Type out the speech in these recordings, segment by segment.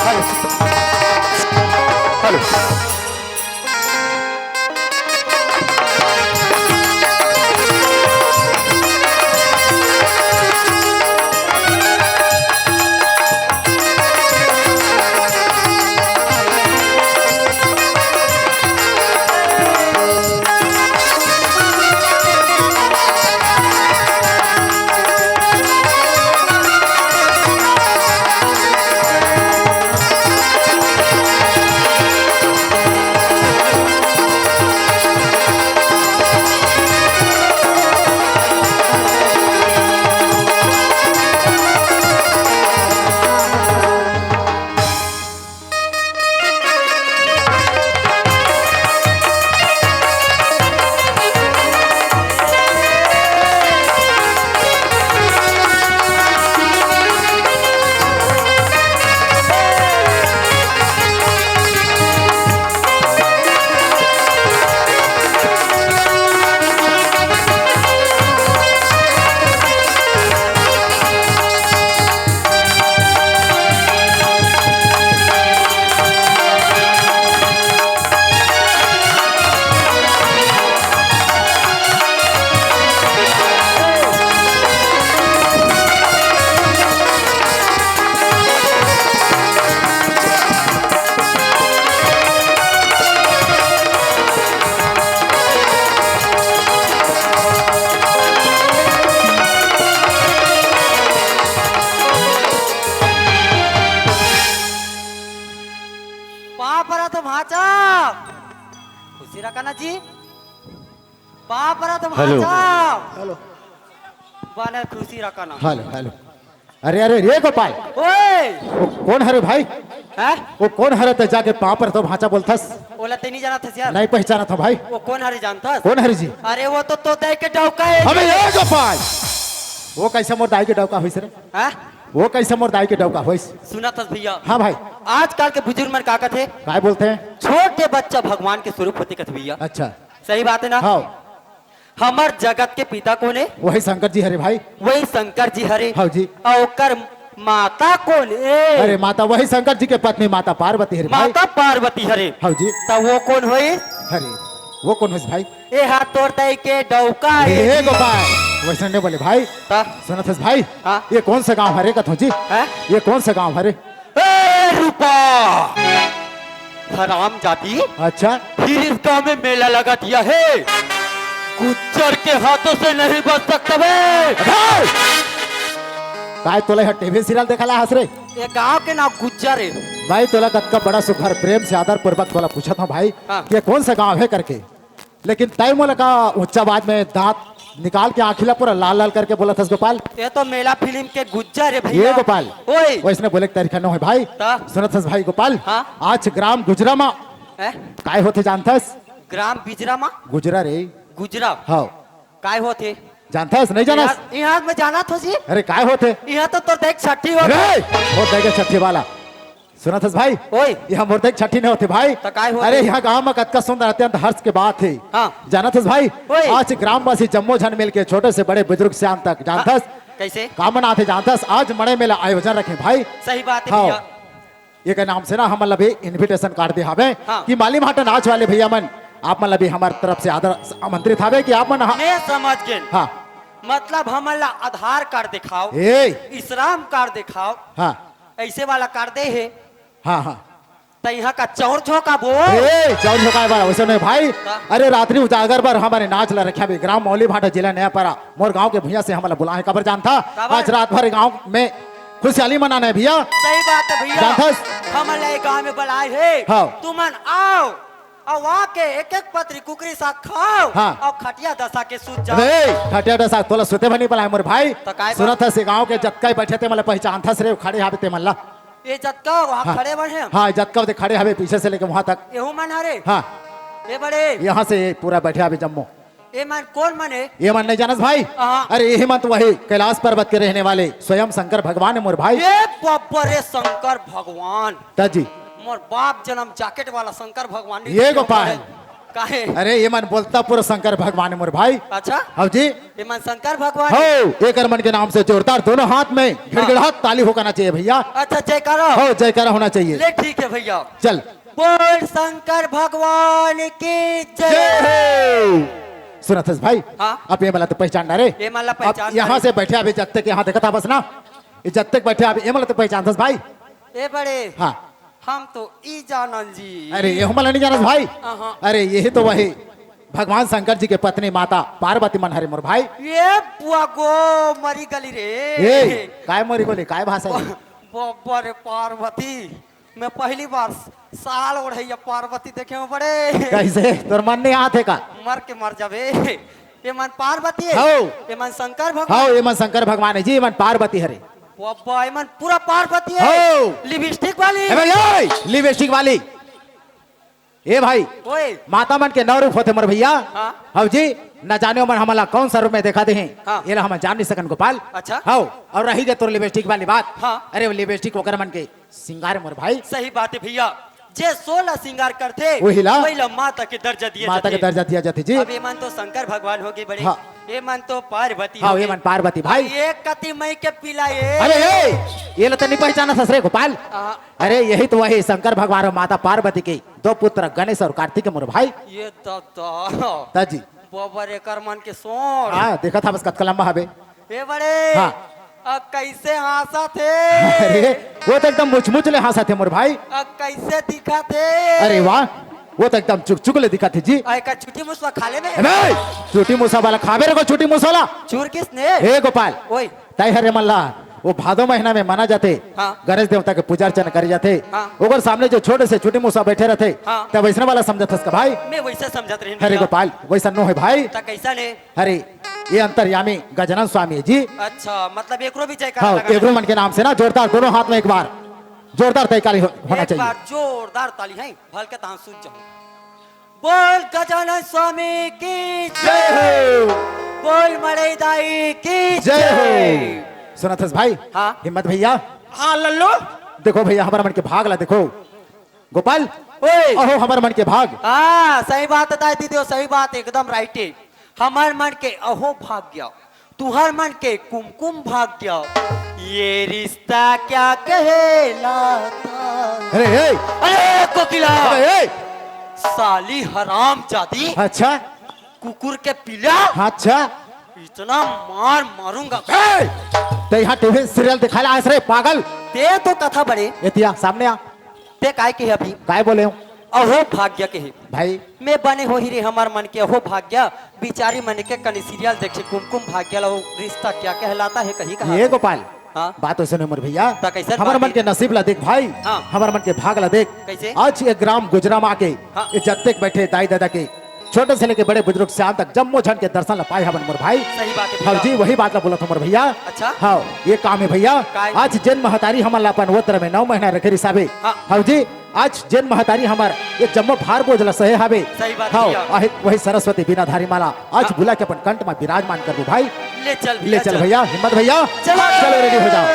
Hello जी बापरा hello hello बने खुशी रखना हेलो हेलो अरे अरे रे गोपाल ओए वो कौन हरे भाई हैं वो कौन हरे ते जाके पापर तो भाषा बोलथस ओला ते नहीं जाना था यार नहीं पहचाना था भाई वो कौन हरे जानता कौन हरे जी अरे वो तो दे के डौका है हमें ये गोपाल वो कैसे मोर दाई के डौका होइस रे हैं वो कैसे मोर दाई के डौका होइस सुना था भैया हाँ भाई आजकल के बुजुर्ग मन का थे काय बोलते हैं छोटे बच्चा भगवान के स्वरूप होते कथ भैया अच्छा सही बात है ना हाँ हमार जगत के पिता कौन है वही शंकर जी हरे भाई वही शंकर जी हरे हाँ जी और ओकर माता कौन है अरे माता वही शंकर जी के पत्नी माता पार्वती हरे भाई माता पार्वती हरे हाँ जी तो वो कौन होई हरे वो कौन होइस भाई ए हाथ तोड़ते के डौका है ए जी। गोपाल वैसे नहीं बोले भाई ता सुनत हस भाई हाँ? ये कौन सा गांव हरे कथो जी हैं? ये कौन सा गांव हरे ए रूपा हराम जाती अच्छा फिर इस गांव में मेला लगा दिया है गुज्जर के हाथों से नहीं बच सकता बे काय तोला यह टीवी सीरियल देखला हस रे ये गांव के नाम गुज्जर है भाई तोला कत्का बड़ा सुखर प्रेम से आदर पूर्वक तोला पूछा था भाई हाँ। ये कौन सा गांव है करके लेकिन तय मोला का ऊंचा आवाज में दांत निकाल के आखिला पूरा लाल लाल करके बोला था गोपाल ये तो मेला फिल्म के गुज्जर है भैया ये गोपाल ओए वैसने बोले तरीका न है भाई ता? सुनत हस भाई गोपाल हाँ? आज ग्राम गुजरामा हैं? काय होते जानथस ग्राम बिजरामा गुजरा रे गुजरा हाँ काय होते जानथस नहीं जानस यहाँ में जाना था जी अरे काय होते यहाँ तो देख छठी हो अरे वो देखे छठी वाला सुना था भाई ओए यहाँ मोर देख छठी नहीं होते भाई तो काय होते? अरे यहाँ गांव में कतका सुंदर अत्यंत हर्ष के बात है हाँ। जाना था भाई ओए। आज ग्रामवासी जम्मो झन मिल के छोटे से बड़े बुजुर्ग श्याम तक जानथस कैसे कामन आते जानथस आज मड़े मेला आयोजन रखे भाई सही बात है हाँ भैया ये के नाम से ना हम लभी इन्विटेशन कार्ड दे हवे हाँ। कि माली माटा नाच वाले भैया मन आप मन लभी हमारे तरफ से आदर आमंत्रित हवे कि आप मन मैं समझ गए हाँ मतलब हमारा आधार कार्ड दिखाओ ए इस्लाम कार्ड दिखाओ हाँ ऐसे वाला कार्ड दे है हाँ हाँ तो यहाँ का चौर झोंका बोल ए चौर झोंकाए वाला वैसे नहीं भाई का? अरे रात्रि उजागर पर हमारे नाच ला रखा भी ग्राम मौली भाटा जिला नया परा मोर गांव के भैया से हमारा बुलाए खबर जानता खबर? आज रात भर गांव में खुशहाली मनाना है भैया सही बात है भैया जानथस? हमारे गांव में बुलाए है हाँ। तुमन आओ और वहाँ के एक एक पत्री कुकरी साग खाओ हाँ। और खटिया दशा के सूत जाओ अरे खटिया डसा तोला सुते बनी पलाए मोर भाई तो काय बा? सुनत से गांव के जतका बैठे थे मतलब पहचान था रे खड़े हावे ते मल्ला ये जतका वहाँ हाँ। खड़े बढ़े हाँ जतका ते खड़े हावे पीछे से लेके वहां तक येहू मन हरे हाँ ये बड़े यहाँ से पूरा बैठे हावे जम्मो ये मन कौन मने ये मन नहीं जानस भाई हाँ। अरे यही मन तो वही कैलाश पर्वत के रहने वाले स्वयं शंकर भगवान है मोर भाई ये बब्बरे शंकर भगवान ताजी मोर बाप जन्म जैकेट वाला शंकर भगवान ये गोपाल काहे? अरे ये मन बोलता पूरा शंकर भगवान है मोर भाई। अच्छा हाँ जी ये मन शंकर भगवान हो है। एक मन के नाम से जोरदार दोनों हाथ में गिड़गिड़ाहट ताली होना चाहिए भैया। अच्छा जयकारा हो जयकारा होना चाहिए। ले ठीक है भैया। चल बोल शंकर भगवान की जय जय। हो। सुनथस भाई हाँ? अब ये मला तो पहचान रहे। ये मला पहचान अब यहाँ से बैठे अभी जब तक यहाँ देखा था बस ना, जब तक बैठे अभी ये मला तो पहचान भाई। ए बड़े हाँ हम तो ई जानन जी। अरे ये मला नहीं जानस भाई। हाँ। अरे यही तो वही भगवान शंकर जी के पत्नी माता पार्वती मन हरे मोर भाई। ये बुआ गो मरी गली रे। ए काय मोरी बोली काय भाषा है? बड़े पार्वती मैं पहली बार साल ओढ़ैया पार्वती देखे में बड़े। कैसे तोर मन नहीं आते का? मर के मर जाबे। ये मन पार्वती है। हो। ये मन शंकर हाँ भगवान। ये मन शंकर भगवान है जी, ये मन पार्वती हरे। बाबा ये मन पूरा पार्वती है। हो। लिपस्टिक वाली। ए भाई ओए लिपस्टिक वाली। ए भाई ओए माता मन के नौ रूप होते मोर भैया। हाँ। हाँ जी न जाने मन हमला कौन सा रूप में देखा दे हैं। हाँ। ये ला हम जान नहीं सकन गोपाल। अच्छा। हाँ और रही गए तोर लिपस्टिक वाली बात। हाँ। अरे वो लिपस्टिक वगैरह मन के सिंगार मोर भाई। सही बात है भैया। जे 16 श्रृंगार करते वही ला माता के दर्जा दिए माता के दर्जा दिया जाते जी। अब ये मन तो शंकर भगवान हो गए बड़े। हाँ। ये मन तो पार्वती हाँ हो ये गए। मन पार्वती भाई। ये कति मई के पिलाए। अरे ये लो तो नहीं पहचाना ससरे गोपाल। हाँ। अरे यही तो वही शंकर भगवान और माता पार्वती के दो पुत्र गणेश और कार्तिक मोर भाई। ये दादा ताजी बाबर एकर मन के सोर। हाँ देखा था बस कतकलम्बा हबे। ए बड़े हाँ। अब कैसे हंसा थे। अरे वो तो एकदम मुचमुच ले हंसा थे मोर भाई। अब कैसे दिखा थे। अरे वाह वो तो एकदम चुक चुक ले दिखा थे जी। का छुट्टी मुसवा खा ले ए भाई छोटी मूसा वाला खाबे रे को छोटी मूसा वाला। चूर किसने। हे गोपाल ओए तय हरे मल्ला वो भादो महीना में माना जाते। हाँ। गणेश देवता के पूजा अर्चना करी जाते। हाँ। ओकर सामने जो छोटे से छोटी मूसा बैठे रहते। हाँ। तब वैसने वाला समझत हस का भाई। मैं वैसे समझत रही हरे गोपाल वैसा नो है भाई। ता कैसा ने। अरे ये अंतर्यामी गजानन स्वामी है जी। अच्छा मतलब एकरो भी जयकारा हाँ लगा। एग्रो मन के नाम से ना जोरदार दोनों हाथ में एक बार जोरदार तैकाली होना एक चाहिए। बार जोरदार ताली है भल के तान सुन जाऊं। बोल गजानन स्वामी की जय हो बोल मड़ईदाई की जय हो। सुनथस भाई। हाँ। हिम्मत भैया हाँ लल्लो। देखो भैया हमारा मन के भाग ला देखो गोपाल। ओए अहो हमारा मन के भाग। हाँ सही बात बता दीदी सही बात एकदम राइट है। हमार मन के अहो भाग गया तुहार मन के कुमकुम भाग गया। ये रिश्ता क्या कहलाता। अरे अरे कोकिला अरे साली हराम जादी अच्छा कुकुर के पिला अच्छा इतना मार मारूंगा। तो यहाँ टीवी सीरियल दिखाला आस रे पागल। ते तो कथा बड़े एतिया सामने आ ते काय के है अभी काय बोले हूँ अहो भाग्य के है भाई। मैं बने हो ही रे हमार मन के अहो भाग्य बिचारी मन के कनी सीरियल देखे कुमकुम भाग्य लो रिश्ता क्या कहलाता है कहीं कहा। ये गोपाल हाँ? बात सुने मोर भैया ता कैसे हमारे बात मन के नसीब ला देख भाई। हाँ। हमारे मन के भाग ला देख कैसे? आज ये ग्राम गुजराम आके हाँ। ये जब तक बैठे दाई दादा के छोटे से लेके बड़े बुजुर्ग से तक जम्मो झन के दर्शन ला पाए हमन मोर भाई। सही बात है हाँ भैया। जी वही बात ला बोला था मोर भैया। अच्छा। हाँ ये काम है भैया। काय? आज जन महतारी हमन ला अपन वत्र में 9 महीना रखे रिसाबे। हाँ। हाँ जी आज जन महतारी हमार ये जम्मो भार बोझ ला सहे हावे। सही बात हाँ भैया। आहे वही सरस्वती बिना धारी माला आज हाँ। बुला के अपन कंठ में विराजमान कर दो भाई। ले चल ले चल भैया हिम्मत भैया चलो चलो रेडी हो जाओ।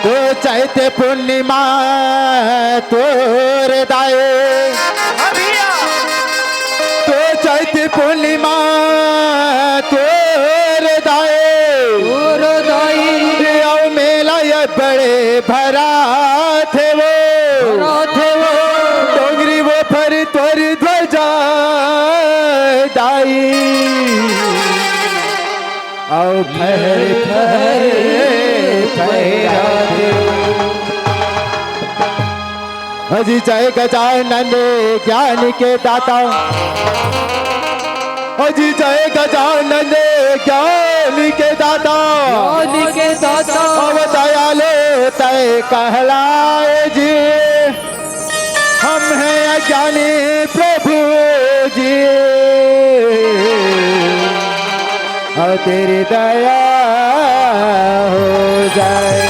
तो चैते पूर्णिमा तोर दाए तो चैते पूर्णिमा तोर दाए आओ मेला ये बड़े भरा थे वो डोगरी वो पर तोर ध्वजा दाई आओ फहर फहर फहरा दे। अजी जय गजानन ज्ञान के दाता अजी जय गजानन ज्ञान के दाता अब दयालो तय कहलाए जी हम हैं अज्ञानी प्रभु जी और तेरी दया हो जाए।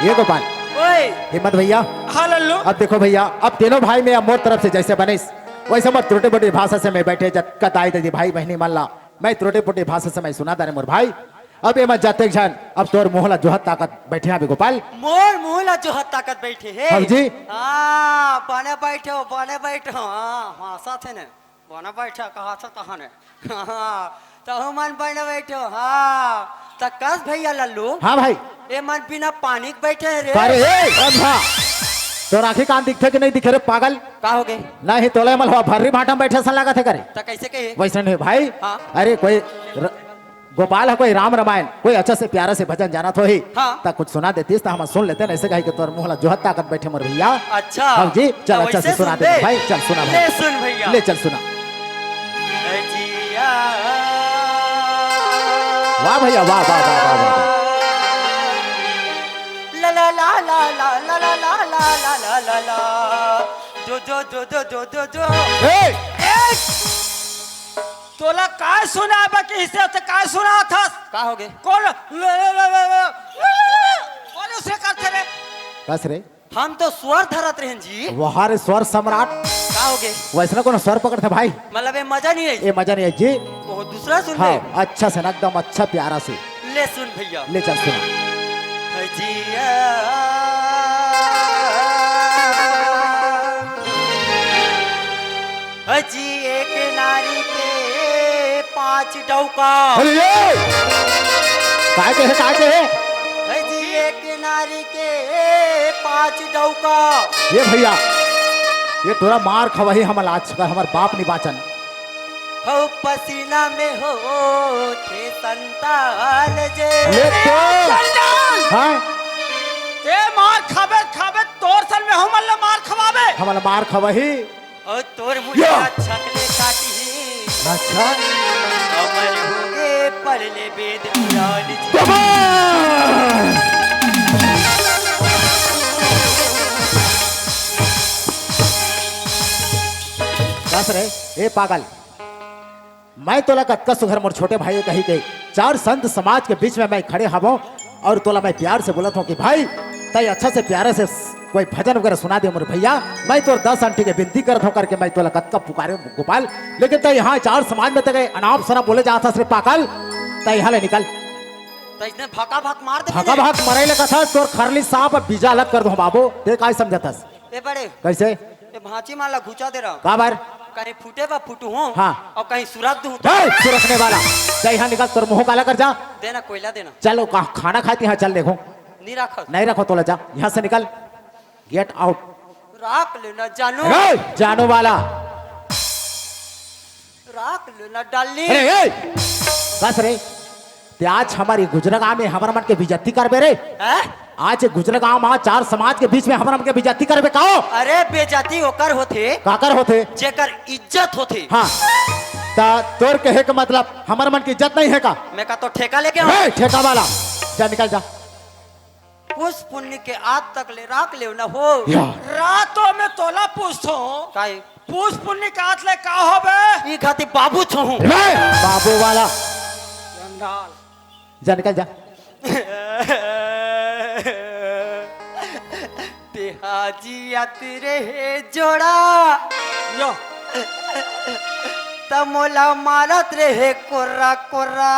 ये गोपाल ओए हिम्मत भैया हाँ लल्लू अब देखो भैया, अब तीनों भाई में अब मोर तरफ से जैसे बने वैसे मत त्रुटि पुटी भाषा से मैं बैठे कताई दे भाई बहनी मल्ला मैं त्रुटि पुटी भाषा से मैं सुना दारे मोर भाई। अब ये मत जाते क्षण अब तोर मोहला जोहत ताकत बैठे अभी गोपाल मोर मुहला जो हद ताकत बैठे है हाँ जी। हाँ बने बैठो हाँ साथ है ने बने बैठा कहा था कहा ने हाँ तो मन बने बैठो हाँ तो कस भैया लल्लू हाँ भाई ए मन बिना पानी के बैठे हैं रे अरे अंधा तो राखी कान दिखते कि नहीं दिखे रे पागल का हो गए नहीं तोले मल भर्री भाटा में बैठे सन लगा थे करे तो कैसे कहे वैसे नहीं भाई हाँ। अरे कोई गोपाल है कोई राम रामायण कोई अच्छा से प्यारा से भजन जाना तो ही हाँ। तक कुछ सुना देती तो हम सुन लेते ना ऐसे कहे कि तोर मुहला जोहत ताकत बैठे मोर भैया अच्छा हाँ जी चल तो अच्छा से वैसे सुना सुन दे दे। भाई चल सुना ले भाई सुन भैया ले चल सुना जिया वाह भैया वाह वाह वाह वाह वाह ला ला ला ला ला ला ला ला ला ला ला ला जो जो जो जो जो जो जो ए! तोला काय सुना बाकी हिस्से से काय सुना था का हो गए कौन कौन उसे करते रे बस रे हम तो स्वर धरत रहन जी वहां रे स्वर सम्राट का हो गए वैसे कौन स्वर पकड़ते भाई मतलब ये मजा नहीं है ये मजा नहीं है जी वो दूसरा सुन हाँ ले अच्छा से ना एकदम अच्छा प्यारा से ले सुन भैया ले चल सुना जिया जी एक नारी के 5 डौका अरे ये काय के है जी एक नारी के 5 डौका ये भैया ये तोरा मार खवही हम लाज कर हमार बाप निवाचन हो पसीना में हो थे संतान जे ये तो हाँ ए मार खाबे खाबे तोर सन में हमल मार खवाबे हमारा मार खवही और तोर मुझे छकले काटी अच्छा अमर हो गए पढ़ले वेद पुराण जी बस रे ए पागल मैं तोला कत्का सुघर मोर छोटे भाई कही के 4 संत समाज के बीच में मैं खड़े हवो और तोला मैं प्यार से बोलत हूँ कि भाई तय अच्छा से प्यारे से कोई भजन वगैरह सुना दे मोर भैया मैं तो 10 आंटी के विनती करत हूँ करके मैं तोला कत्का पुकारे गोपाल लेकिन तय यहाँ 4 समाज में तक अनाप शनाप बोले जाता सिर्फ पागल तय यहाँ ले निकल तो इसने भका भक मार दे भगा भाग मरे ले कथा तोर खरली सांप बीजा अलग कर दो बाबू ते काय समझतस ए बड़े कैसे ये भांची माला घुचा दे रहा हूँ का बार कहीं फूटे बा फूटू हूँ हाँ। और कहीं सुराग दूँ सुरखने वाला तय यहाँ निकल तोर मुंह काला कर जा देना कोयला देना चलो खाना खाती हाँ चल देखो नहीं रखा नहीं रखो तो ले जा यहाँ से निकल गेट आउट राख लेना जानू जानो वाला राख लेना डाली बस रे ते आज हमारी गुजरगांव में हमारा मन के बेइज्जती करबे रे हैं? आज गुजरगांव में 4 समाज के बीच में हमारा मन के बेइज्जती करबे काओ अरे बेजाती होकर होते काकर होते जेकर इज्जत होते हाँ ता तोर कहे का मतलब हमारा मन की इज्जत नहीं है का मैं का तो ठेका लेके आऊं ठेका वाला जा निकल जा उस पुण्य के आज तक ले राख ले ना हो रातों में तोला पूछतो काई पूछ पुण्य का हाथ ले का होबे ई खाती बाबू छहूं बाबू वाला चंडाल जा निकल जा तेहाजी यात्रे जोड़ा यो तमोला मारत रहे कोर्रा कोर्रा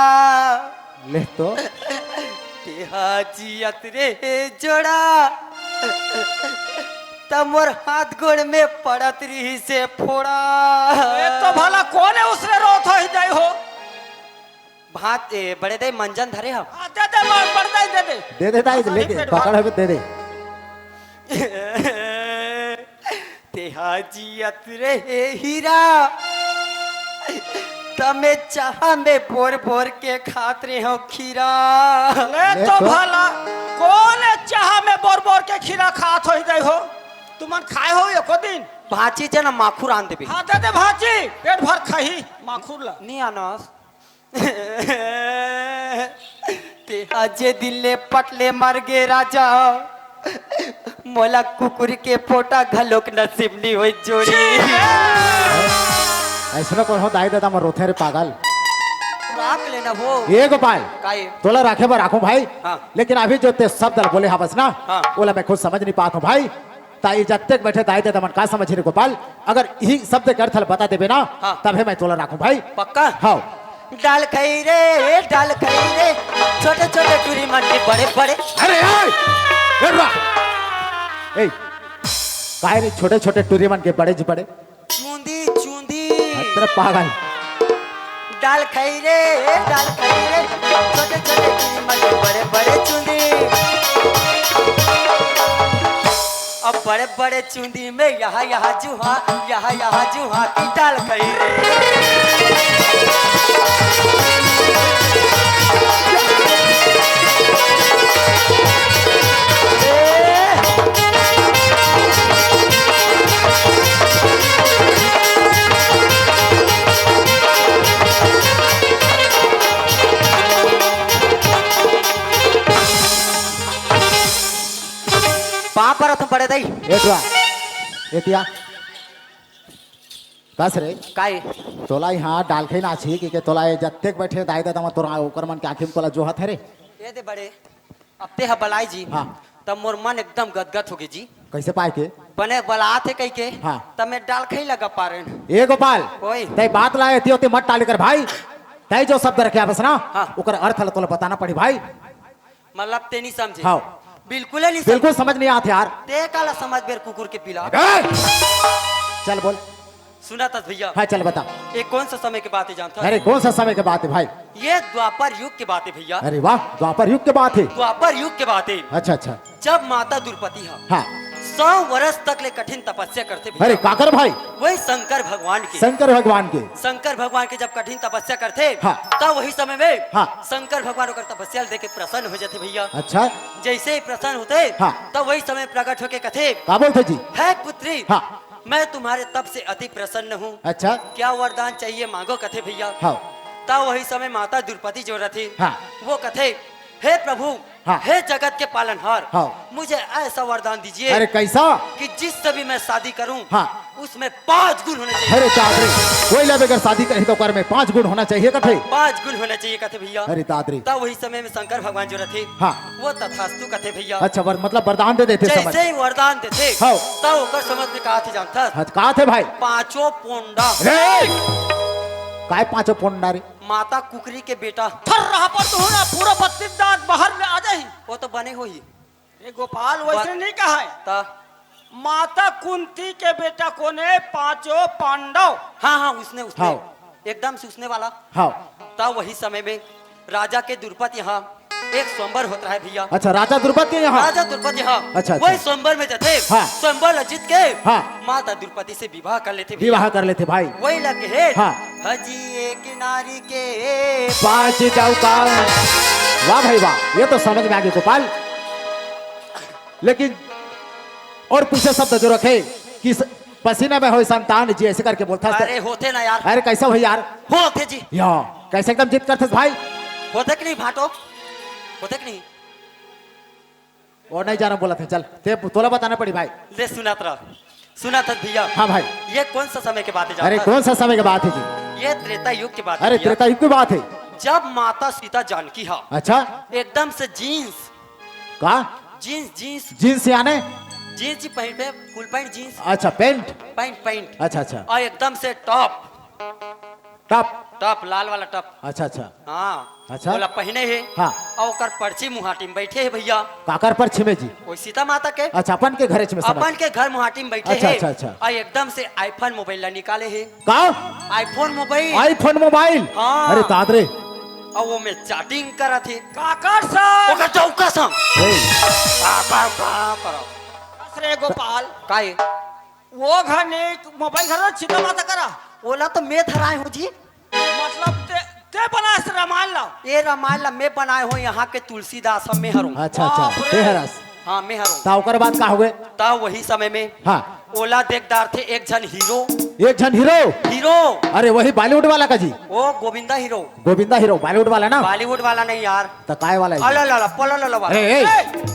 ले तो तेहाजी यात्रे जोड़ा तमोर हाथ गोड़ में पड़त रही से फोड़ा ये तो भला कौन है उसने रोत हो जाई हो भात बड़े दे मंजन धरे हम दे दे मार पड़ दे दे दे देता है लेके पकड़ है दे दे तेहाजी यात्रे हीरा तमे चाह में बोर बोर के खाते हो खीरा ले तो भला कौन है चाह में बोर बोर के खीरा खात हो जाई हो तुमन खाए हो एको दिन भाची जना माखूर आन देबे हाँ दे दे भाजी पेट भर खही माखूर ला नहीं आनस तेहाजे दिले पटले मर गे राजा मोला कुकुर के पोटा घलोक नसीबनी होई जोड़ी ऐसा कौन हो दाई दादा मर रोथे रे पागल राख लेना हो ये गोपाल काहे तोला रखे बर राखू भाई हाँ। लेकिन अभी जो ते शब्द बोले हाँ बस ना हाँ। बोला मैं खुद समझ नहीं पाता हूँ भाई ताई जब तक बैठे ताई ते तमन का समझ रे गोपाल अगर यही शब्द के अर्थ बता देबे ना हाँ। तभी मैं तोला राखू भाई पक्का हाँ डाल खई रे छोटे छोटे टूरी मंडी बड़े बड़े अरे यार ये रुआ। ए काहे रे छोटे छोटे टूरी मन के बड़े जी बड़े चूंदी चूंदी तेरे पागल डाल खई रे छोटे छोटे टूरी मंडी बड़े बड़े चूंदी अब बड़े बड़े चूंदी में यहाँ जुहा की डाल खई रे पर तुम पड़े दई एटवा एतिया कस रे काई तोला यहाँ डाल के ना छी कि तोला जत्तेक बैठे दाई दा तमा तोरा ओकर मन के आखिम तोला जो हथ रे ये दे बड़े अब ते ह बलाई जी हाँ। तब मोर मन एकदम गदगद हो गई जी कैसे पाए के बने बला थे कई के हाँ। तब मैं डाल खई लगा पा रहे ए गोपाल ओए तय बात लाए ती होती मत टाली कर भाई तय जो शब्द रखे बस ना हाँ। ओकर अर्थ ल तोला बताना पड़ी भाई मतलब ते नहीं समझे हाँ बिल्कुल नहीं बिल्कुल समझ नहीं आते यार ते काला समझ बेर कुकुर के पिला चल बोल सुना था भैया हाँ चल बता ये कौन सा समय की बात है जानता है अरे कौन सा समय की बात है भाई ये द्वापर युग की बात है भैया अरे वाह द्वापर युग की बात है द्वापर युग की बात है अच्छा अच्छा जब माता द्रौपदी हाँ 100 वर्ष तक ले कठिन तपस्या करते अरे भैया काकर भाई वही शंकर भगवान के शंकर भगवान के जब कठिन तपस्या करते हाँ। तब वही समय में हाँ। शंकर भगवान होकर तपस्या देख के प्रसन्न हो जाते भैया अच्छा जैसे ही प्रसन्न होते हाँ। तब वही समय प्रकट होके कथे का बोलते जी है पुत्री हाँ। मैं तुम्हारे तप से अति प्रसन्न हूँ अच्छा क्या वरदान चाहिए मांगो कथे भैया हाँ तब वही समय माता द्रौपदी जो रथी हाँ। वो कथे हे प्रभु हाँ। हे जगत के पालनहार हाँ। मुझे ऐसा वरदान दीजिए अरे कैसा कि जिससे भी मैं शादी करूं हाँ। उसमें 5 गुण होने चाहिए अरे तादरी कोई लब अगर शादी करे तो कर में 5 गुण होना चाहिए कथे 5 गुण होने चाहिए कथे भैया अरे तादरी तब वही समय में शंकर भगवान जो रथे हाँ। वो तथास्तु कथे भैया अच्छा मतलब वरदान दे देते समझ जैसे ही वरदान देते हाँ। तब होकर समझ में कहा थे जानता हाँ, कहा थे भाई 5 पोंडा काय 5 पोंडारी माता कुकरी के बेटा थर रहा पर तो ना पूरा 32 दांत बाहर में आ जाही वो तो बने हो ही ये गोपाल वैसे नहीं कहा है ता माता कुंती के बेटा कोने 5 पांडव हाँ उसने हाँ। एकदम से उसने वाला हाँ तब वही समय में राजा के द्रुपद यहाँ एक स्वयंवर होता है भैया अच्छा राजा द्रुपद के यहाँ राजा द्रुपद यहाँ अच्छा। वही स्वयंवर में जाते हाँ। स्वयंवर जीत के हाँ। माता द्रौपदी से विवाह कर लेते भैया। विवाह कर लेते भाई वही लगे है हाँ। हजी एक नारी के 5 चौका वाह भाई वाह ये तो समझ में आ गई गोपाल लेकिन और पीछे शब्द जो रखे कि पसीना में हो संतान जी ऐसे करके बोलता अरे होते ना यार अरे कैसा भाई यार होते जी या कैसे एकदम जिद करते भाई होते कि नहीं भाटो होते कि नहीं और नहीं जाना बोला था चल ते तोला बताना पड़ी भाई ले सुना था भैया हाँ भाई ये कौन सा समय की बात है अरे जानता कौन सा समय की बात है जी है? ये त्रेता युग की बात है अरे भैया। त्रेता युग की बात है जब माता सीता जानकी हा अच्छा एकदम से जीन्स का जीन्स जीन्स याने जीन्स ही पहन पे फुल पैंट जीन्स अच्छा पेंट पैंट अच्छा अच्छा और एकदम से टॉप टप लाल वाला टॉप अच्छा अच्छा हाँ अच्छा। बोला पहने है हाँ और ओकर पर्ची मुहाटी में बैठे है भैया काकर पर छिमे जी वही सीता माता के अच्छा अपन के घरे में समझ अपन के घर मुहाटी में बैठे अच्छा, है अच्छा, अच्छा। और एकदम से आईफोन मोबाइल ला निकाले है का आईफोन मोबाइल आईफोन मोबाइल हाँ। अरे तादरे और वो में चैटिंग करा थे काकर सा ओकर चौका संग ए, करो रे गोपाल काहे वो घने मोबाइल घर सीता माता करा ओला तो मैं धराए हूँ जी मतलब ते बना से रामायण लाओ ये रामायण ला मैं बनाए हो यहाँ के तुलसीदास हम में हरूँ अच्छा अच्छा बाप रे। तेहरस हाँ मैं हरूँ ता ओकर बाद का हुए तब वही समय में हाँ ओला देखदार थे एक जन हीरो एक जन हीरो अरे वही बॉलीवुड वाला का जी वो गोविंदा हीरो गोविंदा हीरो बॉलीवुड वाला ना बॉलीवुड वाला नहीं यार तो काय वाला है जी? अला पला वाला ए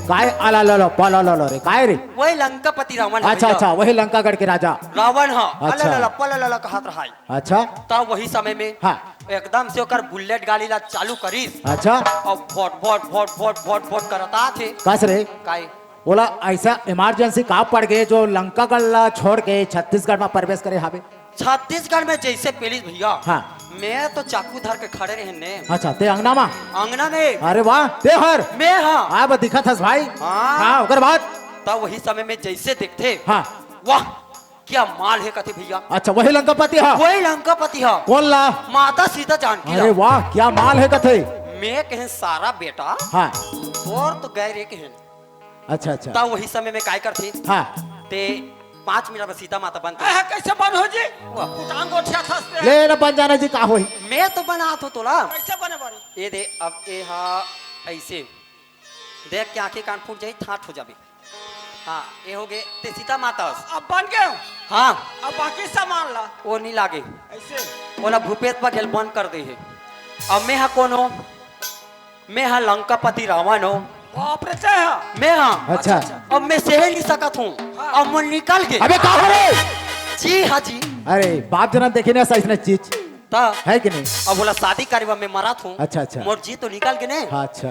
काय आला लो लो रे काय रे वही लंकापति रावण है अच्छा भैया। अच्छा वही लंकागढ़ के राजा रावण हाँ अच्छा। अला पला कहत रहा है अच्छा तब वही समय में हाँ एकदम से ओकर बुलेट गाड़ी ला चालू करीस अच्छा और vote vote vote vote vote vote करता थे कस रे काई बोला ऐसा इमरजेंसी कहाँ पड़ गए जो लंका गल्ला छोड़ के छत्तीसगढ़ में प्रवेश करे हावे। छत्तीसगढ़ में जैसे पुलिस भैया हाँ मैं तो चाकू धर के खड़े रहे ने अच्छा ते अंगना में अंगना में अरे वाह ते हर मैं हाँ आप दिखा था भाई हाँ। हाँ ओकर बाद तब वही समय में जैसे देखते हाँ वाह क्या माल है कथे भैया अच्छा वही लंकापति हाँ वही लंकापति है कौन ला माता सीता जानकी अरे ला। वाह क्या माल है कथे मैं कहें सारा बेटा हाँ और तो गए रे कहें अच्छा अच्छा तब वही समय में काय करते हाँ ते 5 मिनट में सीता माता बनते अह, कैसे बन हो जी वाह। टांग गोठिया खसते ले न बन जाना जी का होई मैं तो बना तो तोला कैसे बने बड़ी ये दे अब ये हाँ ऐसे देख के आंखें कान फूट जाई ठाठ हो जाबे हाँ ये हो गए ते सीता माता अब बन गए हो? हाँ अब बाकी सामान ला वो नहीं लागे ऐसे ओला भूपेश बघेल बंद कर दे है अब मैं हाँ कौन हो मैं हाँ लंकापति रावण हो बाप रे ते है मैं हाँ अच्छा अब मैं सह नहीं सकत हूँ अब मैं निकल गए अबे का हो रे जी हाँ जी अरे बाप जना देखे ना ऐसा चीज ता है कि नहीं अब बोला शादी कार्यक्रम में मरा थू अच्छा, अच्छा। मोर जी तो निकल गए ने अच्छा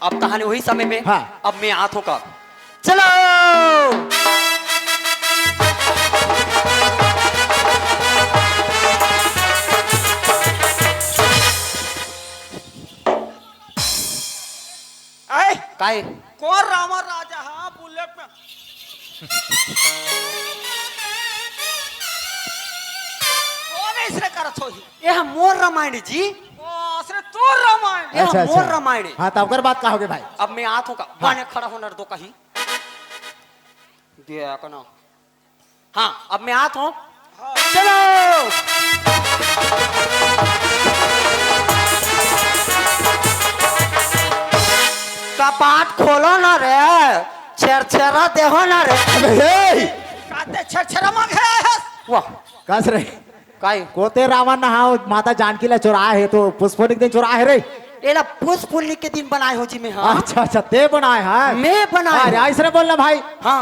अब तहाने वही समय में हाँ। अब मैं हाथों का चलो ऐ काय कौन रामा राजा है बुलेट में कौन इसने करत हो ही यह मोर रामायण जी ओ असरे तो रामायण यह अच्छा, मोर अच्छा। रामायण है। हाँ तो अगर बात कहोगे भाई अब मैं हाथों का बाने खड़ा होना दो कहीं दिया कना हाँ अब मैं हाथ हूँ चलो कपाट खोलो ना रे छेरछेरा देहो ना रे अबे काते छरछरा मग है वाह कस रे काय कोते रावण नहा माता जानकी ला चुरा है तो पुष्पोनिक दिन चुरा है रे एला पुष्प पुण्य के दिन बनाए हो जी मैं हाँ अच्छा अच्छा ते बनाए है मैं बनाए अरे हूँ। ऐसे बोलना भाई हाँ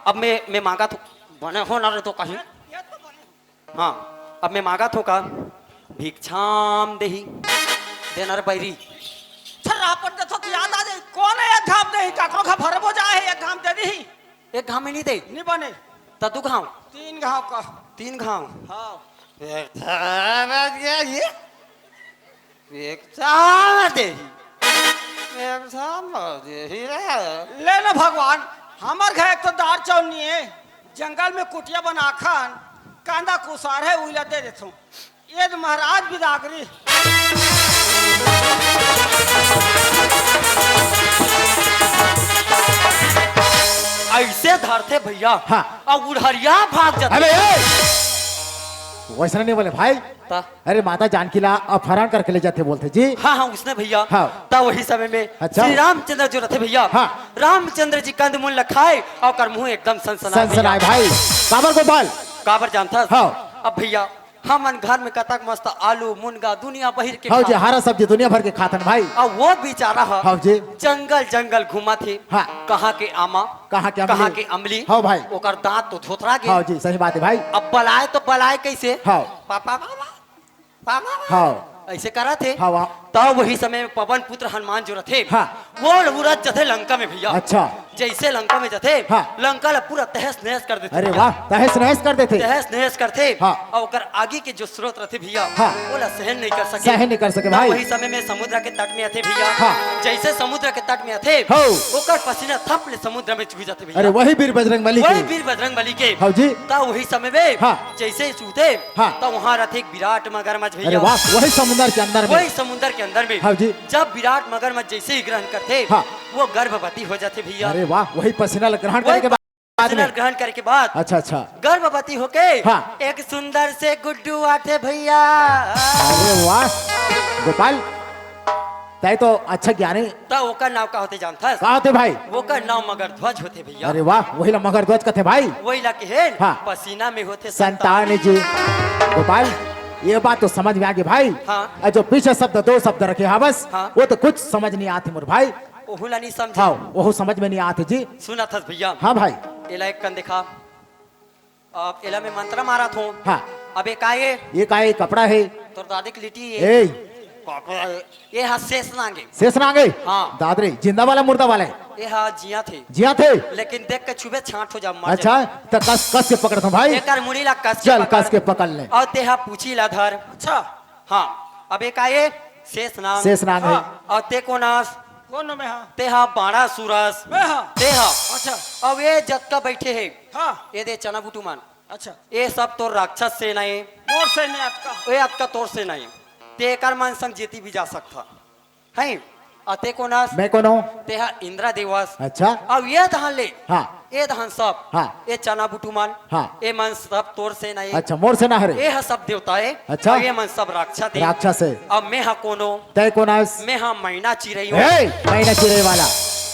अब मैं मांगा तो बने हो ना रे तो कहीं ये तो बने हाँ अब मैं मांगा तो का भिक्षाम देही देना रे बैरी छरा पर देखो तो याद आ जाए कौन है एक घाम दे काकरो का भरबो जाए एक घाम दे दी एक घाव में नहीं दे नहीं बने तदु घाव 3 घाव का 3 घाव हाँ ले ना भगवान हमार घर एक तो दार चौनी है जंगल में कुटिया बना खान कांदा कुसार है उइला दे देता हूँ ये तो महाराज बिदागरी ऐसे धरते भैया हाँ। अब उड़हरिया भाग जाते अबे वैसा नहीं बोले भाई ता- अरे माता जानकी ला अपहरण करके ले जाते बोलते जी हाँ हाँ उसने भैया हाँ। तब वही समय में अच्छा। श्री रामचंद्र जो रहते भैया हाँ। रामचंद्र जी कंद मूल लखाए और कर मुंह एकदम सनसनाए भाई काबर गोपाल काबर जानता हाँ। अब भैया हमन घर में कतक मस्त आलू मुनगा दुनिया बहिर के हाँ जी खा। हरा सब्जी दुनिया भर के खातन भाई और वो बेचारा है हाँ जी जंगल जंगल घुमा थे हाँ। कहाँ के आमा कहाँ के कहाँ अमली? के अमली हाँ भाई। ओकर दांत तो धोतरा गए हाँ जी सही बात है भाई अब बलाए तो बलाए कैसे हाँ पापा पापा पापा हाँ ऐसे करा थे हाँ वाह तब वही समय में पवन पुत्र हनुमान जो रथे हाँ। वो उड़द जथे लंका में भैया अच्छा जैसे लंका में जथे हाँ। लंका ला पूरा तहस नहस कर देते अरे भैया। वाह तहस नहस कर देते तहस नहस करते हाँ। और ओकर आगे के जो स्रोत रहते भैया हाँ। वो ला सहन नहीं कर सके सहन नहीं कर सके तब भाई। वही समय में समुद्र के तट में थे भैया हाँ। जैसे समुद्र के तट में थे हो। ओकर पसीना थप ले समुद्र में चुह जाते अरे भैया वही वीर बजरंग बली वही की वीर बजरंग बली के हाँ जी तब वही समय में हाँ। जैसे ही चूते हाँ। तब वहाँ रहते एक विराट मगरमच्छ अरे भैया वाह वही समुद्र के अंदर में वही समुद्र के अंदर में हाँ जी। जब विराट मगरमच्छ जैसे ही ग्रहण करते हाँ। वो गर्भवती हो जाते भैया अरे वाह वही पसीना ग्रहण वही करने के बाद पसीना में ग्रहण करने के बाद अच्छा अच्छा गर्भवती होके हाँ। एक सुंदर से गुड्डू आते भैया अरे वाह गोपाल तय तो अच्छा ज्ञानी तब ओकर नाव का होते जानता कहा होते भाई वो का नाव मगर ध्वज होते भैया अरे वाह वही ला मगर ध्वज कथे भाई वही ला के है हाँ। पसीना में होते संतान जी गोपाल ये बात तो समझ में आ गई भाई हाँ। और जो पीछे शब्द 2 शब्द रखे हाँ बस हाँ। वो तो कुछ समझ नहीं आते मोर भाई ओहुला नहीं समझे हाँ वो समझ में नहीं आते जी सुना था भैया हाँ भाई एला एक कन देखा अब एला में मंत्र मारा थो हाँ अबे का ये का ये कपड़ा है तोर दादी की लिट्टी ए कपड़ा है ये हा शेष नांगे शेष नागे हाँ। दादरी जिंदा वाला मुर्दा वाला है ये हा जिया थे जिया थे लेकिन देख के छुबे छांट हो जा मर अच्छा तो कस के पकड़ भाई एकर मुड़ी ला कस चल पकड़। कस के पकड़ ले और तेहा पूछी ला धर अच्छा हाँ अबे का ये शेष नांग शेष नाग है हाँ। और ते को नास कौन में हाँ तेहा बाड़ा सूरस मैं हाँ तेहा अच्छा अब ये जत्का बैठे है हाँ ये दे चना बुटू मान अच्छा ये सब तो राक्षस से नहीं मोर से नहीं आपका ये आपका तौर से नहीं ते कर मान संग जीती भी जा सकता है अते को नास मैं कौन हूँ तेहा इंद्रा देवास अच्छा अब ये धान ले हाँ ये धान सब हाँ। ये चना बुटू मान हाँ। ये मन सब तोर से नहीं अच्छा मोर से ना हरे ये है सब देवता है अच्छा। और ये मन सब राक्षस है राक्षस है अब मैं हा कोनो तय कौन आस मैं हा महीना चिरई हूँ ए महीना चिरे वाला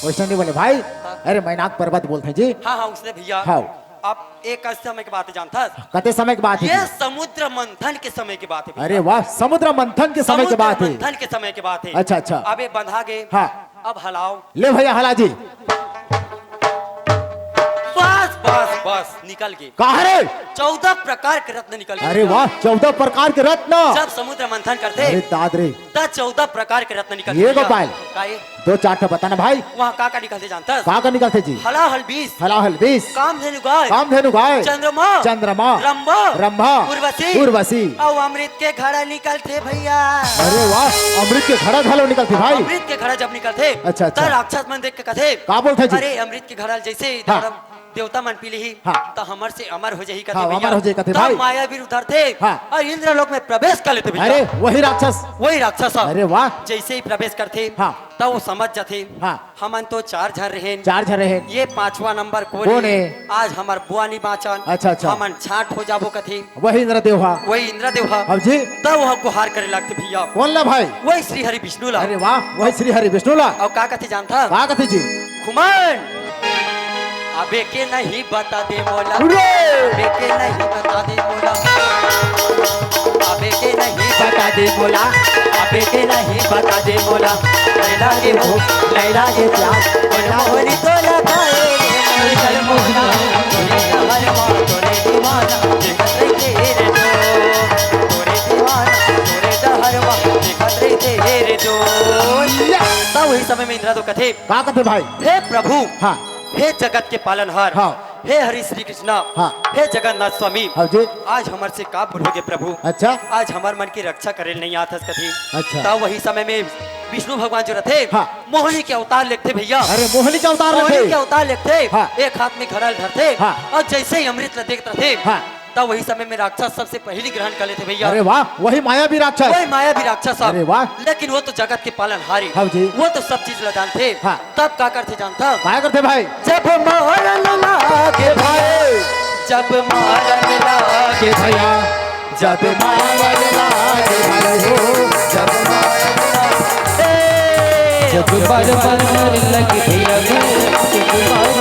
वैसे नहीं बोले भाई अरे मैनाक पर्वत बोलते हैं जी हाँ हाँ उसने भैया हाँ अब एक समय की बात जानता है कते समय की बात ये है समुद्र मंथन के समय की बात है भैया। अरे वाह समुद्र मंथन के समय की समुद्र बात है मंथन के समय की बात है अच्छा अच्छा अब ये बंधा गए हाँ अब हलाओ ले भैया हला जी बस बस बस निकल गए कहा रे 14 प्रकार के रत्न निकल गए अरे वाह 14 प्रकार के रत्न जब समुद्र मंथन करते अरे दादरे तब 14 प्रकार के रत्न निकलते ये भैया। गोपाल। काहे? दो चार ठो बताना भाई वहाँ का निकलते जानता है? कहा का निकलते जी हलाहल 20 हलाहल 20 कामधेनु गाय कामधेनु गाय चंद्रमा चंद्रमा रंभा रंभा उर्वशी उर्वशी और अमृत के घड़ा निकलते भैया अरे वाह अमृत के घड़ा घालो निकलते भाई अमृत के घड़ा जब निकलते अच्छा, अच्छा। तब राक्षस मन देख के कथे का बोलते जी अरे अमृत के घड़ा जैसे हाँ। धर्म देवता मन पी ली हाँ। तो हमर से अमर हो जाही कथे हाँ, भैया अमर हो जाही कथे तब भाई। माया भी उधर थे हाँ। और इंद्र लोक में प्रवेश कर लेते भैया अरे वही राक्षस वही राक्षस अरे वाह जैसे ही प्रवेश करते हाँ। तब वो समझ जाते हाँ। हमन तो 4 झर रहे चार झरे हैं ये 5वां नंबर कौन है? आज हमार बुआ निबाचन अच्छा, अच्छा। हमन छाट हो जाबो कथे वही इंद्रदेव हा वही इंद्रदेव हा अब जी तब वह गुहार करे लगते भैया कौन ला भाई वही श्री हरि विष्णु ला अरे वाह वही श्री हरि विष्णु ला और का कथे जानता का कहते जी खुमान अबे के नहीं बता दे मोला उरे! अबे के नहीं बता दे मोला अबे के नहीं बता दे बोला अबे के नहीं बता दे मोला लैला के हो लैला के प्यार मोला होली तो लगाए रे चल मोला तोरे हर मां तोरे दीवाना देखत रहे रे तोरे दीवाना तोरे हर मां देखत रहे रे तो तब वही समय में इंद्रा तो कथे का कहते भाई हे प्रभु हाँ हे जगत के पालनहार हाँ। हे हरि श्री कृष्णा हाँ। हे जगन्नाथ स्वामी अब जी आज हमारे से का बोलोगे प्रभु अच्छा आज हमार मन की रक्षा करे नहीं आता कथी अच्छा। तब वही समय में विष्णु भगवान जो रहते हाँ। मोहिनी के अवतार लेते भैया अरे मोहिनी का अवतार मोहिनी के रखे अवतार लेते हाँ। एक हाथ में घड़ल धरते हाँ। और जैसे ही अमृत देखते थे हाँ। तब वही समय में राक्षस सबसे पहली ग्रहण कर लेते भैया अरे वाह वही माया भी राक्षस वही माया भी राक्षस अरे वाह। लेकिन वो तो जगत के पालनहारी हाँ जी। वो तो सब चीज जानते हाँ। तब का करते जानता क्या करते भाई जब मारन लागे भाई जब मारन लागे भैया जब मारन लागे भाई हो जब जब बार बार लगे भैया जब बार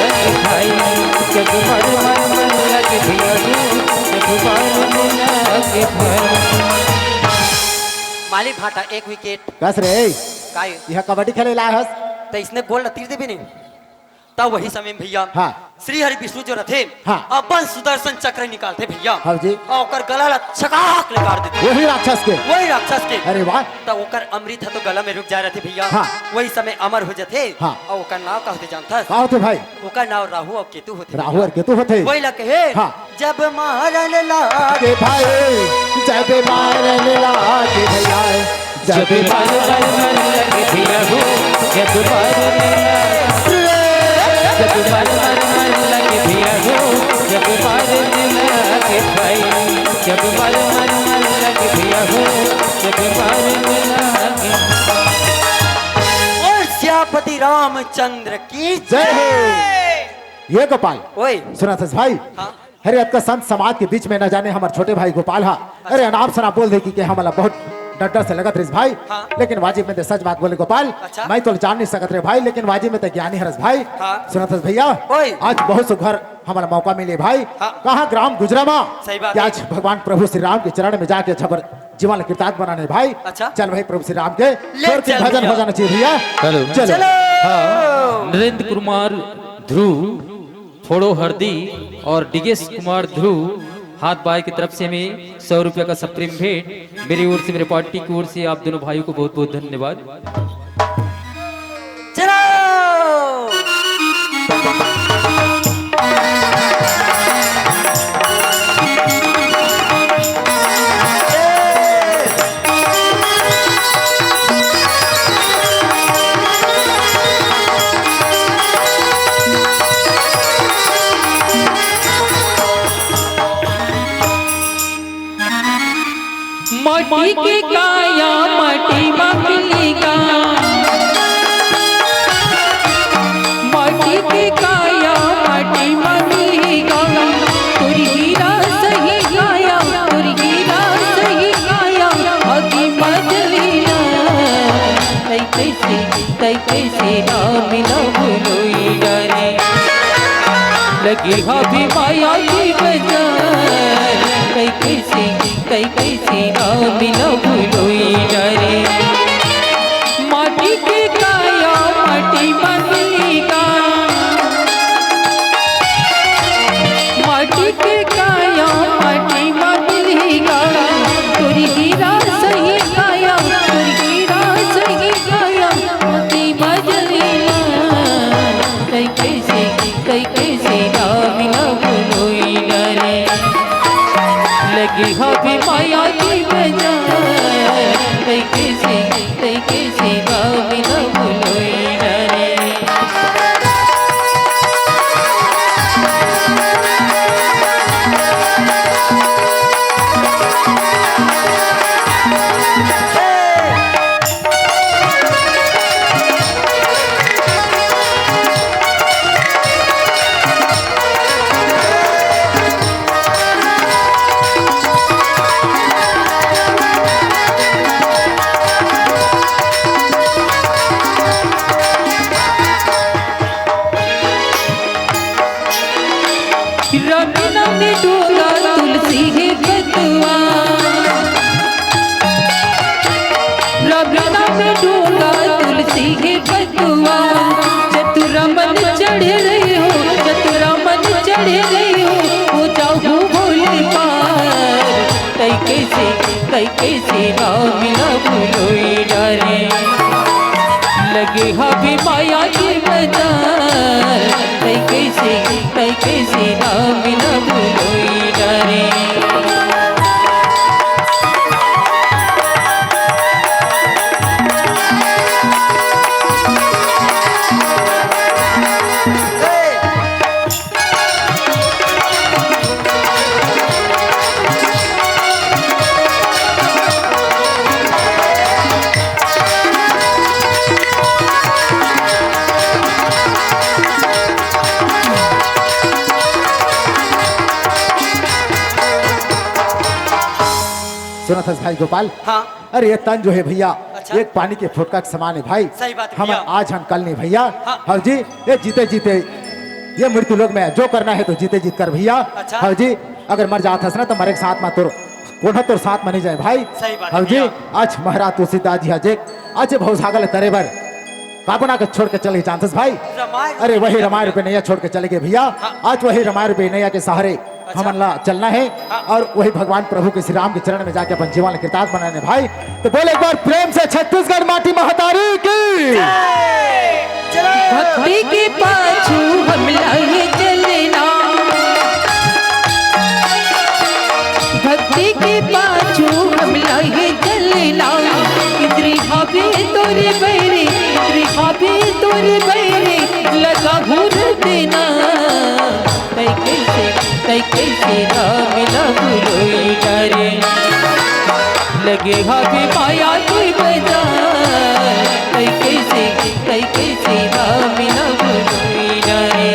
लगे भाई जब बार लगे भैया जब बार लगे भाई माली भाटा 1 विकेट कस रे काय यह कबड्डी खेले लाए हस तो इसने गोल तीर देबे नहीं तब वही समय में भैया हाँ। श्री हरि विष्णु जो रथे हाँ। अपन सुदर्शन चक्र निकालते भैया हाँ जी। और ओकर गला ला छकाक लगा देते वही राक्षस के वही राक्षस के अरे वाह तब ओकर अमृत है तो गला में रुक जा रहे थे भैया हाँ। वही समय अमर हो जाते हाँ। और ओकर नाम का होते जानता का होते भाई ओकर नाम राहु और केतु होते राहु और केतु होते वही लगे हे हाँ। जब मारन लागे के भाई जब मारन लागे भैया जब बार बार लगे भैया जब बार जब बार लगे भैया जब बार लगे भाई जब बार लगे भैया जब बार लगे और श्यापति रामचंद्र की जय हो ये गोपाल ओए सुना था भाई हाँ। अरे अत का संत समाज के बीच में न जाने हमारे छोटे भाई गोपाल हा अरे अनाप शनाप बोल दे कि हमारा बहुत डर से लगत रही भाई हाँ। लेकिन वाजिब में तो सच बात बोले गोपाल अच्छा। मैं तो जान नहीं सकत रे भाई लेकिन वाजिब में तो ज्ञानी हरस भाई हाँ। सुना था भैया ओए। आज बहुत सुघर हमारा मौका मिले भाई हाँ। कहाँ ग्राम गुजरामा सही बात कि है। आज भगवान प्रभु श्री राम के चरण में जाके छबर जीवन कीर्तान बनाने भाई अच्छा। चल भाई प्रभु श्री राम के स्वर के चल भजन भैया। हो जाना चाहिए भैया हेलो। चलो चलो नरेंद्र कुमार ध्रुव फोड़ो हरदी और डिगेश कुमार ध्रुव हाथ बाई की तरफ से हमें 100 रुपये का सप्रीम भेंट, मेरी ओर से मेरे पार्टी की ओर से आप दोनों भाइयों को बहुत बहुत धन्यवाद। चलो माटी के काया माटी मिलेगा, माटी के काया माटी मिलेगा, तुरी हीरा सही गाया, तुरी हीरा सही गाया, आगे मजलिया तै कैसे ना मिला भूलोई डरे, लगी हबी माया की बजार, तै कैसे ना मिला भूलोई डरे, माटी के काया माटी बनेगा, माटी के काया माटी बनेगा, तुरी हीरा सही गाया, तुरी हीरा सही गाया, आगे मजलिया तै कैसे ना मिला भूलोई डरे, लगी हबी माया की बजार, तै कैसे ना मिला भूलोई डरे। रबीना में डोला तुलसी है बतुआ, रबीना में डोला तुलसी है बतुआ, चतुरमन चढ़े रहे हो, चतुरमन चढ़े रहे हो जाओ भोले पार, तै कैसे ना मिला भूलोई डरे, लगे हबी माया की बजार, तै कैसे ना मिला भूलोई डरे। सुना था भाई गोपाल। हाँ अरे ये तन जो है भैया अच्छा। एक पानी के फुटका के समान है भाई। सही बात है हम भैया। आज हम कल नहीं भैया। हाँ। हाँ जी ये जीते जीते ये मृत्यु लोग में जो करना है तो जीते जीत कर भैया। अच्छा। हाँ जी अगर मर जात हस ना तो मरे के साथ में तुर कोढ़ा तुर साथ में नहीं जाए भाई। सही बात है हाँ जी भैया। आज महाराज तुलसीदास जी हजे आज भौसागल तरे बर काबना के छोड़ के चले चांसेस भाई। रामायण अरे वही रामायण रुपये नैया छोड़ के चले गए भैया। आज वही रामायण रुपये नैया के सहारे हमन ला चलना है और वही भगवान प्रभु के श्री राम के चरण में जाके अपन जीवन कृतार्थ बनाने भाई। तो बोले एक बार प्रेम से छत्तीसगढ़ माटी महतारी की। भक्ति के पाछू हम लाए चलना, भक्ति के पाछू हम लाए चलना, इतरी हाबे तोरे बैरे, इतरी हाबे तोरे बैरे लगा घूर देना, तै कैसे ना मिला भूलोई डरे, लगे हाबे माया की बजार, तै कैसे ना मिला भूलोई डरे,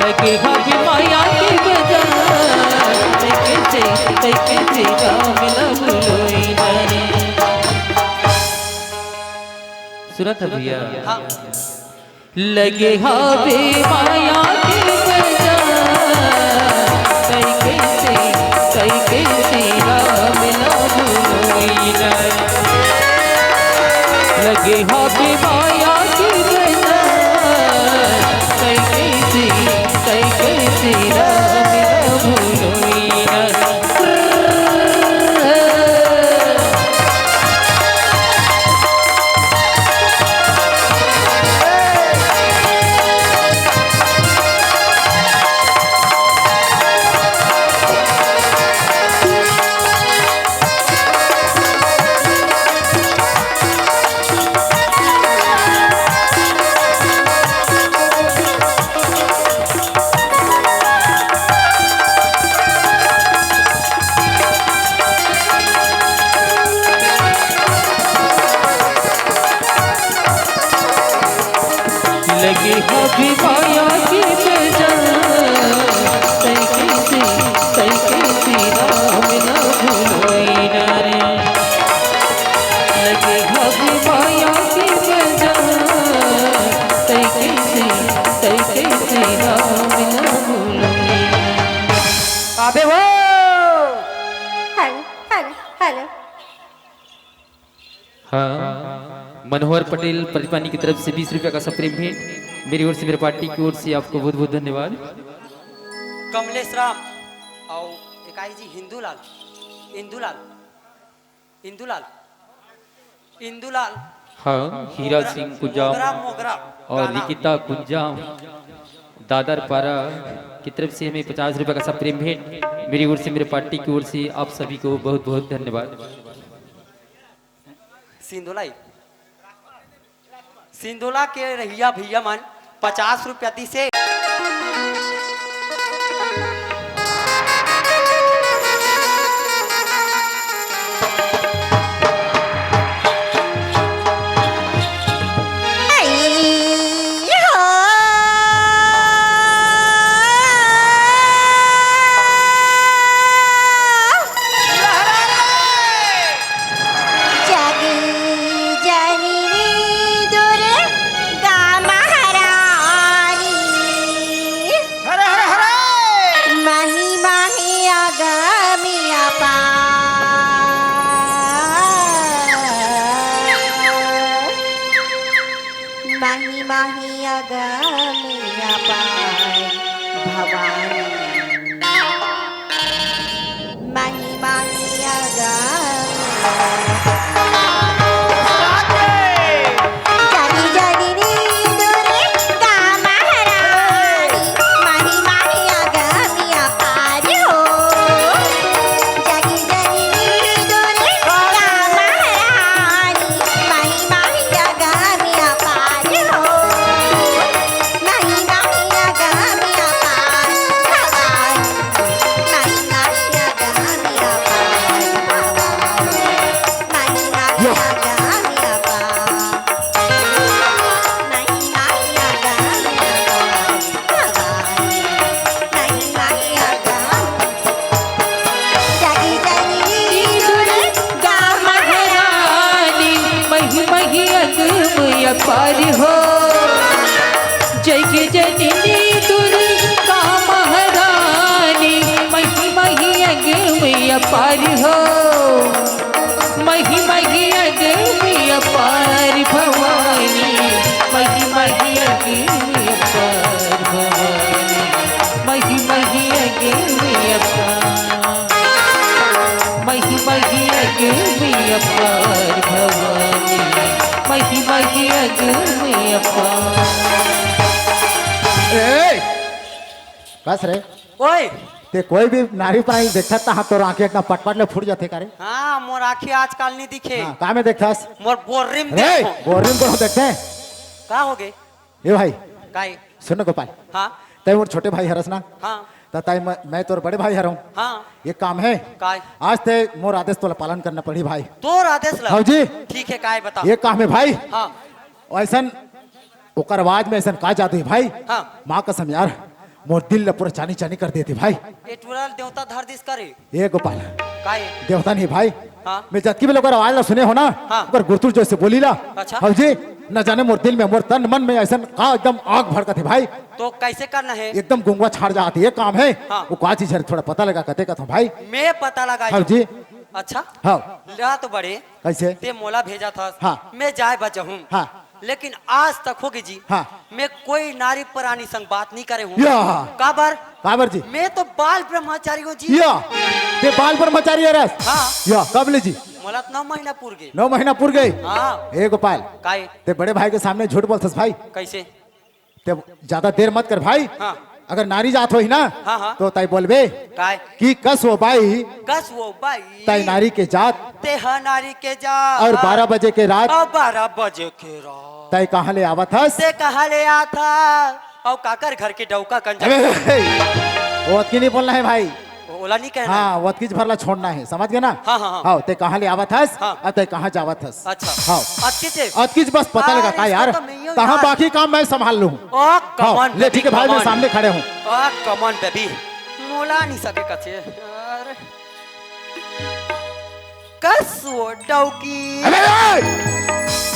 लगे हाबे माया की बजार, तै कैसे ना मिला भूलोई डरे। सुना था भैया। हाँ लगे हावे माया की बजार, कई कैसे राम ना भूलोई डरे, लगे हावे माया की बजार, कई कैसे राम ना भूलोई लगे हबी माया की बजान तै कैसी राम न भूलोई ना रे लगे हबी माया की बजान तै कैसी राम न भूलोई अबे वो हेलो हेलो हेलो हाँ मनोहर पटेल प्रतिपानी की तरफ से 20 रुपया का सप्रेम भेंट मेरी ओर से मेरे पार्टी की ओर से आपको बहुत बहुत धन्यवाद। कमलेश राम और इकाई जी हिंदूलाल इंदुलाल इंदुलाल इंदुलाल हाँ हीरा सिंह कुंजाम मोगरा मोगरा और निकिता कुंजाम दादर पारा की तरफ से हमें 50 रुपये का सप्रेम भेंट मेरी ओर से मेरे पार्टी की ओर से आप सभी को बहुत बहुत धन्यवाद। सिंधुला के रहिया भैया मन 50 रुपया दी से माही माही अगमिया पार भवानी माही माही जानी जानी नी दूरे गा महारानी माही माही अगमिया पार हो जानी जानी नी दूरे गा महारानी माही माही अगमिया पार हो माही माही अगमिया पार भवानी माही माही अगमिया पार भवानी माही माही अगमिया पार नहीं नहीं आगा भवानी नहीं नहीं आगा जागी जागी दूरे गा महारानी मही मही अगमय पार हो जय के जननी दुर्गा महारानी मही मही अगमय पार हो मही मही अगमय पार भवानी मही मही अगमय पार भवानी मही मही अगमय पार मही मही अगमय पार भवानी मही मही अगमय पार ए कस रे ओए ते कोई भी नारी प्राणी देखता ता तो आंखें एकदम पटपट ले फूट जाते करे हाँ मोर आँखें आजकल नहीं दिखे हां का में देखतास मोर बोर्रिम रे देखो बोरिंग को देखते हैं का हो गए ये भाई काई सुन गोपाल हाँ तय मोर छोटे भाई हरस ना हाँ ताई मैं तोर बड़े भाई हरऊं हाँ ये काम है काय आज ते मोर आदेश तो पालन करना पड़ी भाई तोर आदेश ला हाँ जी ठीक है काय बता ये काम है भाई हाँ ऐसन ओकर आवाज में ऐसा का जादू है भाई हाँ माँ कसम यार मोर दिल ल पूरा चानी चानी कर देती भाई ये टुरल देवता धर दिस करे ये गोपाल काय देवता नहीं भाई हाँ मैं जबकि भी लोग आवाज ला सुने हो ना हाँ। अगर गुरतुर जैसे बोली ला अच्छा। हाँ जी न जाने मोर दिल में मोर तन मन में ऐसा का एकदम आग भड़का थे भाई तो कैसे करना है एकदम गुंगवा छाड़ जाती है काम है हाँ। वो का चीज है थोड़ा पता लगा कहते का भाई मैं पता लगा हाँ जी अच्छा हाँ ला तो बड़े कैसे ते मोला भेजा था हाँ। मैं जाए बचहूँ हाँ लेकिन आज तक होगी जी हाँ। मैं कोई नारी प्राणी संग बात नहीं करे हूँ या काबर काबर जी मैं तो बाल ब्रह्मचारी हूँ जी या ते बाल पर मचारी है रस हाँ या कब ले जी मोला 9 महीना पूर गए 9 महीना पूर गई हाँ ए गोपाल काय ते बड़े भाई के सामने झूठ बोलतस भाई कैसे ते ज्यादा देर मत कर भाई हाँ अगर नारी जात होई ना हाँ, हाँ। तो ताई बोलबे काय कि कस हो बाई कस वो बाई ताई नारी के जात ते हा नारी के जा और 12 बजे के रात और 12 बजे के रात ताई कहाँ ले आवत हस से कहा ले आता और काकर घर के डौका कंजा अबे वो अतकी नहीं बोलना है भाई ओला नहीं कहना है। हाँ वतकीज भरला छोड़ना है, समझ गए ना? हाँ, हाँ, हाँ। हाँ ते कहाँ ले आवत हस, हाँ। अब ते कहाँ जावत हस। अच्छा हाँ अच्छे से अतकीज बस पता लगा का अरे, यार, इसको तो मैं ही हूँ कहाँ यार। बाकी काम मैं संभाल लूँ। ओ कमान ले ठीक है भाई, मैं सामने खड़े हूँ। कमान बेबी मोला नहीं सके कचे अरे कस वो डौकी अबे ओए!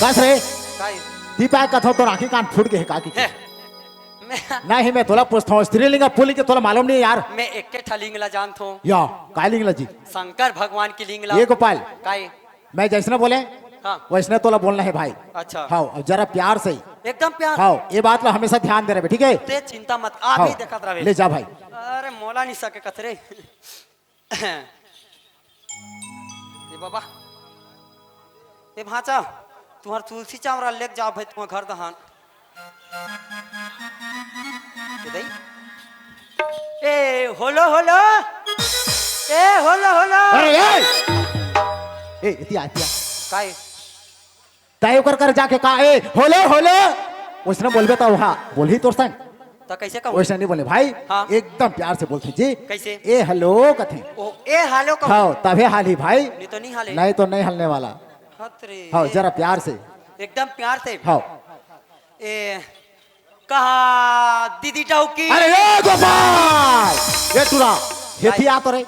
कस रे काय दीपा कथो तो आंखें कान फूट गए का की। है मैं नहीं मैं तोला पूछता हूँ, स्त्रीलिंग पुल्लिंग के तोला मालूम नहीं है यार। मैं एक के ठलिंगला जानता हूँ या काय लिंगला जी, शंकर भगवान की लिंगला ये गोपाल काय मैं जैसने बोले हाँ वैसने तोला बोलना है भाई। अच्छा हाँ अब जरा प्यार से ही। एकदम प्यार हाँ ये बात लो हमेशा ध्यान दे रहे ठीक है। ते चिंता मत आप हाँ ही देखत रहे ले जा भाई। अरे मोला नहीं सके कतरे ये बाबा ये भाचा तुम्हार तुलसी चावरा लेके जाओ भाई तुम्हार घर दहान ये दई ए होलो होलो ए होलो होलो अरे ए इतिया इतिया काय तय कर जाके का ए होले होले उसने बोलबे तो वहाँ बोल ही तोर संग तो कैसे कहूँ वैसे नहीं बोले भाई। हाँ। एकदम प्यार से बोलते जी कैसे ए हेलो कथे। ओ ए हालो कहूँ हाँ तभी हाल ही भाई, नहीं तो नहीं हाले नहीं तो नहीं हलने वाला। खतरे हाँ जरा प्यार से। एकदम प्यार से हाँ ए कहा दीदी टाउकी अरे ए गोपाल ये तुरा हेती आ तो रे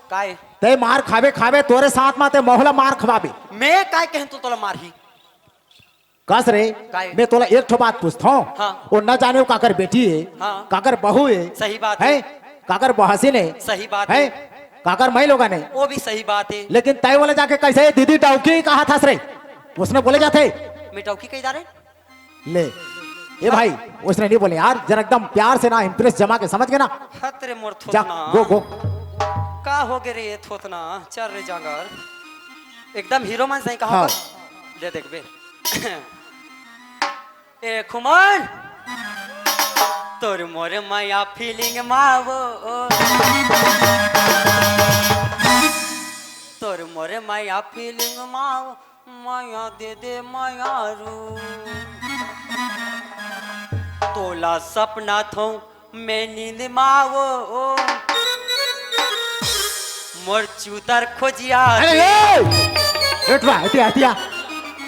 काय ते मार खावे खावे तोरे साथ माते मोहला मार खवाबे। मैं काय कहूँ तो तोला मारही कस रे काय? मैं तोला एक ठो बात पूछता हूँ। हाँ। वो न जाने वो काकर बेटी है, हाँ। काकर बहू है, सही बात है, है। काकर बहसीन है, सही बात है, है। काकर मई लोगा ने, वो भी सही बात है लेकिन तय वाले जाके कैसे दीदी टाउकी कहा था रे, उसने बोले जाते मैं टाउकी कही जा रहे ले ये भाई उसने नहीं बोले यार, जरा एकदम प्यार से ना इम्प्रेस जमा के समझ गए ना। खतरे मोर जा थोतना गो गो का हो गए रे ये थोतना चल रे जांगर एकदम हीरो मन सही कहा हाँ। पर दे देख बे ए खुमान तोर मोर माया फीलिंग मावो तोर मोर माया फीलिंग मावो माया दे दे माया रू तोला सपना थो मैं नींद मावो मोर चूतर खोजिया अरे ए उठवा इतिया इतिया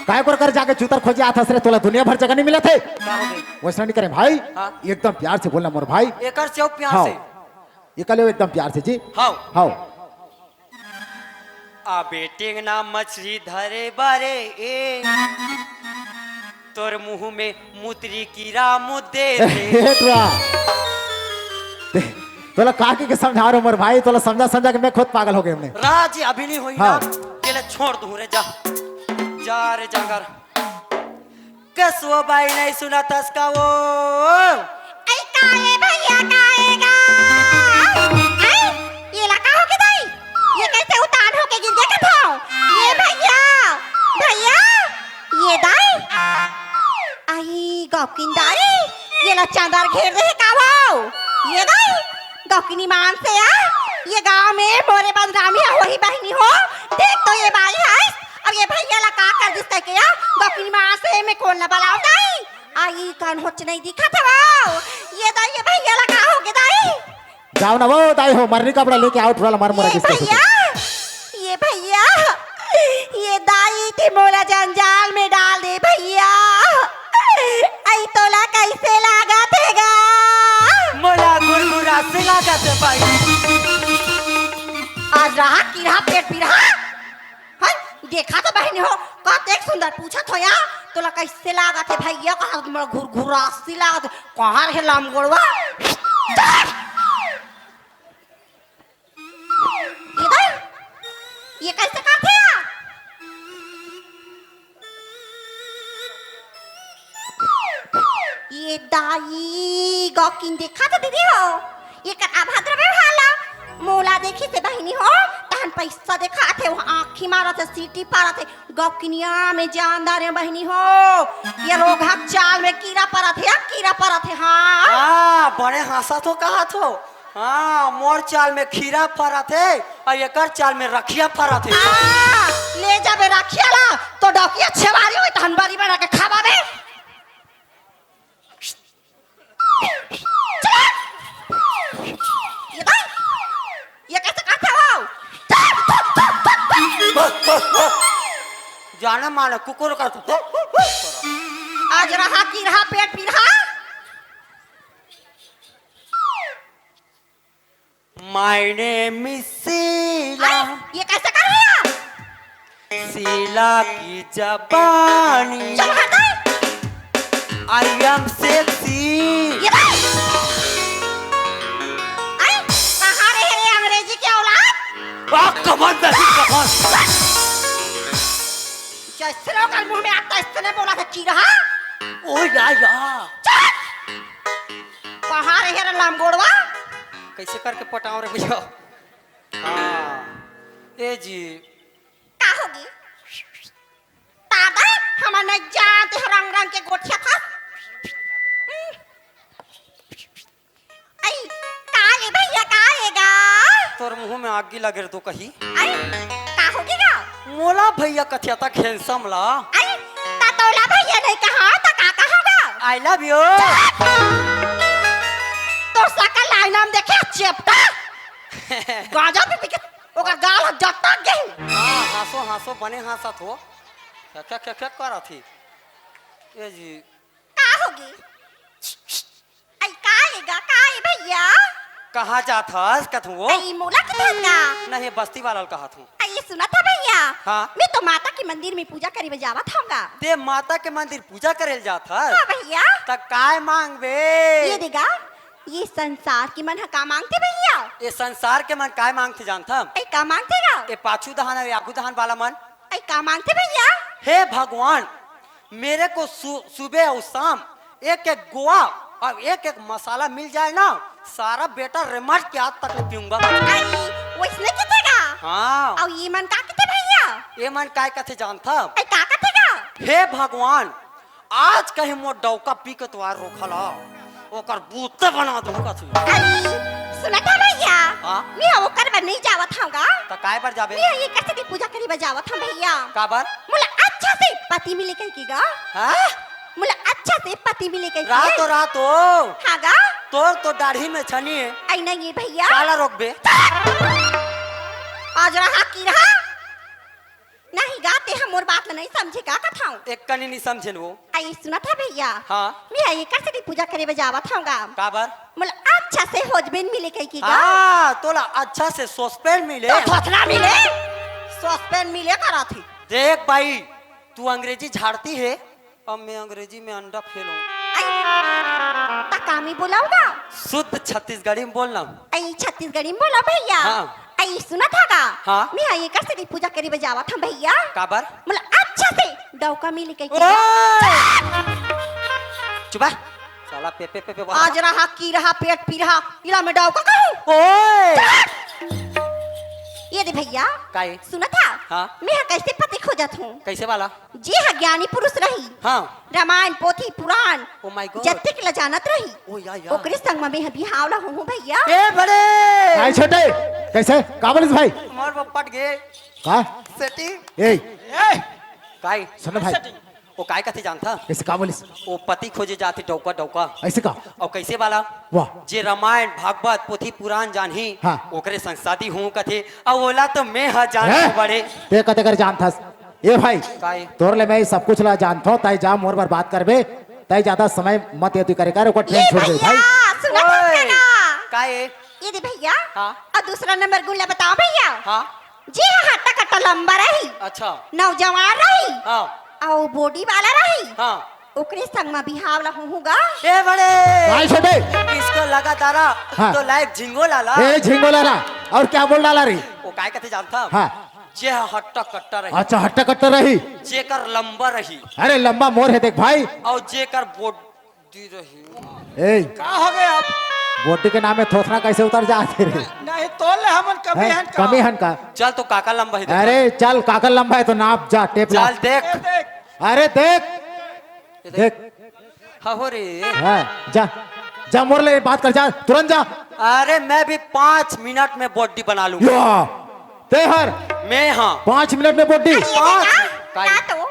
काय कर जाके चूतर खोजे आता रे, तोला दुनिया भर जगह नहीं मिला थे। का हो गई वैसा नहीं करे भाई। हाँ। एकदम प्यार से बोलना मोर भाई। एकर से प्यार हाँ से ये कल एकदम प्यार से जी। हाँ हाँ आ बेटिंग ना मछली धरे बारे ए तोर मुंह में मुतरी कीड़ा मुद्दे तोला काकी के समझा रहा हूँ मोर भाई, तोला समझा समझा के मैं खुद पागल हो गए हमने। राज अभी नहीं हुई हाँ। ना केले छोड़ दूं रे जा जा रे जागर कसो बाई नहीं सुना तसका वो ऐ काहे भैया काहेगा ऐ ये लगा हो के दाई ये कैसे उतार हो के गिर गया कथो ये भैया भैया ये दाई आई गौकिन दाई ये ला चांदार घेर दे का वो ये दाई गौकिनी मान से आ ये गांव में मोरे बदनामी वही बहनी हो देख तो ये बाई है अब ये भैया ला का कर दिसता के या गौकिनी मान से में कौन ना बलाओ दाई आई कान होच नहीं दिखा था वो ये दाई ये भैया ला का हो के दाई जाओ ना वो दाई हो मरने का कपड़ा लेके आओ, थोड़ा मार मोरा ये किसके भैया ये भैया ये दाई के मोला जंजाल में डाल दे भैया आई तोला कैसे लागा थेगा मोला गुरगुरा से लागत बाई आज रहा की रहा पेट पी रहा हां देखा तो बहनी हो कत एक सुंदर पूछत हो या तोला कैसे लागा थे भैया कहा मोला घुरघुरा सी लागत कहां रे लाम गोड़वा ये कैसे करते हैं ये दाई गौकिन देखा तो दीदी हो ये कर अभद्र व्यवहार मोला देखी से बहनी हो तहन पैसा देखा थे वो आँखी मारा थे सीटी पारा थे गौकिनिया में जानदार है बहनी हो ये रोग हक चाल में कीड़ा पड़ा थे या कीड़ा पड़ा थे हाँ हाँ बड़े हंसा तो कहा थो हाँ मोर चाल में खीरा फरा थे और एकर चाल में रखिया फरा थे ले जाबे रखिया ला तो डॉकिया छेवारी होई तहन बारी बना के खावाबे ये कैसे माने कुकुर का आज रहा की रहा पेट पी रहा। माय नेम इज शीला, ये कैसे कर रही है? शीला की जबानी, चल हट। I am sexy. ये भाई आई कहाँ रहे रे अंग्रेजी की औलाद? कमन नहीं कमन। जैसे लोग मुंह में आता इसने बोला था की रहा। ओ या कहाँ रहे रे लंगोड़वा? कैसे करके पटाओ रे भैया। हाँ ए जी का होगी? दादा हम नहीं जानते हैं रंग रंग के गोठिया था। आई काले भैया कालेगा। तोर मुंह में आगी लगे रे तो कही। आई का होगी गा? मोला भैया कथिया था खेलसम ला। आई ततोला भैया नहीं कहा तो का होगा? आई लव यू। तो सकल लाइनम देखे चेपटा गाजा पे पिके ओकर गाल जट्टा गई। हाँ हासो हासो बने हासत हो। क्या क्या क्या करा थी ए जी? का होगी? आई कालेगा काले भैया। कहाँ जात हस कथू? आई मोला कितना? नहीं बस्ती वाला कहा थू। आई सुना था भैया। हाँ। मैं तो माता के मंदिर में पूजा करे जावा थाऊंगा। ते माता के मंदिर पूजा करेल जात हस? हाँ भैया। त काय मांगबे? ये देगा ये संसार की मन का मांगते भैया। ये संसार के मन काय मांगते जानता? आई का मांगते गा? ये पाछू दहान और आगू दहान वाला मन। आई का मांगते भैया? हे भगवान मेरे को सुबह और शाम एक एक गोवा और एक एक मसाला मिल जाए ना, सारा बेटा रिमट के हाथ तक पीऊंगा। आई वैसने कितेगा? हाँ और ये मन का किते भैया? ये मन काय कथे जानता? आई का कथेगा? हे भगवान आज कहीं मोर डौका पी के तुम्हार रोखला ओकर बूते बना दूंगा तू। आई सुना था भैया। हाँ? मैं वो कर नहीं जावत थाऊंगा। त काय पर जाबे? मैं ये कैसे पूजा करी बजावत हम भैया। का बार? मुला अच्छा से पति मिले कहीं की गा। हाँ मुला अच्छा से पति मिले कहीं रातो रातो हाँ गा। तोर तो दाढ़ी में छनी है आई नहीं भैया। काला रोकबे। आज रहा की रहा नहीं गाते हम और बात नहीं समझे का कथाऊं। एक कनी नहीं समझे वो। आई सुना था भैया। हाँ मैं ये कैसे पूजा करे बजावा थाऊंगा। का बार? मुला अच्छा से होजबिन मिले कहीं की गा। हाँ तोला अच्छा से सॉसपेन मिले। तो थोथना मिले सॉसपेन मिले करा थी। देख भाई तू अंग्रेजी झाड़ती है, अब मैं अंग्रेजी में अंडा फेलूं। आई तकामी बुलाऊंगा। शुद्ध छत्तीसगढ़ी में बोलना। आई छत्तीसगढ़ी में बोला भैया। हाँ। आई सुना था का? हाँ। मैं ये कैसे पूजा करे बजावा था भैया। का बार? मुला अच्छा से डौका मिले कहीं की ओए! चुपा साला पे पे पे पे आज रहा की रहा पेट पी रहा इला में डौका कहूं। ओए ये दे भैया काहे? सुना था? हाँ। मैं कैसे पति खोजत हूँ। कैसे वाला? जी हाँ ज्ञानी पुरुष रही। हाँ रामायण पोथी पुराण ओ माय गॉड जत्ते के जानत रही। ओ या ओकरे संग में मैं बिहावला हूँ भैया। ए बड़े भाई छोटे कैसे काबलिस भाई मोर पट गए का सेटी ए ए काय सुन भाई वो काय कथे जानता? कैसे काबलिस वो पति खोजे जाते डौका डौका ऐसे का और कैसे वाला? वाह जे रामायण भागवत पोथी पुराण जानही हाँ। ओकरे संसादी हूँ कथे और ओला तो मैं हा जान हैं? बड़े ते कते कर जानता ए भाई काय तोर ले मैं सब कुछ ला जानता हूँ तय जा मोर पर बात करबे तय ज्यादा समय मत यदि करे कर ओकर ट्रेन ये छोड़ दे भैया भाई सुना था ओए ना? काय ये दे भैया। हाँ। और दूसरा नंबर गुल्ला बताओ भैया। हाँ जी हाँ हट्टा कट्टा लंबा रही अच्छा नौजवान रही हाँ और बॉडी वाला रही। हाँ ओकरे संग में बिहावला हूँगा। ए बड़े भाई छोटे किसको लगा तारा हाँ। तो लाइक झिंगो लाला ए झिंगोला ना और क्या बोल डाला रे वो काय कथे जानता? हाँ जे हट्टा कट्टा रही अच्छा हट्टा कट्टा रही जेकर लंबा रही अरे लंबा मोर है देख भाई और जेकर बोडी रही। ए का हो गए अब? बोटी के नाम में थोथना कैसे उतर जाते रे नहीं तोल ले हमन कभी हैं? हन का। कमी हन का चल तो काका लंबा है अरे चल काकल लंबा है तो नाप जा टेप ला चल देख ए, देख अरे देख देख हाँ हो रे हाँ जा जा मोर ले बात कर जा तुरंत जा अरे मैं भी 5 मिनट में बॉडी बना लूंगा। या ते हर मैं हाँ 5 मिनट में बोटी ये पाँच। देखा? काय? ना तो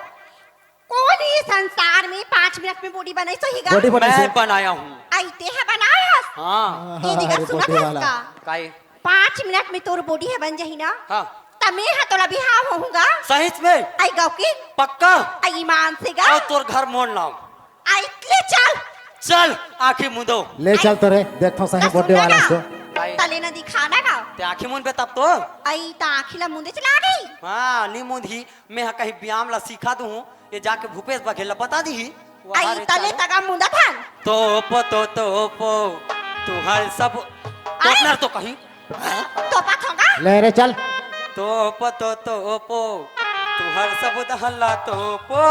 कौन ही संसार में 5 मिनट में बॉडी बनाई सही गा। बॉडी बनाई से मैं बनाया हूँ। आईते है बनाया। हाँ ये देखा अरे सुना बॉडी था वाला। इसका? काय 5 मिनट में तोर बॉडी है बन जाही ना। हाँ तमे हतोला बिहाव होऊगा सहीच में आई गाव की पक्का आई ईमान से गा और तोर घर मोड़ लाऊं आई ले चल चल आंखें मुंदो ले चल तो रे देखो सही बर्थडे वाला को आई तले न दिखाना का ते आंखें मुंद बे तब तो आई ता आखिला मुंदे चला गई हाँ नी मुंदी मैं कहीं व्यायाम ला सिखा दूं ये जाके भूपेश बघेल बता दी आई तले तका मुंदा थान तोपो तुहर सब पार्टनर तो कहीं तो पाथोगा ले रे चल तोपो तुहर सब दहला तोपो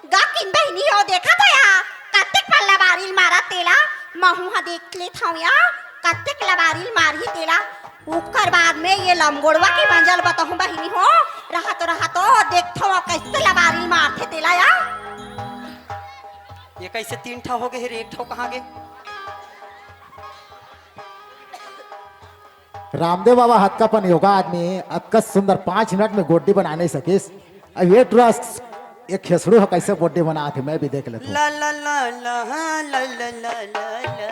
गाकिन बहनी हो देखा था या कत्ते पल्ला बारिल मारा तेला महू हा देख ले था या कत्ते लबारिल मारी तेला उकर बाद में ये लमगोड़वा की मंजल बताऊं बहनी हो रहा तो देखथो कैसे लबारिल मारथे तेला या ये कैसे 3 ठा हो गए रे 1 ठो कहाँ गए रामदेव बाबा हाथ का पन योगा आदमी अतका सुंदर 5 मिनट में गोड्डी बना नहीं सकिस अब ये ट्रस्ट एक खेसड़ू हो कैसे गोड्डी बना थे मैं भी देख लेता हूं। ला ला ला ला ला ला ला ला ला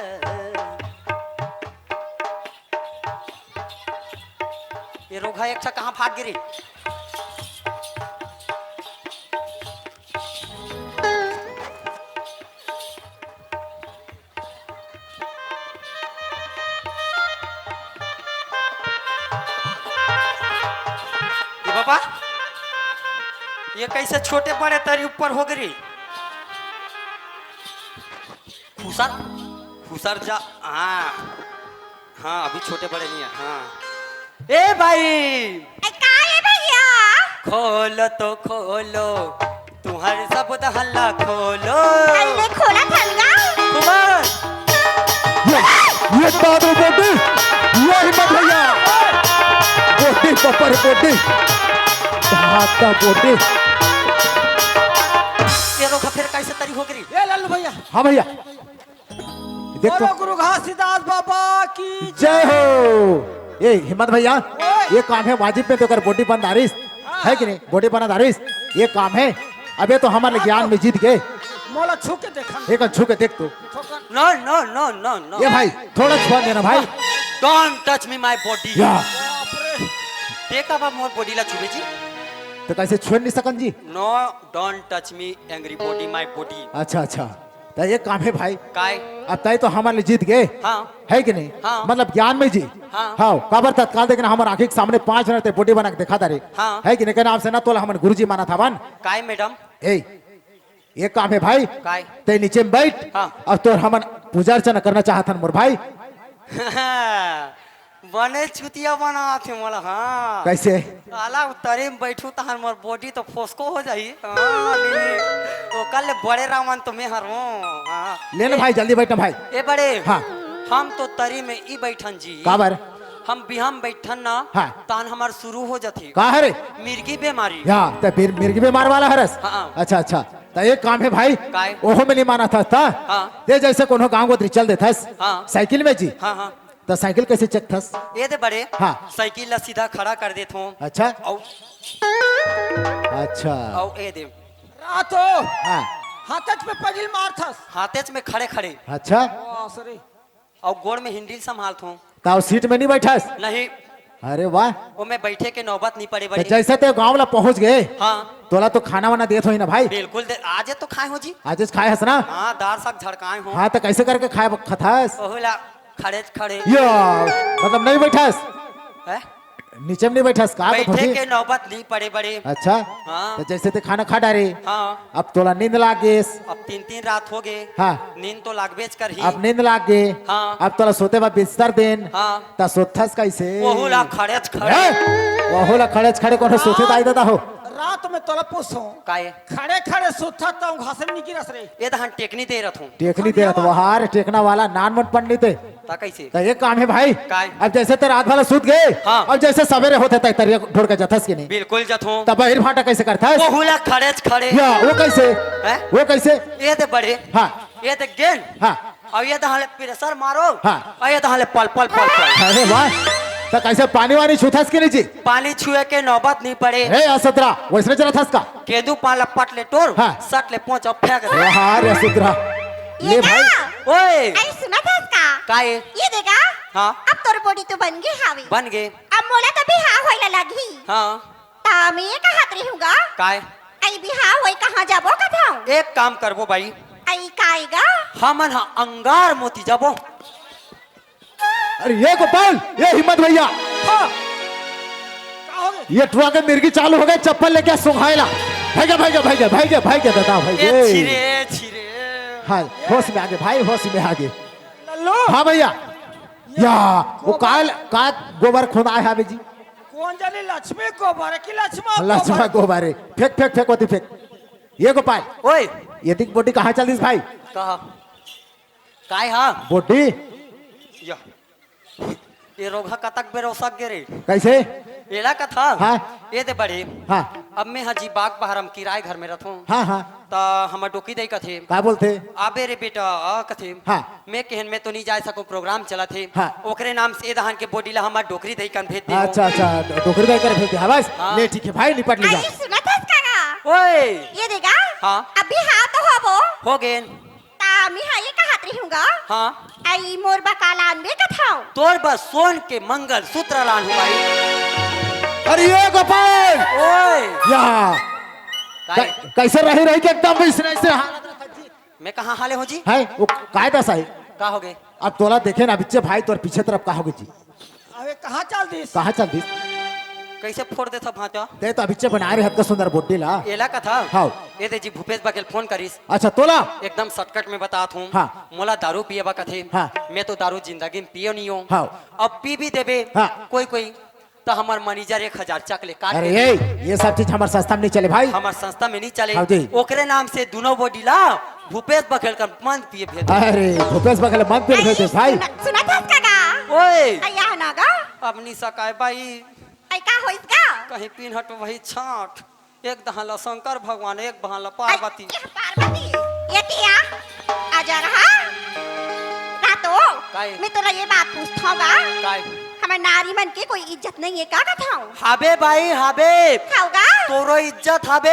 ये रोगा एक सा कहाँ फाट गिरी ये बाबा ये कैसे छोटे बड़े तरी ऊपर हो गई खुसर खुसर जा हाँ हाँ अभी छोटे बड़े नहीं है हाँ ए भाई ए काहे भैया खोलो तो खोलो तुम्हारे सब दहल्ला खोलो अरे खोला थलगा कुमार ये दादू गोड्डी ये हिम्मत भैया गोड्डी पपर गोड्डी हाथ का गोड्डी ये रोका फिर कैसे तरी हो गई ये लल्लू भैया हाँ भैया देख बोलो तो गुरु घासीदास बाबा की जय हो ये हिम्मत भैया ओए। ये काम है वाजिब में तो कर बॉडी बनदारिश है कि नहीं बॉडी बनदारिश ये काम है अबे तो हमारे ज्ञान में जीत गए मोला छू के देखा एक छू के देख तू ठोकर no no no no no ये भाई थोड़ा छुआ देना भाई don't touch me my body या बाप रे देखा बा मोर बॉडी ला छुबे जी तो कैसे छुए नहीं सकन जी no don't touch me angry body my body अच्छा अच्छा तो ये काम है भाई काय अब तय तो हमारे जीत गए हाँ है कि नहीं हाँ। मतलब ज्ञान में जी हाँ। हाँ काबर तत्काल देखना हमारे आंखें के सामने 5 मिनट बॉडी बना के दिखा तारे हाँ। है कि नहीं कहना आपसे ना तो हमारे गुरुजी माना था बन काय मैडम ए ये काम है भाई काय ते नीचे में बैठ हाँ। और तो हम पूजा अर्चना करना चाहता मोर भाई बने छुतिया बना थे मोला हाँ कैसे आला उतरे में बैठू तहन मोर बॉडी तो फोस्को हो जाई हाँ ओ कल बड़े रामन तो मैं हरो हाँ लेना भाई जल्दी बैठना भाई ए बड़े हाँ। हम तो तरी में ई बैठन जी काबर हम बिहम बैठन ना हाँ। तान हमार शुरू हो जाती कहा है रे मिर्गी बीमारी या तो फिर मिर्गी बीमार वाला हरस हाँ। अच्छा अच्छा तो एक काम है भाई काय? ओहो में नहीं माना था हाँ। ते जैसे कोनो गांव को चल देता हाँ। साइकिल में जी हाँ हाँ तो साइकिल कैसे चेक थस ये दे बड़े हाँ। साइकिल ला सीधा खड़ा कर देत हूँ अच्छा औ अच्छा औ ए दे रात हो हाँ हाथच में पगिल मार थस हाथेच में खड़े खड़े अच्छा सरे और गोड़ में हिंडिल संभालत हूँ तो सीट में नहीं बैठस नहीं अरे वाह वो मैं बैठे के नौबत नहीं पड़े तो बड़ी जैसे ते गांव ला पहुंच गए हाँ तोला तो खाना वाना देत होई ना भाई बिल्कुल दे आज तो खाए हो जी आज खाए हस ना हाँ दार साग झड़काए हो हाँ तो कैसे करके खाए खथास ओहुला खड़े खड़े या मतलब नहीं बैठस है नीचे में नहीं बैठस कहा तो बैठे थोड़ी के नौबत नहीं पड़े बड़े अच्छा हाँ। तो जैसे ते खाना खा डारे हाँ अब तोला नींद लाग गेस अब 3-3 रात हो गए हाँ। नींद तो लागबेच कर ही अब नींद लाग गे हाँ। अब तोला सोते बाद बिस्तर देन हाँ। ता सोथस कैसे ओहुला खड़े खड़े ओहुला खड़े खड़े कोनो सोते दाई देता हो रात में तोला पूछो काए खड़े खड़े सुथा तो घासन नहीं गिरस रे ये दहन टेकनी दे रहा हूँ टेकनी दे तो हार टेकना वाला नान मत पंडित है ता कैसे तो ये काम है भाई काय? अब जैसे ते रात भला सूत गए हाँ। अब जैसे सवेरे होते तय तरिया ढोड़ के जथस के नहीं बिल्कुल जथो तब बहिर भाटा कैसे करता है ओहुला खड़े खड़े या वो कैसे हैं? वो कैसे ये दे बड़े हाँ ये दे गेंद हाँ और ये दहाले प्रेशर मारो हाँ। और ये दहाले पल पल पल पल अरे वाह, तो कैसे पानी वानी छूथस के नीचे? पानी छुए के नौबत नहीं पड़े। हे असुद्रा, वैसे चला था इसका? केदू पाला पट ले टोर हाँ। सट ले पहुंच और फेंक दे। हाँ रे असुद्रा, ले भाई। ओए आई सुना था इसका का ये देखा हाँ अब तोर बॉडी तो बन गई हावी बन गए अब मोला तो बिहार होइला लगी हाँ ता मैं कहत रही हूँगा काय आई बिहार होई कहाँ जाबो कथाऊं एक काम करबो भाई आई काएगा हमन हा अंगार मोती जाबो। अरे ये गोपाल, ये हिम्मत भैया, हाँ का हो गए? ये ट्रक के मिर्गी चालू हो गए, चप्पल लेके सुखाएला। भाई के बताओ भाई ए के। छिरे छिरे हाँ, होश में आगे भाई, होश में आगे। लल्लो हाँ भैया, या वो काल का गोबर खुदा है अभी जी। कौन जाने लक्ष्मी गोबर है कि लक्ष्मा लक्ष्मा गोबर? गोबर है, फेंक होती फेंक। ये गोपाल, ओए ये दिख बोटी कहाँ चल दिस भाई? कहा काय हा बोटी या ये रोगा कतक बेरोसक गे रे कैसे? एला का था हाँ। ये दे बड़े हाँ अब मैं हजी बाग बहरम किराए घर में रहूं हाँ हाँ, ता हम डोकी दई कथे क्या बोलते? आबे रे बेटा आ कथे हाँ। मैं कहन में तो नहीं जा सकूं प्रोग्राम चला थे हाँ। ओकरे नाम से दहन के बॉडी ला हमार डोकरी दई कन भेज दे अच्छा, डोकरी भाई कर भेजते हैं बस। हाँ। ले ठीक है भाई, निपट लीजिए। आई सुना था इसका का ओए ये देखा हाँ। अभी हाँ तो होबो हो गए ता मैं हाँ ये कहत रही हूँगा हाँ आई मोर बकालान में कथाऊं तोर बस सोन के मंगल सूत्र लान हो भाई। अरे ये गोपाल, ओए या काय कैसे रही के एकदम ऐसे हालत रखा जी। मैं कहाँ हाले हो जी है वो काय दशा है? का हो गए अब तोला देखे ना बिच्चे भाई, तोर पीछे तरफ कहा होगी जी? अबे कहाँ चल दिस? कहाँ चल दी? कैसे फोड़ दे था भाचा ते तो अबिच्चे बना रहे हद का सुंदर बोटी ला। एला का था हाँ। ये दे जी भूपेश बघेल फोन करीस अच्छा तोला एकदम शॉर्टकट में बतात हूँ हाँ। मोला दारू पिए बा कथे हाँ। मैं तो दारू जिंदगी में पियो नहीं हूँ हाँ। अब पी भी देबे हाँ। कोई तो हमार मैनेजर 1000 चकले काट अरे दे ये सब चीज हमारे संस्था में नहीं चले भाई। हमार संस्था में नहीं चले हाँ जी। ओकरे नाम से दोनों बॉडी ला भूपेश बघेल का मन पिए भेज अरे भूपेश बघेल मन पे भेजे भाई। सुना था इसका का ओए आई यहाँ नागा अब नहीं सकाय भाई आई का हो इसका कहीं पीन हट वही छाट एक दहला शंकर भगवान एक बहाला पार्वती यह पार्वती ये किया आजा रहा ना तो काय? मैं तोला ये बात पूछता हूँगा काय हमारे नारी मन के कोई इज्जत नहीं है का कथाऊं हाबे भाई हाबे खाओगा तोरो इज्जत हाबे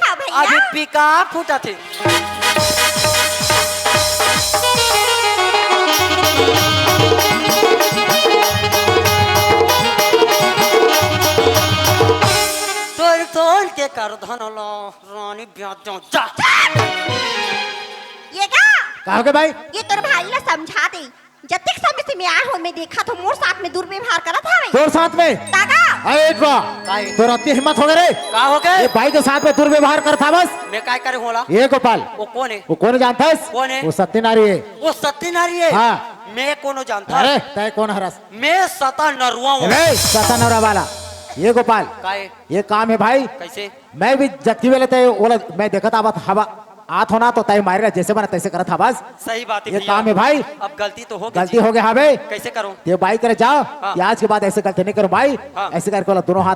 हाँ भैया। अभी पिका फूटा थे तोर तोड़ के कर धन लो रानी ब्याह जा ये का कहा भाई? ये तोर भाई ला समझा दे जब तक समय से मैं आया हूँ मैं देखा तो मोर साथ में दुर्व्यवहार करा था तोर साथ में तागा अरे काय? तो अति हिम्मत हो गए रे, का हो गए ये भाई के साथ में दुर्व्यवहार कर था बस। मैं काय करे होला ये गोपाल वो कौन है वो कौन जानता है? कौन है? वो सत्य नारी है। वो सत्य नारी है हाँ। मैं कोनो जानता अरे तय कौन हरस? मैं सता नरुआ हूँ अरे सता नवरा वाला ये गोपाल, काय ये काम है भाई। कैसे मैं भी जत्ती वेले तय ओला मैं देखा था बात हवा आत होना तो तय मारेगा जैसे बना तैसे करा था बस। सही बात है ये भैया। काम है भाई। अब गलती तो हो गई गलती जी। हो गया हाँ भाई। कैसे करूं ये भाई करे जाओ हाँ। ये आज के बाद ऐसे गलती नहीं करो भाई। हाँ। ऐसे करके दोनों हाथ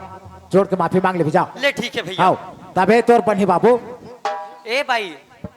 जोड़ के माफी मांग ले भी जाओ। ले ठीक है भैया आओ तबे तोर बनी बाबू। ए भाई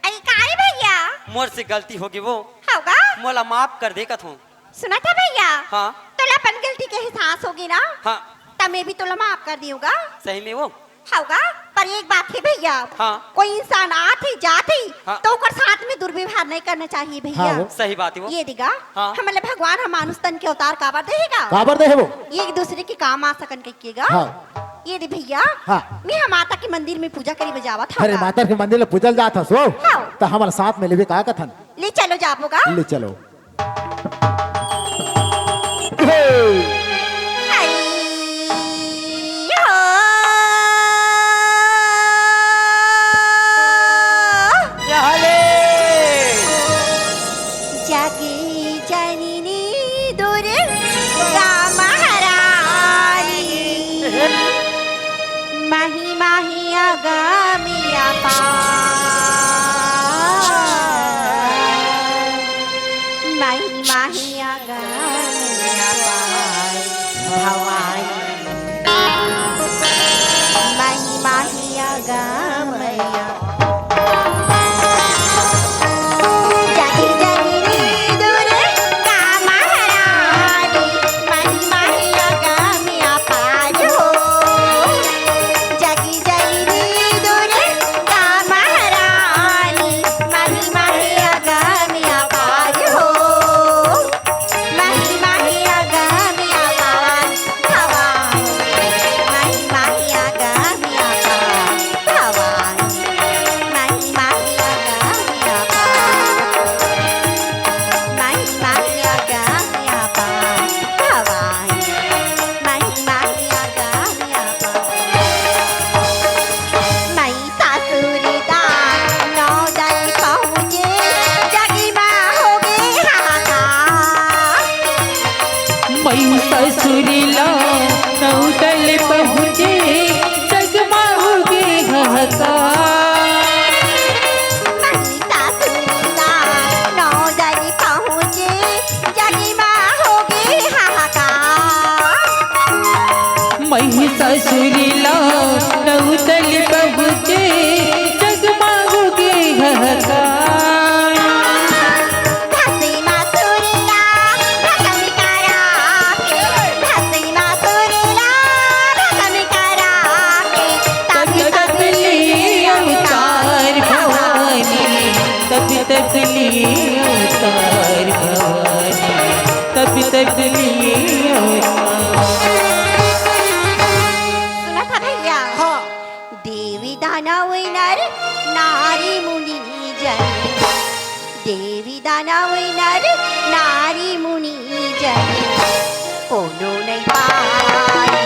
आई काहे भैया मोर से गलती होगी वो होगा मोला माफ कर दे कथूं सुना था भैया हाँ तोला अपन गलती के एहसास होगी ना हाँ तब मैं भी तोला माफ कर दियूंगा सही में वो होगा पर एक बात है भैया हाँ। कोई इंसान आती जाती हाँ। तो ओकर साथ में दुर्व्यवहार नहीं करना चाहिए भैया हाँ, वो। सही बात है वो ये दिगा हाँ। हमारे भगवान हम मानुष तन के अवतार काबर देगा काबर दे है वो? ये एक दूसरे के काम आ सकन कहिएगा हाँ। ये दे भैया हाँ। मैं हम माता के मंदिर में पूजा करी बजावा था अरे माता के मंदिर में पूजल जाता सो हाँ। तो हमारे साथ में लेवे का कथन ले चलो जाबोगा ले चलो। जागे जननी दुर्गा महारानी माही माही आगामी माही माही आगामी सुरीला नौतल पहुँचे जगमगोगे हाहाकार धासी मासुरीला भसम करा के धासी मासुरीला भसम करा के तब तक ली अवतार भवानी तब तक ली अवतार भवानी तब तक ली अवतार सुना था भैया हाँ देवी दानव नर नारी मुनि जन देवी दानव नर नारी मुनि जन कोनो नहीं पाई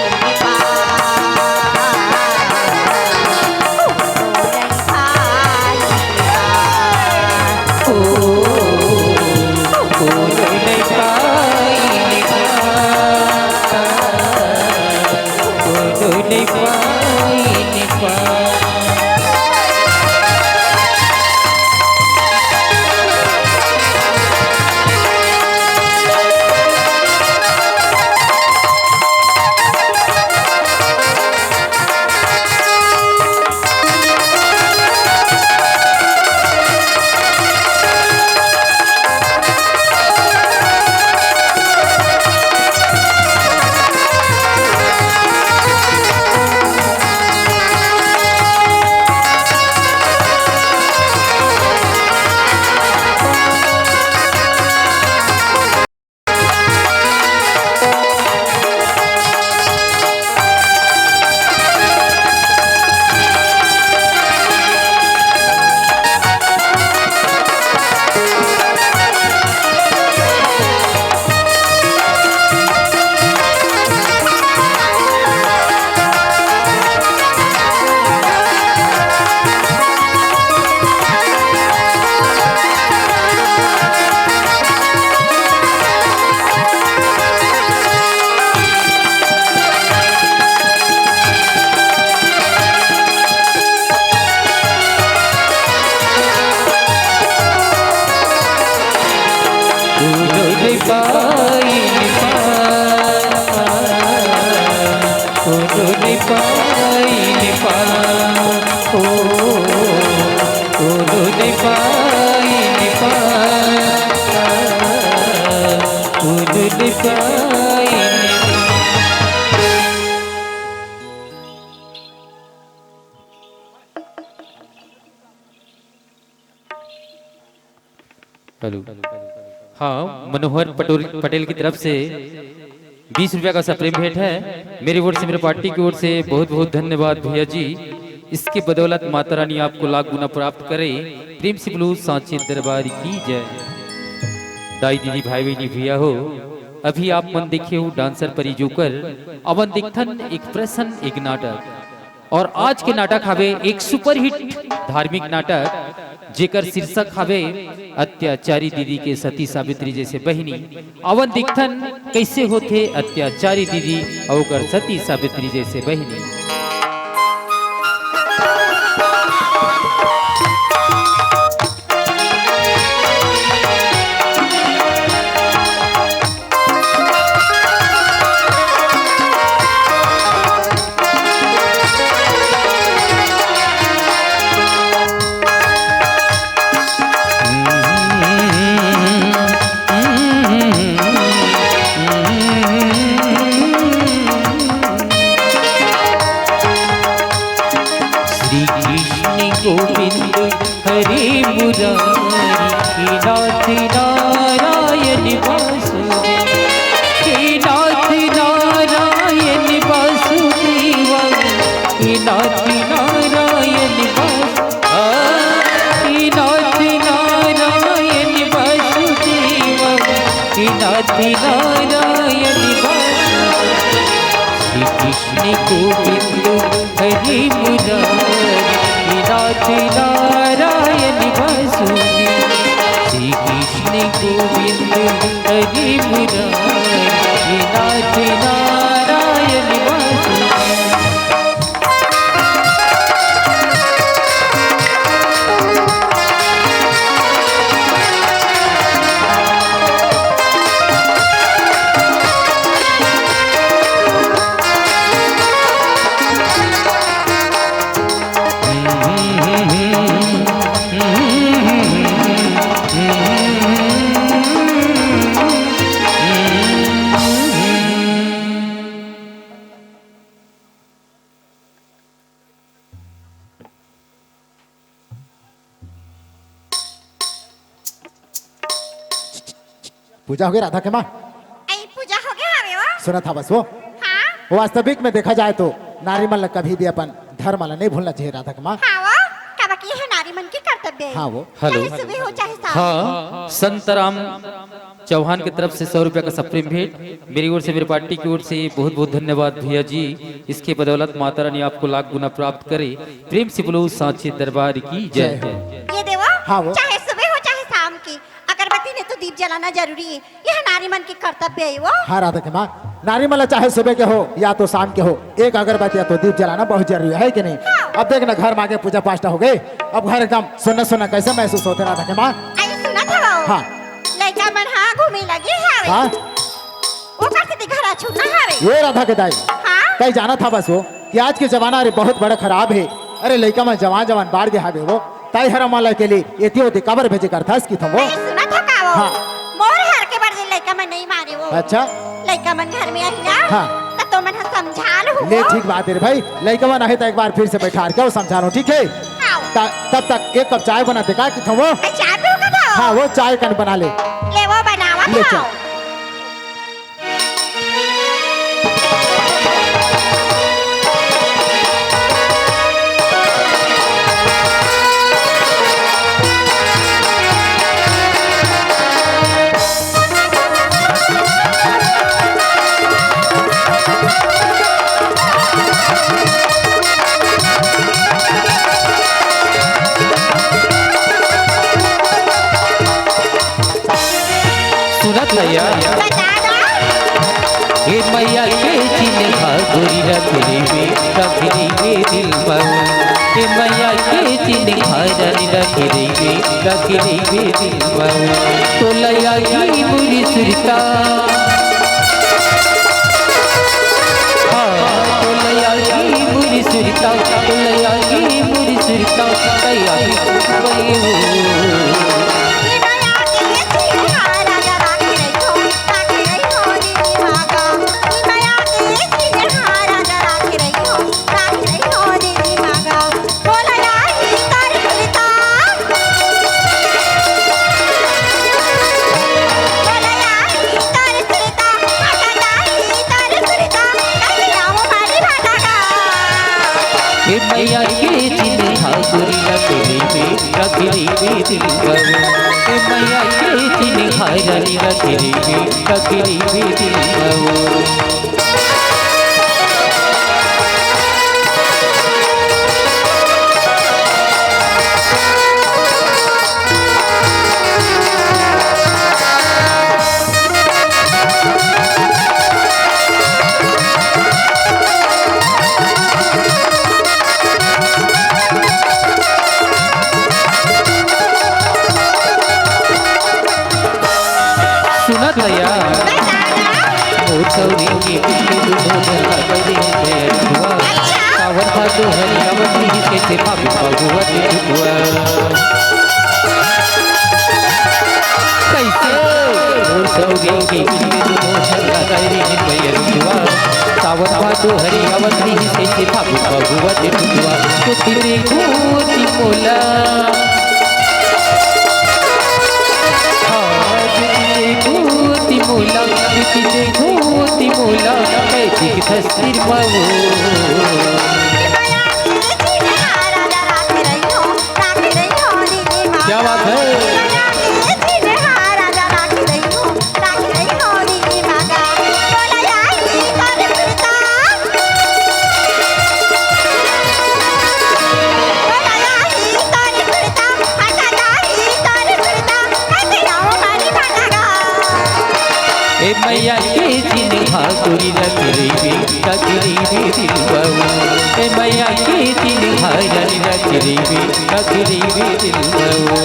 कोनो नहीं पाई कोनो नहीं पाई हेलो हाँ मनोहर पटेल की तरफ से 20 रुपया का सप्रेम भेंट है मेरी ओर से मेरे पार्टी की ओर से बहुत बहुत धन्यवाद भैया जी। इसके बदौलत माता रानी आपको लाख गुना प्राप्त करे। प्रेम से बोलो सांचे दरबार की जय। दाई दीदी भाई बहनी भैया हो अभी आप मन देखे हो डांसर परी जोकर अवन दिखथन एक प्रसन्न एक नाटक और आज के नाटक हवे एक सुपरहिट धार्मिक नाटक जेकर शीर्षक हवे अत्याचारी दीदी के सती सावित्री जैसे बहिनी। अवन दिखथन कैसे होते अत्याचारी दीदी और सती सावित्री जैसे बहिनी। गोविंद हरे मुरारी नाथ नारायण वासुदेव हे नाथ नारायण वासुदेव हे नाथ नारायण हे नाथ नारायण वासुदेव हे नाथ नारायण श्री कृष्ण गोविंद हरे मुरारी नाथ नारायण वासुदेव श्री कृष्ण गोविंद हरे मुरारी नाथ नारायण वासुदेव। पूजा हो गई राधा के माँ? आई पूजा हो गया हवे वो? सुना था बस वो हाँ वास्तविक में देखा जाए तो नारी मन कभी भी अपन धर्म वाला नहीं भूलना चाहिए राधा के माँ। हाँ वो कब की है नारी मन की कर्तव्य है। हाँ वो हेलो चाहे सुबह हो चाहे शाम। हाँ संत राम चौहान की तरफ से 100 रुपया का सप्रेम भेंट मेरी ओर से मेरी पार्टी की ओर से बहुत बहुत धन्यवाद भैया जी। इसके बदौलत माता रानी आपको लाख गुना प्राप्त करे। प्रेम से बोलो सांचे दरबार की जय। ये देवो हाँ वो चाहे सुबह हो चाहे शाम की अगरबत्ती ने तो दीप जलाना जरूरी है। यह नारी मन की कर्तव्य है वो। हाँ राधा के माँ नारी मला चाहे सुबह के हो या तो शाम के हो एक अगरबत्ती या तो दीप जलाना बहुत जरूरी है कि नहीं? अब देखना घर मांगे पूजा पाठ हो गए अब घर एकदम सुनना सुनना कैसे महसूस होते राधा के माँ? आई सुना था वो। हाँ लड़का मन हाँ घूमे लगे है। हाँ वो करते थे घर छूटना है। ये राधा के दाई हाँ कहीं जाना था बस वो कि आज के जमाना अरे बहुत बड़ा खराब है। अरे लड़का में जवान जवान बाढ़ गया है वो ताई हरा माला के लिए एती होती कबर भेजे करता इसकी तुम वो। आई सुना था का वो। हाँ। मोर हर के बर्दे लड़का मन नहीं मारे वो। अच्छा लड़का मन घर में आई ना। हाँ। तो मन समझा लो। ले ठीक बात है रे भाई लड़का में नहीं तो एक बार फिर से बैठा के समझा लो ठीक है? तब तक एक कप चाय बना देगा कि तुम वो। चाय पियो का हाँ वो चाय कन बना ले ले वो बनावा ले था। चल। सुनत भैया बता दो। हे मैया के चिन्ह गोरी रखली वे दिल में। हे मैया के चिन्ह रानी रखली वे दिल में। तो लया की बुरी सुरता हाँ तो लया की बुरी सुरता तो लया की बुरी सुरता लया हे मैया के चिन्ह गोरी रखली वे दिल में। हे मैया के चिन्ह रानी रखली वे दिल में। सुनत भैया मोरसौरी की पिछले दुनो जगह बड़ी हुआ सावन भादो हरियावती के से भाभी भगवत हुआ कैसे मोरसौरी की पिछले दुनो जगह बड़ी हुआ सावन भादो हरियावती के से भाभी भगवत हुआ तो तेरे गोदी मोला भूति मोला भूति मोला कैसी धस्तिर मावो क्या बात है ए मैया के चिन्ह गोरी रखली वे दिल में। ए मैया के चिन्ह रानी रखली वे दिल में।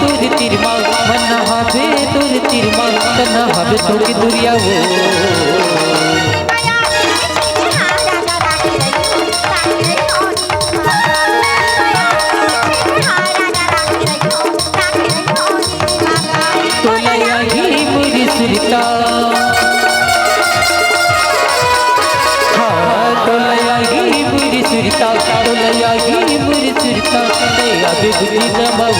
तोर तिरमा मन हबे तोर तिरमा तन हबे तोर दुरिया वो तोलया ही मुरी सुरता तोलया ही मुरी सुरता तोलया ही मुरी सुरता दया बिगुदी नमवो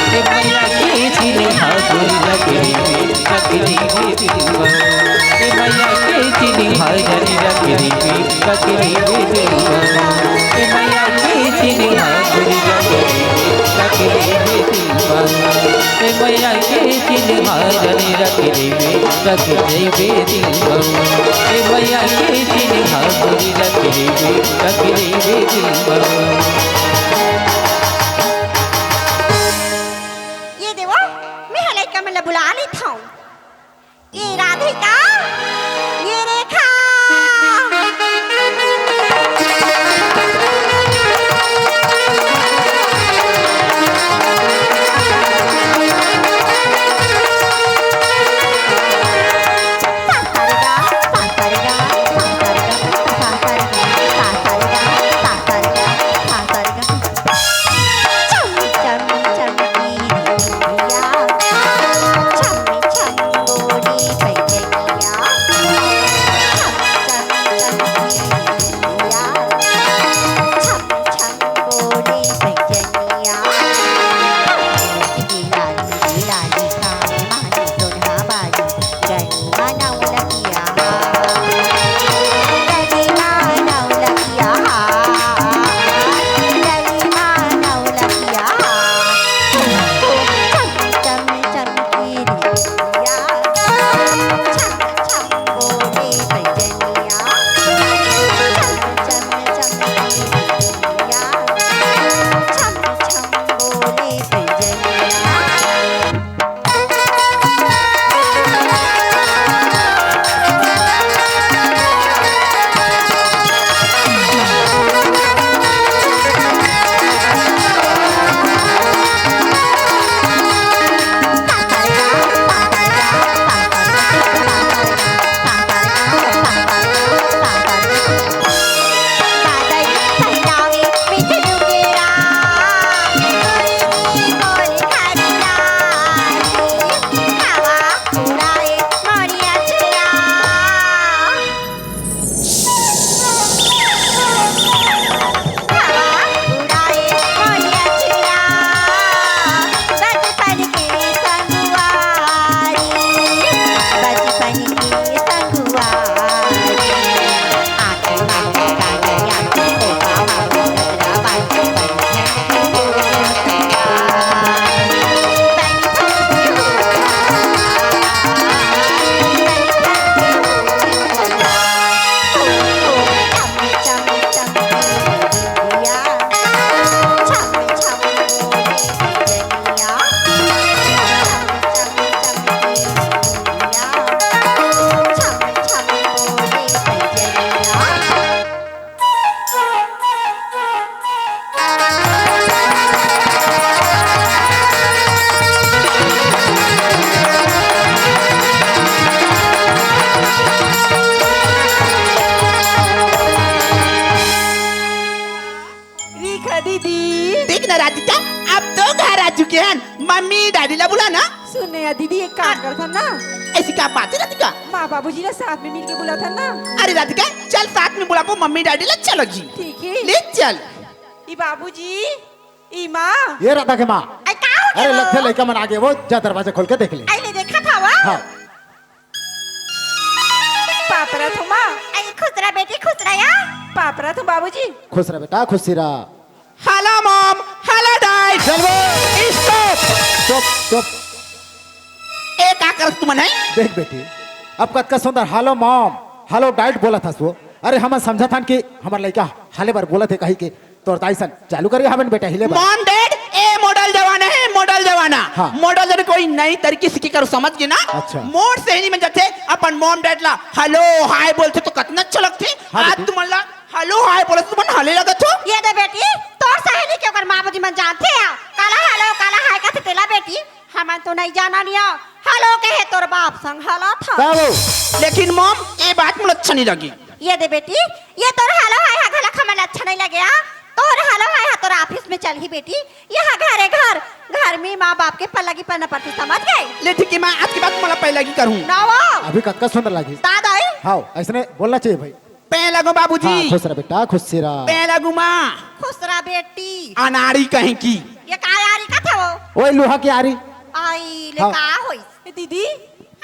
ए मैया के चिने हाथुरी लगरी दिलवा ए मैया के चिने हाथुरी लगरी दिलवा ए मैया के चिने हाथुरी लगरी दिलवा ए मैया के चिने हाथुरी लगरी दिलवा ए मैया के चिने हाथुरी लगरी दिलवा ये देवो मैं हलेका में बुला लेता हूँ ये राधिका ये रेखा मम्मी डैडी ला बुला ना। सुनने या दीदी एक काम कर था ना, ऐसी क्या बात है राधिका? माँ बाबूजी ने साथ में मिलके बुला था ना। अरे राधिका चल साथ में बुला मम्मी डैडी ला, चलो जी ठीक है ले चल। ई बाबूजी ई माँ ये राधा के माँ, आई का हो गया अरे वो? लगते लड़का मन आ गया, वो जा दरवाजा खोल के देख ले। आई ने देखा था वो? हाँ पापरा तो माँ आई खुश रहा बेटी खुश रहा या पापरा तो बाबूजी खुश रह बेटा, खुश रहा। Hello mom, hello dad. चल वो स्टॉप। चुप चुप, ए का कर तुम नहीं? देख बेटी अब कद का सुंदर हेलो मॉम हेलो डैड बोला था वो। अरे हम समझा था कि हमार लड़का हाले बार बोला थे कही के तोर ताई सन चालू करिए हवन बेटा हिले बार। मॉम डैड ए मॉडल जमाना है, मॉडल जमाना। हाँ। मॉडल जन कोई नई तरीके से करो समझ गए ना। अच्छा। मोर सहेली में जाते अपन मॉम डैड ला हेलो हाय बोलते तो कितना अच्छा लगते। हाँ आज बेटी। तुम ला हेलो हाय बोले तो तुम हले लगत हो। ये दे बेटी तोर सहेली के ओकर माँ बाबूजी मन जानते हैं काला हेलो काला हाय कहते तेला बेटी हमें तो नहीं जाना नहीं हेलो कहे तोर बाप संग हला था। क्या वो लेकिन मॉम ये बात मुझे अच्छा नहीं लगी। ये दे बेटी ये तोर हेलो हाय हा गला हमें अच्छा नहीं लगे तोर हेलो हाय हा तोर ऑफिस में चल ही बेटी यहाँ घर में माँ बाप के पल्ला की पन्ना पड़ती समझ गए। ले ठीक है मैं आज की बात मला पहले की करूँ। ना वो अभी कक्का सुंदर लगी। दादा हाँ ऐसे बोलना चाहिए भाई। पे लगो बाबूजी। हाँ, खुश रहा बेटा खुश रहा। पे लगू माँ खुश रहा बेटी। अनाड़ी कहीं की। ये कायारी का था वो ओए लोहा की आ रही। आई ले हाँ। का होई दीदी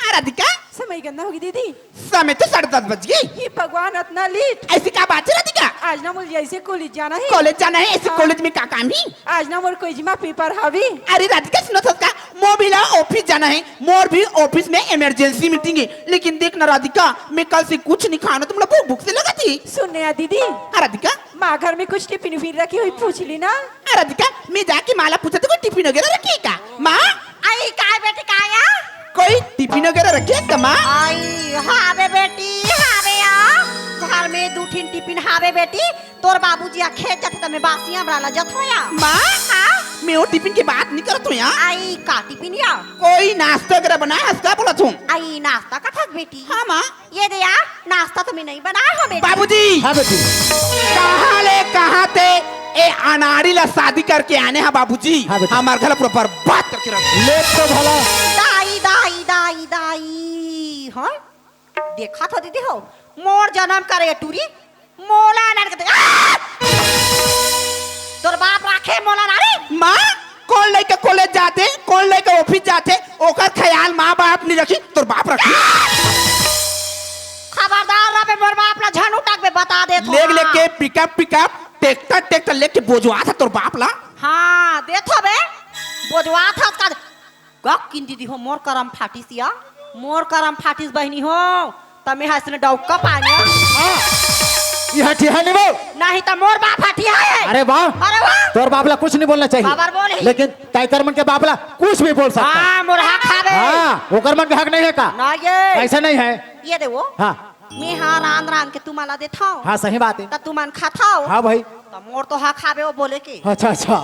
राधिका समय गंदा होगी दीदी। समय तो 10:30 बज गई। ये भगवान इतना लेट। ऐसी क्या बात है राधिका। आज ना मुझे ऐसे कॉलेज जाना है। कॉलेज जाना है ऐसे हाँ। कॉलेज में क्या काम है। आज ना मोर कोई जिमा पेपर हवी। अरे राधिका सुनो तो का मोर भी ऑफिस जाना है। मोर भी ऑफिस में इमरजेंसी मीटिंग है। लेकिन देखना राधिका मैं कल से कुछ नहीं खाना तुम लोग भूख से लगा थी। सुनने आ दीदी राधिका माँ घर में कुछ टिफिन फिर रखी हुई पूछ ली ना। राधिका मैं जाके माला पूछा तो कोई टिफिन वगैरह रखी है क्या माँ। आई काय बेटी काया कोई टिफिन वगैरह रखी है क्या माँ। आई हावे बेटी हावे आ घर में 2 टिफिन हावे बेटी तोर बाबूजी आ खेत जाते तमे बासियां बराला जत होया माँ हाँ मैं वो टिफिन की बात नहीं करत हूँ यहाँ। आई का टिफिन या कोई नाश्ता वगैरह बनाया हंसता बोला तुम। आई नाश्ता का था बेटी। हाँ माँ। ये दे यार नाश्ता तो मैं नहीं बनाया हो बेटी। बाबूजी हाँ बेटी। कहाँ ले कहाँ थे ए अनाड़ी ला शादी करके आने हैं बाबूजी। हाँ बेटा। हमारे घर पर बर्बाद करके रख। लेट तो भला। दाई हाँ देखा तो दीदी हो मोर जन्म करे टूरी मोला नार के तोर बाप राखे मोला नारी। माँ कौन लेके कॉलेज जाते कौन लेके ऑफिस जाते ओकर ख्याल माँ बाप नहीं रखी तोर बाप रखी। खबरदार रहे मोर बाप ला झन उठा के बता दे लेग लेके पिकअप ट्रैक्टर लेके बोझवा था तोर बाप ला। हाँ देखो बे बोझवा था का गक किन दीदी हो मोर करम फाटिसिया मोर करम फाटिस बहनी हो तमे हसने डौका पानी ये हठी है नहीं वो। नहीं तो मोर बाप फाटिया है। अरे वाह अरे वाह तोर बाबला कुछ नहीं बोलना बाबर चाहिए बोले। लेकिन टाइगर मन के बाबला कुछ भी बोल सकता है। हाँ मोर हक खावे। हाँ ओकर मन के हक नहीं है का। ना ये ऐसा नहीं है। ये दे वो हाँ मैं हाँ रान के तुम्हारा देता हूँ हाँ सही बात है। तो तुम खाता हो हाँ भाई। तो मोर तो हक खावे वो बोले के अच्छा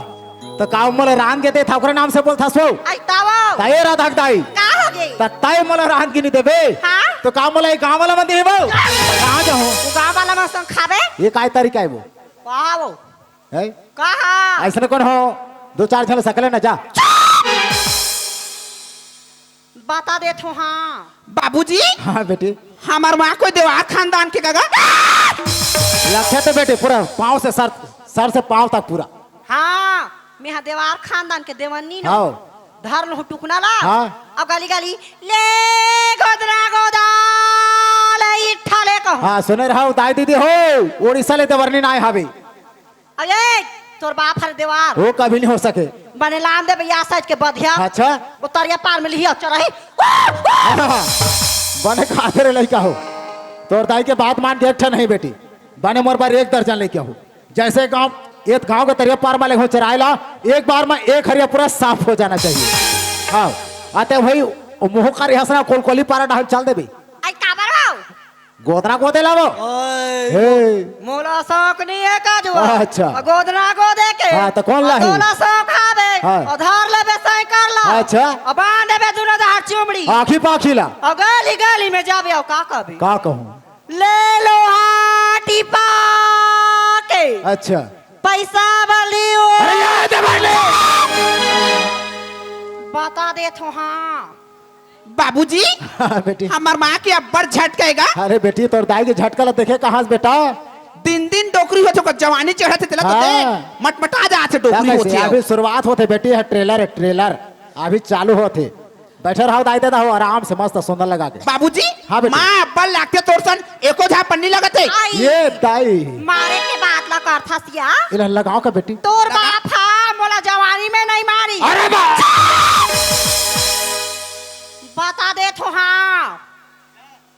तो काव मोला रान के दे था ओकरे नाम से बोलता सो आई तावा ताये राधा दाई का हो गई ताये मोला रान की नहीं देबे। हाँ? तो काव मोला एक गांव वाला मन देबो कहां जाऊं। तू गाँव वाला में संग खावे ये काय तरीका है वो कहा वो है कहा ऐसा कौन हो 2-4 जन सकले ना जा। बता दे तो हाँ बाबूजी हाँ बेटी हमार माँ कोई देवार खानदान के कागा। लक्ष्य तो बेटे पूरा पाँव से सर से पाँव तक पूरा। हाँ मैं हाँ देवार खानदान के देवनी ना हाँ धर लो टुकना ला हाँ। अब गाली ले गोदरा गोदाल इठा ले कहो हाँ सुने रहा दाई दीदी हो उड़ीसा ले देवरनी ना आए हावी अये तोर बाप हर देवार वो कभी नहीं हो सके। बने लान दे भैया साइड के बधिया अच्छा वो तरिया पार में लिया चढ़ाई बने खाते रे लड़का हो तोर दाई के बात मान के नहीं बेटी बने मोर बार 1 दर्जन लेके हो जैसे गांव एक गांव के तरिया पार माले हो चरायला एक बार में एक हरिया पूरा साफ हो जाना चाहिए। हाँ आते भाई मुँह का रिहसना कोलकोली पारा डाल चल दे भी आई काबर आओ गोदना गोदे लावो। हे मोला शौक नहीं है काजू अच्छा। गोदना गोदे के हाँ, तो कौन लाही? मोला शौक आवे हाँ। उधार लेबे सही कर ला अच्छा। अब बांधे बे दुनो धार चुमड़ी आखी पाखी ला और गली गली में जाबे और का कहबे का कहूँ। ले लो हाटी पा के अच्छा पैसा बलियो बता दे तो हाँ बाबूजी हाँ बेटी हमार माँ के अब्बर झटकेगा। अरे बेटी तोर दाई के झटका ला देखे कहाँ से बेटा दिन डोकरी हो तो जवानी चढ़ते तेला तो हाँ। मटमटा जाते क्या डोकरी कैसे? होती अभी शुरुआत होते बेटी है ट्रेलर अभी चालू होते बैठे रहो दाई देता हो आराम से मस्त सुंदर लगा के। बाबूजी हाँ बेटी। माँ अब्बर लागते तोरसन एको झा पन्नी लगते। आई ये दाई मारे के बात ला कर था सिया इला लगाओ का बेटी। तोर बाप हा मोला जवानी में नहीं मारी अरे बता दे तो हाँ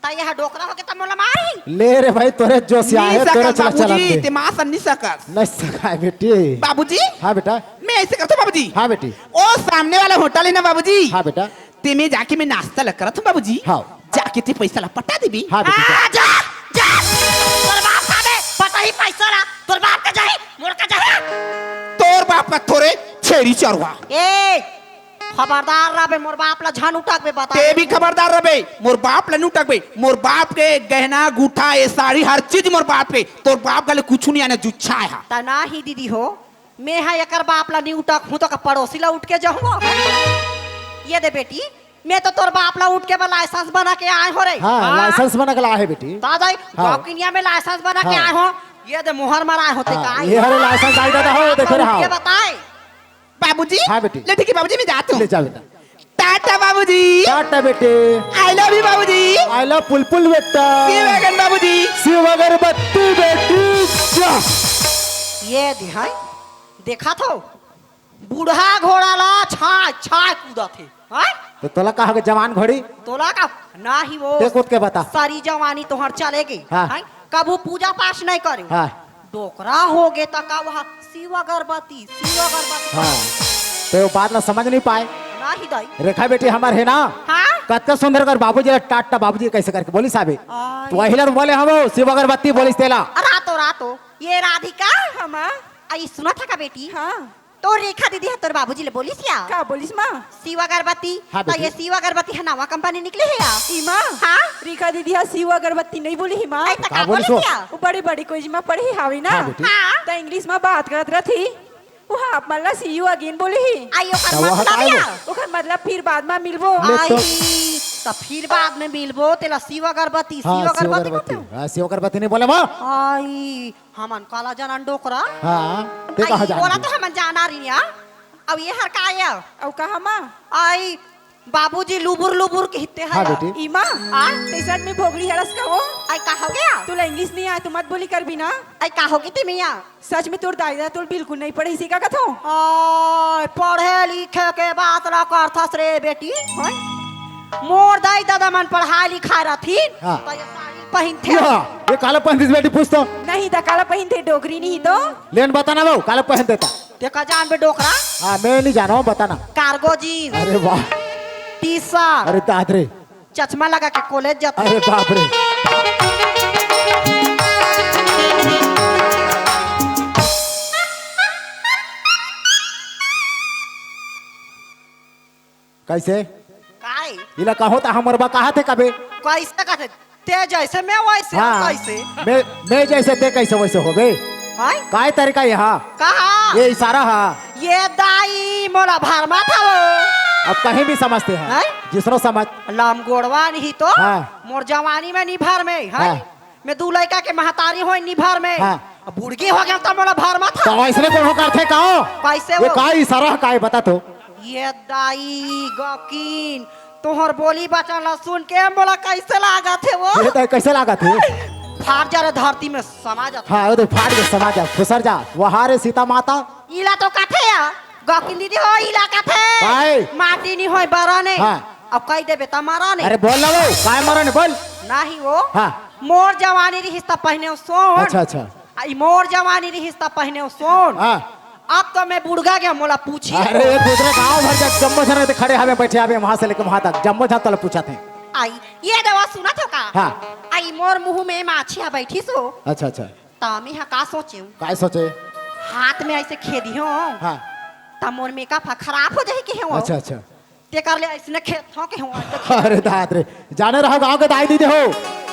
ता यह डोकरा हो के तब मोला मारी ले रे भाई तोरे जो से आए तोरे चला चला बाबूजी दे ते मां सन नहीं सकस नहीं सका बेटी बाबूजी हाँ बेटा मैं ऐसे करता हूँ बाबूजी हाँ बेटी ओ सामने वाला होटल है ना बाबूजी हाँ बेटा ते में जाके मैं नाश्ता लग करत हूँ बाबूजी हाँ। जाके ते पैसा ला पटा देबी हाँ बेटी जा। जा जा तोर बाप खाबे पता ही पैसा ला तोर बाप का जाए मोर का जाए तोर बाप का थोरे छेरी चरवा ए खबरदार रबे मोर बाप ला झान उठाक बे बता ते भी खबरदार रबे मोर बाप ला नुटक बे मोर बाप के गहना गुठा ये साड़ी हर चीज मोर बाप के तोर बाप गले कुछ नहीं आने जुच्छा है तना ही दीदी हो मैं है एकर बाप ला नहीं उठक हूं तो का पड़ोसी ला उठ के जाऊंगा ये दे बेटी मैं तो तोर बाप ला उठ के बा लाइसेंस बना के आए हो रे हाँ लाइसेंस बना के लाया है बेटी दादाई हाँ। गाँव में लाइसेंस बना के हाँ। आए हो ये दे मुहर मराए होते हाँ, का ये हरे लाइसेंस आई दादा हो देखो रहा के बताए बाबूजी हाँ बेटी। ले ठीक है बाबूजी मैं जाता ले हूँ जा बेटा टाटा बाबूजी टाटा बेटे आई लव यू बाबूजी आई लव पुलपुल बेटा ये वैगन बाबूजी शिव अगरबत्ती बेटी जा। ये दिहाई देखा था बूढ़ा घोड़ा ला छाय छाय कूदा थे हैं तो तोला कहा के जवान घोड़ी तोला का ना ही वो देख उठ के बता सारी जवानी तोहर चलेगी हाँ। हैं कबू पूजा पाठ नहीं करे हाँ डोकरा हो गे त का वहाँ शिव अगरबत्ती हाँ तो वो बात ना समझ नहीं पाए ना ही दाई रेखा बेटी हमार है ना हाँ कतका सुंदर कर बाबूजी टाटा बाबूजी कैसे करके बोली साहब आय। तो वही बोले हम शिव अगरबत्ती बोली तेला रातो रातो ये राधिका हम आई सुना था का बेटी हाँ तो रेखा दीदी है तोर बाबूजी ले बोलिस या का बोलिस माँ शिव अगरबत्ती हाँ तो बेटी। ये शिव अगरबत्ती है नवा कंपनी निकले है या ईमा हाँ रेखा दीदी हा शिव अगरबत्ती नहीं बोली ही माँ आई तो का का बोलिस बोलिस हो? या वो बड़ी बड़ी कोई जिमा पढ़ी हावी ना हाँ बेटी। हाँ तो इंग्लिश में बात करत रही वो आप मल्ला सी यू अगेन बोली ही आई ओकर तो वहाँ मतलब का या ओकर मतलब फिर बाद में मिलबो ले आई तो। तो फिर बाद में मिलबो तेला शिव अगरबत्ती हाँ शिव शिव अगरबत्ती अगरबत्ती बोलते हाँ शिव अगरबत्ती नहीं बोले माँ आई हमन काला जनन डोकरा हाँ ते कहा आई बोला जा तो हमन जाना रही या अब ये हर का आया औ कहा माँ आई बाबूजी लुबुर लुबुर कहते हैं हाँ बेटी ईमा टी-शर्ट में भोगड़ी हरस का हो आई का हो गया तुला इंग्लिश नहीं आया तू मत बोली कर भी ना आई का होगी ती मिया सच में तोर दादा तोर बिल्कुल नहीं पढ़ी इसी का कथो आई पढ़े लिखे के बात ना करथस रे बेटी हैं? मोर दाई दादा मन पढ़ाई लिखाई रहथिन हाँ। तो ये साड़ी पहन थे ये काला पहन बेटी पूछ तो नहीं दा काला पहन थे डोगरी नहीं तो लेन बताना वो काला पहन देता देखा जान बे डोकरा हाँ मैं नहीं जाना हूँ बताना कार्गो जीन्स अरे वाह टी शर्ट अरे दादरे चश्मा लगा के कॉलेज जाते अरे बाप रे कैसे काय इला कहो तो हमर बा कहा थे कबे कैसे कहते ते जैसे मैं वैसे हाँ कैसे मैं जैसे ते कैसे वैसे हो गए हैं काय तरीका यहाँ कहा ये इशारा है ये दाई मोला भरमा था वो अब कहीं भी समझते हैं हैं? जिसरो समझ लाम गोड़वा नहीं तो हाँ। मोर जवानी में निभर में है हाँ। मैं दू लड़का के महतारी हो निभर में हाँ। अब बुढ़गी हो गया तो मोला भरमा था तो ऐसने को हो करते कहो कैसे ये वो काय इशारा है काय बता तो ये दाई गकीन तोहर बोली बचन सुन के मोला कैसे लागा थे वो ये तो कैसे लगा थे फाट जा रे धरती में समा जाता हाँ वो तो फाट के समाज जा फुसर जा वहाँ रे सीता माता इला तो कथे या गकीन दीदी हो इला कथे काय? माटी नहीं होय बराने हाँ। अब कह देबे तमारा ने अरे बोल ना वो काय मरन बोल नहीं वो हाँ मोर जवानी री हिस्सा पहने सोन अच्छा अच्छा आई मोर जवानी री हिस्सा पहने सोन हाँ अब तो मैं बुढ़गा गया मोला पूछी अरे एक दूसरे गाँव भर जब जम्बो झन रहते खड़े हमें बैठे हमें वहाँ से लेकर वहाँ तक जम्बो झन तल पूछा थे आई ये दवा सुना तो का हाँ। आई मोर मुंह में माछिया बैठी सो अच्छा अच्छा तामी हा का सोचे काय सोचे हाथ में ऐसे खेदी हो हाँ ता मोर मेकअप खराब हो जाए के हो अच्छा अच्छा ते कर ले ऐसे खेत हो के हो अरे दाद रे जाने रहो गाँव के दाई दीदी हो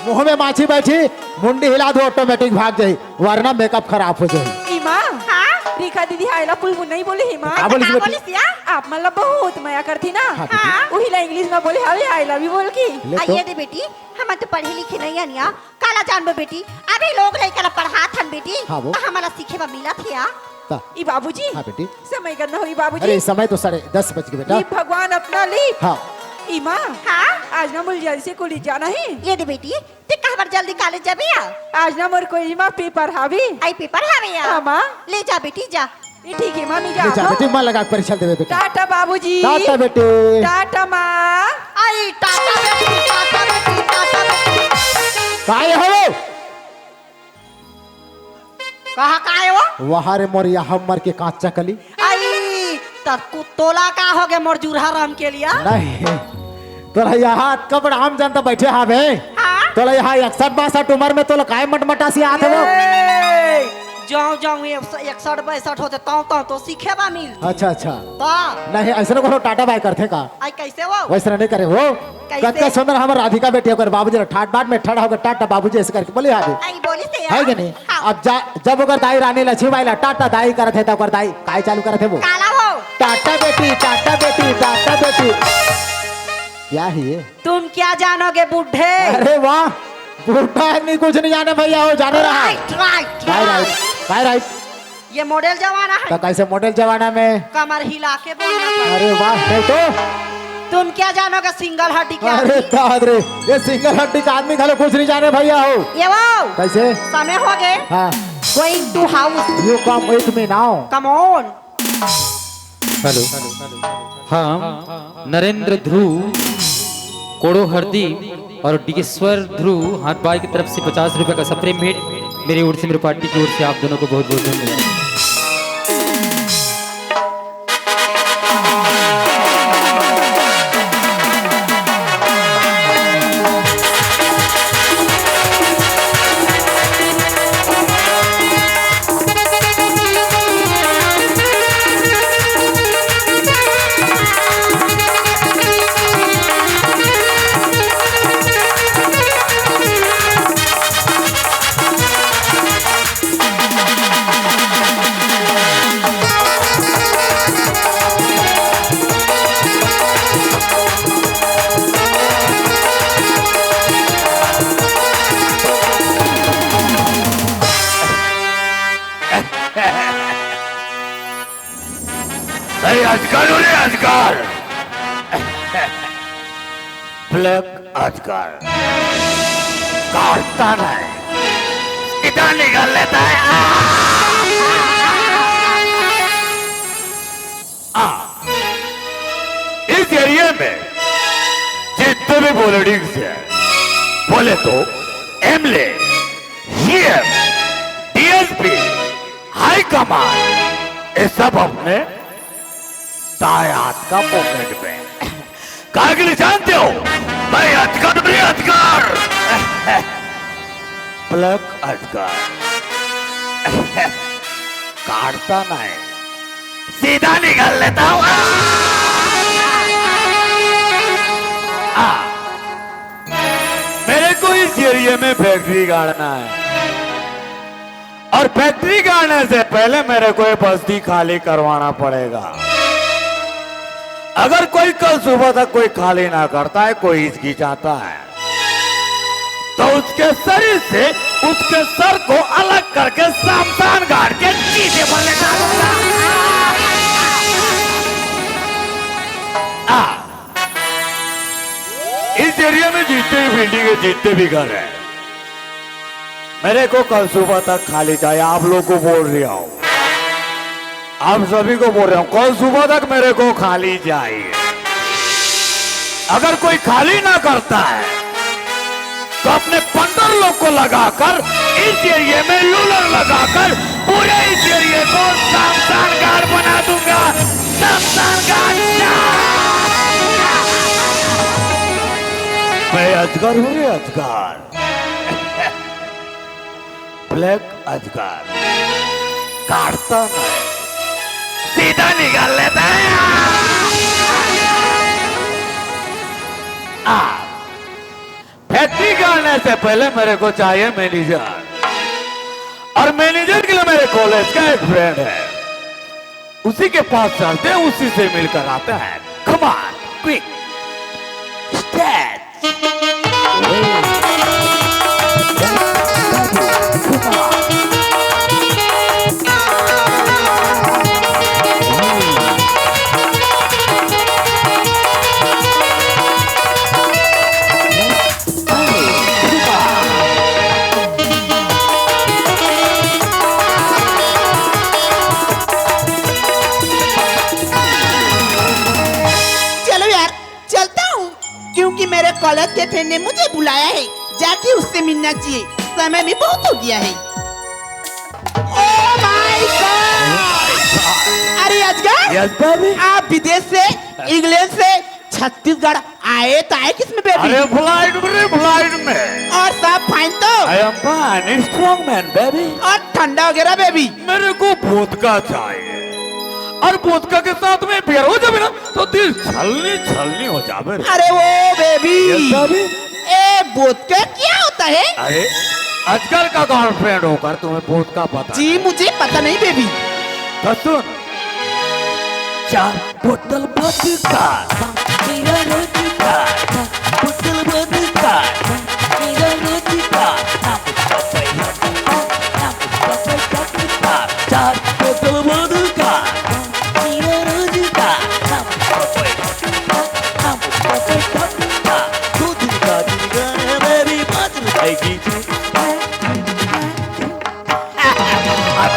मुंह में माछी बैठी मुंडी हिला दो ऑटोमेटिक भाग जाये वरना मेकअप खराब हो जाये ईमा हाँ रेखा दीदी हायला पुल नहीं बोली ही माँ का बोली का बेटी बोलिस या आप मतलब बहुत मया करती ना हाँ, बेटी। हाँ वही ला इंग्लिश में बोले हावे आई लव यू बोल की ले तो आइए दे बेटी हम तो पढ़े लिखे नहीं आनिया काला जानबो बेटी अभी लोग नहीं कला पढ़ा थन बेटी हाँ वो। हमारा सीखे बा मिला थे या ता। ई बाबूजी हाँ बेटी समय करना हुई बाबूजी अरे इस समय तो 10:30 बज गए बेटा ये भगवान अपना ली हाँ ईमा हाँ आज ना मुझे जल्दी से कॉलेज जाना है ये दे बेटी ते कहबर जल्दी कॉलेज जाबे या आज ना मोर कोई माँ पेपर हावी आई पेपर हवे या हाँ माँ ले जा बेटी जा ये ठीक है मामी ले जा जा बेटी मन लगा के परीक्षा देवे बेटा टाटा बाबूजी टाटा बेटे टाटा माँ आई टाटा बेटी टाटा बेटी टाटा बेटी काय हो कहाँ का है वो वहां रे मोर यहाँ मर के कांच चकली आई तू तोला का हो गए मोर जुरहा राम के लिया नहीं तोला यहाँ कब आम जनता बैठे हाँ बे हाँ तोला यहाँ 61-62 उम्र में तोला काय मटमटा सी आते वो जाऊं जाऊं 61-62 होते ताऊ तो सीखे बा मिल अच्छा अच्छा तो नहीं ऐसे करो टाटा बाय करते का आई कैसे वो वैसे नहीं करे हो कैसे? कत्ता सुंदर हमर राधिका बेटी होकर बाबूजी ठाट बाट में ठड़ा होकर टाटा बाबूजी ऐसे करके बोले आगे आई बोली से है कि नहीं अब जब ओकर दाई रानी लक्ष्मीबाई ला टाटा दाई करत है तो ओकर दाई काय चालू करत है वो काला वो टाटा बेटी टाटा बेटी टाटा बेटी क्या है ये तुम क्या जानोगे बुढ़े अरे वाह बूढ़ा आदमी कुछ नहीं जाने भैया हो जाने रहा राइट राइट काय राइट काय राइट ये मॉडल जमाना तो है कैसे मॉडल जमाना में कमर हिला के बोलना पड़ेगा अरे वाह नहीं तो तुम क्या जानोगे सिंगल हड्डी क्या अरे दाद रे ये सिंगल हड्डी का आदमी खाली कुछ नहीं जाने भैया हो ये वो कैसे समय हो गए हाँ going to house you come with me now come on hello हाँ नरेंद्र ध्रुव कोड़ो हरदी और डिगेश्वर ध्रुव हाथ बाई की तरफ से 50 रुपए का सप्रेम भेंट मेरी ओर से मेरी पार्टी की ओर से आप दोनों को बहुत बहुत धन्यवाद। अजगर ब्लैक अजगर काटता नहीं इधर निकल लेता है इस एरिया में जितने भी पॉलिटिक्स है बोले तो MLA CM DSP high command ये सब अपने दाएं हाथ का पॉकेट में कहा के लिए जानते हो मैं अजगर नहीं अजगर ब्लैक अजगर काटता नहीं सीधा निकल लेता हूं मेरे को इस एरिया में फैक्ट्री गाड़ना है और फैक्ट्री गाड़ने से पहले मेरे को ये बस्ती खाली करवाना पड़ेगा। अगर कोई कल सुबह तक कोई खाली ना करता है कोई हिचकिचाता है तो उसके शरीर से उसके सर को अलग करके सामसान गाड़ के चीजे बनने डालूंगा। इस एरिया में जितने भी बिल्डिंग है जितने भी घर है मेरे को कल सुबह तक खाली चाहिए। आप लोग को बोल रहा हूं आप सभी को बोल रहा हूं कल सुबह तक मेरे को खाली चाहिए। अगर कोई खाली ना करता है तो अपने 15 लोग को लगाकर इस एरिया में लूलर लगाकर पूरे इस एरिया को शमशान घाट बना दूंगा। शमशान घाट मैं अजगर हूं रे अजगर ब्लैक अजगर काटता नहीं सीधा निकाल लेता है। फैक्ट्री करने से पहले मेरे को चाहिए मैनेजर और मैनेजर के लिए मेरे कॉलेज का एक फ्रेंड है उसी के पास चलते हैं उसी से मिलकर आते हैं। कम ऑन क्विक स्टेट मेरे कॉलेज के फ्रेंड ने मुझे बुलाया है जाके उससे मिलना चाहिए समय भी बहुत हो गया है। My God! अरे अजगर, यस बेबी। आप विदेश से, इंग्लैंड से छत्तीसगढ़ आए तो आए किसमें बेबी? अरे फ्लाइट में। और सब फाइन तो? I am fine, strong man baby. और ठंडा वगैरह बेबी? मेरे को वोदका चाहिए, और वोदका के साथ में बियर हो जाए ना तो दिल छलनी छलनी हो जाए। अरे वो बेबी, यस बेबी। ए वोदका क्या होता है? अरे अजगर का गर्लफ्रेंड होकर तुम्हें वोदका पता जी मुझे पता नहीं बेबी। तो सुन, 4 बोतल वोदका, मेरा वोदका, बोतल वोदका, मेरा वोदका, 4 बोतल वोदका, मेरा वोदका,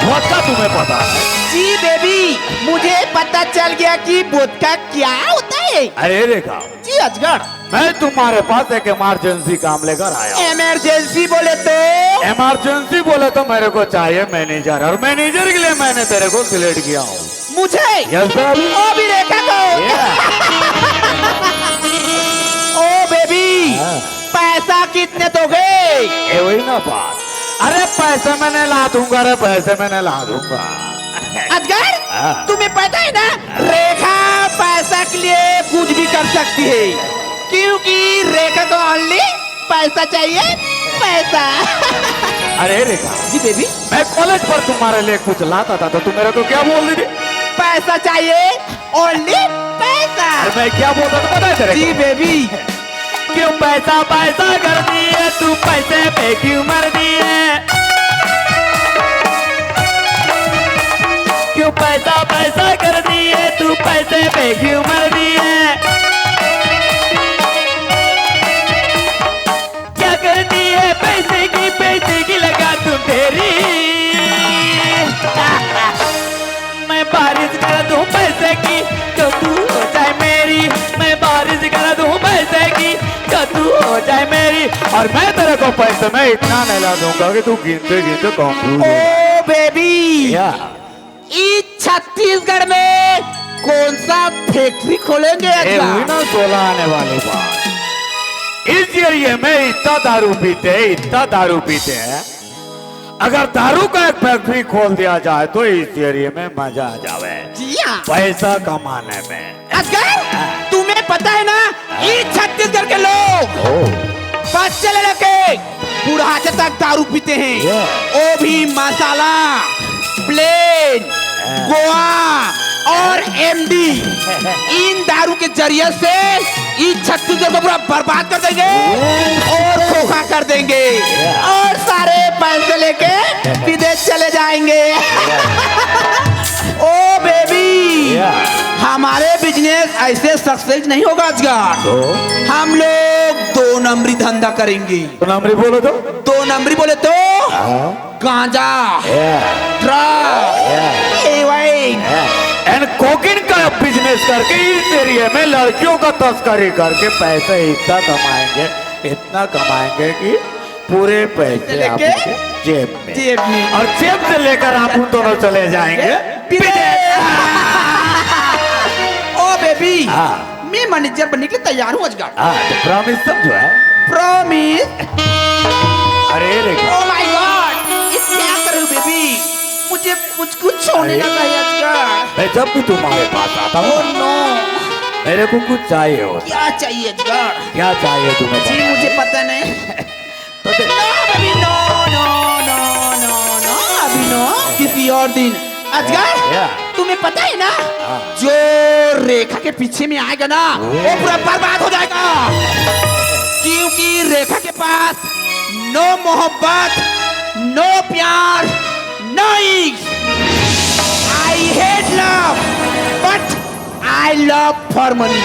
वोदका तुम्हें पता है? जी बेबी, मुझे पता चल गया कि वोदका क्या होता है। अरे रेखा जी अजगर, मैं तुम्हारे पास एक इमरजेंसी काम लेकर आया हूँ। इमरजेंसी बोले तो? इमरजेंसी बोले तो मेरे को चाहिए मैनेजर, और मैनेजर के लिए मैंने तेरे को सिलेक्ट किया हूँ। मुझे? Yes baby. ओ भी रेखा को? ओ बेबी, पैसा कितने दोगे? ये वही ना बात। अरे पैसे मैंने ला दूंगा, अरे पैसे मैंने ला दूंगा। अजगर, हाँ। तुम्हें पता है ना, रेखा पैसा के लिए कुछ भी कर सकती है, क्योंकि रेखा को ओनली पैसा चाहिए, पैसा। अरे रेखा जी बेबी, मैं कॉलेज पर तुम्हारे लिए कुछ लाता था तो तुम मेरे को क्या बोल रही थी? पैसा चाहिए, ओनली पैसा। अरे मैं क्या बोलता था पता है तेरे जी को? बेबी, क्यों पैसा पैसा कर दिए तू, पैसे पे क्यों मर दिए? क्यों पैसा पैसा कर दिए तू, पैसे पे क्यों मर दिए? क्या कर दिए पैसे की लगा तू तेरी? मैं बारिश कर दूं पैसे की तो तू हो जाए मेरी, मैं बारिश कर दूं पैसे की तो तू हो जाए मेरी, और मैं तेरे को पैसे में इतना नहीं दूंगा कि तू गिनते गिनते कंफ्यूज ओ बेबी, या इस छत्तीसगढ़ में कौन सा फैक्ट्री खोलेंगे? ये हुई अजगर, ना 16 आने वाली बात। इस एरिया में इतना दारू पीते हैं, अगर दारू का एक फैक्ट्री खोल दिया जाए तो इस एरिया में मजा आ जावे जी हाँ। पैसा कमाने में। अजगर, तुम्हें पता है ना, इस छत्तीसगढ़ के लोग बच्चे ले लेके बुढ़ाते तक दारू पीते हैं, वो भी मसाला, प्लेन, गोवा और एमडी। इन दारू के जरिए से इस छत्तीसगढ़ को पूरा बर्बाद कर देंगे और खोखा कर देंगे, और सारे पैसे लेके विदेश चले जाएंगे। ओ बेबी, हमारे बिजनेस ऐसे सक्सेस नहीं होगा अजगर। हम लोग 2 नंबरी धंधा करेंगे। 2 नंबरी बोलो तो? 2 नंबरी बोले तो गांजा, ड्रग, हेरोइन एंड कोकीन का बिजनेस करके इस एरिया में लड़कियों का तस्करी करके पैसे इतना कमाएंगे कि पूरे पैसे लेके आपके जेब में, जेब में, और जेब से लेकर आप उन दोनों चले जाएंगे ओ बेबी, हाँ। मैं मैनेजर बनने के लिए तैयार हूँ अजगर। हाँ तो प्रॉमिस समझो है। प्रॉमिस। अरे रेखा ओ माय गॉड, ये क्या कर रहे हो बेबी? मुझे कुछ होने लगा है अजगर। मैं जब भी तुम्हारे पास आता ओ हूँ नो, मेरे को कुछ चाहिए होता। क्या चाहिए अजगर? क्या चाहिए तुम्हें? जी मुझे पता नहीं। तो दे- no baby, no no no no no, अभी नो, किसी और दिन। अजगर, या। तुम्हें पता है ना, हाँ। जो रेखा के पीछे में आएगा ना, वो पूरा बर्बाद हो जाएगा, क्योंकि रेखा के पास नो मोहब्बत, नो प्यार, नो इश्क। I hate love but I love for money.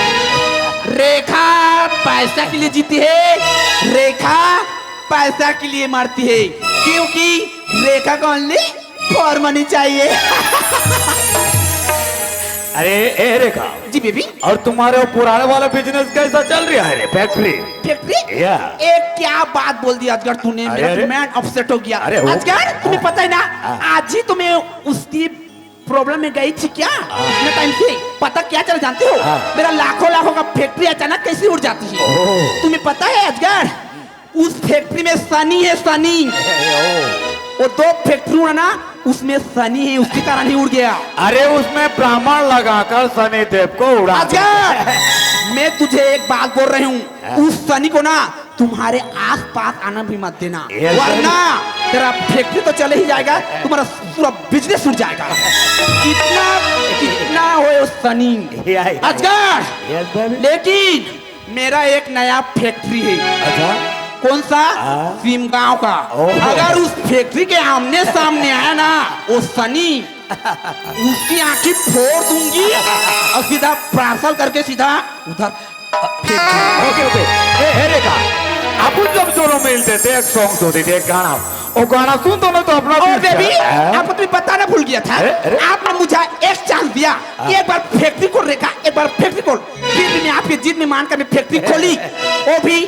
Rekha पैसा के लिए जीती है, रेखा पैसा के लिए मरती है, क्योंकि रेखा को ओनली फॉर मनी चाहिए। अरे ए रेखा, जी बेबी। और तुम्हारे वो पुराने वाला बिजनेस कैसा चल रहा है रे? फैक्ट्री फैक्ट्री या एक क्या बात बोल दी अजगर तूने, अरे, मेरा अरे। तो मैंड अपसेट हो गया। अरे, वो- अजगर तुम्हें पता है ना, हाँ। आज ही तुम्हें उसकी प्रॉब्लम में गई थी क्या उतने टाइम से? पता क्या चल जानते हो, हाँ। मेरा लाखों लाखों का फैक्ट्री अचानक कैसे उड़ जाती है। ओह। तुम्हें पता है अजगर, उस फैक्ट्री में सनी है, सनी। वो 2 फैक्ट्री उड़ा ना, उसमें सनी है, उसके कारण ही उड़ गया। अरे उसमें ब्राह्मण लगाकर शनिदेव को उड़ा अजगर मैं तुझे एक बात बोल रही हूँ, उस सनी को ना तुम्हारे आस पास आना भी मत देना, Yes, sir. वरना तेरा फैक्ट्री तो चले ही जाएगा, तुम्हारा पूरा बिजनेस उठ जाएगा। कितना कितना हो सनी अजगर। Yes baby. लेकिन मेरा एक नया फैक्ट्री है। अच्छा कौन सा? सिमगांव का। ओह। अगर उस फैक्ट्री के आमने सामने आया ना वो सनी, उसकी आंखें फोड़ दूंगी और सीधा पार्सल करके सीधा उधर फेंक ओके ओके। ए रेखा, अपन जब दोनों मिलते थे एक सॉन्ग सुनते थे, एक गाना, वो गाना सुन दो ना तो अपना और बेबी हाँ? आपको तुम्हें बताना भूल गया था, अरे, अरे। आपने मुझे एक चांस दिया, एक बार फैक्ट्री खोल रेखा, एक बार फैक्ट्री खोल। फिर भी मैं आपकी जिद में मानकर मैं फैक्ट्री खोली, वो भी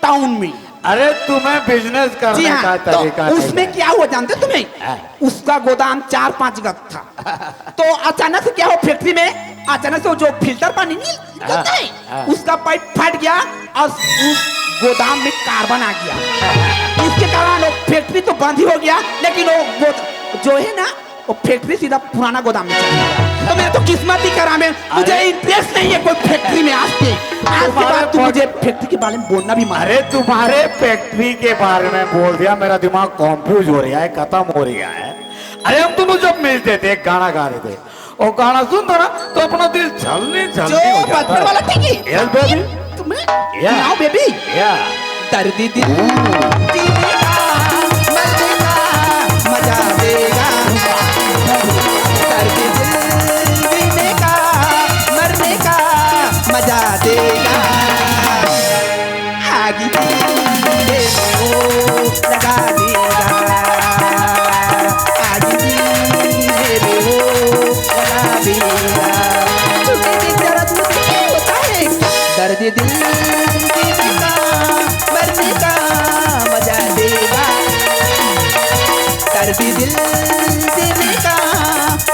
टाउन में। अरे तुम्हें बिजनेस जी करने का हाँ, तरीका तो नहीं उसमें क्या हुआ जानते तुम्हें? हाँ। उसका गोदाम 4-5 गज था। तो अचानक से क्या हुआ फैक्ट्री में, अचानक से वो जो फिल्टर पानी नहीं निकलता है, हाँ। उसका पाइप फट गया और उस गोदाम में कार्बन आ गया। इसके कारण वो फैक्ट्री तो बंद ही हो गया, लेकिन वो जो है ना वो फैक्ट्री सीधा पुराना गोदाम में चला गया। तो मेरे तो किस्मत ही खराब है, मुझे अरे। इंटरेस्ट नहीं है कोई फैक्ट्री में। आज के बाद तू मुझे फैक्ट्री के बारे में बोलना भी मत। अरे तुम्हारे फैक्ट्री के बारे में बोल दिया, मेरा दिमाग कॉन्फ्यूज हो रहा है, खत्म हो रहा है। अरे हम दोनों जब मिलते थे एक गाना गा रहे थे, वो गाना सुन दो ना तो अपना दिल छलने जो छलने हो जाता बचपन वाला ठीक है। Yes baby. तुम्हें या। सुनाओ बेबी। या दर्दी दिल जीने का, मरने का मजा देगा। दर्दी दिल जीने का, मरने का मजा देगा। आगे दिल को लगा देगा, आगे दिल को लगा देगा। छूटे की जरूरत मुझे होता है, दर्द दिल जीने का, मरने का मजा देगा। दर्द दिल जीने का,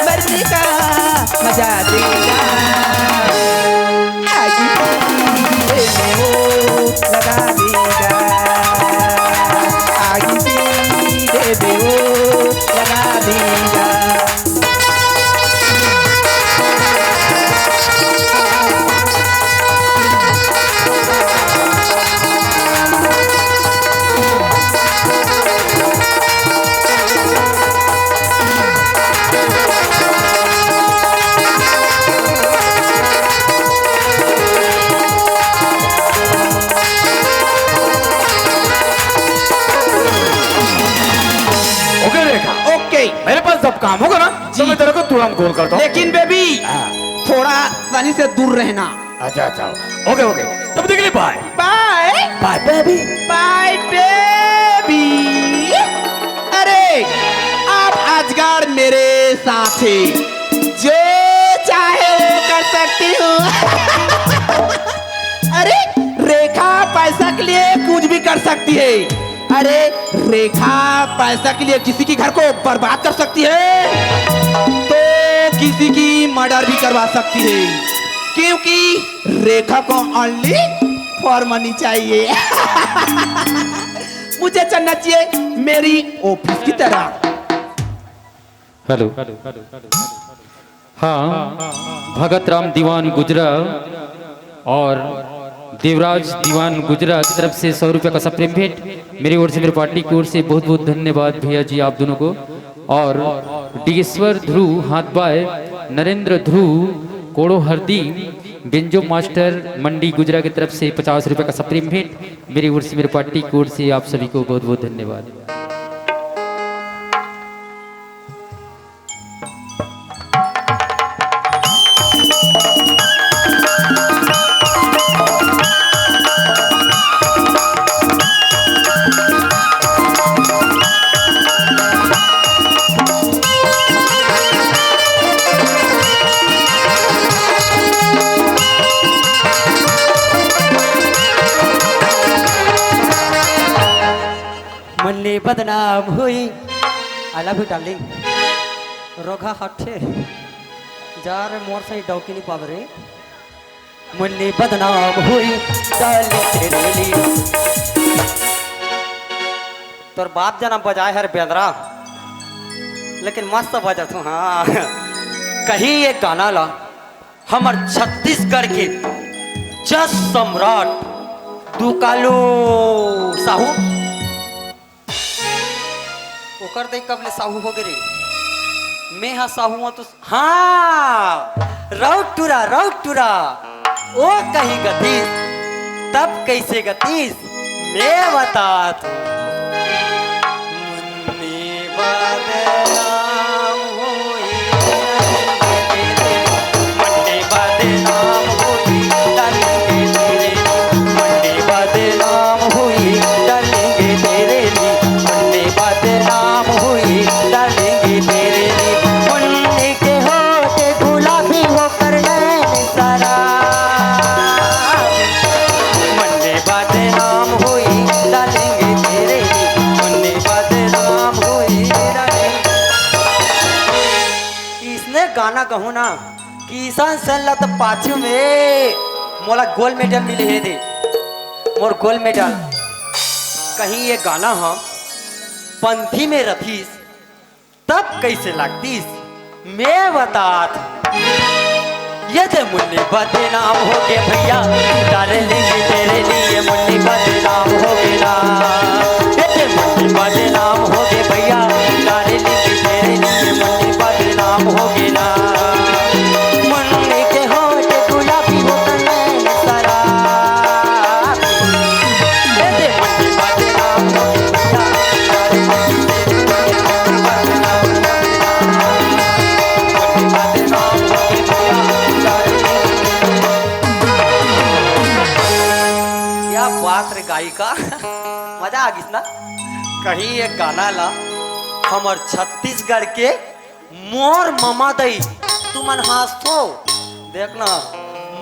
मरने का मजा देगा। आगे दिल में वो लगा देगा, आगे दिल में वो लगा देगा। ओके रेखा, ओके मेरे पास सब काम होगा ना तो मैं तेरे को तुरंत कॉल करता हूँ। लेकिन बेबी हाँ। थोड़ा सनी से दूर रहना। अच्छा अच्छा ओके ओके, तब तक के लिए bye bye bye baby. Bye baby. अरे आप अजगर मेरे साथ है, जो चाहे वो कर सकती हूँ। अरे रेखा पैसा के लिए कुछ भी कर सकती है। अरे रेखा पैसा के लिए किसी के घर को बर्बाद कर सकती है, तो किसी की मर्डर भी करवा सकती है, क्योंकि रेखा को ओनली फॉर मनी चाहिए। मुझे चलना चाहिए मेरी ऑफिस की तरह। हेलो हाँ, भगत राम दीवान गुजरा और देवराज दीवान गुजरा की तरफ से 100 रुपये का सप्रेम भेंट मेरी ओर से, मेरी पार्टी की ओर से बहुत बहुत धन्यवाद भैया जी आप दोनों को। और डिगेश्वर ध्रुव हाथ बाय, नरेंद्र ध्रुव कोड़ो हरदी, बेंजो मास्टर मंडी गुजरा की तरफ से 50 रुपये का सप्रेम भेंट मेरी ओर से, मेरी पार्टी की ओर से आप सभी को बहुत बहुत धन्यवाद। मुन्नी बदनाम हुई। आई लव यू डार्लिंग। रोगा हटे जा रे मोर से डौकी नहीं पाव रे। मुन्नी बदनाम हुई डार्लिंग तेरे लिए। तोर बाप जना बजाए हर बेदरा लेकिन मस्त बजत हूँ। हाँ कहीं ये गाना ला हमर छत्तीसगढ़ के जस सम्राट दुकालो साहू ओकर दे कब ले साहू हो गए। मैं हाँ साहू हूँ तो हाँ राउट टूरा ओ कहीं गतीस तब कैसे गतीस मैं बता तू। गाना कहूँ ना किसान सन तो पाछू में मोला गोल्ड मेडल मिले है दे मोर गोल्ड मेडल। कहीं ये गाना हम पंथी में रथीस तब कैसे लगतीस मैं बतात। ये थे मुन्नी बदनाम हो गए भैया डालेंगे तेरे लिए मुन्नी बदनाम हो गए ना। ये थे मुन्नी बदनाम हो गए भैया डालेंगे तेरे लिए मुन्नी बदनाम हो गए ना। मुन्नी के होठ गुलाबी हो कन्ने सारा। ये थे मुन्नी बदनाम हो गए गायिका मजा आ गई ना। कहीं एक गाना ला हमार छत्तीसगढ़ के मोर ममा दई तुमन हंसो देखना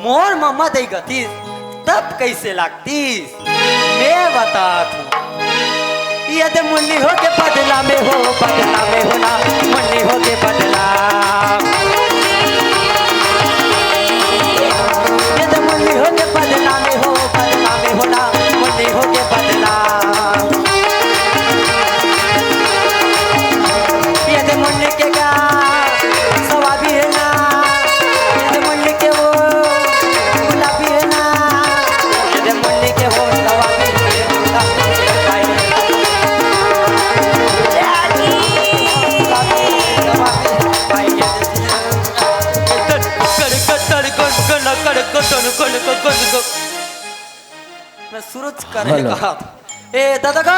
मोर ममा दई गतीस तब कैसे लगतीस मैं बता तू। ये तो मुन्नी हो के बदला में हो ना मुन्नी हो के बदला। ये तो मुन्नी हो के बदला में हो ना मुन्नी हो के बदला। ये तो मुन्नी के क्या सवाबी है ना। ये तो मुन्नी के वो गुलाबी है ना। ये तो मुन्नी के वो सवाबी मैं सूरज करने कहा ए दादा का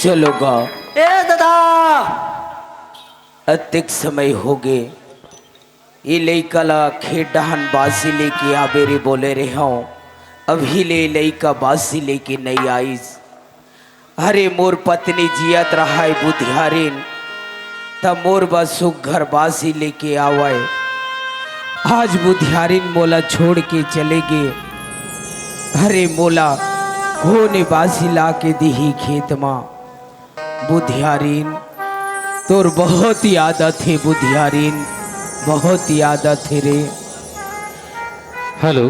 चलो गा ए दादा अधिक समय हो गए ये लइका खेडहन बासी लेके आबेरे बोले रहे हूँ अभी ले लइका बासी लेके नहीं आईस। अरे मोर पत्नी जियत रहा है बुधियारिन तब मोर बसु घर बासी लेके आवाए। आज बुधियारिन मोला छोड़ के चले गए। अरे मोला होने बासी ला के दिही खेत माँ। बुधियारिन तोर बहुत ही आदत है बुधियारिन बहुत ही आदत है रे। हेलो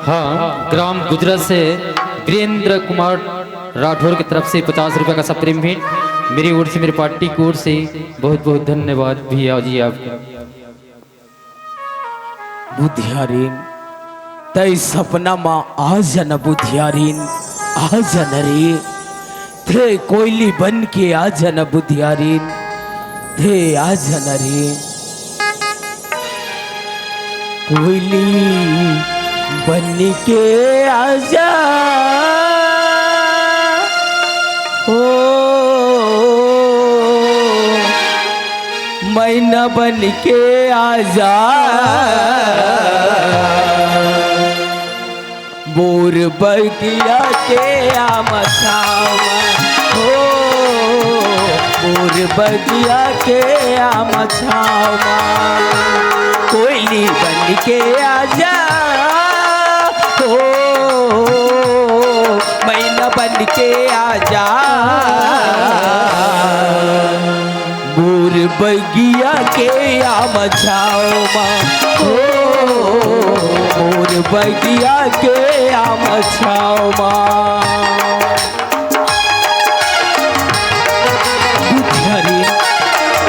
हाँ ग्राम गुजरात से वीरेंद्र कुमार राठौर की तरफ से 50 रुपए का सप्रेम भेंट मेरी ओर से मेरी पार्टी की ओर से बहुत बहुत धन्यवाद भैया जी आपका। बुधियारिन तय सपना माँ आ जाना बुधियारिन आ जाना रे। थे कोयली बन के आ जाना बुधियारिन थे आ जाना रे। कोयली बन के आ जा ओ मैना बन के आ जा। बोर बगिया के आमछावा हो बोर बगिया के आमछावा कोयली बन के आजा हो मैना बन के आजा। बगिया के आम छाओ माँ मोर बगिया के आम छाओ माँ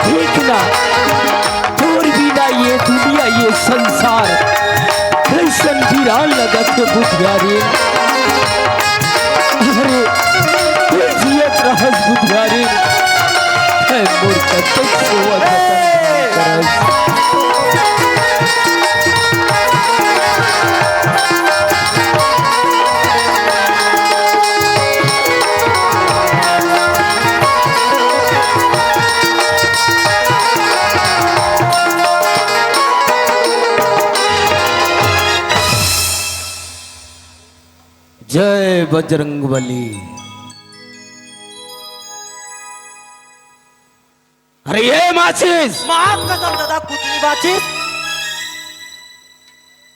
देखना और बिना ये दुनिया ये संसार कैसन वीरान लगत है बुधियारी अरे जियत रहस बुधियारी है मोर कतक सेवा करस जय बजरंगबली। अरे ये माचिस माफ कसम दादा कुतनी बाची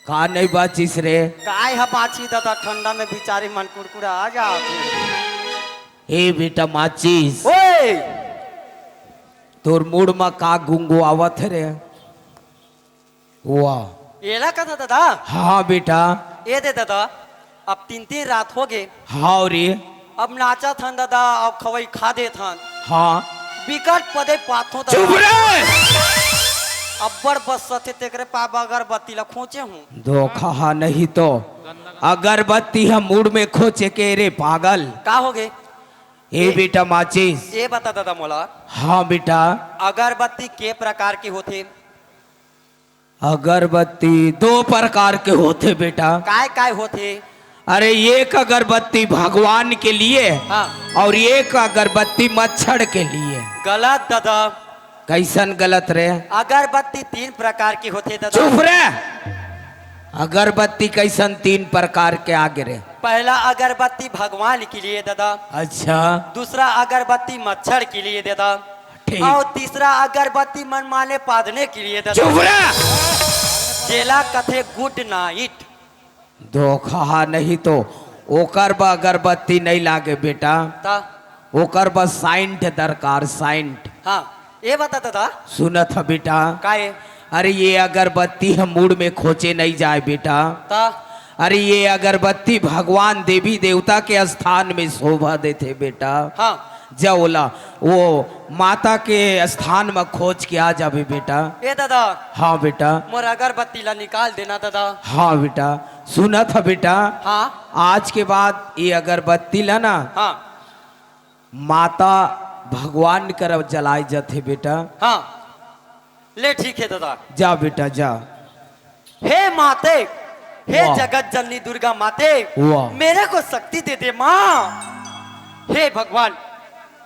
का नहीं बाचिस रे काय है बाची दादा ठंडा में बिचारी मन कुरकुरा आ जा ए बेटा माचिस ओए तोर मूड में का गुंगो आवत है रे वाह एला का दादा हाँ बेटा ये दे दादा अब 3 रात हो गए हाँ रे अब नाचा थन दादा अब खवई खा दे थन हाँ बिकट पदे पाथो चुप दादा रे अब्बड़ बस सथे तेकरे पाप अगरबत्ती ला खोचे हूँ धोखा हा नहीं तो अगरबत्ती हम मूड में खोचे के रे पागल का हो गए ए बेटा माचिस ये बता दादा मोला हाँ बेटा अगरबत्ती के प्रकार की होते अगरबत्ती 2 प्रकार के होते बेटा काय होते अरे एक अगरबत्ती भगवान के लिए हाँ और एक अगरबत्ती मच्छर के लिए गलत दादा कैसन गलत रे अगरबत्ती 3 प्रकार की होते दादा चुप रे अगरबत्ती कैसन 3 प्रकार के आगे रे पहला अगरबत्ती भगवान के लिए दादा अच्छा दूसरा अगरबत्ती मच्छर के लिए दादा ठीक और तीसरा अगरबत्ती मनमाने पादने के लिए दादा चुप रे जेला कथे गुड नाइट धोखा हा नहीं तो ओकर बा अगरबत्ती नहीं लागे बेटा ता ओकर बा साइंट दरकार साइंट हाँ ये बता दादा सुनत है बेटा काहे अरे ये अगरबत्ती हम मूड में खोचे नहीं जाए बेटा ता अरे ये अगरबत्ती भगवान देवी देवता के स्थान में शोभा देते बेटा हाँ जौला वो माता के स्थान में खोज के आ जाबे बेटा ये दादा हाँ बेटा मोर अगरबत्ती ला निकाल देना दादा हाँ बेटा सुना था बेटा हाँ आज के बाद ये अगरबत्ती ला ना हाँ माता भगवान कर जलाए जाते बेटा हाँ ले ठीक है दादा जा बेटा जा हे माते हे वाह। जगत जननी दुर्गा माते वाह। मेरे को शक्ति दे दे माँ हे भगवान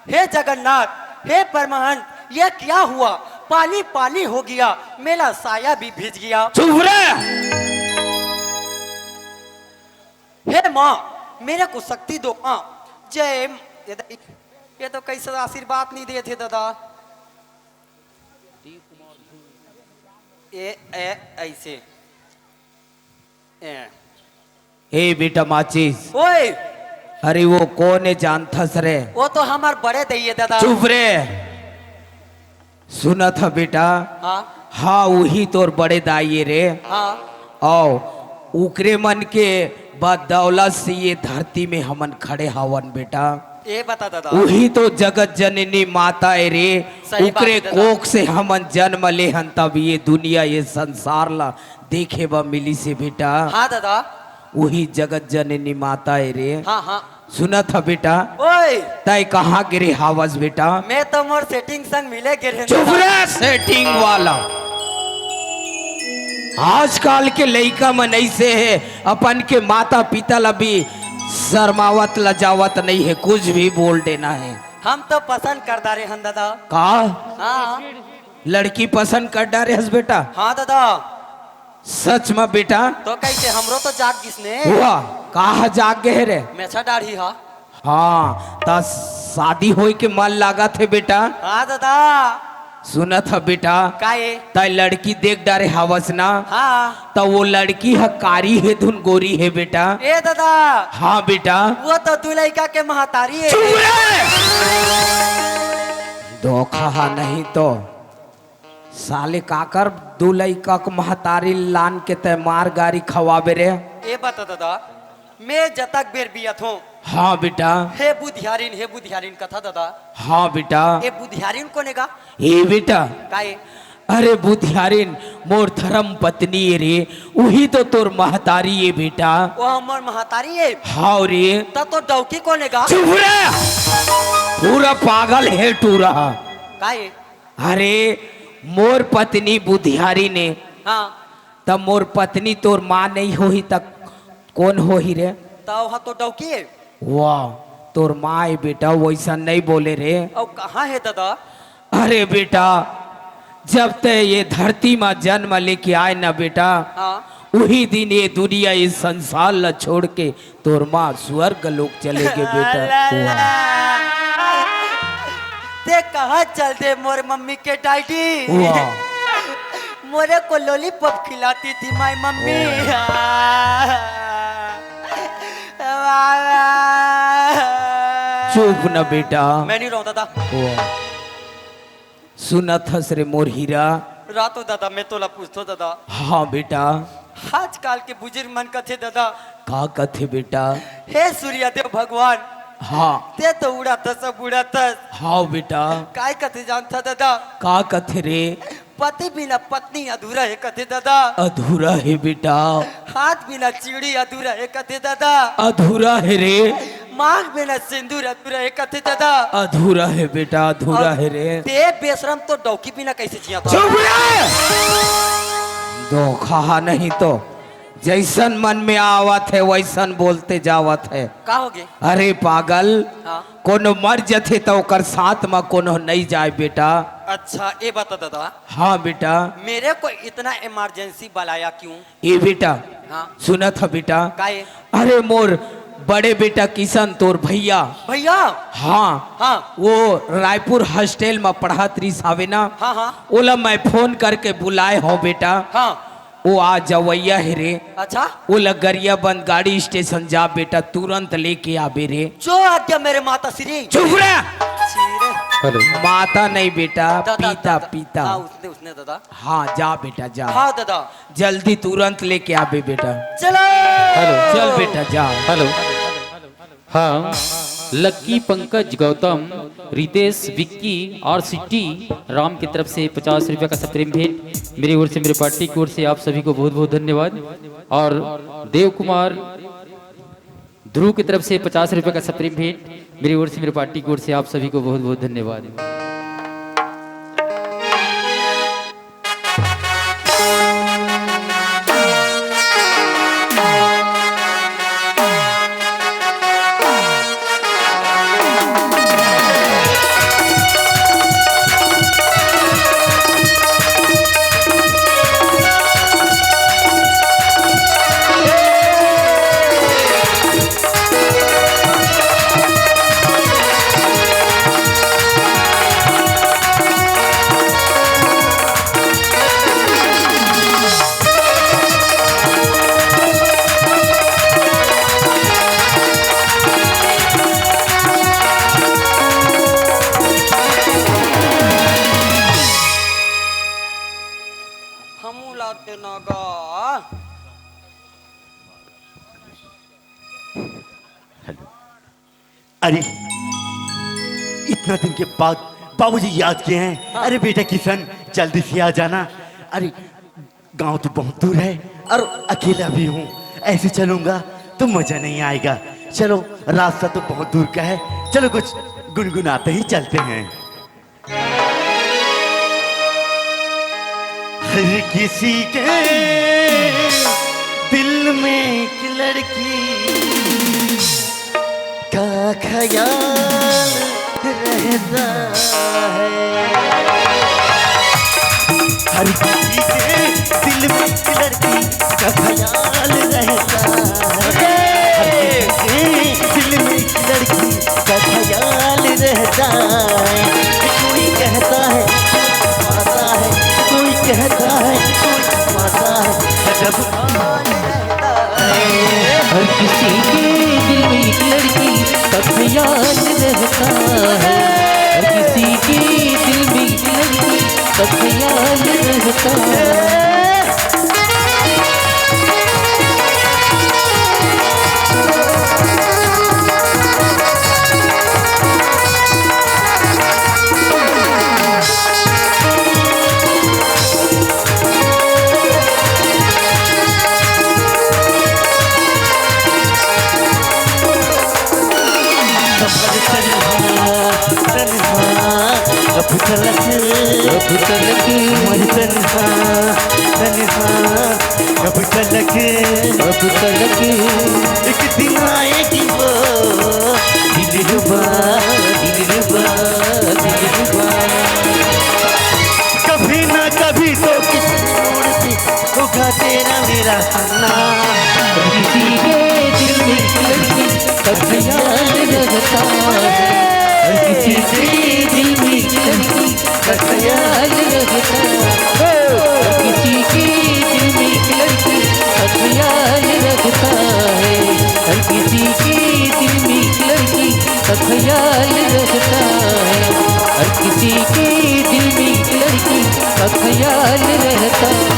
हे जगन्नाथ हे परमानंद ये क्या हुआ पानी पानी हो गया मेरा साया भी भीज गया चुप रे हे माँ मेरे को शक्ति दो माँ जय ये तो कैसा आशीर्वाद नहीं दिए थे दादा ऐसे ए बेटा माचिस ओए अरे वो कौन है जानथस रे वो तो हमार बड़े दैये दादा चुप रे सुना था बेटा हाँ हाँ वही तोर बड़े दाइये रे हाँ आओ उकरे मन के बदौलत से ये धरती में हमन खड़े हवन बेटा ये बता दादा वही तो जगत जननी माता है रे सही बात उकरे है दादा। कोख से हमन जन्म ले हन तब ये दुनिया ये संसार ला देखे बा मिली से बेटा हाँ दादा वही जगत जननी माता है रे हाँ हाँ सुना था बेटा ओए तय कहाँ गिरे हावस बेटा मैं तो मोर सेटिंग संग मिले गिरे चुप रे सेटिंग वाला आजकल के लड़का मन ऐसे है अपन के माता पिता ला भी शर्मावत लजावत नहीं है कुछ भी बोल देना है हम तो पसंद कर डारे हन दादा का हाँ लड़की पसंद कर डारे हस बेटा हाँ दादा सच में बेटा तो कैसे हमरो तो जाग किसने हुआ कहा जाग गए रे मेछा दाढ़ी हा हाँ ता शादी होई के मन लागा थे बेटा हाँ दादा सुना था बेटा काए ता लड़की देख डारे हवस ना हाँ तो वो लड़की है कारी है धुन गोरी है बेटा ए दादा हाँ बेटा वो तो दुलैका के महतारी है धोखा हा नहीं तो साले काकर दू लइका के महतारी लान के ते मार गारी खवाबे रे। ए बता दादा मैं जतक बेर बियत हूँ। हाँ बेटा। हे बुधियारिन कथा दादा। हाँ बेटा। ए बुधियारिन कोने का? ए बेटा काए? अरे बुधियारिन मोर धर्म पत्नी रे, वही तो तोर महतारी है बेटा। वो हमर महतारी है। हाँ रे। तो डौकी कोने का? चुप रे, पूरा पागल है तू रहा। काए? अरे मोर पत्नी बुधियारी ने। हाँ तब मोर पत्नी तोर माँ नहीं होही तक कौन होही रे? तो तो डौकी है। वाह तोर माँ है बेटा, वैसा नहीं बोले रे। और कहाँ है दादा? अरे बेटा जब ते ये धरती में जन्म लेके आए ना बेटा, हाँ वही दिन ये दुनिया इस संसार ला छोड़ के तोर माँ स्वर्ग लोक चले गए बेटा। ते कहाँ चल दे मोर मम्मी के डाइडी? मोरे को लॉलीपॉप खिलाती थी माय मम्मी। चुप न बेटा। मैं नहीं रोता था। सुनत हस रे मोर हीरा। रातो दादा मैं तोला पूछतो दादा। हाँ बेटा। आजकल के बुजुर्ग मन कथे दादा। का कथे बेटा? हे सूर्यदेव भगवान। हाँ ते तो उड़ाता सब उड़ाता। हाँ बेटा। काय कथे जानता दादा? का कथे रे? पति बिना पत्नी अधूरा है कथे दादा। अधूरा है बेटा। हाथ बिना चिड़ी अधूरा है कथे दादा। अधूरा है रे। मांग बिना सिंदूर अधूरा है कथे दादा। अधूरा है बेटा, अधूरा है रे। ते बेशरम तो डौकी बिना कैसे जिया था? चुप रे! धोखा नहीं तो जैसन मन में आवत है वैसन बोलते जावत है। का होगे? अरे पागल। हाँ। कोनो मर जथे तो ओकर साथ में कोनो नहीं जाए बेटा। अच्छा ये बता दादा। हाँ बेटा। मेरे को इतना इमरजेंसी बुलाया क्यों? ये बेटा। हाँ। सुना था बेटा। काहे? अरे मोर बड़े बेटा किशन तोर भैया। भैया? हाँ हाँ। वो रायपुर हॉस्टल में पढ़ात रही सावे ना। हाँ हाँ। ओला मैं फोन करके बुलाए हो बेटा। हाँ। वो आ जवैया है रे। अच्छा। वो लगरिया बंद गाड़ी स्टेशन जा बेटा, तुरंत लेके आबे रे। जो आज्ञा मेरे माता श्री। चुप रे! हेलो। माता नहीं बेटा, पीता पीता। हाँ उसने उसने दादा। हाँ जा बेटा जा। हाँ दादा। जल्दी तुरंत लेके आबे बेटा। चलो। हेलो। चल बेटा जा। हेलो। हाँ लक्की, पंकज, गौतम, रितेश, विक्की और सिटी राम की तरफ से 50 रुपये का सप्रेम भेंट मेरी ओर से, मेरे पार्टी की ओर से आप सभी को बहुत बहुत धन्यवाद। और देव कुमार ध्रुव की तरफ से 50 रुपये का सप्रेम भेंट मेरी ओर से, मेरे पार्टी की ओर से आप सभी को बहुत बहुत धन्यवाद। अरे इतना दिन के बाद बाबूजी याद किए हैं। अरे बेटा किशन जल्दी से आ जाना। अरे गांव तो बहुत दूर है और अकेला भी हूँ, ऐसे चलूंगा तो मजा नहीं आएगा। चलो रास्ता तो बहुत दूर का है, चलो कुछ गुनगुनाते ही चलते हैं। हर किसी के दिल में एक लड़की का ख्याल रहता है। हर किसी के दिल में एक लड़की का ख्याल रहता है। हर किसी के दिल में एक लड़की का ख्याल रहता है। कोई कहता है पाता है, कोई कहता है कोई पाता है, जब हाल रहता है। हर किसी के दिल में एक लड़की का ख्याल रहता है। हर किसी के दिल में एक लड़की का ख्याल लगता है। एक दिन आएगी वो दिलरुबा दिलरुबा दिलरुबा कभी ना कभी तो किसी मोड़ पे होगा तेरा मेरा सपना किसी के दिल में लड़की का ख्याल रहता है, हर किसी के दिल में लड़की का ख्याल रहता है, हर किसी के दिल में लड़की का ख्याल रखता है, हर किसी के दिल में लड़की का ख्याल रखता है, हर किसी के दिल में लड़की का ख्याल रहता है।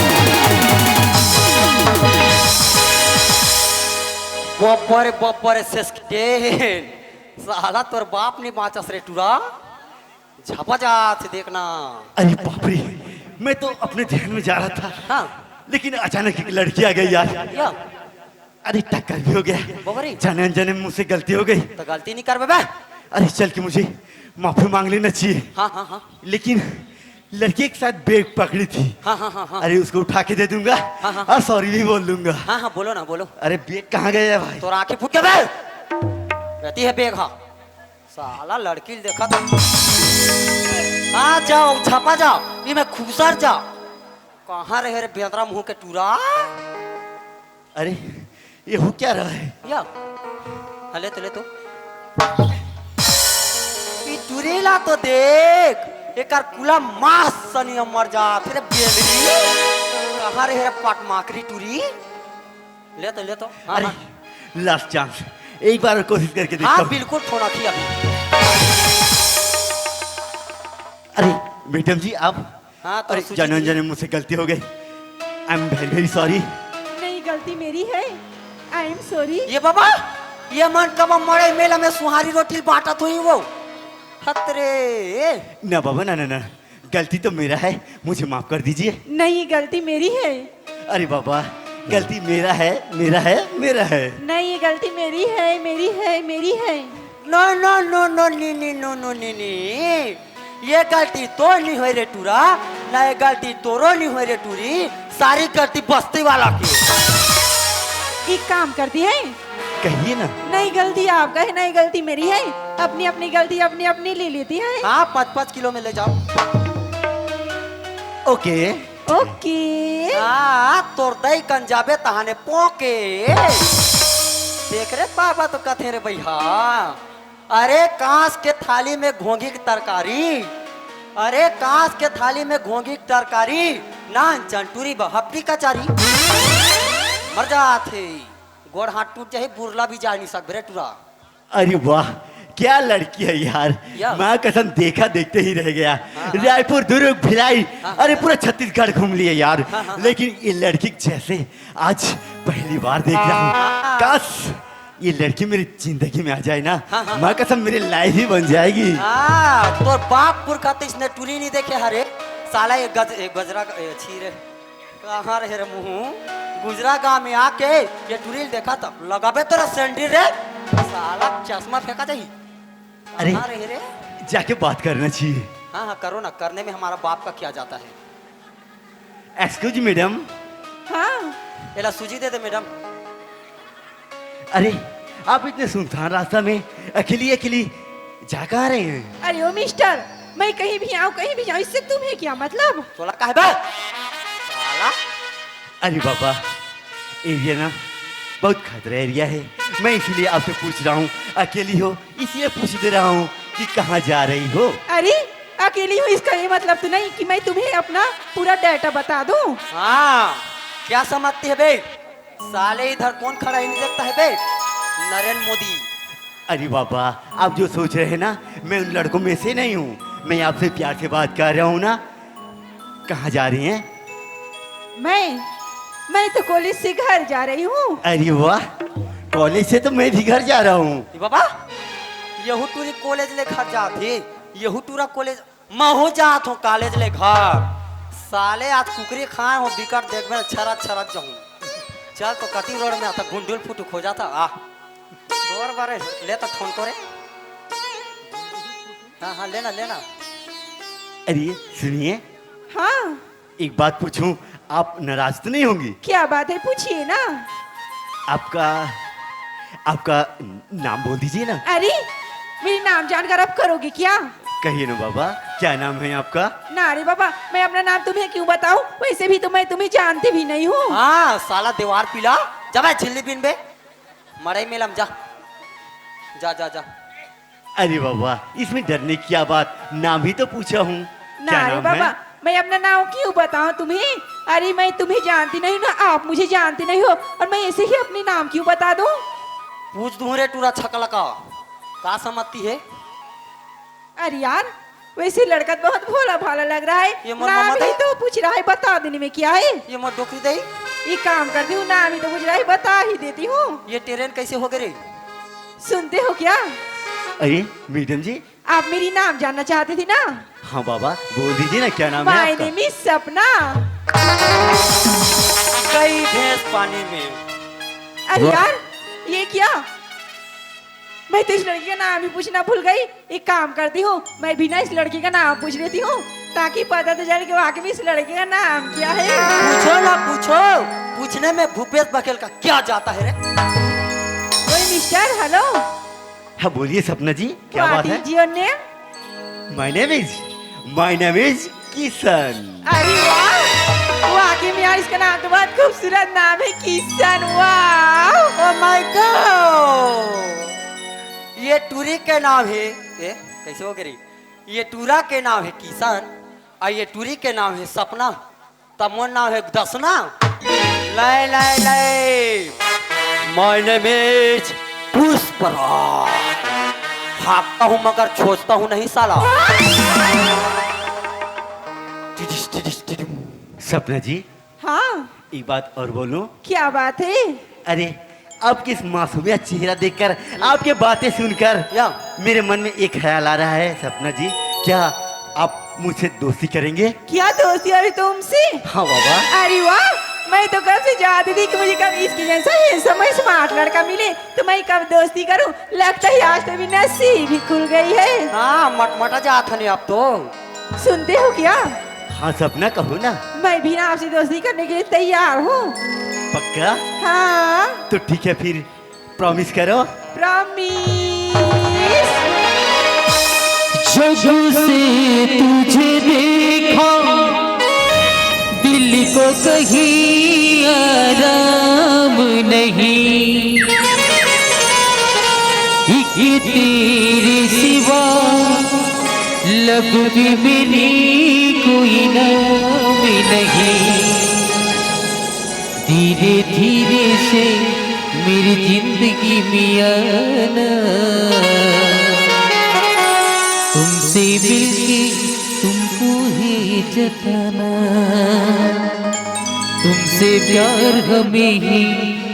बब्बर सेस्केन साला तोर बाप ने बाँचस रे टूरा झपा जात देखना। अरे बाप रे मैं तो अपने ध्यान में जा रहा था हाँ लेकिन अचानक एक लड़की आ गई यार। या अरे टक्कर भी हो गया बबरी जाने अनजाने मुझसे गलती हो गई। तो गलती नहीं कर बे। अरे चल के मुझे माफी मांग लेना चाहिए। हाँ हाँ हाँ लेकिन लड़की के साथ बैग पकड़ी थी। हाँ हाँ हाँ हाँ अरे उसको उठा के दे दूंगा हाँ, हाँ। और सॉरी भी बोल दूंगा। हाँ हाँ बोलो ना बोलो। अरे बैग कहाँ गया भाई? तोर आंखें फूट के बे रहती है बेग। हाँ साला लड़की देखा तो आ जाओ छपा जाओ ये मैं खुसर जाओ कहाँ रहे रे बेंद्रा मुंह के टूरा। अरे ये हो क्या रहा है? या हले तो ले तो ये टूरेला तो देख एक कुला मास सनी मर जा फिर बेलरी कहाँ रहे रे पाट माकरी टूरी। ले तो हाँ, अरे हाँ। लास्ट चांस एक बार कोशिश करके देखता हाँ हूँ। बिल्कुल फोन रखी अभी। अरे मैडम जी आप हाँ तो अरे सूची जाने दी। अनजाने मुझसे गलती हो गई। I am very very sorry. नहीं, गलती मेरी है। I am sorry. ये बाबा ये मन कब मरे मेला में सुहारी रोटी बांटा तो ही वो खतरे। ना बाबा ना ना ना गलती तो मेरा है मुझे माफ कर दीजिए। नहीं, गलती मेरी है। अरे बाबा गलती मेरा है मेरा है मेरा है। नहीं, ये गलती मेरी है, मेरी है, मेरी है। नो नो नो नो नी नी नो नो नी नी ये गलती तो नहीं हुई रे टूरा ना ये गलती तोरो नहीं हुई रे टूरी सारी गलती बस्ती वाला की। एक काम करती है। कहिए ना। नहीं, गलती आपका है, नहीं गलती मेरी है। अपनी अपनी गलती अपनी अपनी ले लेती है। हाँ 5-5 किलो में ले जाओ। Okay okay. हाँ तोर दई कंजाबे तहाने पोके देख रे बाबा तो कथे रे भैया। अरे कांस के थाली में घोंघी की तरकारी अरे कांस के थाली में घोंघी की तरकारी नान चंटूरी बहप्पी कचारी मर जाते गोड़ हाथ टूट जाए बुरला भी जा नहीं सक बेरे टूरा। अरे वाह क्या लड़की है यार। या। माँ कसम देखा देखते ही रह गया। हाँ। रायपुर दुर्ग भिलाई हाँ। अरे पूरा छत्तीसगढ़ घूम लिए यार। हाँ। लेकिन ये लड़की जैसे आज पहली बार देख रहा हूँ। काश ये लड़की मेरी जिंदगी में आ जाए ना हाँ। माँ कसम मेरी लाइफ ही बन जाएगी। हाँ तोर बाप पुरखा तो इसने टूरी नहीं देखे हरे साला ये गजरा छीरे कहाँ रहे रे मुँह गुजरा गांव में आके ये टूरील देखा तब लगाबे तोरा सैंडल रे साला चश्मा फेंका चाहिए। अरे कहाँ रहे रे। जाके बात करना चाहिए। हाँ हाँ करो ना करने में हमारा बाप का क्या जाता है। Excuse madam. हाँ। एला सूजी दे दे मैडम। अरे आप इतने सुनसान रास्ता में अकेली अकेली जा कहाँ रहे हैं? अरे ओ मिस्टर, मैं कहीं भी आऊँ कहीं भी जाऊँ इससे तुम्हें क्या मतलब? तोला काहे बे साला। अरे बाबा एरिया ना बहुत खतरा एरिया है मैं इसीलिए आपसे पूछ रहा हूँ। अकेली हो इसलिए पूछ दे रहा हूँ कि कहाँ जा रही हो। अरे अकेली हूँ इसका ये मतलब तो नहीं कि मैं तुम्हें अपना पूरा डाटा बता दूँ। हाँ क्या समझती है बे साले इधर कौन खड़ा ही नहीं देखता है बे नरेंद्र मोदी। अरे बाबा आप जो सोच रहे हैं ना मैं उन लड़कों में से नहीं हूँ। मैं आपसे प्यार से बात कर रहा हूँ ना। कहाँ जा रही हैं? मैं तो कॉलेज से घर जा रही हूँ। अरे वाह, कॉलेज से तो मैं भी घर जा रहा हूँ। ए बाबा यहू टूरी कॉलेज ले घर जाते, यहू टूरा कॉलेज महू जात हूँ कॉलेज ले घर। साले आज कुकरी खाए हो बिकट देख में छरत छरत जाऊँ। चल तो कटी रोड में आता गुंडुल फुटुक हो जाता आ तोर बारे ले तो फोन करे। हाँ हाँ लेना लेना। अरे सुनिए, हाँ एक बात पूछूं, आप नाराज तो नहीं होंगी? क्या बात है, पूछिए ना। आपका आपका नाम बोल दीजिए ना। अरे मेरी नाम जानकर अब करोगे क्या? कहिए ना बाबा, क्या नाम है आपका? ना रे बाबा, मैं अपना नाम तुम्हें क्यों बताऊं? वैसे भी मैं तुम्हें जानती भी नहीं हूँ। हाँ साला दीवार पिला जा मैं झिल्ली बिन बे मड़ई मेलम जा जा जा जा। अरे बाबा, इसमें डरने की क्या बात, नाम ही तो पूछा हूँ। क्या ना रे नाम बाबा, है? मैं अपना नाम क्यों बताऊं तुम्हें? अरे मैं तुम्हें जानती नहीं ना, आप मुझे जानते नहीं हो, और मैं ऐसे ही अपनी नाम क्यों बता दूं? पूछ दूं रे टूरा छकला का समझती है? अरे यार, वैसे लड़का तो बहुत भोला भाला लग रहा है। ये मोर नाम मामा ही दे? तो पूछ रहा है, बता देने में क्या है? ये मोर डोकरी दई, ये काम करती हूँ, नाम ही तो पूछ रहा है, बता ही देती हूँ। ये ट्रेन कैसे हो गए रे? सुनते हो क्या? अरे मैडम जी, आप मेरी नाम जानना चाहते थे ना? हाँ बाबा बोल दीजिए ना, क्या नाम है माय आपका? नेम इज सपना। कई भैंस पानी में। अरे यार, ये क्या? मैं तो इस लड़की का नाम ही पूछना भूल गई। एक काम करती हूँ, मैं भी ना इस लड़की का नाम पूछ लेती हूँ, ताकि पता तो चले कि वाकई में इस लड़के का नाम क्या है। पूछो ना पूछो, पूछने में भूपेश बघेल का क्या जाता है रे? ओए मिस्टर, हेलो। हाँ बोलिए सपना जी, क्या बात है? What is your name? My name is Kishan. अरे वाह, वाकई में यार इसका नाम तो बहुत खूबसूरत नाम है, किशन। वाह, ओ माय गॉड, ये टूरी के नाम है। ए कैसे हो गई? ये टूरा के नाम है किशन, और ये टूरी के नाम है सपना, तब मोर नाम है दसना। ले ले ले, माय नेम इज पुष्पराज। भागता हूँ मगर छोड़ता हूँ नहीं साला। सपना जी, हाँ एक बात और बोलूं? क्या बात है? अरे आपके इस मासूमिया चेहरा देखकर, आपके बातें सुनकर या मेरे मन में एक ख्याल आ रहा है सपना जी, क्या आप मुझसे दोस्ती करेंगे? क्या दोस्ती अभी तुमसे? हाँ बाबा। अरे वाह, मैं तो कब से चाहती थी कि मुझे कब इसके जैसा हैंडसम स्मार्ट लड़का मिले, तो मैं कब दोस्ती करूं। लगता है आज तो भी नसीब ही खुल गई है। हाँ मटमटा जाता नहीं अब तो। सुनते हो क्या? हाँ सपना, कहो ना। मैं भी ना आपसे दोस्ती करने के लिए तैयार हूँ। पक्का? हाँ तो ठीक है फिर, प्रॉमिस करो। प्रॉमिस। जब से तुझे देखा दिल को कहीं आराम नहीं, एक तेरे सिवा लब पे मेरी कोई नाम नहीं। धीरे धीरे से मेरी जिंदगी में आना, तुमसे मिलके तुमको ही जताना, तुमसे प्यार हमें ही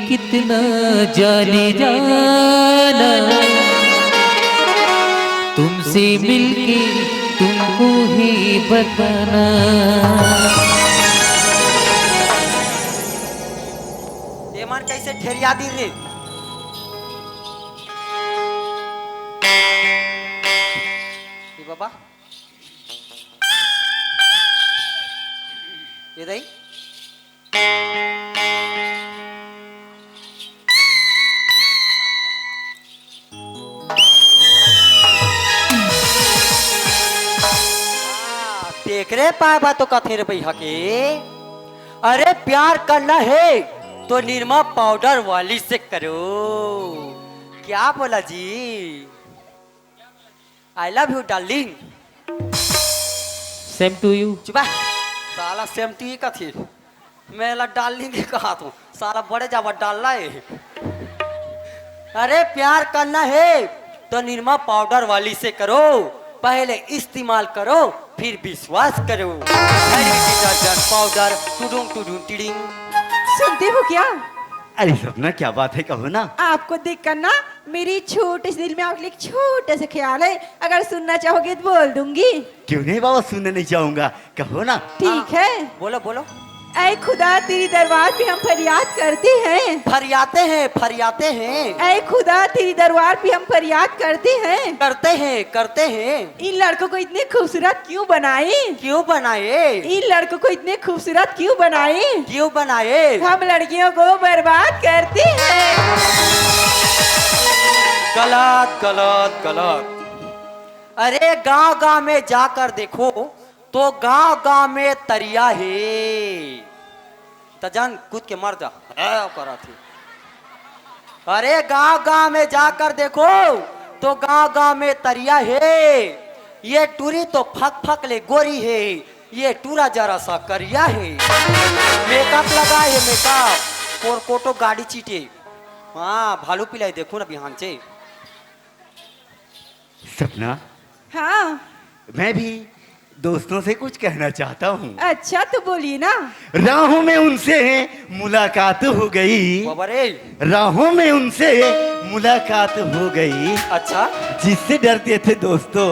कितना जाने जाना, तुमसे मिलके तुमको ही बताना। ये मन कैसे ठेरिया दी रे? ये बाबा ये दई देख रे पाबा तो कथे रे भैया के। अरे प्यार करना है तो निरमा पाउडर वाली से करो। क्या बोला जी? I love you darling. Same to you. चुपा साला सेम टू ही का थी। मैं ला डार्लिंग के कहा तू साला बड़े जावा डाल है। अरे प्यार करना है तो निरमा पाउडर वाली से करो, पहले इस्तेमाल करो फिर विश्वास करो। हरी डिटर्जेंट पाउडर टुडुंग टुडुंग टिडिंग। सुनते हो क्या? अरे सपना क्या बात है, कहो ना। आपको देखकर ना मेरी छोटे से दिल में आपके लिए एक छोटा सा ख्याल है, अगर सुनना चाहोगे तो बोल दूंगी। क्यों नहीं बाबा, सुनने नहीं चाहूंगा, कहो ना। ठीक है। बोलो बोलो। ऐ खुदा तेरी दरबार पे हम फरियाद करते हैं। फरियाते हैं, फरियाते हैं। ऐ खुदा तेरी दरबार पे हम फरियाद करते हैं। करते हैं, करते हैं। इन लड़कों को इतने खूबसूरत क्यों बनाए? क्यों बनाए? इन लड़कों को इतने खूबसूरत क्यों बनाए? क्यों बनाए? हम लड़कियों को बर्बाद करते हैं। गलत गलत गलत। अरे गांव गांव में जाकर देखो तो गांव गांव में तरिया है। तजन कूद के मर जा करा थी। अरे गांव गांव में जाकर देखो तो गांव गांव में तरिया है। ये टूरी तो फक फक ले गोरी है, ये टूरा जरा सा करिया है। मेकअप लगा है, मेकअप और कोटो गाड़ी चीटे। हाँ भालू पिलाई देखो ना बिहान से। सपना, हाँ मैं भी दोस्तों से कुछ कहना चाहता हूँ। अच्छा तो बोलिए ना। राहों में उनसे मुलाकात हो गई। बाबा रे। राहों में उनसे मुलाकात हो गई। अच्छा। जिससे डरते थे दोस्तों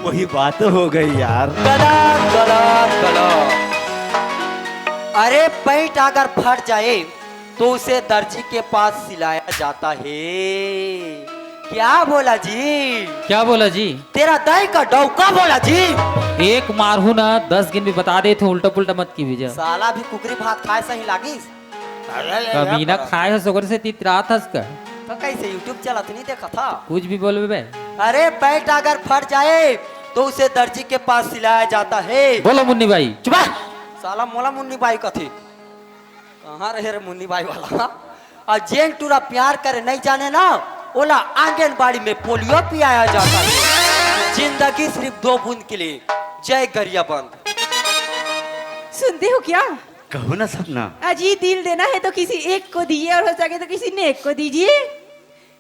वही बात हो गई यार। गलत गलत गलत। अरे पैंट अगर फट जाए तो उसे दर्जी के पास सिलाया जाता है। क्या बोला जी? क्या बोला जी? तेरा दाई का डौका बोला जी। एक मारू ना 10 गिन भी बता दे थे, उल्टा पुल्टा मत की भेजा। साला भी कुकरी भात खाए सही लागी। कभी ना खाए है सोकर से तितरा था उसका। तो कैसे यूट्यूब चलाते नहीं देखा था? कुछ भी बोल बे। अरे पैंट अगर फट जाए तो उसे दर्जी के पास सिलाया जाता है। बोलो मुन्नी भाई। चुप। साला मोला मुन्नी बाई का थी। कहाँ रहे रे मुन्नी बाई वाला? और जेन टूरा प्यार करे नहीं जाने ना, ओला आंगनबाड़ी में पोलियो पियाया जाता है। जिंदगी सिर्फ 2 बूंद के लिए। जय गरिया बंद। सुनते हो क्या? कहो ना सपना। अजी दिल देना है तो किसी एक को दीजिए और हो सके तो किसी नेक को दीजिए।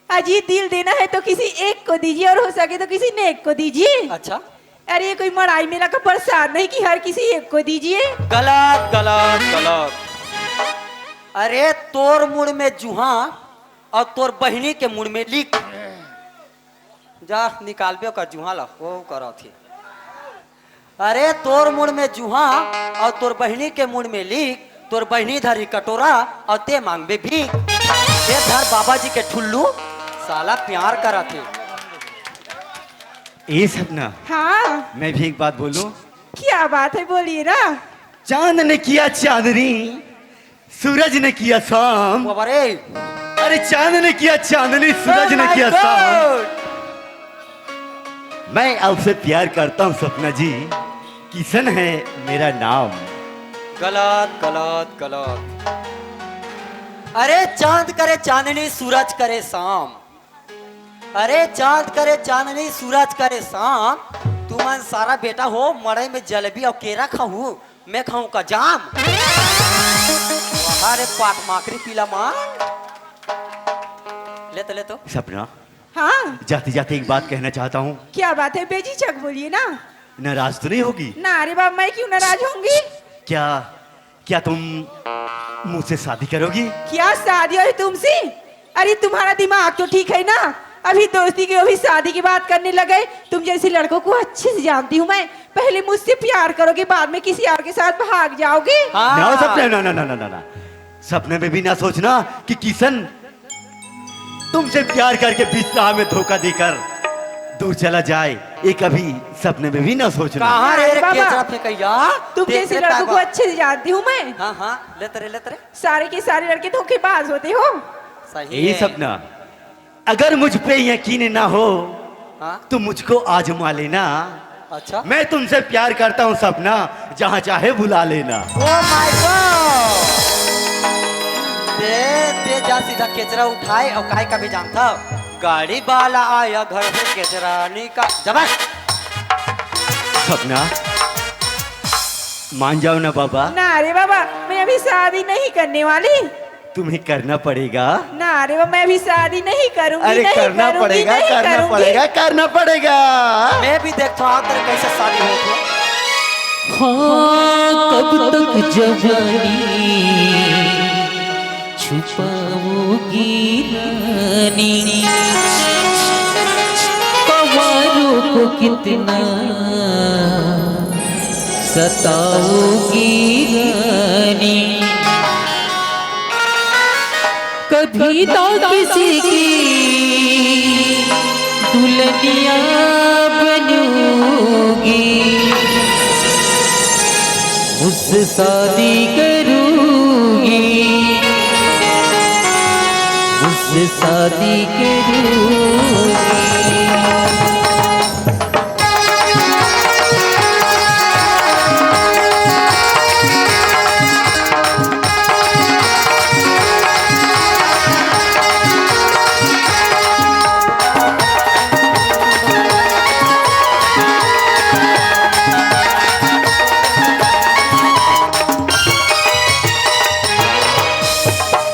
अजी दिल देना है तो किसी एक को दीजिए और हो सके तो किसी नेक को दीजिए। अच्छा। अरे ये कोई मड़ाई मेला का प्रसाद नहीं कि हर किसी एक को दीजिए। गलत गलत गलत। अरे तोर मुड़ में जुहा और तोर बहिनी के मुड़ में लिख। जा निकाल बे कर जुहा ला वो करो थी। अरे तोर मुड़ में जुहा और तोर बहिनी के मुड़ में लिख। तोर बहिनी धरी कटोरा और ते मांग बे भीख। ते धर बाबा जी के ठुल्लू। साला प्यार करा थे। ये सपना। हाँ मैं भी एक बात बोलूं? क्या बात है, बोलिए ना। चांद ने किया चांदनी, सूरज ने किया शाम। अरे अरे चांद ने किया चांदनी, सूरज ने किया शाम। मैं आपसे प्यार करता हूँ सपना जी, किशन है मेरा नाम। गलत गलत गलत। अरे चांद करे चांदनी, सूरज करे शाम। अरे चांद करे चांदनी, सूरज करे शाम। तुमन सारा बेटा हो मड़ई में जलेबी और केरा खाऊं, मैं खाऊं का जाम। अरे पाट माकरी पीला मां। ले तो सपना, हाँ जाते जाते एक बात कहना चाहता हूँ। क्या बात है बेझिझक बोलिए ना। नाराज तो नहीं होगी? ना अरे बाबा, मैं क्यों नाराज होंगी? क्या क्या तुम मुझसे शादी करोगी? क्या शादी है तुमसे? अरे तुम्हारा दिमाग तो ठीक है ना। अभी दोस्ती की अभी शादी की बात करने लगे। तुम जैसे लड़कों को अच्छे से जानती हूँ मैं। पहले मुझसे प्यार करोगे, बाद में किसी और के साथ भाग जाओगे। ना सपने, ना ना ना ना ना, सपने में भी ना सोचना कि किशन तुमसे प्यार करके बीच राह में धोखा देकर दूर चला जाए। ये कभी सपने में भी ना सोचना। कहाँ रे बाबा, केचरा फेंकैया? तुम जैसे लड़कों को अच्छे से जानती हूँ मैं। हाँ हाँ लेते रे। सारे के सारे लड़के धोखेबाज होते हो। सही ये है। सपना, अगर मुझ पे यकीन ना हो हाँ? तो मुझको आजमा लेना। अच्छा। मैं तुमसे प्यार करता हूँ सपना, जहाँ चाहे बुला लेना। Oh my God. दे जा सीधा केचरा उठाए और काय का भी जानता। गाड़ी वाला आया घर से केचरा निका जबा। सपना मान जाओ ना बाबा। ना अरे बाबा, मैं अभी शादी नहीं करने वाली। तुम्हें करना पड़ेगा। ना अरे बाबा, मैं अभी शादी नहीं करूंगी। अरे नहीं करना करूंगी, पड़ेगा, नहीं करना करूंगी। पड़ेगा, करना पड़ेगा। मैं भी देखता हूँ तेरे कैसे शादी हो तो। हाँ कब तक जवानी छुपाओगी रानी, कंवारों को कितना सताओगी रानी, कभी तो किसी की दुल्हनिया बनूंगी, उससे शादी करूंगी, उससे शादी करूंगी।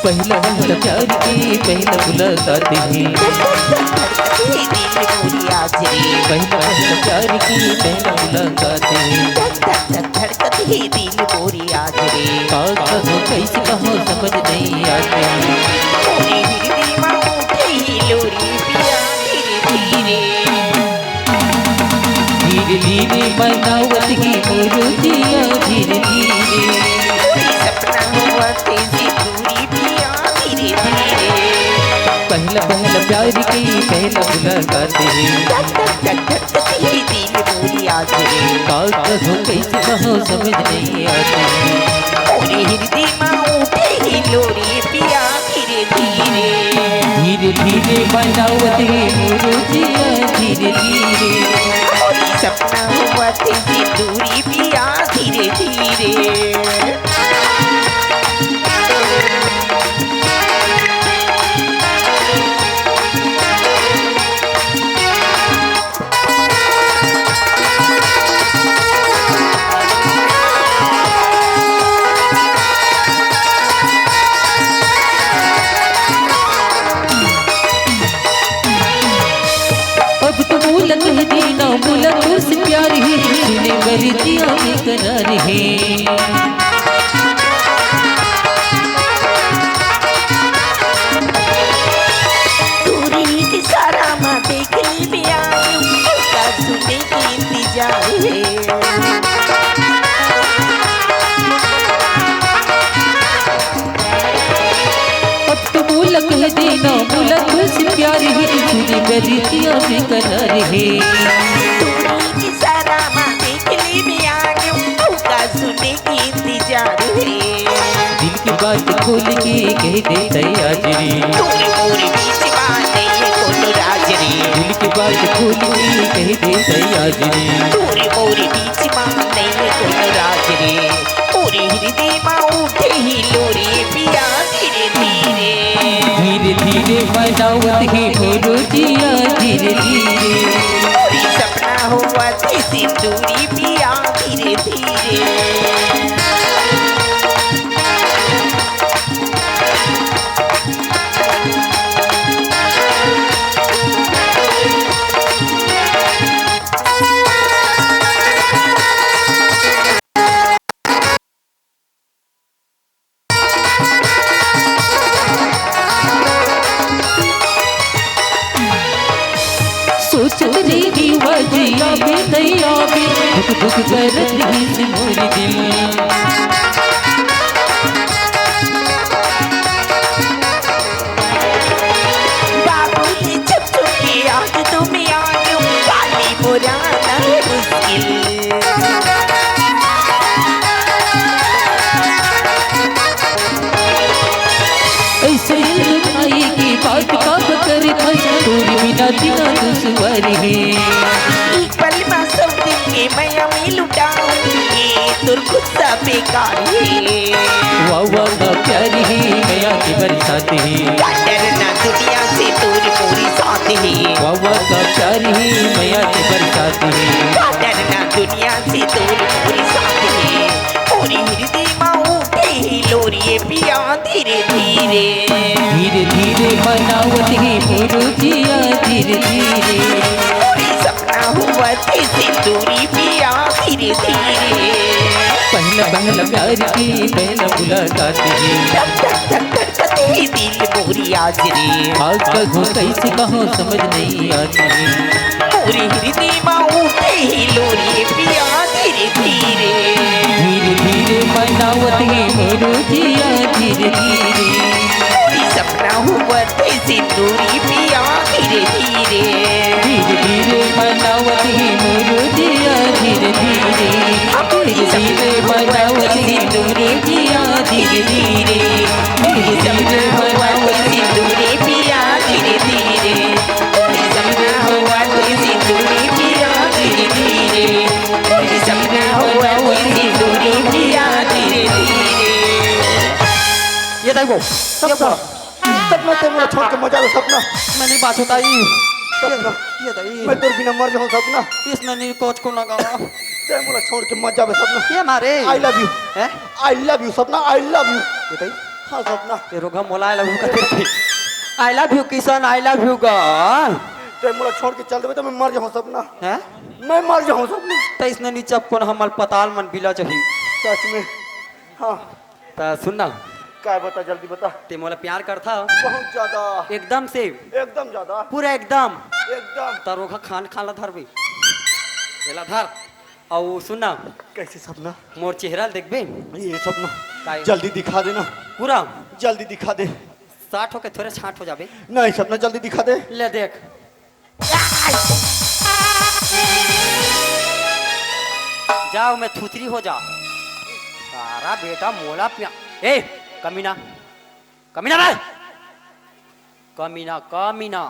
पहला पहला प्यार की पहला मुलाकात है, पहला पहला प्यार की पहला मुलाकात है, काका हो कैसे कहो समझ नहीं आते, धीरे धीरे बनावत की मुरुजिया धीरे धीरे, पहला पहला प्यार की पहला मुलाकात है, कागज हो कैसे कहो समझ नहीं आते, धीरे धीरे बनावत है मुरुजिया धीरे धीरे, सपना हुआ तेरी दूरी पिया धीरे धीरे। कह देना मुलाकात से प्यार है, सुने मेरी जिया में करार है, दूरी की सारा माँ देख ली पिया, उसका सुनने की इंतजार है, अब तो बोला कह देना मुलाकात से प्यार है, सुने मेरी जिया में करार है, दूरी की सारा माँ देख ली पिया, उसका सुनने की इंतजार है, दिल की बात खोल के कह दे तैयारी, पूरी पूरी बीच बात है कोनो राजरी, दिल की बात खोल के कह दे तैयारी, पूरी पूरी बीच बात है कोनो राजरी, पूरी हृदय में उठे ही लोरी पिया धीरे धीरे, धीरे धीरे बनावत है मुरुजिया धीरे धीरे, पूरी सपना हुआ थी सिंदूरी पिया धीरे धीरे। सोचत रही वजिया में नहीं आवे, दुख दुख करत रही से मोरी दिल, बाबू ने छुप छुप के आज तुम्हें आयो, काली पुराना है मुश्किल, ऐसे आई की बात का कर तोरी बिना दिना दुश्वार है, एक पल में सब दिन के मैं में लुटाऊंगी, तुर गुस्सा बेकार है, वाह का प्यार है गया की बरसात है, डरना दुनिया से तोरी पूरी साथ है, वाह का प्यार है गया की बरसात है, डरना दुनिया से तोरी पूरी साथ है, पूरी हृदय में उठे ही लोरी पिया धीरे धीरे, धीरे धीरे बनावत है मुरुजिया धीरे धीरे, पूरी सपना हुआ थी सिंदूरी पिया धीरे धीरे। पहला प्यार की पहला मुलाकात रे धड़कते दिल मोरी आज रे आजकल हो कैसे कहो समझ नहीं आती मोरे हृदय में उठे ही लोरी पिया धीरे धीरे धीरे धीरे बनावत है मोरो जिया धीरे धीरे कोई सपना हुआ थे सिंदूरी पिया धीरे धीरे धीरे धीरे बनावत है मोरो जिया धीरे धीरे धीरे धीरे बनावत है सिंदूरी पिया धीरे धीरे कोई सपना हुआ थे सिंदूरी पिया धीरे धीरे कोई सपना हुआ थे सिंदूरी पिया धीरे धीरे कोई सपना हुआ थे सिंदूरी पिया धीरे धीरे ये देखो सपना सपना ते मेरा छोड़ के मजा लो सपना मैंने बात बताई सपना ये दई मैं तेरे बिना मर जाऊं सपना इसने नहीं कोच को लगा ते मेरा छोड़ के मजा में सपना ये मारे आई लव यू हैं आई लव यू सपना आई लव यू ये दई हाँ सपना ये रोगा मोला आई लव यू करते थे आई love you Kishan I love you गा ते मेरा छोड़ के चल दे तो मैं मर जाऊं सपना हैं मैं मर जाऊं सपना तो इसने नीचे अपन हम अस्पताल मन बिला चाहिए सच में हाँ तो सुनना क्या बता जल्दी बता ते मोला प्यार करता बहुत ज्यादा एकदम से एकदम ज्यादा पूरा एकदम एकदम तरोगा खान खाला धर भी एला धर और सुनना कैसे सपना मोर चेहरा देखबे ये सपना काय? जल्दी दिखा देना पूरा जल्दी दिखा दे 60 होके थोड़े 60 हो जाबे नहीं सपना जल्दी दिखा दे ले देख जाओ मैं थुतरी हो जा सारा बेटा मोला पिया ए कमीना कमीना भाई कमीना कमीना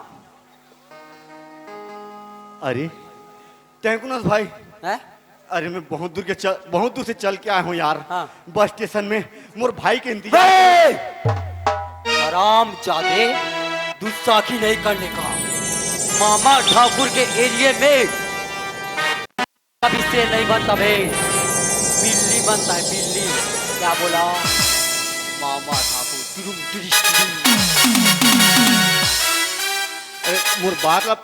अरे टैंकुनस भाई है अरे मैं बहुत दूर से चल के आया हूँ यार हाँ। बस स्टेशन में मोर भाई के इंतजार आराम जादे दुस्साखी नहीं करने का मामा ठाकुर के एरिया में कभी से नहीं बनता भाई बिल्ली बनता है बिल्ली क्या बोला मामा ठाकुर तुरुम तुरिश तुरुम। अरे मोर बात ला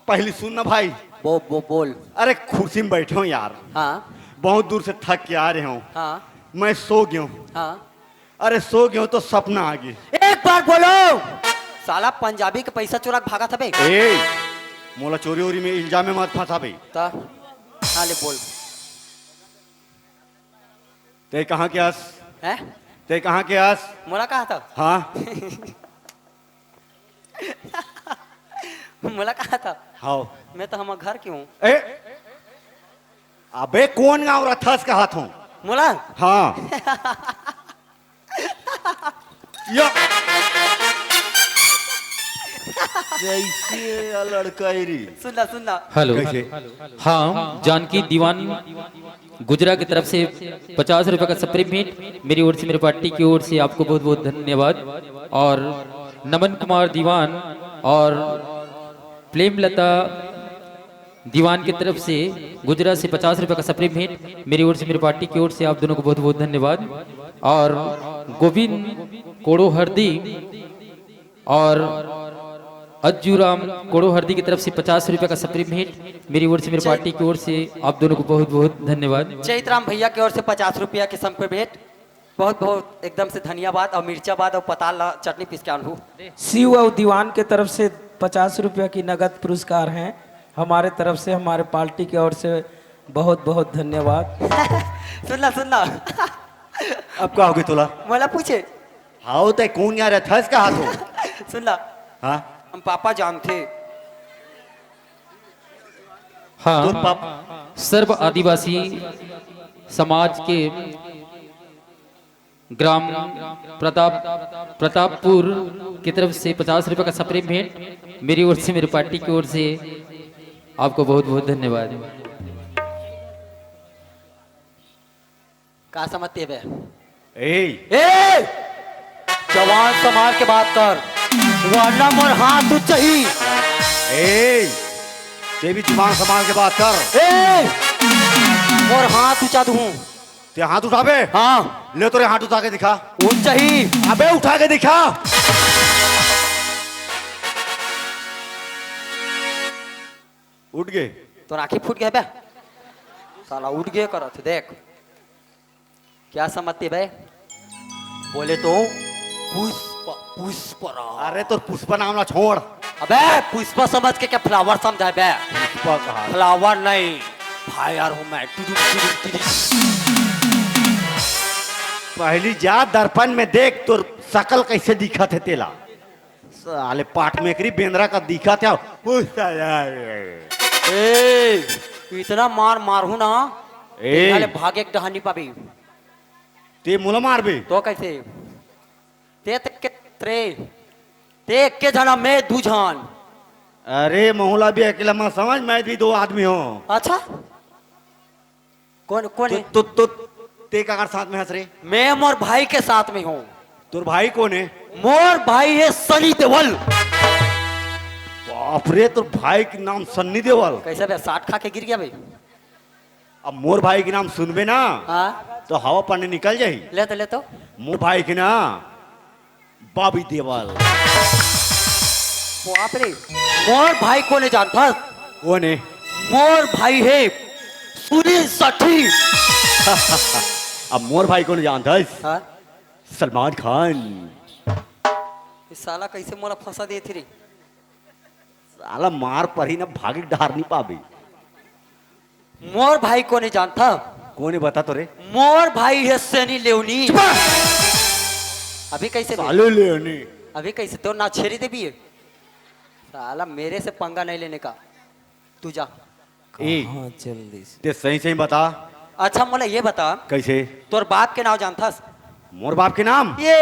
पहले सुन ना भाई बोल अरे कुर्सी में बैठे हूँ यार हाँ बहुत दूर से थक के आ रहे हूँ हाँ मैं सो गया हूँ हाँ अरे सो गया हूँ तो सपना आ गया एक बार बोलो साला पंजाबी के पैसा चुरा के भागा था बे ए मोला चोरी वोरी में इल्जाम में मत फंसा भाई ता हाँ ले बोल ते कहाँ के आस है ते कहाँ के आस मोला कहा था हाँ मोला कहा था हाँ मैं तो हम घर क्यों ए अबे कौन गाँव रथस का हाथ हूँ मोला हाँ या जैसे लड़का री सुनना हेलो कैसे? हाँ जानकी दीवान गुजरा की तरफ से 50 रुपए का सप्री भेंट मेरी ओर से मेरी पार्टी की ओर से आपको बहुत बहुत धन्यवाद और नमन कुमार दीवान और प्रेमलता दीवान की तरफ से गुजरा से 50 रुपए का सप्री भेंट मेरी ओर से मेरी पार्टी की ओर से आप दोनों को बहुत बहुत धन्यवाद और गोविंद कोड़ो हरदी और अज्जूराम कोड़ो हरदी की तरफ से 50 रुपए का सप्री भेंट मेरी ओर से मेरी पार्टी की ओर से आप दोनों को बहुत बहुत धन्यवाद। चैतराम भैया की ओर से 50 रुपया के सम पे भेंट बहुत बहुत एकदम से धन्यवाद और मिर्चाबाद और पताल चटनी पीस के आनू शिव और दीवान के तरफ से 50 रुपया की नगद पुरस्कार हैं हमारे तरफ से हमारे पार्टी की ओर से बहुत बहुत धन्यवाद। सुनना अब क्या हो गया तोला मोला पूछे हाँ ते कौन यार रथस का हाथ हो सुनला हाँ हम पापा जान थे हाँ तो पाप सर्व आदिवासी समाज के ग्राम प्रतापपुर की तरफ से 50 रुपए का सप्रे भेंट मेरी ओर से मेरी पार्टी की ओर से आपको बहुत बहुत धन्यवाद। का समझते बे ए जवान समाज के बात कर वरना मोर हाथ तू चाहिए ए ते भी जुबान संभाल के बात कर मोर हाथ ऊंचा दूं ते हाथ उठाबे हाँ ले तोरे हाथ उठा के दिखा ऊंचा ही अबे उठा के दिखा उठ गए तो आंखें फूट गए बे साला उठ गए करत देख क्या समझते बे? बोले तो पुष्प पुष्पराज। अरे तो पुष्पा नाम ना छोड़। अबे पुष्पा समझ के क्या फ्लावर समझा बे? पुष्पा कहा। फ्लावर नहीं, फायर हूँ मैं। टुडुक टुडुक टुडुक। पहली जा दर्पण में देख तो शकल कैसे दिखा थे तेला। साले पाठ में करी बेंद्रा का दिखा था। ए, इतना मार मारू ना ए। नाले भागे एक डहानी पाबी। ते मुला मार बे। तो कैसे? ते तक के त्रे ते के जना मैं दूजान। अरे मोहला भी अकेला मैं समझ, मैं भी दो आदमी हूँ। अच्छा कौन कौन है? तो ते का साथ में हंस रे? मैं मोर भाई के साथ में हूँ। तोर भाई कौन है? मोर भाई है सनी देवल। बाप रे, तोर भाई के नाम सन्नी देवल। कैसे बे? 60 खा के गिर गया भाई। अब मोर भाई के नाम सुनबे ना हाँ तो हवा पानी निकल जाही। ले तो मोर भाई के ना बॉबी देवल। बाप रे, मोर भाई को नहीं जानता। कौन है? मोर भाई है सुनील सेठी। अब मोर भाई को नहीं जानता है? हाँ? सलमान खान। इस साला कैसे मोला फंसा दिए थे रे? साला मार पर ही ना भागे डहार नहीं पाबे। मोर भाई को नहीं जानता। कौन है बता तो रे? मोर भाई है सनी लेओनी। अभी कैसे बे? साले लेने। अभी कैसे? तो ना छेरी दे भी है। साला मेरे से पंगा नहीं लेने का। तू जा। हाँ जल्दी से। ते सही सही बता। अच्छा मोला ये बता, कैसे? तोर बाप के नाम जानथस? मोर बाप के नाम? ये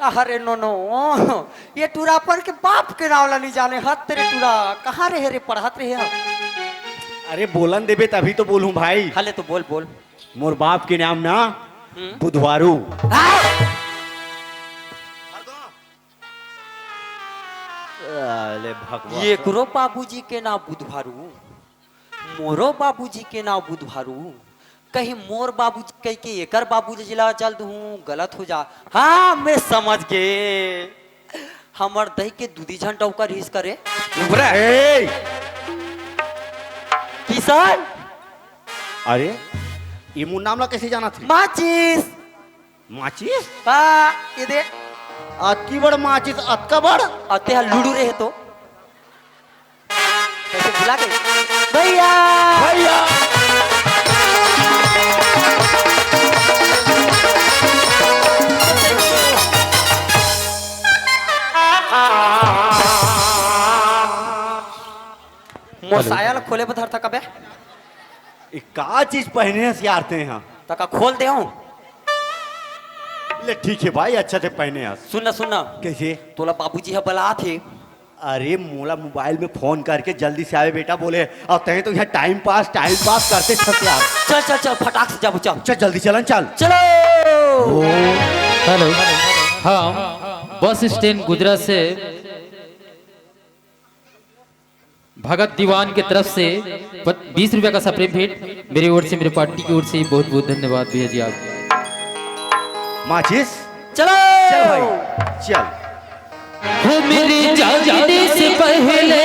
अरे नो ये टूरापर के बाप के नाम ला नहीं जाने। हाथ तेरे टूरा कहाँ रहे रे? पढ़ात रहे हम। अरे बोलन देबे तभी तो बोलूं भाई। हाले तो बोल बोल। मोर बाप के नाम ना बुधवारू। अरे भगवान। ये करो बाबूजी के नाम बुधवारू, मोरो बाबूजी के नाम बुधवारू। कहीं मोर बाबूजी कहीं के एकर बाबूजी जिला चल दूं गलत हो जा। हाँ मैं समझ गए। हमर दही के दूधी झंटा का रीस करे किसान। अरे ये मुन नाम ला कैसे जाना थी? माचिस। माचिस? हाँ ये दे। अतकी बड़ माचिस, अतका बड़। अते हाँ लूडू रहे तो कैसे भुला गए? भैया भैया मोसाया खोले पत्थर था कबे? का चीज पहने सियारते हैं? तका खोल दे हूँ। ले ठीक है भाई, अच्छा से पहने हैं। सुनना सुनना। कैसे? तोला बाबूजी है बला थे। अरे मोला मोबाइल में फोन करके जल्दी से आवे बेटा बोले। और तय तो यहाँ टाइम पास करते थे यार। चल चल चल फटाक से जाबू चल। चल जल्दी चलन चल। चलो। हेलो। हाँ, बस स्टैंड गुजरात से भगत दीवान के तरफ से 20 रुपया का सप्रेम भेंट मेरी ओर से, मेरे पार्टी की ओर से बहुत बहुत धन्यवाद भैया जी आप। माचिस चलो चल भाई चल। हो मेरे जाने से पहले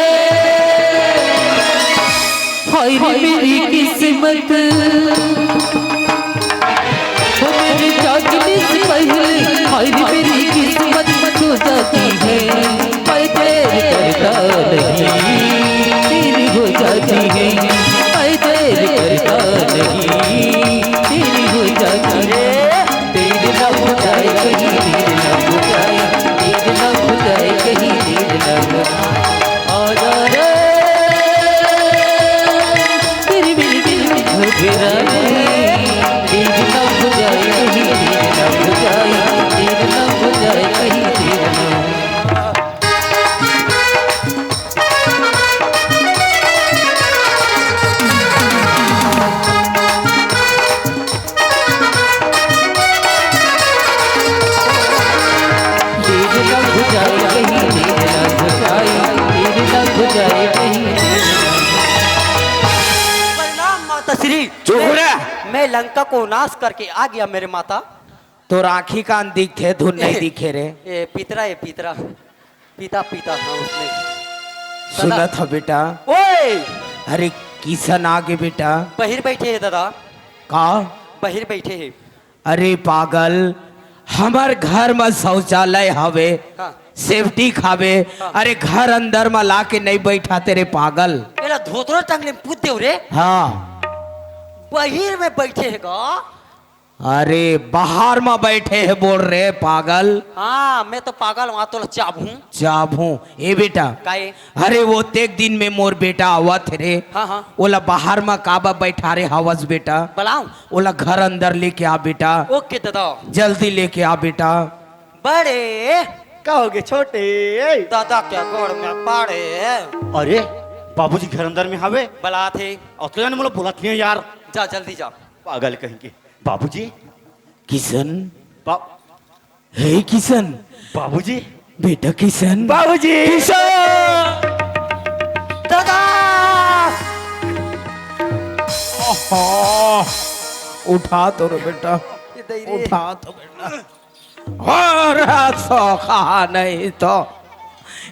हाय मेरी किस्मत। हो मेरे जाने से पहले हाय मेरी किस्मत हो जाती है। मैं देर करता नहीं तेरी हो जाती है। मैं देर करता नहीं तेरी हो जाती है। तेरे ना हो जाए कहीं तेरे ना हो जाए, तेरे ना हो जाए कहीं तेरे ना हो जाए। तेरी मेरी दिल में हो तेरा तेरे ना हो जाए कहीं तेरे ना हो जाए, तेरे ना हो जाए कहीं तेरे ना हो। मैं लंका को नाश करके आ गया मेरे माता। तो राखी कान दिखे धुन नहीं दिखे रे। ये पितरा है पितरा, पिता पिता था उसने। सुना था बेटा। ओए अरे किसन आगे बेटा। बहिर बैठे है दादा। का बहिर बैठे है। अरे पागल, हमार घर में शौचालय हवे, हाँ। सेफ्टी खावे, अरे घर अंदर में ला के नहीं बैठा तेरे पागल। मेरा धोतरो टंगले में पूछ दे रे, हाँ बहिर में बैठे है गा। अरे बाहर में बैठे है बोल रहे पागल। हाँ मैं तो पागल वहां तो चाबू चाबू ए बेटा, काहे? अरे वो तेक दिन में मोर बेटा आवत रे, हाँ हाँ ओला बाहर में काबा बैठा रे हवस बेटा, बुलाऊं? ओला घर अंदर लेके आ बेटा, ओके दादा। जल्दी लेके आ बेटा। बड़े कहोगे छोटे? दादा क्या गोड़ में पाड़े अरे बाबूजी घर अंदर में हवे बला थे। और तो यार बोला बोला थी यार, जा जल्दी जा। पागल कहेंगे। बाबूजी किशन, बा, हे किशन, बाबूजी बेटा किशन, बाबूजी दादा उठा तो रे बेटा, उठा तो बेटा। और सौखा नहीं तो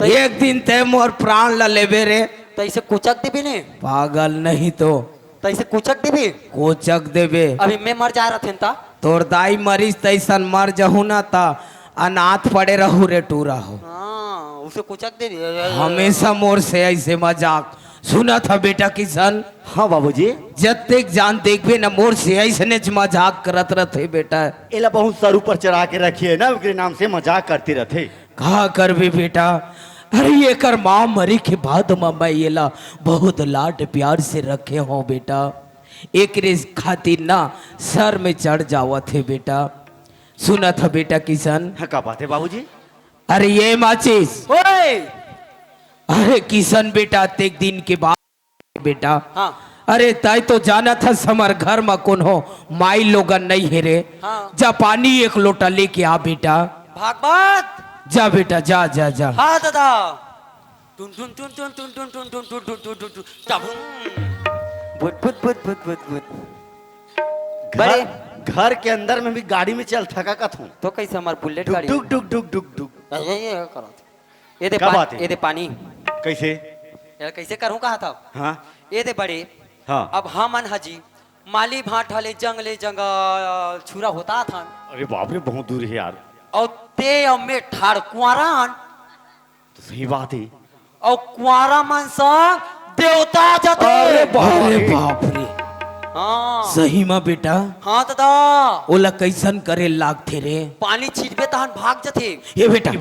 एक दिन ते मोर प्राण ला लेबे रे। तैसे कुचक देबी ने, पागल नहीं तो तैसे कुचक देबी। कोचक देबे। अभी मैं मर जा रहा था तोर दाई मरीज तैसन मर जहू ना ता अनाथ पड़े रहू रे टूरा हो। हाँ उसे कुचक दे हमेशा मोर से ऐसे मजाक सुना था बेटा किशन। हाँ बाबूजी, जत्तेक जान देखबे ना मोर से ऐसने मजाक करत रहते बेटा। एला बहुत सर ऊपर चढ़ा के रखिए ना, उसके नाम से मजाक करते रहते। कहा कर भी बेटा, अरे ये कर माँ मरी के बाद मैं येला बहुत लाड प्यार से रखे हो बेटा। एक रेस खातिर ना सर में चढ़ जावा थे बेटा। सुना था बेटा किशन। हाँ का बात है बाबूजी? अरे ये माचिस, ओए अरे किशन बेटा तेक दिन के बाद बेटा। हाँ अरे ताई तो जाना था समर घर में कौन हो माई लोगन नहीं है रे। हाँ। जा पानी एक लोटा लेके आ बेटा। भागवत जा बेटा जा जा जा। हाँ दादा। टुन टुन टुन टुन टुन टुन टुन टुन टुन टुन टुन टुन टुन टाबूम। बुट बुट बुट बुट बुट बुट। बड़े घर के अंदर में भी गाड़ी में चल थका का थू। तो कैसे हमार बुलेट डुक गाड़ी डुक डुक डुक डुक डुक। ये करो। ये दे क्या बात है? ये दे पानी। कैसे? यार कैसे करूँ कहा था? हाँ ये दे बड़े। हाँ। अब हम हजी माली भाट हले जंगले जंगल छुरा होता था। अरे बाप रे बहुत दूर है यार। और ते में ठाड़ कुआरान तो सही बात है। और कुआरा मनसा देवता जाते। अरे बाप रे। हाँ सही में बेटा। हाँ दादा। ओला कैसन करे लागथे रे। पानी छीटबे तहन भाग जाते। ये बेटा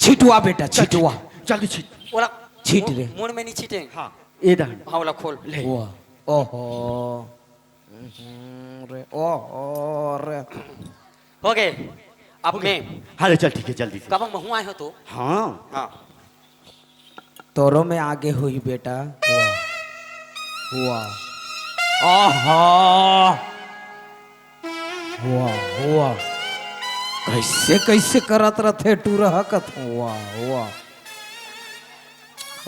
छिटुआ बेटा छिटुआ। जल्दी छीट। ओला छीट रे। मुंह में नहीं छीटे। हाँ ये दहन। हाँ ओला खोल ले। वाह ओहो रे ओहो रे। हो गए। अब मैं हाँ चल ठीक है जल्दी से। कब हम हुआ है तो हाँ हाँ तोरो में आगे हुई बेटा। हुआ आहा हुआ हुआ कैसे कैसे करत रहते टू रहा कथ हुआ हुआ।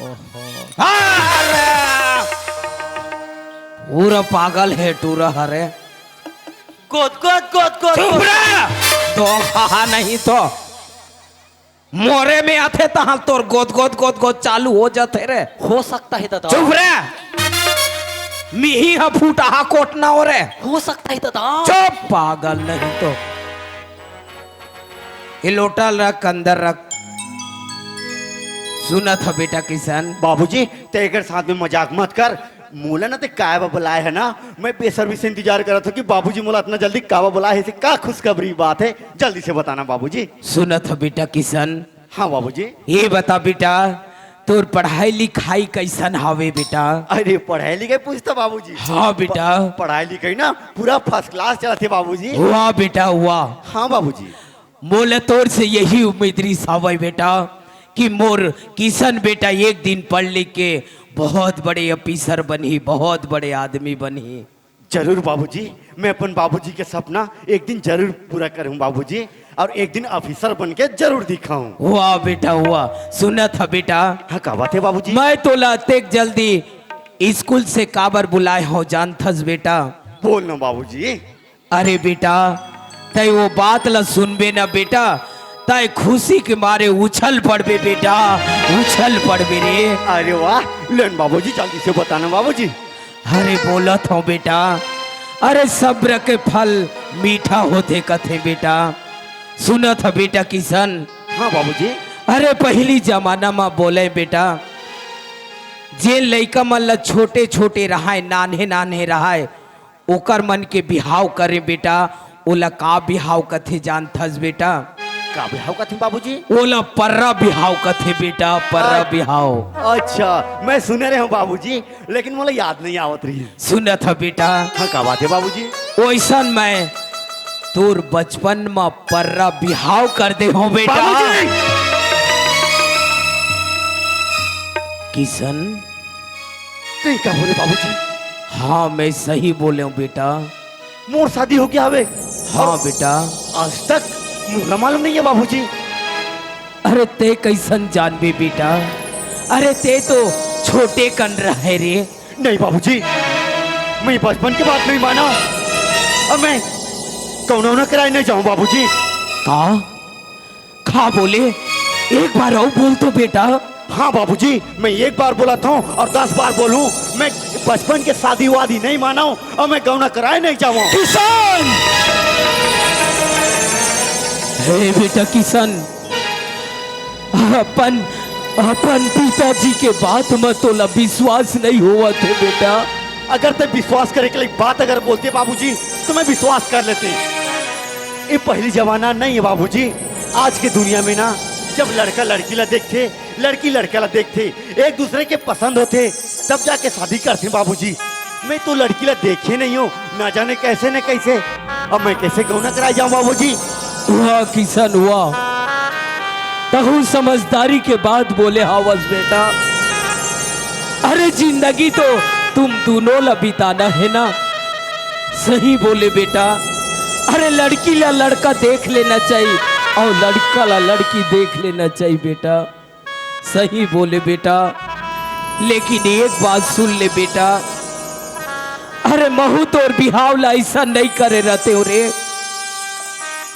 ओहो पूरा पागल है टू रहा रे। गोद गोद गोद गोद चुप रह। तो कहा नहीं तो मोरे में आते तहाँ तोर गोद गोद गोद गोद चालू हो जाते रे। हो सकता है दादा। चुप रह। मिही हा फूटा हा कोटना हो रे। हो सकता है दादा। चुप पागल नहीं तो ये लोटा रख अंदर रख। सुना था बेटा किशन। बाबूजी तेरे साथ में मजाक मत कर। मोला ना ते कायबा बुलाए है ना, मैं बेसब्री से इंतजार कर रहा था कि बाबूजी मोला इतना जल्दी काबा बुलाए है। क्या खुशखबरी बात है, जल्दी से बताना बाबूजी। सुना था बेटा किशन। हाँ बाबूजी। ये बता बेटा तोर पढ़ाई लिखाई कैसन हावे बेटा? अरे पढ़ाई लिखाई पूछता बाबूजी? हाँ बेटा। पढ़ाई लिखाई ना पूरा फर्स्ट क्लास चला थे बाबूजी। हुआ बेटा हुआ। हाँ बाबूजी। मोले तोर से यही उम्मीद रही सावे बेटा कि मोर किशन बेटा एक दिन पढ़ लिख के बहुत बड़े ऑफिसर बनी, बहुत बड़े आदमी बनी। जरूर बाबूजी, मैं अपन बाबूजी के सपना एक दिन जरूर पूरा करूं बाबूजी, और एक दिन ऑफिसर बन के जरूर दिखाऊं। हुआ बेटा हुआ। सुना था बेटा। हाँ का बात है बाबूजी? मैं तो लाते जल्दी स्कूल से काबर बुलाए हो जानथस बेटा। बोल ना बाबूजी। अरे बेटा तय वो बात ला सुनबे ना बेटा, तय खुशी के मारे उछल पड़बे बेटा, उछल पड़बे रे। अरे वाह लेन बाबूजी, जल्दी से बताना बाबूजी। अरे बोलत हो बेटा, अरे सब्र के फल मीठा होते कथे बेटा। सुना था बेटा किशन। हाँ बाबूजी। अरे पहली जमाना में बोले बेटा, जे लइका मन ला छोटे छोटे रहाय, नान्हे नान्हे रहाय, ओकर मन के बिहाव करे बेटा, ओला का बिहाव कथे जानथस बेटा? का बिहाव कथे बाबूजी? ओला पर्रा बिहाव कथे बेटा, पर्रा बिहाव। अच्छा, मैं सुने रहे हूँ बाबूजी, लेकिन मुझे याद नहीं आवत रही। सुना था बेटा। हाँ, का बात है बाबूजी? ओइसन मैं तोर बचपन में पर्रा बिहाव कर दे हो बेटा। किशन, नहीं क्या बोले बाबूजी? हाँ मैं सही बोले हूँ बेटा। मोर शादी हो गया हवे? हाँ बेटा। आज तक मुझे मालूम नहीं है बाबूजी। अरे ते कैसन जानबे बेटा? अरे ते तो छोटे कन रहे रे। नहीं बाबूजी, मैं बचपन की बात नहीं माना। अब मैं कौनो न कराए नहीं जाऊं बाबूजी। का बोले? एक बार और बोल तो बेटा। हाँ बाबूजी, मैं एक बार बोला था और 10 बार बोलूं। मैं बचपन के शादी वादी नहीं माना हूं और मैं गौना कराए नहीं जाऊं। किशन! हे बेटा किशन, अपन पिताजी के बात में तोला विश्वास नहीं हुआ थे बेटा। अगर ते विश्वास करे के लिए बात अगर बोलते बाबूजी तो मैं विश्वास कर लेते। ये पहली जमाना नहीं है बाबूजी। आज के दुनिया में ना, जब लड़का लड़की ला देखते, लड़की लड़का ला देखते, एक दूसरे के पसंद होते, तब जाके शादी करते बाबूजी। मैं तो लड़की ला देखे नहीं हूँ, ना जाने कैसे न कैसे। अब मैं कैसे गौना कराए जाऊँ बाबूजी? वाह किशन वाह, तहु समझदारी के बाद बोले हावस बेटा। अरे जिंदगी तो तुम दोनों ला बिताना है ना। सही बोले बेटा। अरे लड़की ला लड़का देख लेना चाहिए और लड़का ला लड़की देख लेना चाहिए बेटा। सही बोले बेटा। लेकिन एक बात सुन ले बेटा, अरे महू तो और बिहाव ला ऐसा नहीं करे रहते हो रे।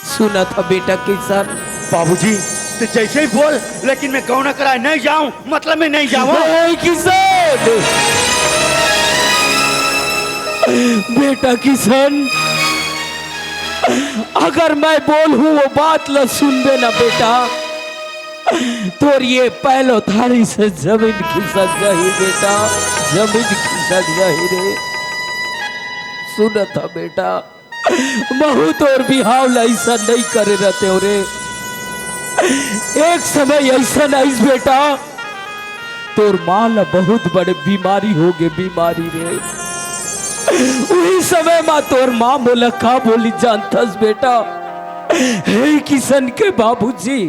सुना था बेटा किशन। बाबूजी तो जैसे ही बोल, लेकिन मैं गौना कराए नहीं जाऊं, मतलब मैं नहीं जाऊं। किशन बेटा, किशन अगर मैं बोलूं वो बात ला सुनबे ना बेटा, तो ये पहलो थारी से जमीन खिसक गई बेटा, जमीन खिसक गई रे। सुना था बेटा, बहुत और बिहाव ला ऐसा नहीं करे रहते हो रे। एक समय ऐसा नहीं बेटा, तोर माँ ला बहुत बड़े बीमारी हो गए, बीमारी रे। वही समय में तोर माँ बोला का बोली जानथस बेटा? हे किशन के बाबूजी,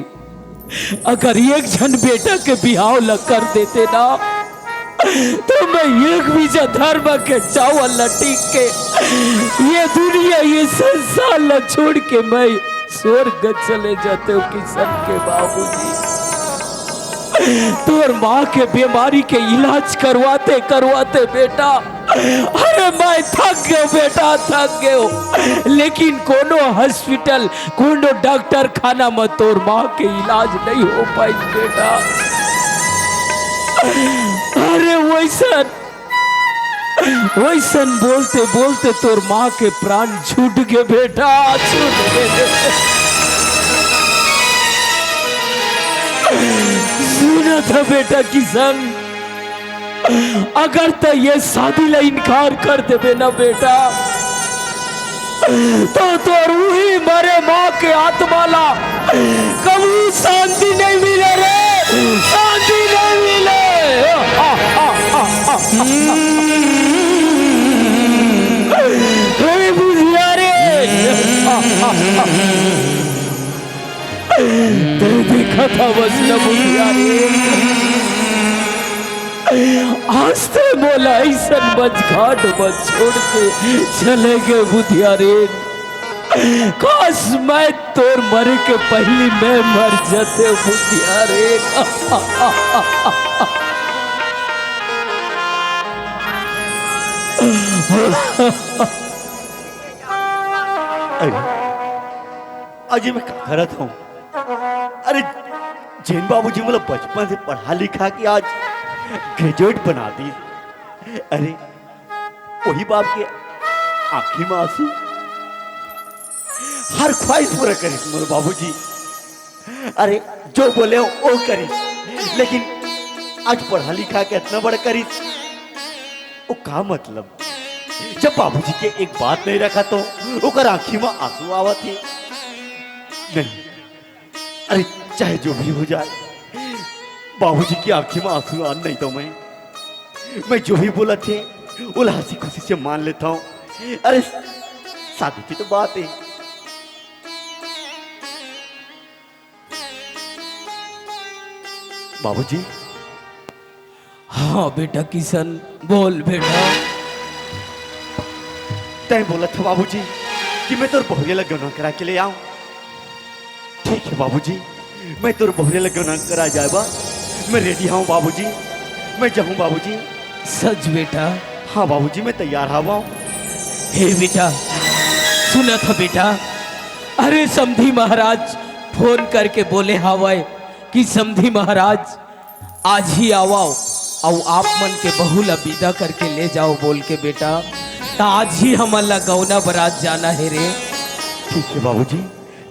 अगर एक जन बेटा के बिहाव ला कर देते ना, तो मैं एक बीजा धर्म के चावल ला टीक के ये दुनिया ये संसार ला छोड़ के मैं स्वर्ग चले जाते हो। किशन के बाबूजी, तोर माँ के बीमारी के इलाज करवाते करवाते बेटा, अरे मैं थक गयो बेटा, थक गयो। लेकिन कोनो हॉस्पिटल, कोनो डॉक्टर खाना में तोर माँ के इलाज नहीं हो पाई बेटा। अरे वैसन वैसन बोलते बोलते तोर माँ के प्राण छूट गए बेटा, छूट गए। सुना था बेटा किशन, अगर तो ये शादी ला इनकार कर देवे ना बेटा, तो रूही मरे माँ के आत्मा ला कभी शांति नहीं मिले रे, शांति नहीं मिले। बुझिया रे, तो देखा था बस न बुझिया रे। आज तो बोला ऐसा बच घाट बच छोड़ के चले गए बुधिया रे। काश मैं तोर मरे के पहली मैं मर जाते बुधिया रे। अजय मैं क्या करत हूँ? अरे जैन बाबूजी मुझे बचपन से पढ़ा लिखा कि आज ग्रेजुएट बना दी। अरे वही बाप के आंखी में आंसू, हर ख्वाहिश पूरा करिस मोर बाबूजी। अरे जो बोले वो करिस, लेकिन आज पढ़ा लिखा के इतना बड़ा करिस वो का मतलब? जब बाबूजी के एक बात नहीं रखा तो ओकर आंखी में आंसू आवत है। नहीं, अरे चाहे जो भी हो जाए, बाबूजी की आंखी में आंसू आ नहीं तो मैं जो भी बोला थे वो हंसी खुशी से मान लेता हूँ। अरे शादी की तो बात है। बाबूजी। हाँ बेटा किशन, बोल बेटा। तय बोला था बाबूजी कि मैं तोर बहुरिया लगना करा के ले आऊं। ठीक है बाबूजी, मैं तोर बहुरिया लगना करा जाएगा। मैं रेडी हूँ बाबूजी, मैं जाऊँ बाबूजी। सच बेटा? हाँ बाबूजी, मैं तैयार हूँ। हे बेटा, सुना था बेटा, अरे समधी महाराज फोन करके बोले हवाए कि समधी महाराज आज ही आओ और आप मन के बहू ला विदा करके ले जाओ बोल के बेटा। तो आज ही हमारा गौना बारात जाना है रे। ठीक है बाबूजी,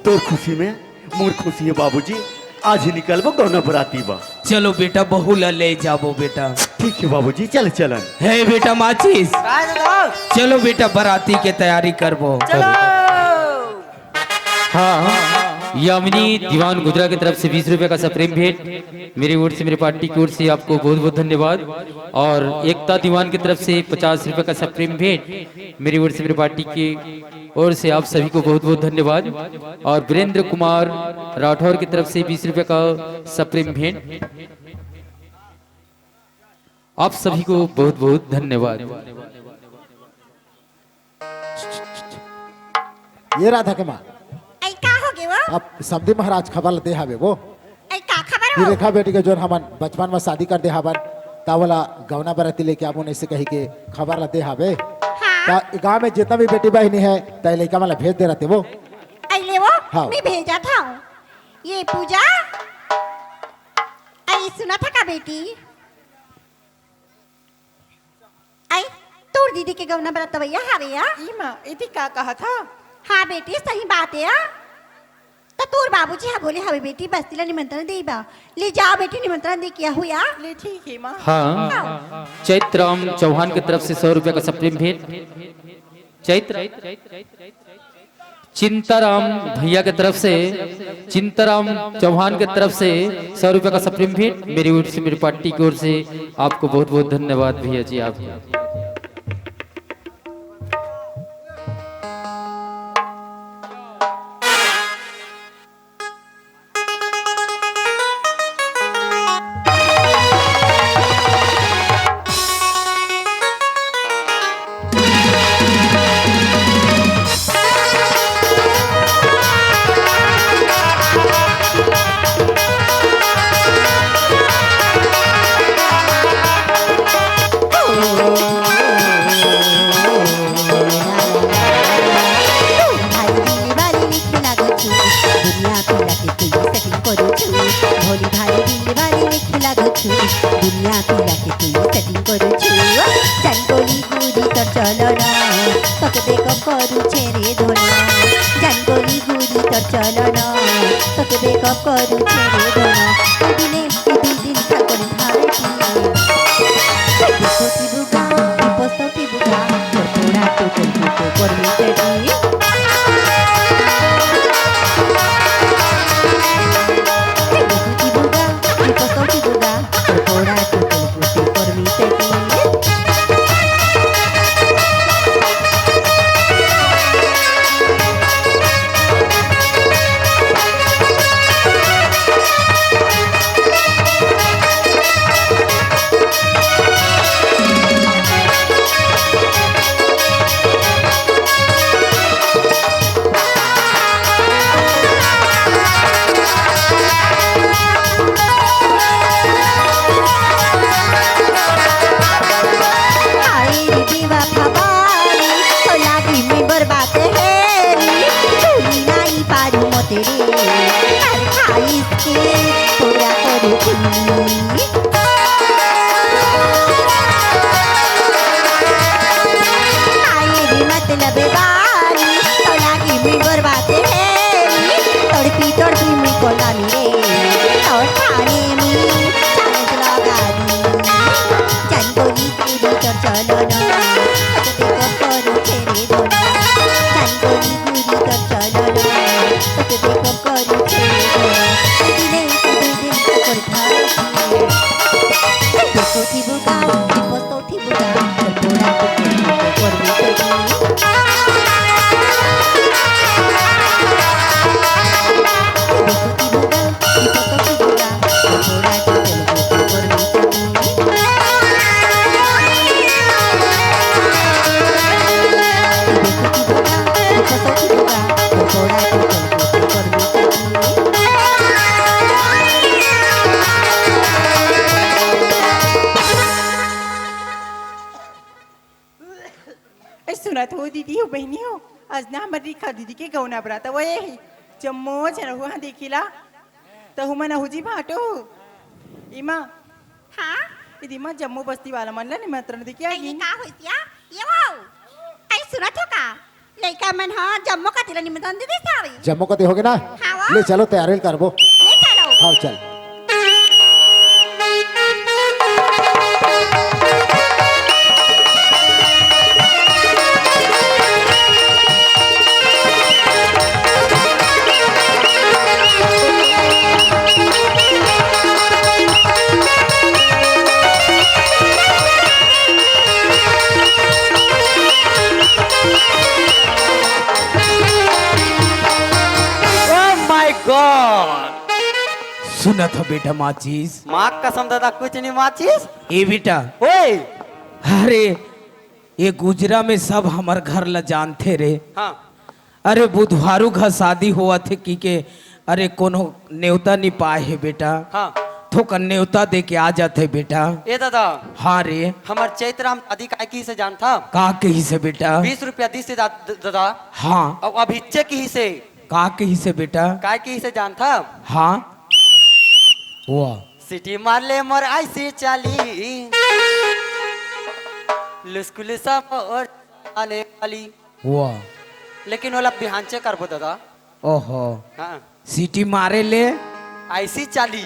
तोर खुशी में मोर खुशी है बाबूजी। आज ही निकलबो गौना बाराती बा। चलो बेटा, बहू ला ले जाबो बेटा। ठीक है बाबूजी, चल चलन। हे बेटा माचिस, चलो बेटा बाराती के तैयारी करबो। हाँ, यामिनी दीवान गुजरा की तरफ से 20 रुपए का सप्रेम भेंट मेरी ओर से, मेरी पार्टी की ओर से आपको बहुत बहुत धन्यवाद। और एकता दीवान की तरफ से 50 रुपए का सप्रेम भेंट मेरी ओर से, मेरी पार्टी की ओर से आप सभी को बहुत बहुत धन्यवाद। और वीरेंद्र कुमार राठौर की तरफ से 20 रुपए का सप्रेम भेंट आप सभी को बहुत बहुत धन्यवाद। ये राधा के माँ ऐ का हो गे वो? अब समधी महाराज खबर दे हावे वो ऐ का खबर ये हो? रेखा बेटी के जो हमन बचपन में शादी कर दे हावन तावला गौना बराती लेके आबो ऐसे कही के खबर ला दे हावे। हाँ, गांव में जितना भी बेटी बहनी है तय लड़का वाला भेज दे रहते वो। ऐ ले वो हाँ। मैं भेजा था। ये पूजा ऐ सुना था का बेटी? ऐ तोर दीदी के गौना बरात भैया हावे या? ई माँ इति का कहा था? हाँ बेटी, सही बात है या? तो तोर बाबूजी हाँ बोले हवे बेटी बस्तीला निमंत्रण देबा, ले जाओ बेटी निमंत्रण दे किया हुआ। ले ठीक है माँ। हाँ, चैत्राम चौहान की तरफ से 100 रुपए का सप्रेम भेंट। चैत्र चिंताराम भैया की तरफ से, चिंताराम चौहान की तरफ से 100 रुपए का सप्रेम भेंट मेरी ओर से, मेरी पार्टी की ओर से आपको बहुत बहुत धन्यवाद भैया जी। आप दुनिया पिला के तू सेटिंग करू छु जानकोली गुरी तर चलना तक देख करू छेरे धोना जानकोली गुरी तर चलना तक देख करू छेरे धोना दिने दिन ठाकुर धारे की कोटी बुगा पोस्टती बुगा थोड़ा तो करमी तेरी বুকা বিপস্তৌথি বুকা পোড়া করবি सुनत हो दीदी हो बहनी हो आज ना हमारी रेखा दीदी के गौना बराता वो ये जम्मो चना हुआ देखिला तो हुमा ना हुजी भाटो इमा हाँ दीदी माँ जम्मू बस्ती वाला मन ला निमंत्रण देखिया ये का होइतिया ये वो आई सुनत हो का लइका मन हाँ जम्मू का तिला निमंत्रण दे सारी जम्मू कते होगे ना हाँ वो ले चलो तैयारी करबो ले चलो हाँ चल सुना था बेटा माचिस माँ कसम दादा कुछ नहीं माचिस ए बेटा ओए अरे ये गुजरा में सब हमार घर ला जानते रे हाँ अरे बुधवारू घर शादी हुआ थे की के अरे कोनो न्योता नहीं पाए है बेटा हाँ तो कन न्योता दे के आ जाते बेटा ए दादा हाँ रे हमार चैत्राम आदि काय की से जान था का कही से बेटा 20 रुपया दी से दादा हाँ अब अभी चेक ही से का कही से बेटा काय की से जान था हाँ वाह सिटी मार ले मोर ऐसे चाली लुस्कुल सब और आने वाली वाह लेकिन वाला बिहान चेक कर दादा ओहो हाँ सीटी मारे ले ऐसी चाली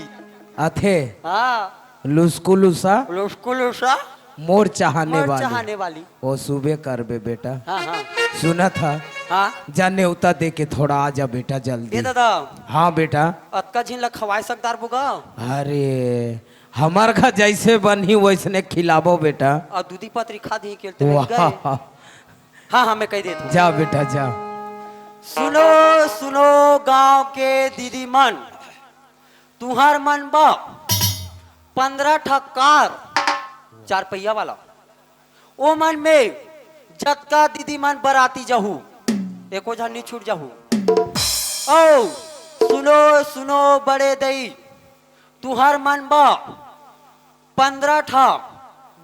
अथे हाँ लुस्कुलुसा लुस्कुलुसा मोर चाहने मोर वाली चाहने वाली वो सुबह कर बे बेटा हाँ हाँ सुना था हाँ जाने उता दे के थोड़ा आ जा बेटा जल्दी ये दादा हाँ बेटा अतका झीन ला खवाए सकदार बुगा अरे हमार घर जैसे बनी वैसने खिलाबो बेटा और दूधी पत्री खा दी के गए वाह हाँ हाँ मैं कह देता हूँ जा बेटा जा सुनो सुनो गांव के दीदी मन तुहार मन बा 15 ठक्कार 4 पहिया वाला ओ मन में जतका दीदी मन बराती जहू एको झन्नी छूट जहू ओ सुनो सुनो बड़े दई तुहार मन बा 15 ठा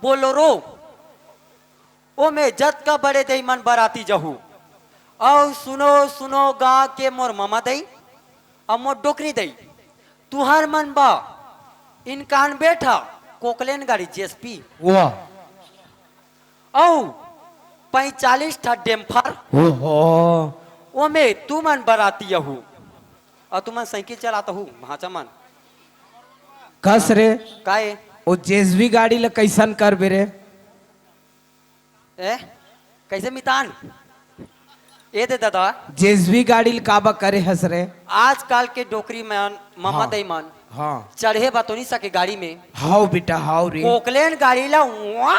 बोलोरो ओ में जतका बड़े दई मन बराती जहू औ सुनो सुनो गाँव के मोर मामा दई और मोर डोकरी दई तुहार मन बा 91 ठा कोकलेन गाड़ी जेएसपी वाह औ 45 ठा डेम्फर ओहो ओ में तू मन बराती हूँ और तू मन साइकिल चलाता हूँ भाचा मन कस रे काए वो जेसबी गाड़ी ला कैसन कर बे रे ए कैसे मितान ए दे दादा जेसबी गाड़ी ला काबा करे हस रे आजकल के डोकरी मन मामा हाँ। दई मन हाँ चढ़े बा तो नहीं सके गाड़ी में हाउ बेटा हाउ रे कोकलेन गाड़ी ला उआ,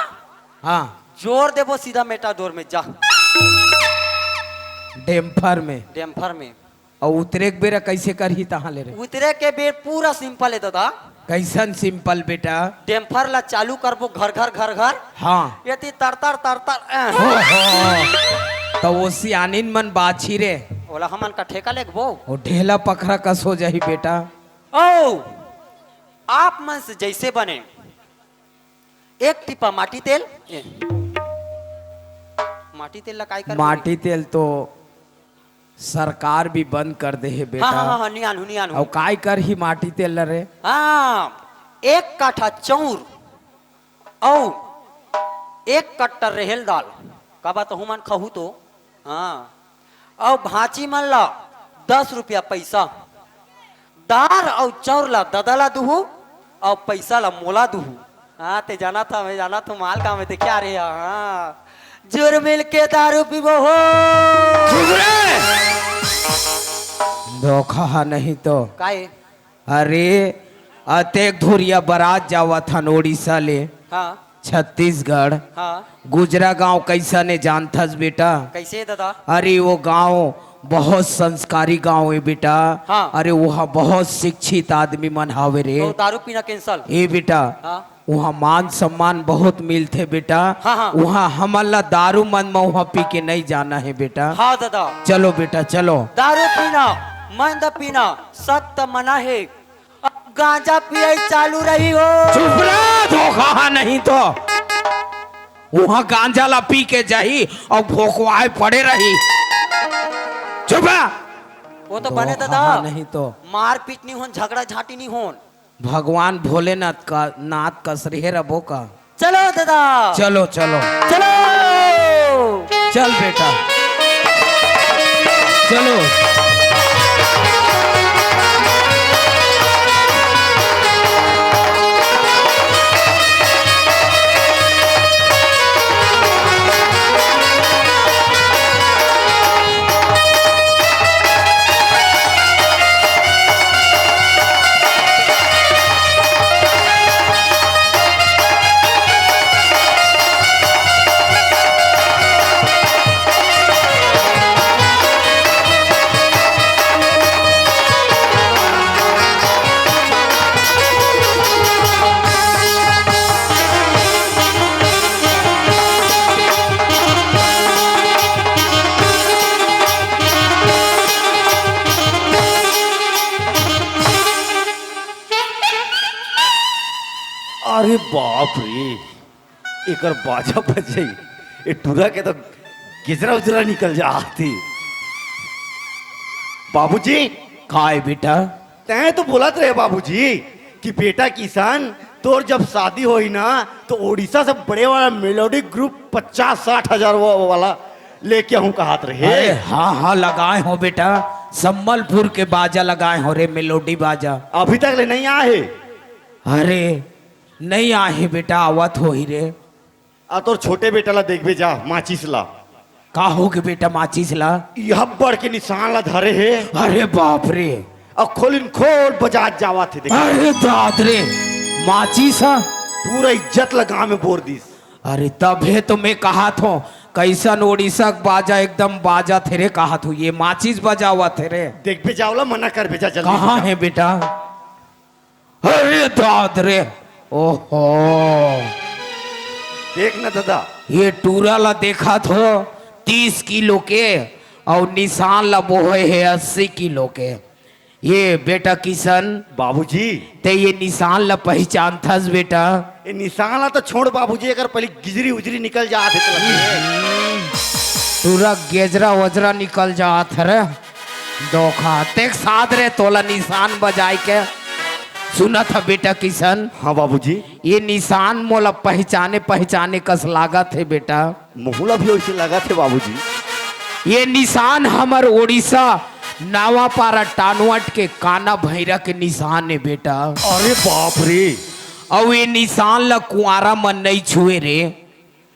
हाँ जोर देबो सीधा मेटाडोर में जा डेम्फर में डेम्फर में और उतरे के बेरा कैसे करही तहाँ ले रे उतरे के बेर पूरा सिंपल है दादा कैसन सिंपल बेटा डेम्फर ला चालू करबो घर घर घर घर हाँ यति तरतर तरतर तो वो सियानिन मन बाछी रे ओला हमन का ठेका लेगबो वो ढेला पखरा कस हो जाही बेटा ओ आप मन से जैसे बने एक टिपा माटी तेल माटी तेल ला काय कर माटी तेल तो सरकार भी बंद कर दे है बेटा हाँ हाँ हाँ नियान हूँ नियान और हूँ काय कर ही माटी तेल रे हाँ 1 काठा चौर औ 1 कट्टर रहेल दाल का बात हूँ मन खहू तो हाँ और भाची मन ला 10 रुपया पैसा दार और चौर ला ददला दुहू और पैसा ला मोला दुहू हाँ ते जाना था मैं जाना तो माल काम में क्या रे हाँ जोर मिल के दारू पीबो हो धोखा नहीं तो काए अरे अतेक धुरिया बारात जावा था ओडिशा ले हाँ छत्तीसगढ़ हाँ गुजरा गांव कैसा ने जानथस बेटा? कैसे है दादा? अरे वो गांव बहुत संस्कारी गांव है बेटा। हाँ। अरे वहाँ बहुत शिक्षित आदमी मन हावे रे। तो दारू पीना कैंसल? ए बेटा हाँ वहाँ मान सम्मान बहुत मिलते बेटा। हाँ, हाँ। वहाँ हमला दारू मन में वहाँ पी के नहीं जाना है बेटा। हाँ दादा। चलो बेटा चलो। दारू पीना मंद पीना सख्त मना है। अब गांजा पिए चालू रही हो। चुप रहा धोखा नहीं तो वहाँ गांजा ला पी के जाही और भोकवाए पड़े रही। चुप रहा। वो तो बने दादा नहीं तो मार पीट नहीं होन झगड़ा झाटी नहीं होन। भगवान भोलेनाथ का नाथ कसरी है रबो का। चलो दादा चलो चलो चलो। चल बेटा चलो। अरे बाप रे एकर बाजा बजे ए टूरा के तो गिजरा उजरा निकल जाती। बाबूजी काय बेटा? तैं तो बोलत रहे बाबूजी कि बेटा किसान तोर जब शादी होई ना तो ओडिशा से बड़े वाला मेलोडी ग्रुप 50-60 हजार वाला लेके हूँ कहत रहे। अरे हाँ हाँ लगाए हो बेटा। सम्बलपुर के बाजा लगाए हो रे मेलोडी बाजा। अभी तक ले नहीं आए। अरे नहीं आए बेटा आवत हो ही रे। आ तोर छोटे बेटा ला देखबे जा माचिस ला। का हो के बेटा माचिस ला? यह बड़ के निशान ला धरे है। अरे बाप रे। अब खोलिन खोल बजात जावा थे। अरे दाद रे माचिस हा? पूरा इज्जत लगा में बोर दिस। अरे तब है तो मैं कहा था कैसन ओडिशा बाजा एकदम बाजा थे रे। कहा था ये माचिस बजा हुआ थे रे। देखबे जाओला मना कर भेजा जल्दी। कहाँ है बेटा? अरे दाद रे ओहो देख ना दादा ये टूरा ला देखा तो 30 किलो के और निशान ला बोहे है 80 किलो के। ये बेटा किशन बाबूजी ते ये निशान ला पहचान थस बेटा? ये निशान ला तो छोड़ बाबूजी अगर पहले गिजरी उजरी निकल जाते टूरा गेजरा वजरा निकल जात रे। धोखा तेक साथ रे तोला निशान बजाई के। सुना था बेटा किशन? हाँ बाबूजी ये निशान मोला पहचाने पहचाने कस लागत है बेटा। मोहला भी वैसे लगा थे बाबूजी। ये निशान हमार ओडिशा नावापारा टानवट के काना भैरा के निशान है बेटा। अरे बाप रे। और ये निशान ला कुआरा मन नहीं छुए रे।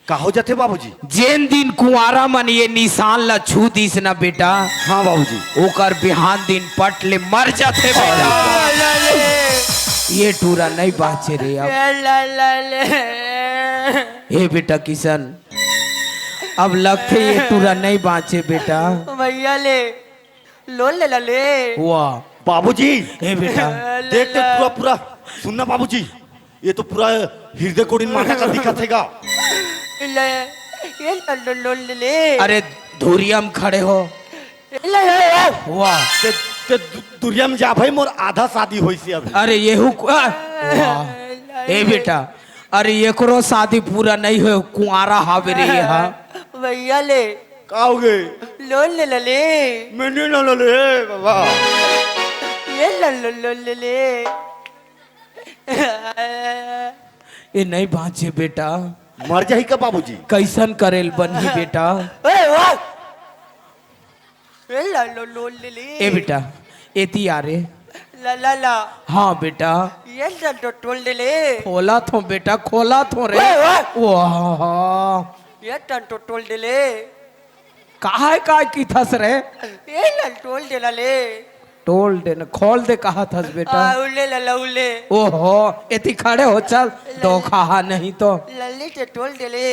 का हो जाते बाबूजी? जेन दिन कुआरा मन ये निशान ला छू दिस ना बेटा। हाँ बाबूजी ओकर बिहान दिन पट ले मर जाते बेटा। ये टूरा नहीं बाचे रे अब। हे बेटा किशन अब लगते ये टूरा नहीं बाचे बेटा। भैया ले लोल ले ले। वाह बाबूजी हे बेटा देख देख पूरा पूरा सुनना बाबूजी ये तो पूरा हृदय कोडिन माथा का दिखा थेगा। ये लोल ले। अरे धुरियम खड़े हो। वाह ते दुनिया में जा भाई मोर आधा शादी होई सी अभी। अरे येहू वाह ए बेटा अरे एकरो शादी पूरा नहीं हो कुआरा हावे रे हा। भैया ले का हो गए? लोल ले ले। मैंने ना ले बाबा। ये लोल ले। ये नहीं बाँचे बेटा। मर जाही का बाबूजी? कैसन करेल बनी बेटा? लोल ले। ए बेटा एती आरे। ला ला। हाँ बेटा ये टोल ले। खोला थो बेटा खोला थो रे। वाह ये टोल ले। काहे काय की थस रे? ये टोल ले ले। टोल दे न खोल दे कहा था बेटा उले लल्ला उले ओहो इतनी खड़े हो चल दो कहा नहीं तो लल्ली से टोल दे ले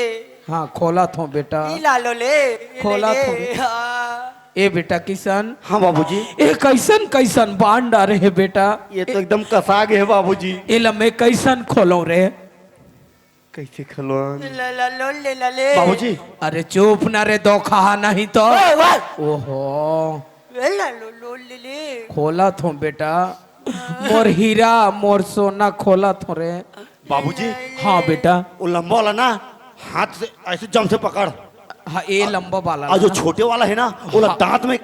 हाँ खोला थो बेटा ई लालो ले खोला ले, थो। हाँ। ए बेटा किशन हाँ बाबूजी ए कैसन कैसन बांध डारे है बेटा ये तो एकदम कसा गए है बाबूजी। ए लम्बे कैसन खोलो रे कैसे खलो लल्ला लो ले लले बाबूजी अरे चुप ना रे दो कहा नहीं तो ओए वाह ओहो लल्ला लो लो ले ले खोला थो बेटा मोर हीरा मोर सोना खोला थो रे बाबूजी हाँ बेटा वो लंबा वाला ना हाथ से ऐसे जम से पकड़ हाँ ए लंबा वाला और जो ना। छोटे वाला है ना वो दांत में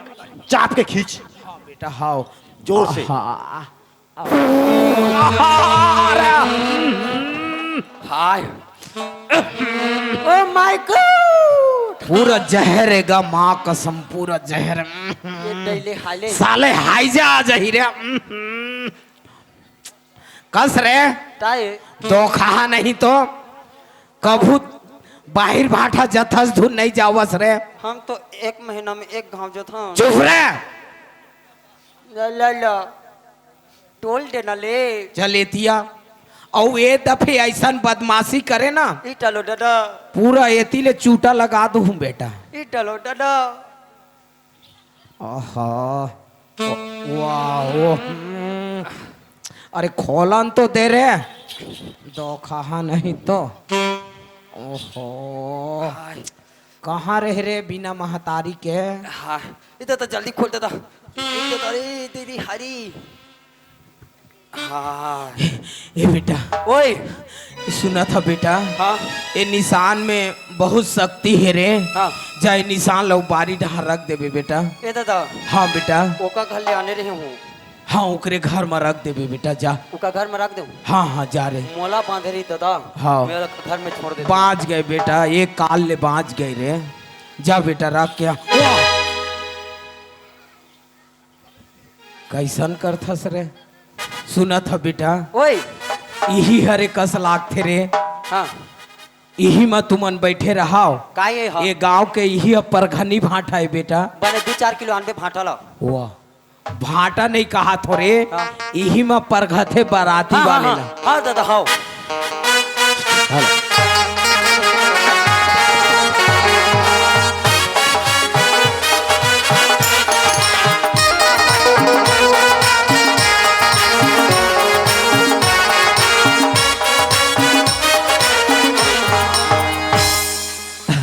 चाप के खींच हाँ बेटा हाँ जोर से। हाँ हाय ओ माय गॉड पूरा जहरेगा माँ कसम पूरा जहर ये दैले हाले साले हाईजा जही रे कस रे ताए दो खा नहीं तो कभू बाहर भाटा जथस धुन नहीं जावस रे हम तो एक महीना में एक गांव जो था चुप रे लल्ला टोल दे न ले चलेतिया और ये दफे ऐसा बदमाशी करे ना ई टलो दादा पूरा एती ले चूटा लगा दूं बेटा ई टलो दादा आहा वाह अरे खोलन तो दे रे दो कहा नहीं तो ओहो कहाँ रह रे बिना महतारी के हाँ इधर तो जल्दी खोल देता इधर तो अरे तेरी हरी हाँ ए बेटा ओए सुना था बेटा हाँ ये निशान में बहुत शक्ति है रे हाँ जाए निशान लो बारी ढहार रख देबे बेटा ये दादा हाँ बेटा ओका घर ले आने रहे हूँ हाँ ओकरे घर में रख देबे बेटा जा ओका घर में रख दे हाँ हाँ जा रे मोला बांधे रही दादा हाँ। मेरा घर में छोड़ दे बाँच गए बेटा एक काल ले बाँच गए रे जा बेटा रख क्या कैसन करथस रे सुना था बेटा ओए यही हरे कस लाग थे रे हाँ यही में तुमन बैठे रहाओ का ये हाँ ये गांव के यही परघनी भाटा है बेटा बने 2-4 किलो आनबे भाटा ला वाह भाटा नहीं कहा थोरे हाँ। यही में परघथे बाराती हाँ वाले हाँ ला हाँ दादा हाँ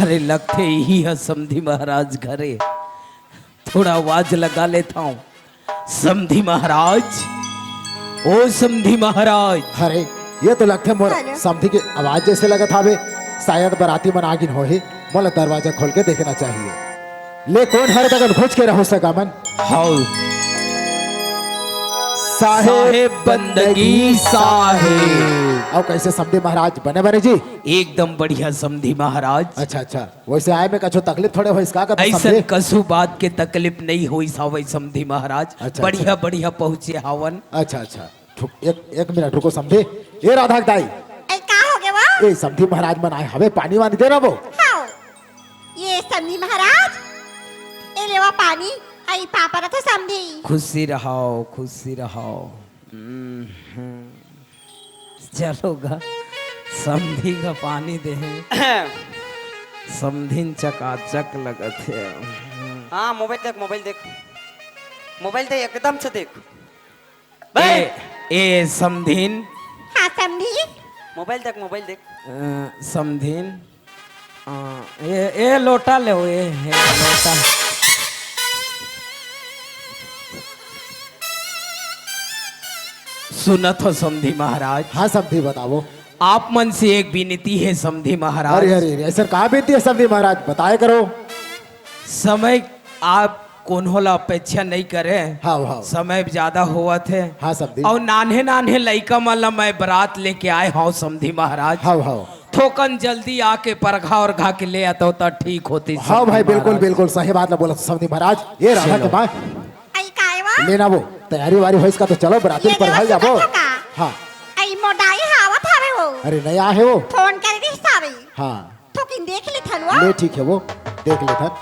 अरे लगते यही है समधी महाराज घरे थोड़ा आवाज लगा लेता हूँ समधी महाराज ओ समधी महाराज अरे ये तो लगते मोर समधी की आवाज जैसे लगा था बे शायद बराती मन आगिन हो ही मोला दरवाजा खोल के देखना चाहिए ले कौन हर तक घुस के रहो सका मन हाउ साहेब बंदगी साहेब और कैसे समधी महाराज बने बने जी एकदम बढ़िया समधी महाराज अच्छा अच्छा वैसे आए में कछु तकलीफ थोड़े हो इसका का तो ऐसा समझे? कसु बात के तकलीफ नहीं हुई सावई समधी महाराज अच्छा, बढ़िया बढ़िया पहुँचे हावन अच्छा अच्छा एक मिनट रुको समझे ये राधा दाई ए का हो गया वो ए समधी महाराज मन आए हवे पानी वानी दे रहा वो हाओ ये समधी महाराज ए लेवा पानी आई पापा रथ समधी खुशी रहो चलोगा समधी का पानी दे समधिन चकाचक लगत है हाँ मोबाइल देख मोबाइल दे एकदम से देख ए समधिन हाँ समधी मोबाइल देख समधिन ए लोटा ले लोटा सुनत हो समधी महाराज हाँ समधी बताओ आप मन से एक विनती है समधी महाराज अरे अरे अरे ऐसा कहा बेटी है समधी महाराज बताए करो समय आप कोन्होला अपेक्षा नहीं करे हाँ हाँ समय ज्यादा हुआ थे हाँ समधी और नान्हे लइका मतलब मैं बारात लेके आए हूँ समधी महाराज हाँ हाँ थोकन जल्दी आके परघा और घा के ले आता तो ठीक होती हाँ भाई बिल्कुल बिल्कुल सही बात ना बोला समधी महाराज ये राधा के माँ आई काय वा लेना वो तैयारी वारी हो इसका तो चलो बराती पर भाई जाबो हाँ आई मोडाई हावत हावे वो अरे नया है वो फोन कर दी सावे हाँ तो किन देख ले थलवा ले ठीक है वो देख ले था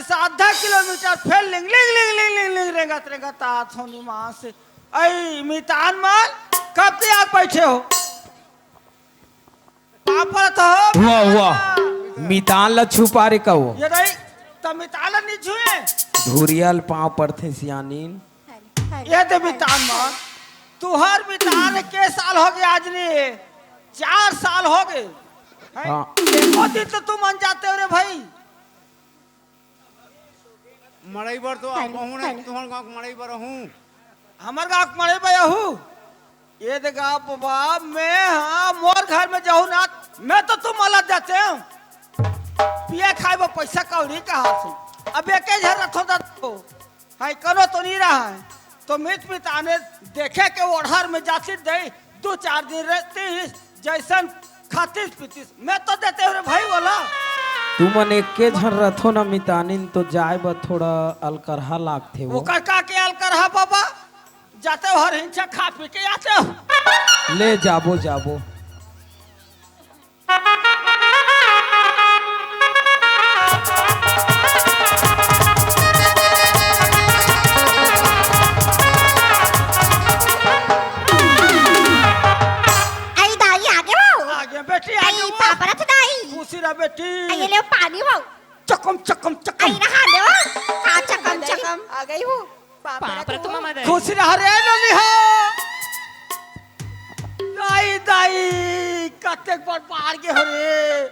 से आधा किलोमीटर फिर लिंग लिंग लिंग लिंग लिंग लिंग रेंगत रेंगत आत हो निमास से। ऐ मितान मान कब से आग बैठे हो? पापड़ तो वाह वाह मितान ला छुपा रे कहो ये नहीं तो मितान नहीं छुए धुरियल पाँव पर थे सियानीन। ये दे मितान मान तुहर मितान के साल हो गए आज ने 4 साल हो गए। हाँ। देखो दिन तो तुम मन जाते हो रे भाई। मड़ई बर तो आप कहूँ ना तुम्हारे गाँव के मड़ई बर हूँ। हमार गाँव मरे भैया हूँ ये देखा बाबा मैं हाँ मोर घर में जाऊँ ना मैं तो तुम अलग जाते हो पिए खाए वो पैसा कौड़ी कहाँ से अब एक घर रखो तो हाई करो तो नहीं रहा है तो मित मित आने देखे के ओढ़र में जाती दे 2-4 दिन रहती जैसन खातीस पीतीस मैं तो देते हो रे भाई बोला। तुमन एक के झन रथो ना मितानिन तो जाए बा थोड़ा अलकरहा लागथे वो वो का के आल कर हा बाबा जाते हो हर हिंसा खा पी के आते हो। ले जाबो जाबो आई दाई आगे वो आगे बेटी आई आगे पापा तो दाई खुशी रह बेटी आई ले पानी वो चकम चकम आई चकम नहा ले वो का चकम चकम आ गई हूँ पापा तो मामा दे खुशी रह रे ननी हो दाई दाई कते पर पार के हो रे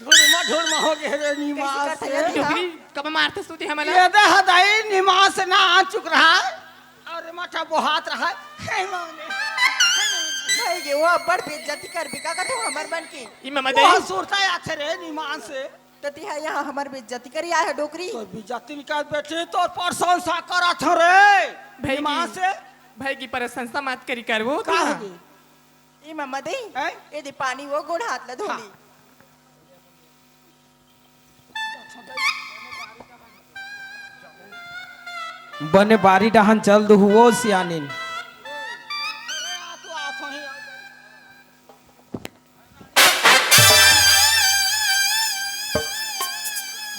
ढुरमा हो के रे निमास से डोगरी कब मारते सूती हमारा ये दे हदाई निमास ना आ चुक रहा है और माथा बोहात रहा है हे माने भाई ये वो बड़ बेइज्जती कर बिका का तो हमर बन की ई मामा दे वो सुरता आथे रे निमास से तो तिहा यहाँ हमर बेइज्जती करी आया है डोकरी तो बिजाती निकाल बैठे तो प्रशंसा करा था रे भाई निमास से भाई की प्रशंसा मत करी कर वो का होगी ई मामा दे हैं? ए दे पानी वो गोड़ हाथ ला धोली बने बारी डहन चल दो वो सियानीन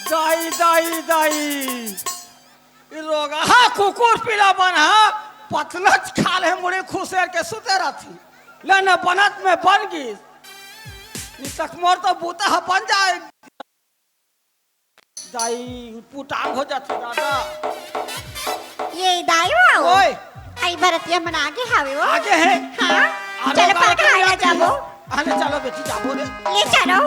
दाई दाई दाई ई रोगा हाँ कुकुर पीला बना पतला खाल है मुड़े खुशेर के सुते रहती लेना बनत में बन गई नी तक मोर तो बूता है बन जाए दाई पुटांग हो जाती दादा ये दाई वो ओए आई भरतिया मन आगे हावे वो आगे है हाँ आने चल वाला पर खाया के जाबो आने चलो बेटी जाबो रे ले चलो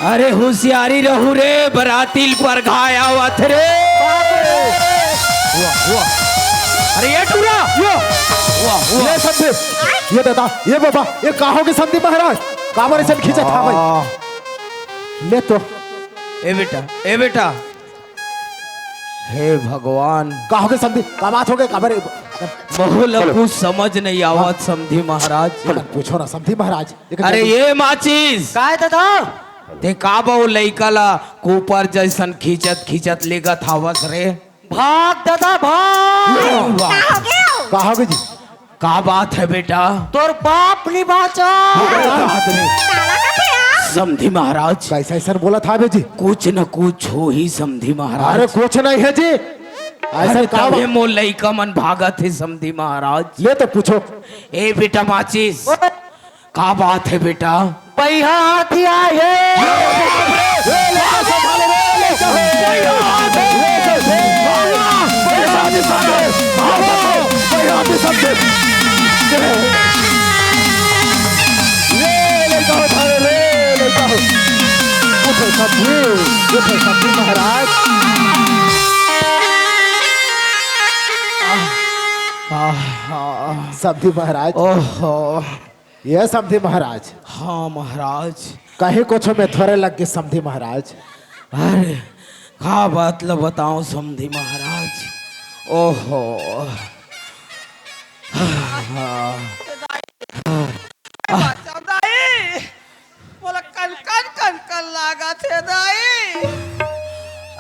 अरे होशियारी रहू रे बरातील पर घाया वथ रे वाह वाह अरे ये टूरा यो वाह ये संदीप ये दादा ये बाबा ये कहाँ के संदीप महाराज काबर से खींचा था भाई ले तो ए बेटा हे भगवान कहाँ के संदीप का बात हो गई काबर बहुल कुछ समझ नहीं आवत समधी महाराज पूछो ना संदीप महाराज अरे ये माचिस का है दादा ते का बहु लइकला ऊपर जैसन खींचत खींचत लेगत हवस रे भाग दादा भाग वाह, का हो गया कहाँ के जी का बात है बेटा तोर बाप नहीं बाचा ताला का थे समधी महाराज कैसा ऐसा बोला था बे जी कुछ न कुछ हो ही समधी महाराज अरे कुछ नहीं है जी ऐसा अरे का तबे मोर लइका मन भागत है समधी महाराज ले तो पूछो ए बेटा माचिस का बात है बेटा पहिया हाथी आए महाराज सब्जी महाराज ओहो ये समधी महाराज हाँ महाराज। कहीं कुछ में थोड़े लग गए समधी महाराज। अरे का बात ल बताओ समधी महाराज। ओहो दाई बोला कन कन कन कन लागा थे दाई।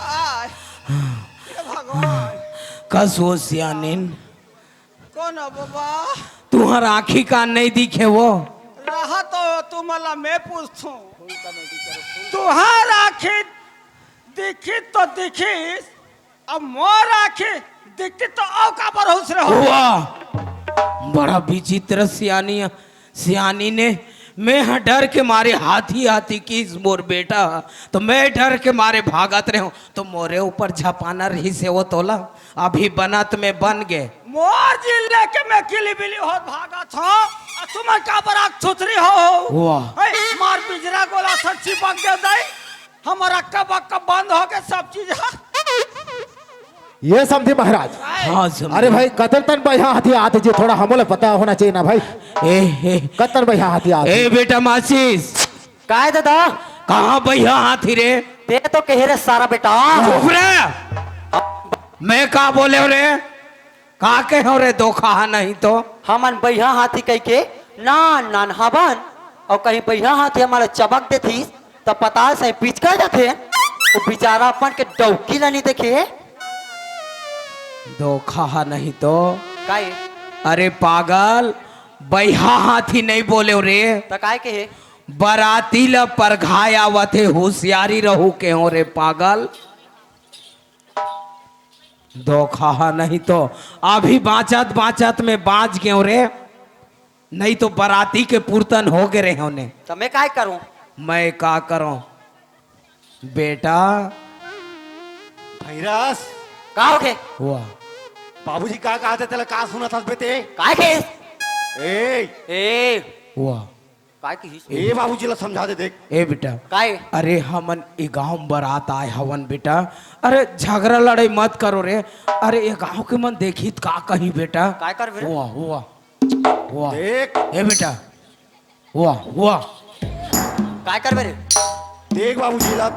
आय हे भगवान कसो सियानिन कौन है बाबा? तुम्हार आँखी का नहीं दिखे वो। रहा तो तुम्हाला मैं पूछूं तुहार आखिर दिखी तो दिखी अब मोर आखिर दिखती तो औ का भरोस रहो। वाह बड़ा विचित्र सियानी सियानी ने मैं डर के मारे हाथी हाथी की मोर बेटा तो मैं डर के मारे भागत रहे हूँ तो मोरे ऊपर झपाना रही से वो तोला अभी बनत में बन गए। मोर जिल लेके मैं किली बिली हो भागा था तुम का बराक छुतरी हो। वाह मार पिजरा गोला सर चिपक दे दई हमारा कब बंद हो गए सब चीज। ये समधी महाराज। हाँ समझे। अरे भाई कतरतन भैया हाथी आते जी थोड़ा हमले पता होना चाहिए ना भाई। ए कतर भैया हाथी आते। ए बेटा मासीस काय दादा कहाँ भैया हाथी रे? ते तो कह रे सारा बेटा चुप रे। मैं का बोले हो रे? का के हो रे दो कहा नहीं तो हमन भैया हाथी कह के नान हवन और कहीं भैया हाथी हमारे चबक दे थी तब पता से पीछ कर जाते वो बेचारा अपन के डौकी ला नहीं देखे दो कहा नहीं तो काय अरे पागल भैया हाथी नहीं बोले हो रे तो काय के बराती ल परघाया वथे होशियारी रहू के हो रे पागल। दो कहा नहीं तो अभी बाँचत बाँचत में बाँच गए हो रे नहीं तो बराती के पूर्तन हो गए रहे होने। तो मैं काय करूं मैं का करूं बेटा? भैरस का हो गए वाह बाबूजी का कहते तेला का सुना था बेटे? काय के ए ए वाह काय की ए बाबूजी ला समझा दे देख। ए बेटा काय अरे हमन ए गांव बारात आए हवन बेटा। अरे झगड़ा लड़ाई मत करो रे। अरे ये गांव के मन देखी का कहीं बेटा। काय कर रे वाह वाह वाह देख ए बेटा वाह वाह काय कर रे देख बाबूजी ला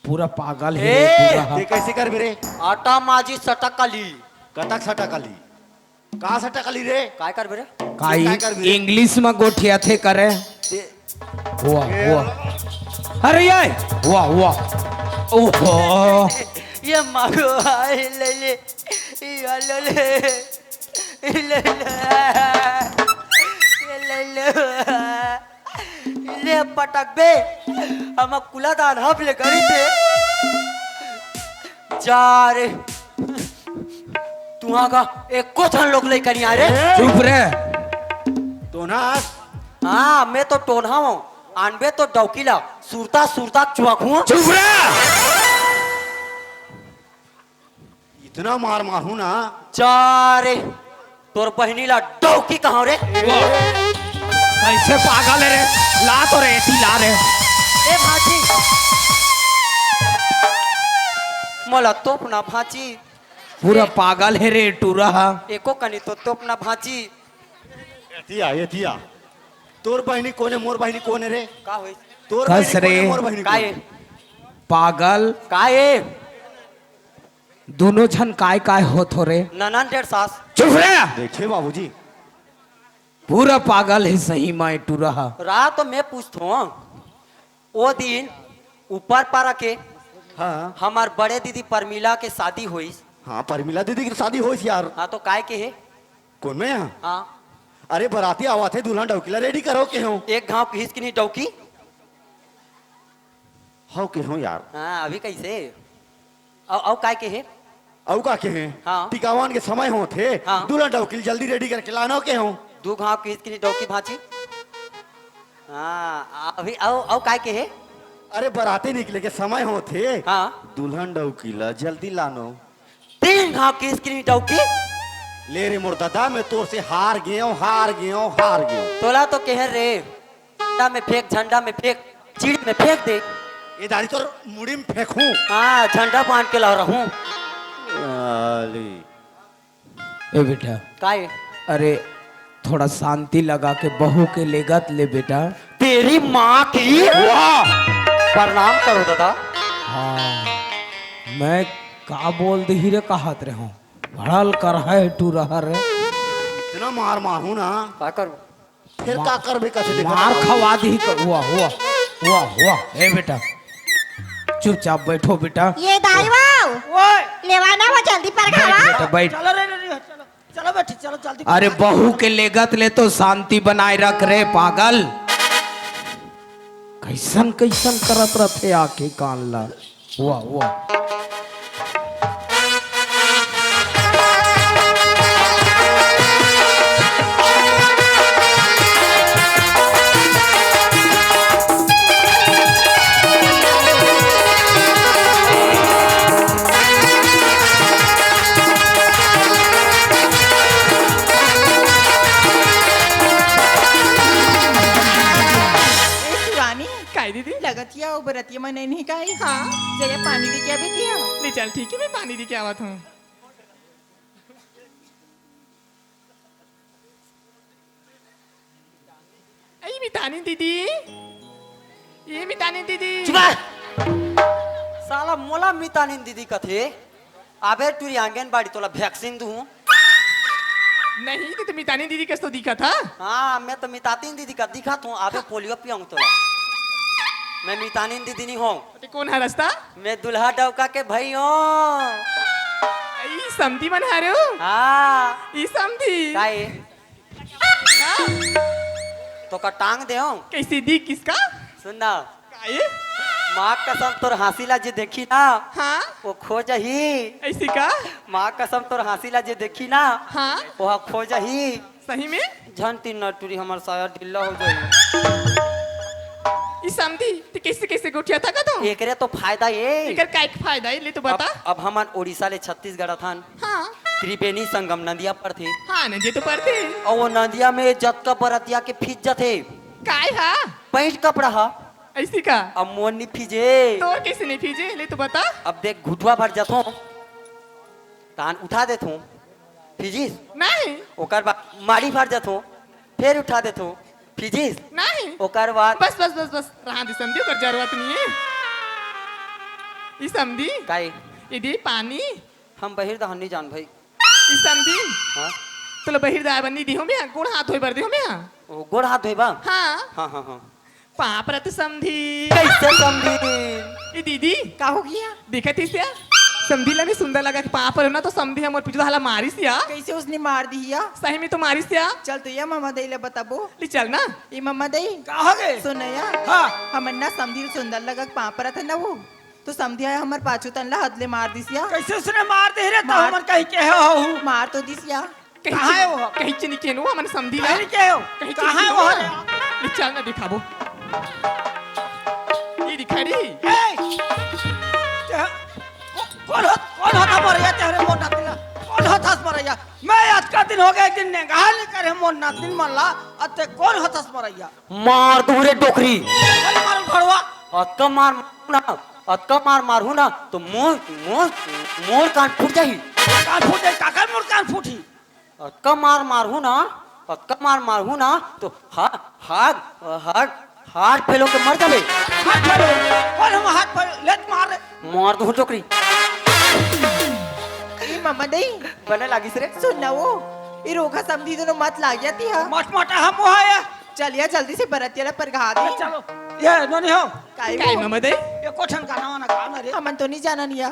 पूरा पागल है ए, पूरा। देख कैसे कर मेरे आटा माजी सटकली कतक सटकली का सटकली रे? काय कर रे काई काय कर बे? इंग्लिश में गोठिया थे करे। वाह वाह अरे ये वाह वाह ओहो ये मागो आई ले ले ये ले ले ये ले ले ले ले पटक बे हम कुला दान हब ले करी थे जा रे तुहा का एक को थन लोग ले करी आ रे चुप रे। तो ना हाँ मैं तो टोना हूँ आनबे तो डौकीला सुरता सुरता चुआकू चुप रे। इतना मार मारू ना जा रे तोर बहनी ला डौकी कहाँ रे कैसे पागल है रे? ला तो रे ती ला रे। ए भाजी मला तो अपना भाजी पूरा पागल है रे टूरा। एको कनी तो अपना भाजी ये थिया तोर बहनी कोने मोर बहनी कोने रे? का होई तोर कस बहनी रे। कोने मोर बहनी काय कोने? पागल काय दोनों जन काय होत हो रे। ननन डेढ़ सास चुप रे। देखे बाबूजी पूरा पागल है सही मैं टूरा। रात तो मैं पूछता हूँ वो दिन ऊपर पारा के हाँ हमार बड़े दीदी परमिला के शादी हुई हाँ परमिला दीदी की शादी होई यार। हाँ तो काय के है कौन में यहाँ? हाँ अरे बराती आवा थे दुल्हन डौकीला रेडी करो के हो एक गांव की हिचकी नहीं डौकी हो के हो यार। हाँ अभी कैसे औ काय के है औ का के हैं? हाँ। टिकावन के समय हो थे हाँ। दुल्हन डौकील जल्दी रेडी करके लानो के हो। दो गांव की हिचकी नहीं डौकी भाजी हाँ अभी औ काय के है अरे बराती निकले के समय हो थे हाँ दुल्हन डौकीला जल्दी लानो। तीन गांव की हिचकी नहीं डौकी ले रे मोर दादा मैं तोर से हार गयो तोला तो कह रे झंडा में फेंक झंडा में फेंक चिड़ी में फेंक दे ये दाढ़ी तोर मुड़ी में फेंकूं। हाँ झंडा बांध के ला रहूं अली ए बेटा काय अरे थोड़ा शांति लगा के बहू के लेगत ले बेटा। तेरी माँ की वाह प्रणाम करो दादा। हाँ मैं का बोल दी रे कहत रहे हूँ भड़ल कर है टू रहा रे इतना मार मारू ना का करूं? फिर का कर भी कैसे देखा मार खवा दी हुआ हुआ हुआ हुआ ए बेटा चुपचाप बैठो बेटा। ये दाई वाओ ओए लेवाना वो जल्दी पर बैठ खावा बेटा बैठ। चलो रे रे, चलो चलो बेटी चलो जल्दी अरे बहू के लेगत ले तो शांति बनाए रख रे पागल। कैसन कैसन करत रथे आके कान ला हुआ हुआ। शिवानी काय दीदी लगतिया उबरतिया मन नहीं काय हाँ जया पानी दे क्या भी दिया ले चल ठीक है मैं पानी दे के आवत हूँ। आई मितानी दीदी ये मितानी दीदी साला मोला मितानिन दीदी कथे आबे टूरी आंगनबाड़ी तोला वैक्सीन दूं। नहीं तो मितानी दीदी कैसे तो दिखा था। हाँ मैं तो मितातिन दीदी का दिखा तू आबे पोलियो पियाऊं तोला। मैं मितानिन दीदी नहीं हूँ। ते कौन है रास्ता मैं दुल्हा डौका के भाई हूँ। आई समधी मन हारे हो हाँ ई समधी काहे हाँ? तो का टांग दे हूँ। कैसे दी किसका सुन ना काये माँ कसम तोर हंसीला जे देखी ना हाँ वो खोज ही। ऐसी का माँ कसम तोर हंसीला जे देखी ना हाँ वो खोज ही। सही में झन तीन नटुरी हमार साया ढिल्ला हो जाई। ई समधी ते कैसे कैसे गोठिया था का तो एकरे तो फायदा ये एकर काय के फायदा है ले तो बता। अब हमार उड़ीसा ले छत्तीसगढ़ थान हाँ त्रिवेणी संगम नदिया पर थे हाँ न जे तो पढ़ते और वो नदिया में जतका बरतिया के फीज जाते काय हा पैंट कपड़ा हा ऐसी का अब मोन नहीं फीजे। तो कैसे नहीं फीजे ले तो बता। अब देख घुटवा भर जातो तान उठा देतो फीजिस नहीं ओकर बाद माड़ी भर जातो फिर उठा देतो फीजिस नहीं ओकर बाद बस बस बस बस रहा दे समझी कर जरूरत नहीं है ई समझी काई ये दे पानी हम बहिर दहन नहीं जान भाई। ई समझी हाँ तो बहिर दाय बन्नी दी हो मैं गुण हाथ होई बर दी हो मैं वो गोड़ हाथ धोइबा। हाँ हाँ हाँ हाँ पाप रत समझी कैसे समझी ये दीदी का हो गया देखा थी क्या समझी लगे सुंदर लगा कि पाप है ना तो समझी हम और पीछे हाला मारी सिया कैसे उसने मार दी या सही में तो मारी सिया चल तो या मामा दई ले बताबो ले चल ना ये मामा दई कहा गए सुन या हाँ हमन ना समझी सुंदर लगा पापरा था ना वो तो समझी आया हमार पाछू तनला हदले मार दिसिया कैसे उसने मार दे रे तो मार- हमन कहीं के हो मार तो दिसिया कहाँ है वो? कहीं चनी के नो हमने समझी ला कहीं के हो कहीं कहाँ है वो ले चल ना दिखाबो ये दिखा रही कौन होता मरैया तेरे मोटा दिला कौन होता मरैया मैं आज का दिन हो गया एक दिन ने कहा नहीं करे मोना दिन मल्ला अते कौन होता मरैया मार दूरे डोकरी कौन मारल घड़वा अतका मार मारू ना तो मोर मोर मोर कान फूट जाही। कान फूटे काकर मोर कान फूटी अतका मार मारू ना तो हाथ फेलो के मर जाबे। हाथ पर कौन हम हाथ पर लेट मार रे मार दू डोकरी ये मामा दई बने लागिस रे। सुन ना वो ये रोगा समझी दोनों मत लाग जाती है मट मटा हम वो है चलिए जल्दी से बरतिया पर घा दे चलो ये नोनी हो काई काय वो? मामा दे ये कोठन का नाम ना गाना रे हमन तो नहीं जाना निया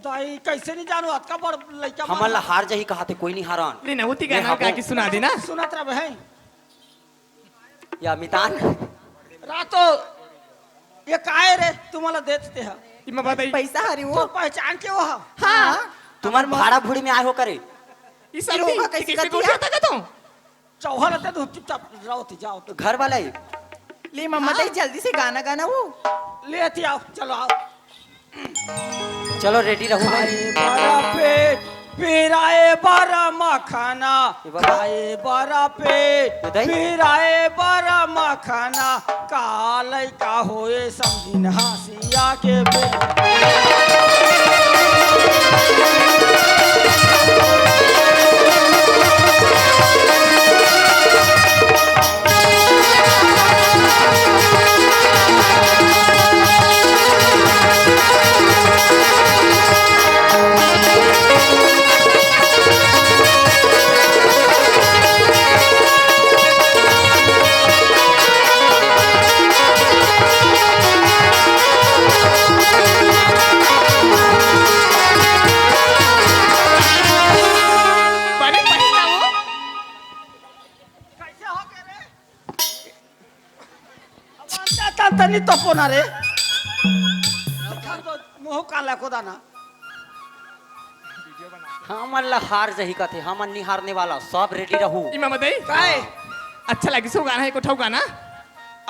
दाई कैसे नहीं जानू अतका बड़ लइका हमन ला हार जाही कहते कोई नहीं हारान ले ना उती गाना का की सुना देना सुनत रहे है या मितान रातो ये काहे रे तुम्हाला देते हैं ई मामा दे पैसा हरी तो वो पहचान के वो हाँ तुम्हार भाड़ा भूड़ी में आए हो करे ई समझी रोगा कैसे कैसे करती गोठिया है? था का तो चौहल ते तो चुपचाप रहो ती जाओ तो घर वाला ही ले मामा दई जल्दी से गाना गाना वो ले आती आओ चलो आओ चलो रेडी रहो भाई। खाए बड़ा पेट पिराए बड़ा मखाना ये बता। खाए बड़ा पेट बताई। पिराए बड़ा मखाना काले का होए समझिन हसिया के बे तनी तो पोना रे मुंह काला को दाना हमन ला हार जही कथे हमन नहीं हारने वाला सब रेडी रहू इमाम दई काय अच्छा लगी सो गाना है को ठौ गाना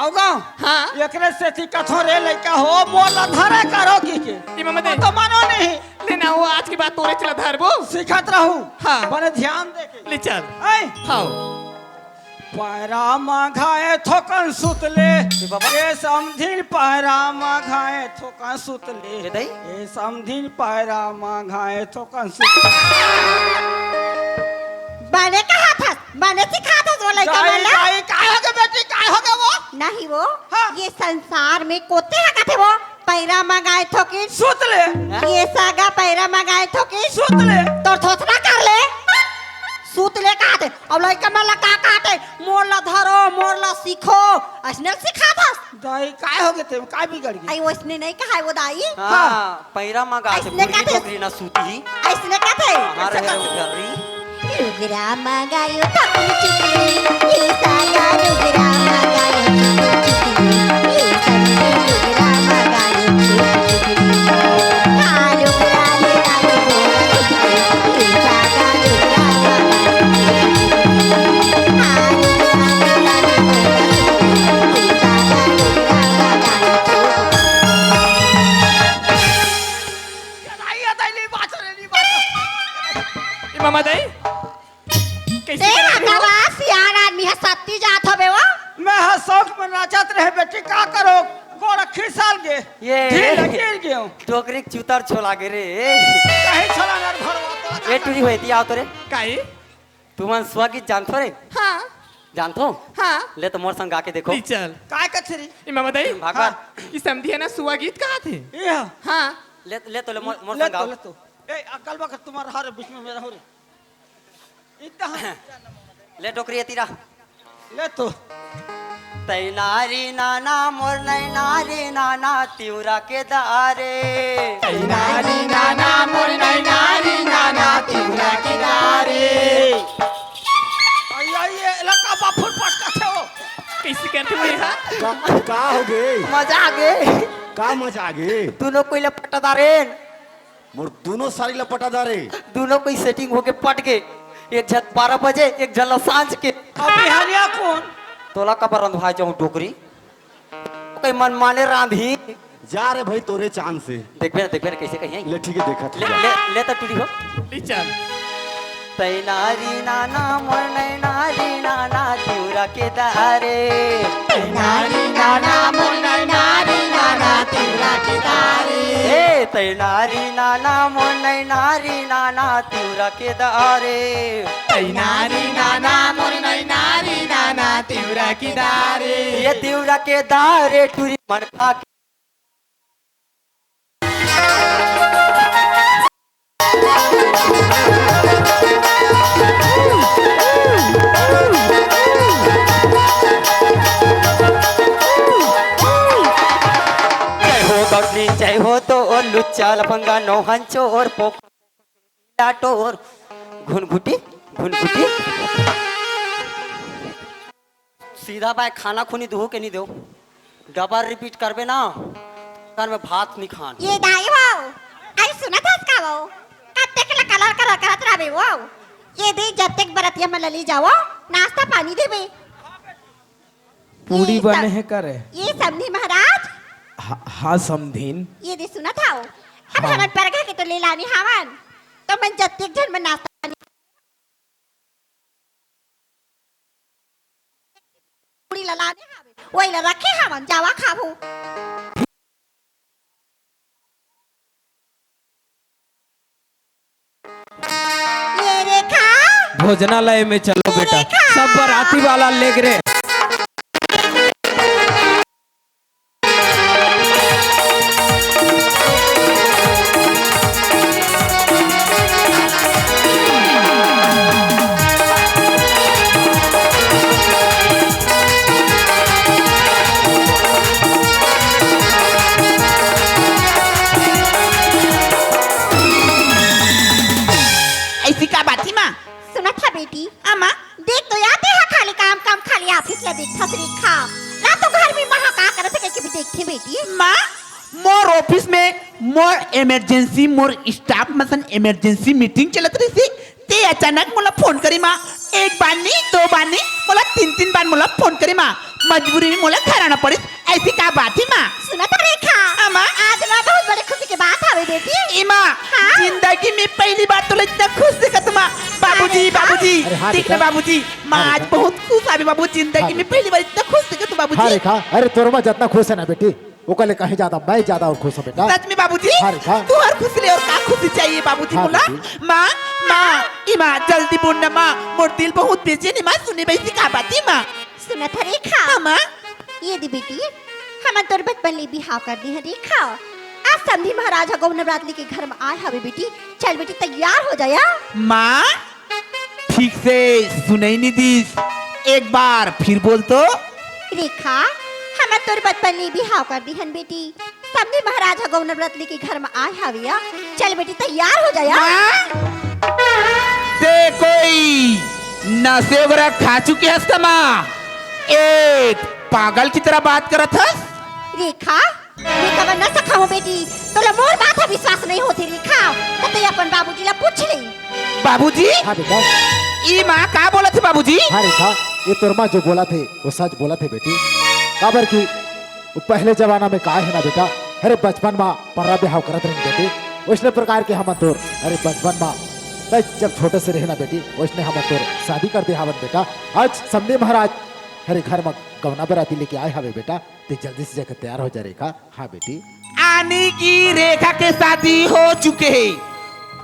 औगा हाँ एकरे से थी कथो रे लइका हो मोर धरे करो की के इमाम दई तो मानो नहीं लेना वो आज की बात तोरे चला धरबो सिखात रहू हाँ। बड़े ध्यान दे के ले चल ऐ हां पैरा माघाए थोकन सुतले ए समधिन पैरा माघाए थोकन सुतले ये दई? ए समधिन पैरा माघाए थोकन सुतले बने कहा था बने सिखा था वो लड़का गाय वाला गाय काय हो गए बेटी काय हो गए वो नहीं वो हाँ। ये संसार में कोते हका थे वो पैरा मंगाए थोकी सुतले ये सागा पैरा मंगाए थोकी सुतले तो थोथना कर ले सूत ले कहते अब लड़का वाला का कहते मोरला धरो मोरला सीखो असने सिखा था दाई काय हो गए थे काय बिगड़ गई आई उसने नहीं कहा है वो दाई हां पैरा मांगा से ऐसने पूरी कहते- टोकरी ना सूती ऐसने कहते हां रहे उधरी रुगरा मंगायो थोकी चुटली ये सागा रुगरा मंगायो चुटली ये संगे रुगरा मंगायो चुटली हां रुगरा ले आई बोला ये सागा रुगरा इमाम दई कैसे ए करत हो? हकावा सियान आदमी है सत्ती जात होबे वो मैं हर शौक में नाचत रहे बेटी का करो गोड़ खिसाल गे ये गिर गयो टोकरी चूतर छोला गे रे कहीं छोला नर भरवा तो ए टूरी होती आओ तोरे काई तुमन स्वगीत जानथो रे हां जानथो हां ले तो मोर संग गा के देखो ले चल काय कथरी इमाम दई भगवान ई समझिए ना सुआ गीत कहा थे ये हां ले तो ले मोर ले संग तो गाओ ले तो ए अकल वक्त तुम्हारा हर बीच में मेरा हो रे इतना ले टोकरी तीरा ले तो तै नारी नाना मोर नै नारी नाना तिउरा के दारे नारी नाना मोर नारी नाना तिउरा के दारे आई आई ये लका बाफुर पटका थे वो कैसे करते हो हां का हो गए मजा आ गए का मजा आ गए दोनों कोई लपटा दारे मोर दोनों सारी लपटा दारे दोनों कोई सेटिंग होके पट गए एक झट 12 बजे एक झल सांझ के अभी हरिया कौन तोला का पर रंधवा जाऊं टोकरी कोई मन माने रांधी जा रे भाई तोरे चांद से देख ना कैसे कहीं ले ठीक है देखा ले तो टूरी हो ले चल तै नारी नाना मोर नै नारी नाना तिउरा के दारे नारी नाना मोर नारी नाना तिउरा के दारे ए तै नारी नाना मोर नै नारी नाना तिउरा के दारे नारी नाना मोर नारी नाना तिउरा की दारे ये तिउरा के दारे टूरी मन खा के जय हो तो और लुच्चा लफंगा नौहन चोर पोखरा टोर घुनघुटी सीधा बाय खाना खुनी दो के नहीं दो डबल रिपीट करबे ना कर में भात नहीं खान ये दाई वो आई सुना था इसका वो कत्ते के कलर करत रहे वो ये दे जत्तेक बरतिया में लली जाओ नाश्ता पानी देबे पूरी ये बने सब- है करे ये समधी महाराज हाँ समधीन ये दे सुना था वो अब हमन परगा के तो ले लानी हवन तो मैं जत्तेक जन में नाश्ता पानी पूरी ललाने हवे वही ला रखे हवन जावा खाबू ये रेखा भोजनालय में चलो बेटा सब बराती वाला ले रे ऐसी का बाती माँ सुना था बेटी अम्मा देख तो याद है खाली काम काम खाली ऑफिस ला देख था रेखा ना हाँ तो घर में महा का करत है कि भी देखते बेटी माँ मोर ऑफिस में मोर इमरजेंसी मोर स्टाफ मसन इमरजेंसी मीटिंग चलत रही थी ते अचानक मोला फोन करी माँ एक बार नहीं दो बार नहीं मोला तीन बार मोला फोन करी माँ मजबूरी में मोला घर आना पड़ी ऐसी क्या बात है माँ सुना तो रेखा माँ आज ना बहुत बड़ी खुशी की बात है बेटी माँ हाँ? जिंदगी में पहली बार तो इतना खुश देखा तुम बाबूजी बाबूजी अरे हाँ देख बेटा। बाबूजी माँ हाँ आज बेटा। बहुत खुश है बाबू जिंदगी हाँ में पहली बार इतना खुश देखा तुम हाँ बाबूजी रेखा, अरे तोरमा जितना खुश है ना बेटी वो कल कहीं ज्यादा मैं ज्यादा और खुश हूँ बेटा। सच में बाबूजी हाँ रेखा। तू हर खुशी ले और का खुशी चाहिए बाबूजी हाँ बोला बेटी। माँ माँ माँ जल्दी बोल ना माँ मोर दिल बहुत बेचैन है माँ सुने बैसी का बात है माँ सुना था रेखा हाँ माँ ये दी बेटी हम तोर बचपन ले बिहाव कर दी है रेखा आज संधि महाराज गौ नवरात्रि के घर में आए हवे बेटी चल बेटी तैयार हो जाया माँ ठीक से सुनाई नहीं दी एक बार फिर बोल तो रेखा हम तोर बचपन ले बिहाव कर दी हन बेटी संधि महाराज गौ नवरात्रि के घर में आए हवे चल बेटी तैयार हो जाया माँ ते कोई नशे वगैरह खा चुकी है इसका माँ एक पागल की तरह बात करत है रेखा रेखा मैं न सखाऊं बेटी तोला मोर बात है विश्वास नहीं होती रेखा तो ते अपन बाबूजी ला पूछ ले बाबूजी हाँ बेटा। ये माँ का बोला थे बाबूजी हाँ रेखा, ये तोरमा जो बोला थे वो सच बोला थे बेटी। काबर की वो पहले जमाना में का है ना बेटा, अरे बचपन में पर्रा बिहाव करत रही बेटी उसने प्रकार के हम तोर अरे बचपन में मैं जब छोटे से रहे ना बेटी उसने हम तोर शादी कर दे हावन बेटा। आज समझे महाराज अरे घर में गवना बराती लेके आए हवे बेटा तो जल्दी से जाकर तैयार हो जा रेखा। हाँ बेटी। आने की रेखा के शादी हो चुके हैं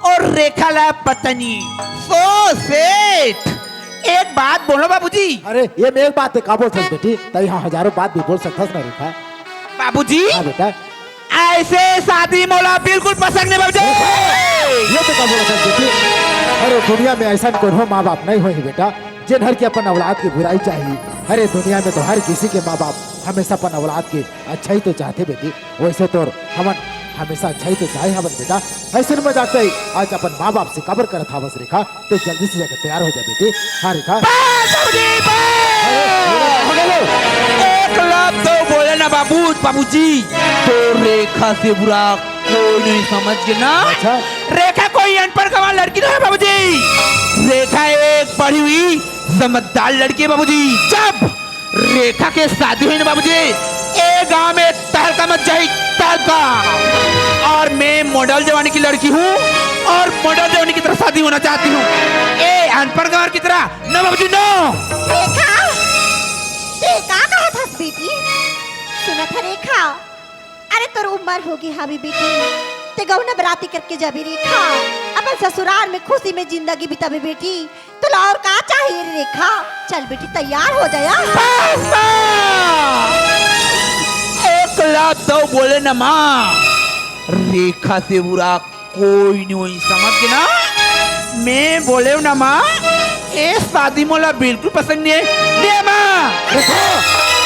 और रेखा ला पत्नी सो सेठ एक बात बोलो बाबूजी। अरे ये मैं एक बात है का बोल सकते बेटी तो यहाँ हजारों बात भी बोल सकता ना रेखा। बाबूजी हाँ बेटा। ऐसे शादी मोला बिल्कुल पसंद नहीं बाबूजी। ये तो का बोल सकते बेटी, अरे दुनिया में ऐसा कोई माँ बाप नहीं हो बेटा जिन हर की अपन औलाद की बुराई चाहिए। अरे दुनिया में तो हर किसी के माँ बाप हमेशा अपन औलाद के अच्छा ही तो चाहते बेटी, वैसे तो हमन हमेशा अच्छा ही तो चाहे हमन बेटा। ऐसे में जाते ही आज अपन माँ बाप से कबर कर था बस रेखा तो जल्दी से जाकर तैयार हो जाए बेटी। हाँ रेखा। एक लाख तो बोले ना बाबूजी तो रेखा से बुरा कोई नहीं समझ गया ना। अच्छा। रेखा कोई अनपढ़ कमाल लड़की नहीं है बाबूजी, रेखा एक पढ़ी हुई समझदार लड़की है बाबूजी। जब रेखा के शादी हुई ना बाबूजी एक गांव में तहलका मच जाए तहलका, और मैं मॉडल जवानी की लड़की हूँ और मॉडल जवानी की तरह शादी होना चाहती हूँ, ए अनपढ़ गंवार की तरह नो बाबूजी नो। रेखा ते का कहा था बेटी सुना था रेखा अरे तोर उम्र होगी हावी बेटी ते गौना बराती करके जाबी रेखा अपन ससुराल में खुशी में जिंदगी बिताबे बेटी तो और का चाहिए रे रेखा चल बेटी तैयार हो जाया। एक लाख तो बोले ना माँ रेखा से बुरा कोई नहीं समझ के ना। मैं बोले ना माँ ये शादी मोला बिल्कुल पसंद नहीं है माँ।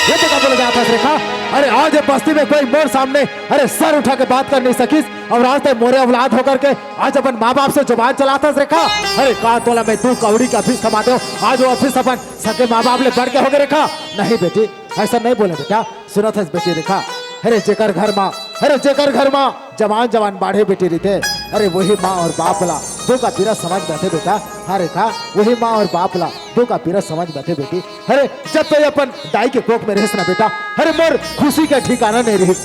ये तो क्या बोला जाता है रेखा, अरे आज ये बस्ती में कोई मोर सामने अरे सर उठा के बात कर नहीं सकीस और आज तक मोरे औलाद होकर के आज अपन माँ बाप से जुबान चलाता रेखा। अरे कहा तोला मैं तू कौड़ी का ऑफिस थमा दो आज वो ऑफिस अपन सके माँ बाप ले बढ़ के हो गए रेखा। नहीं बेटी ऐसा नहीं बोले बेटा, सुना था बेटी रेखा, अरे जेकर घर माँ अरे जेकर घर माँ जवान जवान बाढ़े बेटी रहते अरे वही माँ और बाप ला दो का पीरा समझ बैठे बेटा। हाँ रेखा वही माँ और बाप ला दो का पीरा समझ बैठे बेटी। अरे जब तो ये अपन दाई के कोख में रहिस ना बेटा, अरे मोर खुशी का ठिकाना नहीं रहिस।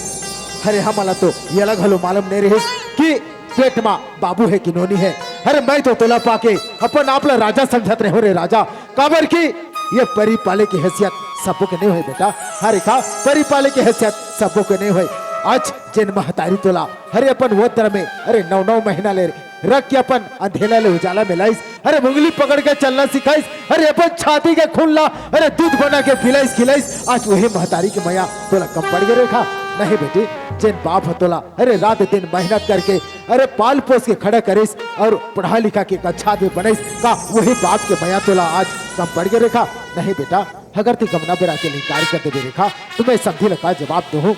अरे हम तो ये अलग हलो मालूम नहीं रहिस कि पेट माँ बाबू है कि नोनी है। अरे मैं तो तोला पाके अपन आप ला राजा समझत रहे हो रे राजा, काबर की ये परी पाले की हैसियत सबको के नहीं हुई बेटा। हाँ रेखा परी पाले की हैसियत सबको के नहीं हुई। आज जिन महतारी तोला अरे अपन वो तरह में अरे 9 महीना ले रख के अपन अंधेला ले उजाला में लाइस, अरे उंगली पकड़ के चलना सिखाइस, अरे अपन छाती के खून ला अरे दूध बना के पिलाइस खिलाइस। आज वही महतारी की मैया तोला कम पड़ गए रेखा। नहीं बेटी जिन बाप तोला अरे रात दिन मेहनत करके अरे पाल पोस के खड़ा करिस और पढ़ा लिखा के अच्छा में बनाइस का वही बाप के मैया तोला आज कम पड़ गए रेखा। नहीं बेटा अगर ती गमना बेरा के लिंकार कर दे रेखा तुम्हें समझी लगा जवाब दो।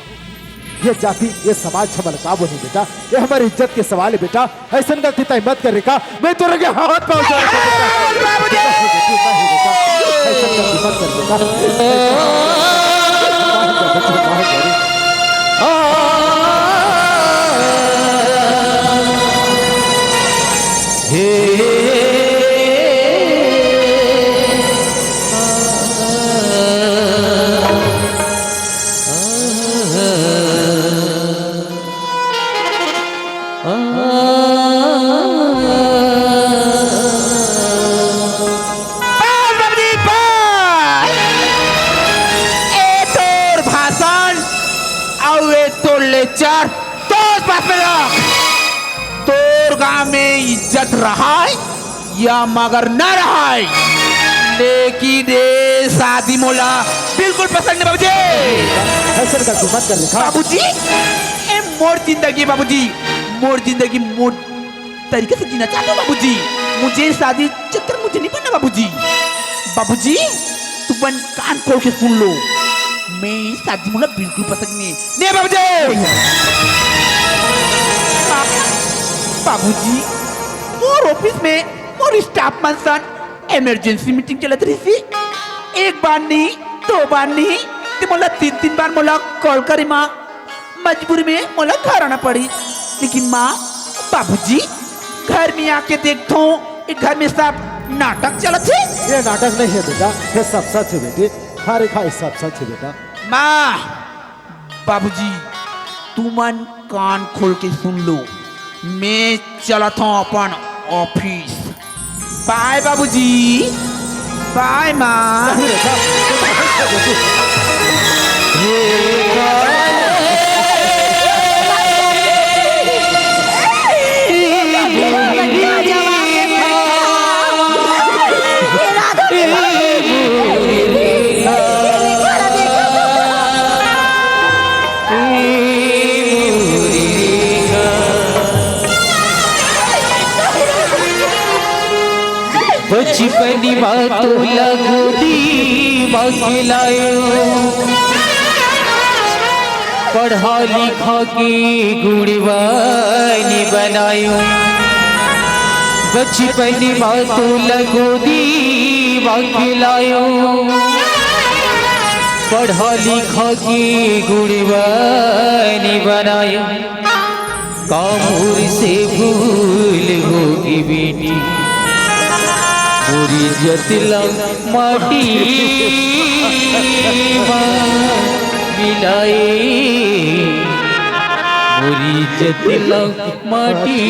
ये जाति ये समाज छमल काबू नहीं बेटा, ये हमारी इज्जत के सवाल है बेटा। ऐसा गलती तय मत कर रेखा, मैं तो रगे हाथ पाँव जोड़ के बेटा। ऐसा गलती मत कर बेटा। बेटी बहुत बड़ी। बस बाबूजी बस। ए तोर भाषण और ए तोर लेक्चर तो पास में रख। तोर गांव में इज्जत रहा है या मगर न रहा है, लेकिन ये शादी मोला बिल्कुल पसंद नहीं बाबूजी। ऐसे का मत कर लिखा। बाबूजी ए मोर जिंदगी बाबूजी, मोर जिंदगी मोर तरीके से जीना चाहता हूँ बाबूजी। मुझे शादी चक्कर मुझे नहीं पड़ना बाबूजी। बाबूजी तुम कान खोल के सुन लो, मैं शादी मुझे बिल्कुल पसंद नहीं बाबूजी। बाबूजी मोर ऑफिस में मोर स्टाफ मंसन इमरजेंसी मीटिंग चलत रही थी। एक बार नहीं, दो बार नहीं, तो मोला तीन बार मोला कॉल करे माँ। मजबूरी में मोला घर आना पड़ी। लेकिन माँ बाबूजी घर में आके देखता हूँ एक घर में सब नाटक चलत है। ये नाटक नहीं है बेटा, ये सब सच है बेटी। हाँ रेखा ये सब सच है बेटा। माँ बाबूजी तुमन कान खोल के सुन लो, मैं चलत हूँ अपन ऑफिस। बाय बाबूजी, बाय माँ। बचपनी बातों लगो दीवा खिलायो, पढ़ा लिखा के गुणवानी बनायो। बचपनी बातों लगो दीवा खिलायो, पढ़ा लिखा के गुणवानी बनायो। कामूर से भूल होगी बेटी, पूरी जतला माटी मिलाए, पूरी जतला माटी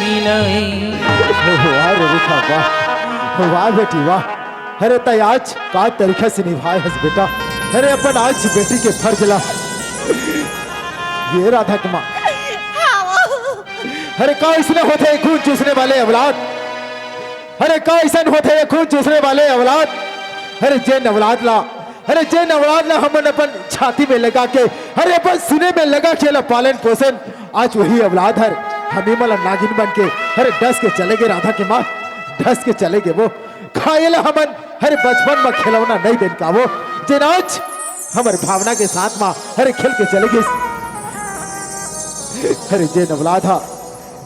मिलाए। वाह रे रेखा वाह, वाह बेटी वाह। अरे तय आज का तरीके से निभाए है बेटा। अरे अपन आज बेटी के फर्ज ला। ये राधा की माँ, अरे का इसने होते खून चूसने वाले औलाद। अरे का ऐसा होते खून चूसने वाले औलाद। अरे जे नवलाद ला, अरे जे नवलाद ला हमन अपन छाती में लगा के, अरे अपन सीने में लगा के ला पालन पोषण। आज वही औलाद हर हमी मला नागिन बन के अरे डस के चले गए राधा के माँ, डस के चले गए वो। खाएला हमन अरे बचपन में खिलौना नहीं देन का वो, जे आज हमारे भावना के साथ माँ अरे खेल के चले गए। अरे जे नवलाद हा,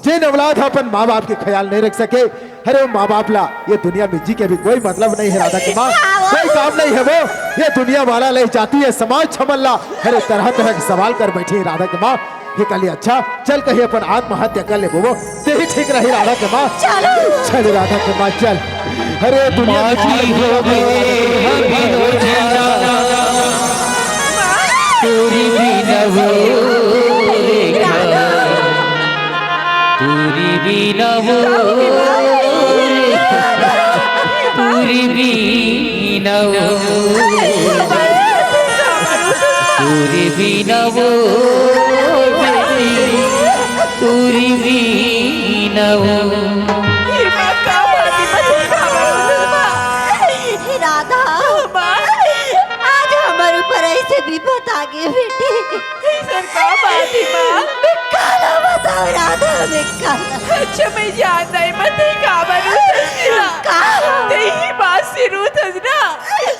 जे नवलाद अपन माँ बाप के ख्याल नहीं रख सके, अरे वो माँ बाप ला ये दुनिया में जी के भी कोई मतलब नहीं है राधा की माँ, कोई काम नहीं है वो। ये दुनिया वाला ले जाती है समाज छमल्ला, अरे तरह तरह के सवाल कर बैठी है राधा की माँ। ये कल अच्छा चल कहीं अपन आत्महत्या कर ले वो, ते ही ठीक रही राधा की माँ। चल राधा की माँ चल। अरे दुनिया पूरी भी न वो रेखा, पूरी भी न वो रेखा, पूरी भी न वो, पूरी भी न वो बेटी, पूरी भी न वो। राधा आज हमारे ऊपर ऐसे विपत आ गए बेटी। मैं काला बताओ राधा, मैं काला। अच्छा मैं जानता है मत ही काबरू सजना नहीं बात से रूठ सजना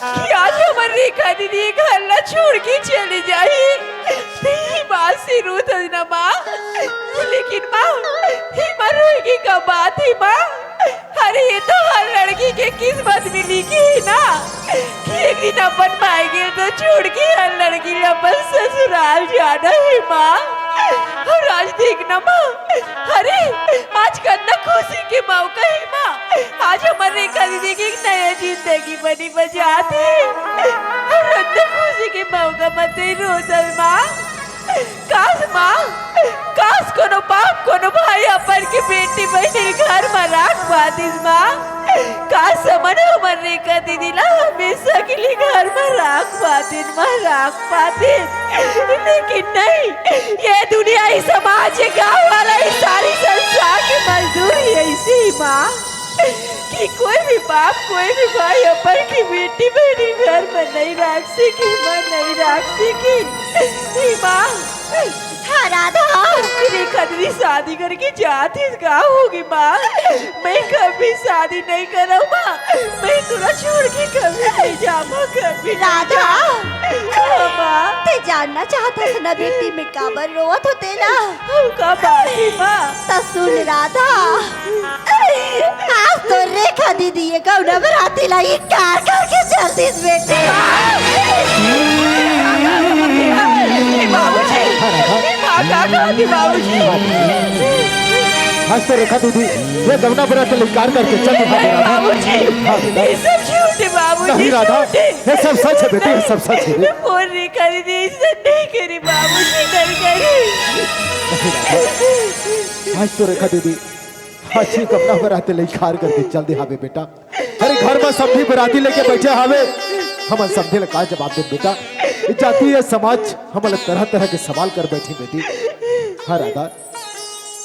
कि आज हमारी रेखा दीदी घर ला छोड़ के चले जाए। नहीं बात से रूठ सजना माँ, लेकिन माँ ही मरोगी का बात ही माँ। अरे ये तो हर लड़की के किस्मत में लिखी है ना कि एक दिन अपन भाई के तो छोड़ के हर लड़की ने अपन ससुराल जाना है माँ। और आज देखना माँ, अरे आज करना खुशी के मौका है माँ। आज हमारे रेखा दीदी की एक नया जिंदगी बनी बजाते और अंदर खुशी के मौका मत रोजल माँ। काश माँ, काश कोनो बाप कोनो भाई अपन के बेटी बहन घर में राख पातीस माँ। काश समन हमारे रेखा दीदी ला हमेशा के लिए घर में राख पाते। लेकिन नहीं, ये दुनिया ही समाज है, गाँव वाला ही सारी संसार की मजदूरी ऐसी ही माँ कि कोई भी बाप कोई भी भाई अपन की बेटी बहनी घर में नहीं रख सकी माँ, नहीं रख सकी माँ। हाँ राधा, रेखा दीदी शादी करके जाती इस गाँव होगी माँ। मैं कभी शादी नहीं करा माँ, मैं तुरा छोड़ के कभी नहीं जाऊँ कभी। राधा, माँ ते जानना चाहता था ना बेटी में काबर रोवत होते ना? हम कब आई माँ? तो सुन राधा, आज तो रेखा दीदी ये कौन बराती लाई कार करके चलती इस बेटी। आज तो रेखा दीदी ये गवना बरा तो लिकार करके चल ये सब झूठ है बाबूजी, नहीं राधा, ये सब सच है बेटी, ये सब सच है। और रेखा दीदी ऐसा नहीं करी बाबूजी, नहीं करी। आज तो रेखा दीदी आज ही गवना बराते लिकार करके चल दी हावे बेटा। अरे घर में सभी बराती लेके बैठे हावे, हम समझे लगा जवाब दे बेटा। जातीय समाज हम तरह तरह के सवाल कर बैठी बेटी। हाँ राधा,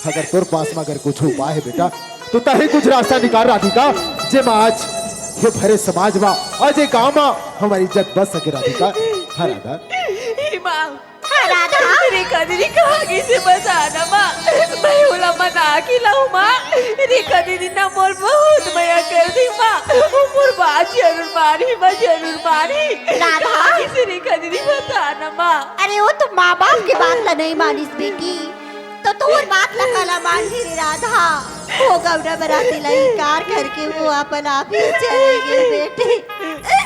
अगर तोर पास में अगर कुछ उपाय है बेटा तो तही कुछ रास्ता निकाल राधिका, जे आज ये भरे समाज में आज एक गाँव में हमारी इज्जत बच सके राधिका। हाँ राधा, राधा, रेखा दीदी कहाँ से बताना माँ, मैं बोला मना के लाऊं माँ। रेखा दीदी ना बोल बहुत मया कर दी माँ, उम्र बात जरूर मारी माँ, जरूर मारी। राधा, से रेखा दीदी बताना माँ। अरे वो तो माँ बाप की बात ला नहीं मानिस बेटी, तो तोर बात ला कला मान दी रे राधा। वो गौरा बराती लाई कार करके वो अपन आप ही चले गए बेटी।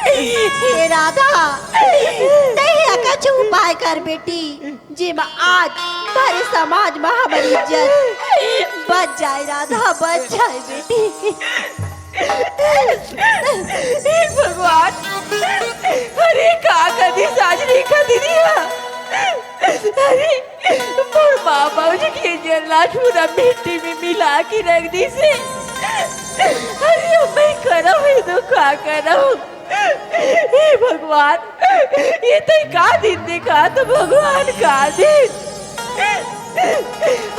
हे राधा, नहीं अकछ उपाय कर बेटी, जे में आज भरे समाज में हमारी इज्जत बच जाए राधा, बच जाए बेटी। भगवान, अरे का कदी साज रेखा दीदी, अरे मोर बाबा जी की जला छुरा मिट्टी में मिला के रख दी से। अरे मैं करो ही तो का करो। हे भगवान, ये तो का दिन देखा तो भगवान का दिन।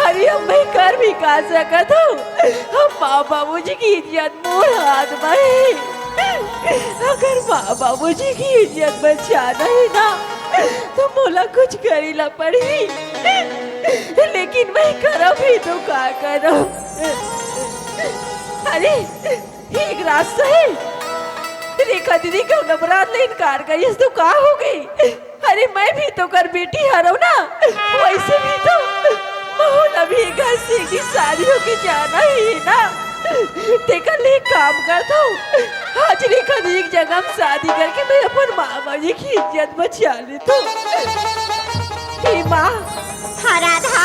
अरे मैं कर भी का सकत हूँ, हम माँ बाबू जी की इज्जत मोर हाथ में है। अगर माँ बाबू जी की इज्जत बचाना है ना तो मोला कुछ करी ला पड़ी, लेकिन मैं करो भी तो का करो। अरे एक रास्ता है, रेखा दीदी को नबरात ले इनकार करी तो का हो गई। अरे मैं भी तो कर बेटी हरो ना, वैसे भी तो मोहन अभी घर से की शादी होके जाना ही ना। देखा ले काम करता हूँ, आज रेखा दीदी की जगह शादी करके मैं अपन मामा जी की इज्जत बचा लेता हूँ। माँ, हाँ राधा,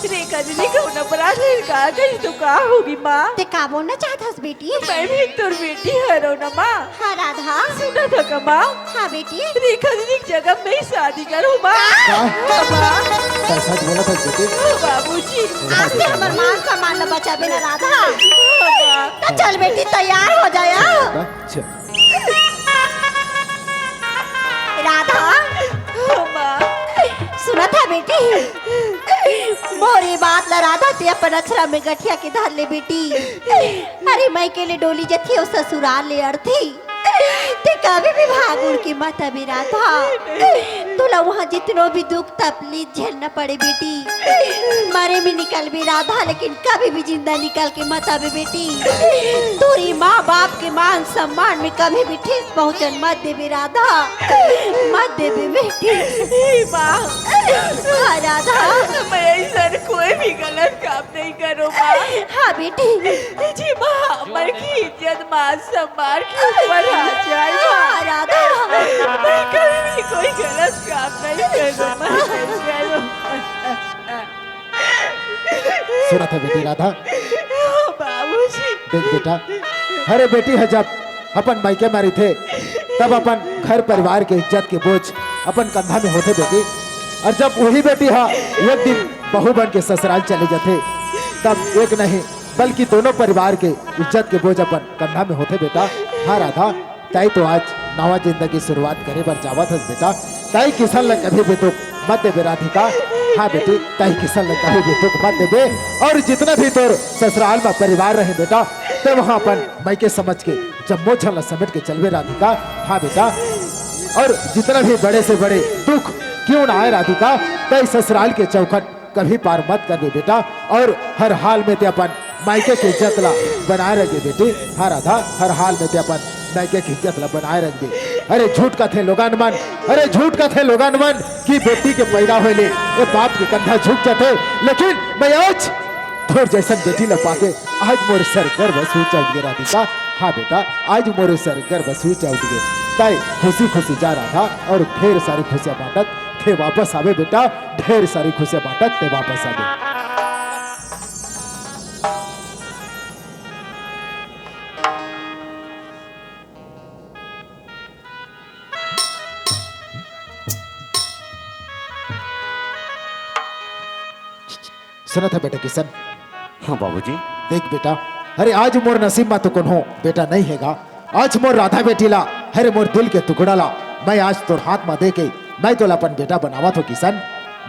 रेखा दीदी को नबरात ले इनकार करी तो का होगी माँ? ते का बोलना चाहता बेटी? मैं भी तोर बेटी हरो ना माँ। हाँ राधा, सुना था का माँ? हाँ बेटी, रेखा दीदी की जगह मैं शादी करूँ माँ। कैसा बोला था बेटी? बाबूजी, आज से हमार मान सम्मान न बचा बिना राधा। तो चल बेटी तैयार हो जाया। राधा, सुना था बेटी, मोरी बात ला राधा ते अपन अछरा में गठिया के धर ले बेटी। अरे मैं के लिए डोली जथी और ससुराल ले अर्थी, ते कभी भी भाग उड़ के मत अभी राधा। तुला वहाँ जितनो भी दुख तकलीफ झेलना पड़े बेटी, मरे में निकल भी राधा, लेकिन कभी भी जिंदा निकल के मत अबे बेटी। तुरी माँ बाप के मान सम्मान में कभी भी ठेस पहुँचन मत देवे राधा, मत देवे बेटी। माँ, हाँ राधा, मैं ऐसा कोई भी गलत काम नहीं करूँ माँ। हाँ बेटी, जी माँ, हमारे की इज्जत मान सम्मान के ऊपर जाए माँ। राधा मैं कभी भी कोई गलत काम नहीं करूँ। सुना था बेटी राधा, बाबूजी देख बेटा, अरे बेटी है जब अपन मायके मारी थे तब अपन घर परिवार के इज्जत के बोझ अपन कंधा में होते बेटी, और जब वही बेटी हा एक दिन बहू बन के ससुराल चले जाते तब एक नहीं बल्कि दोनों परिवार के इज्जत के बोझ अपन कंधा में होते बेटा। हाँ राधा, ताई तो आज नवा जिंदगी शुरुआत करे बर जावत हस बेटा, ताई किसान ल कभी भी दुख मत देवे राधिका। हाँ बेटी, ताई किसान ल कभी भी दुख मत देवे, और जितना भी तोर ससुराल में परिवार रहे बेटा तो वहाँ अपन मायके समझ के जम्मो झल समेट के चलवे राधिका। हाँ बेटा, और जितना भी बड़े से बड़े दुख क्यों ना आए राधिका, तय ससुराल के चौखट कभी पार मत करवे बेटा, और हर हाल में ते अपन मायके की इज्जत ला बनाए रखे बेटी। हाँ राधा, हर हाल में ते अपन मायके की इज्जत ला बनाए रख दे। अरे झूठ का थे लोगान मन, अरे झूठ का थे लोगान मन की बेटी के पैदा होले ये बाप के कंधा झुक जाते, लेकिन मैं आज थोड़ जैसन बेटी ला पाके आज मोर सर गर्व सूच उठ गए राधिका। हाँ बेटा, आज मोर सर गर्व सूच उठ गए, ताई खुशी खुशी जा रहा था और ढेर सारी खुशियां बांटत थे वापस आवे बेटा, ढेर सारी खुशियां बांटत थे वापस आवे। सुना था बेटा किशन? हाँ बाबूजी। देख बेटा, अरे आज मोर नसीब में तो कौन हो बेटा नहीं हैगा, आज मोर राधा बेटी ला, अरे मोर दिल के टुकड़ा ला मैं आज तोर हाथ में दे के मैं तो अपन बेटा बनावा तो किशन।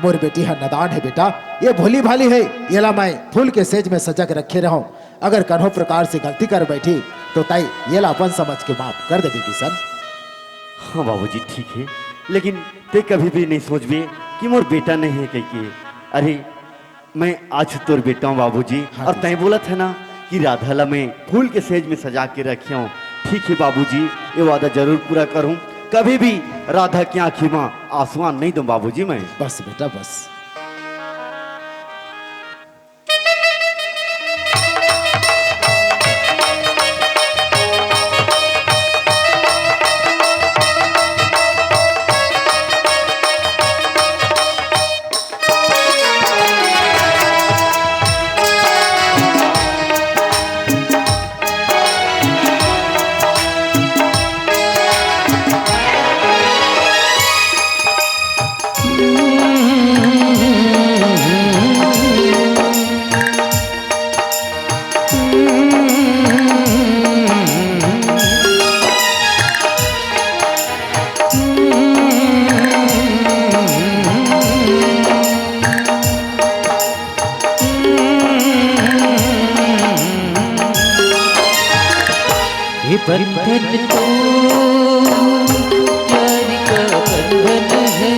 मोर बेटी है नदान है बेटा, ये भोली भाली है, ये ला मैं फूल के सेज में सजा के रखे रहूं, अगर कन्हो प्रकार से गलती कर बैठी तो ताई ये ला अपन समझ के माफ कर देगी किशन। हाँ बाबूजी ठीक है, लेकिन ते कभी भी नहीं सोचबे कि मोर बेटा नहीं है कहीं। अरे मैं आज तोर बेटा हूँ बाबूजी। हाँ, और तय बोला था ना कि राधा ला मैं फूल के सेज में सजा के रखे हूँ। ठीक है बाबूजी, ये वादा जरूर पूरा करूँ, कभी भी राधा की आंखी में आसमान नहीं दूं बाबूजी मैं। बस बेटा बस। ये बंधन तो प्यार का बंधन है,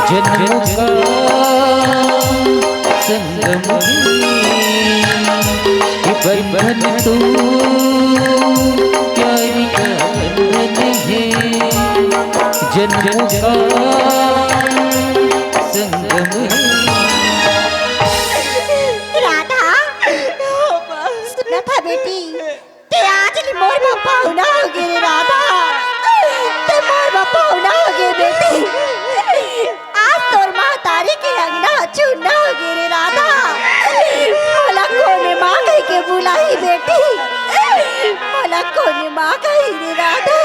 जन्मों का संगम है। ये बंधन तो प्यार का बंधन है, जन्मों का संगम है। राधा सुना था बेटी, ते आज ली मोर बापा होना हो गए रे राधा, ते मोर बापा होना हो गए बेटी, आज तोर माँ तारी के अंगना चूना हो गए रे राधा। मोला कोने माँ कही के बुलाई बेटी, मोला कोने माँ कही रे राधा।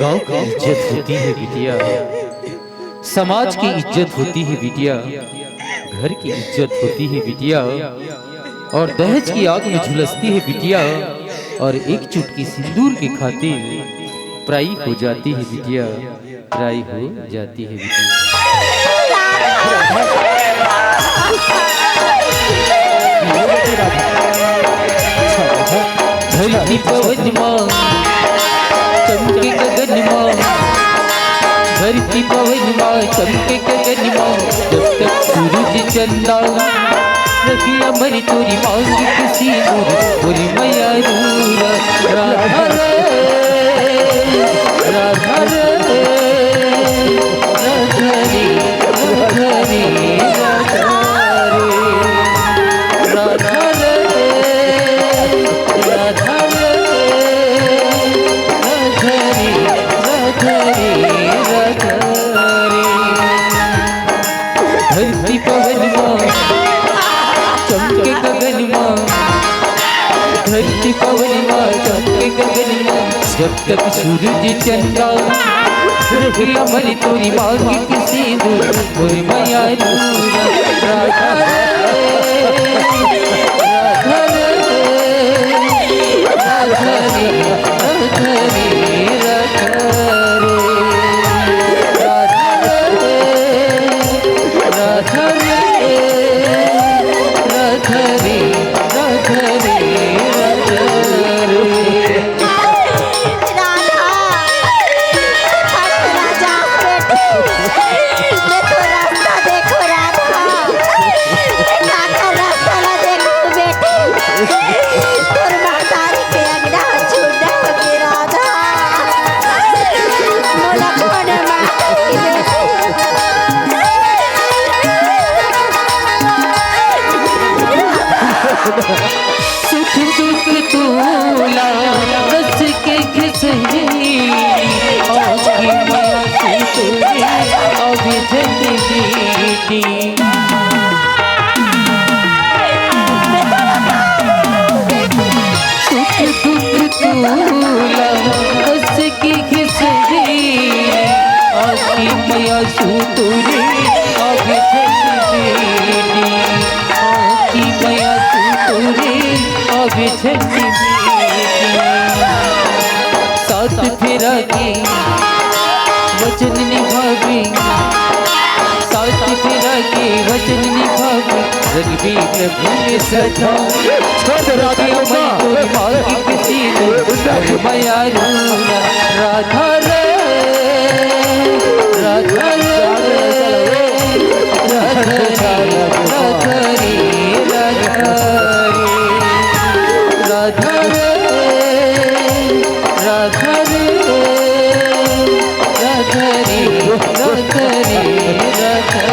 गांव की इज्जत होती है बिटिया, समाज की इज्जत होती है बिटिया, घर की इज्जत होती है बिटिया, और दहेज की आग में झुलसती है बिटिया, और एक चुटकी सिंदूर की खातिर पराई हो जाती है बिटिया, पराई हो जाती है बिटिया। धरती पवन माँ चमके गगन माँ, धरती पवन माँ चमके गगन माँ, जब तक सूरज चंदा रखी अमर तोरी मांगी खुशी मोरी मैया रूरा राधा धरती पवन माँ चमके गगन माँ जब तक सूरज चंद्रा रहे अमर तोरी माँ की किसी दूर मोरी मैया नूरा राधा रे राधा रे राधा रे राधा रे राधा रे राधा रे राधा रे राधा रे राधा रे राधा राजा बेटी मैं तो रास्ता देखो राधा रास्ता ना देखो बेटी तोर मातारी के अंगना छूटा के राधा मोला कोने मातारी बेटी सुख दुख तोला बस के खिसरी आँखी माया से तोरी अभी झंड बेटी सुख दुख तोला बस के खिसरी आँखी माया से तोरी अभी झंड बेटी आँखी माया से तोरी अभी झंड साथ फेरा के वचन निभावे साथ फेरा के वचन निभावे रघुवी प्रभु ने सदा किसी माया रूना राधा रे राधा रे राधा रे राधा रे राधा रे राधा रे राधा रे राधा रे राधा रे राधा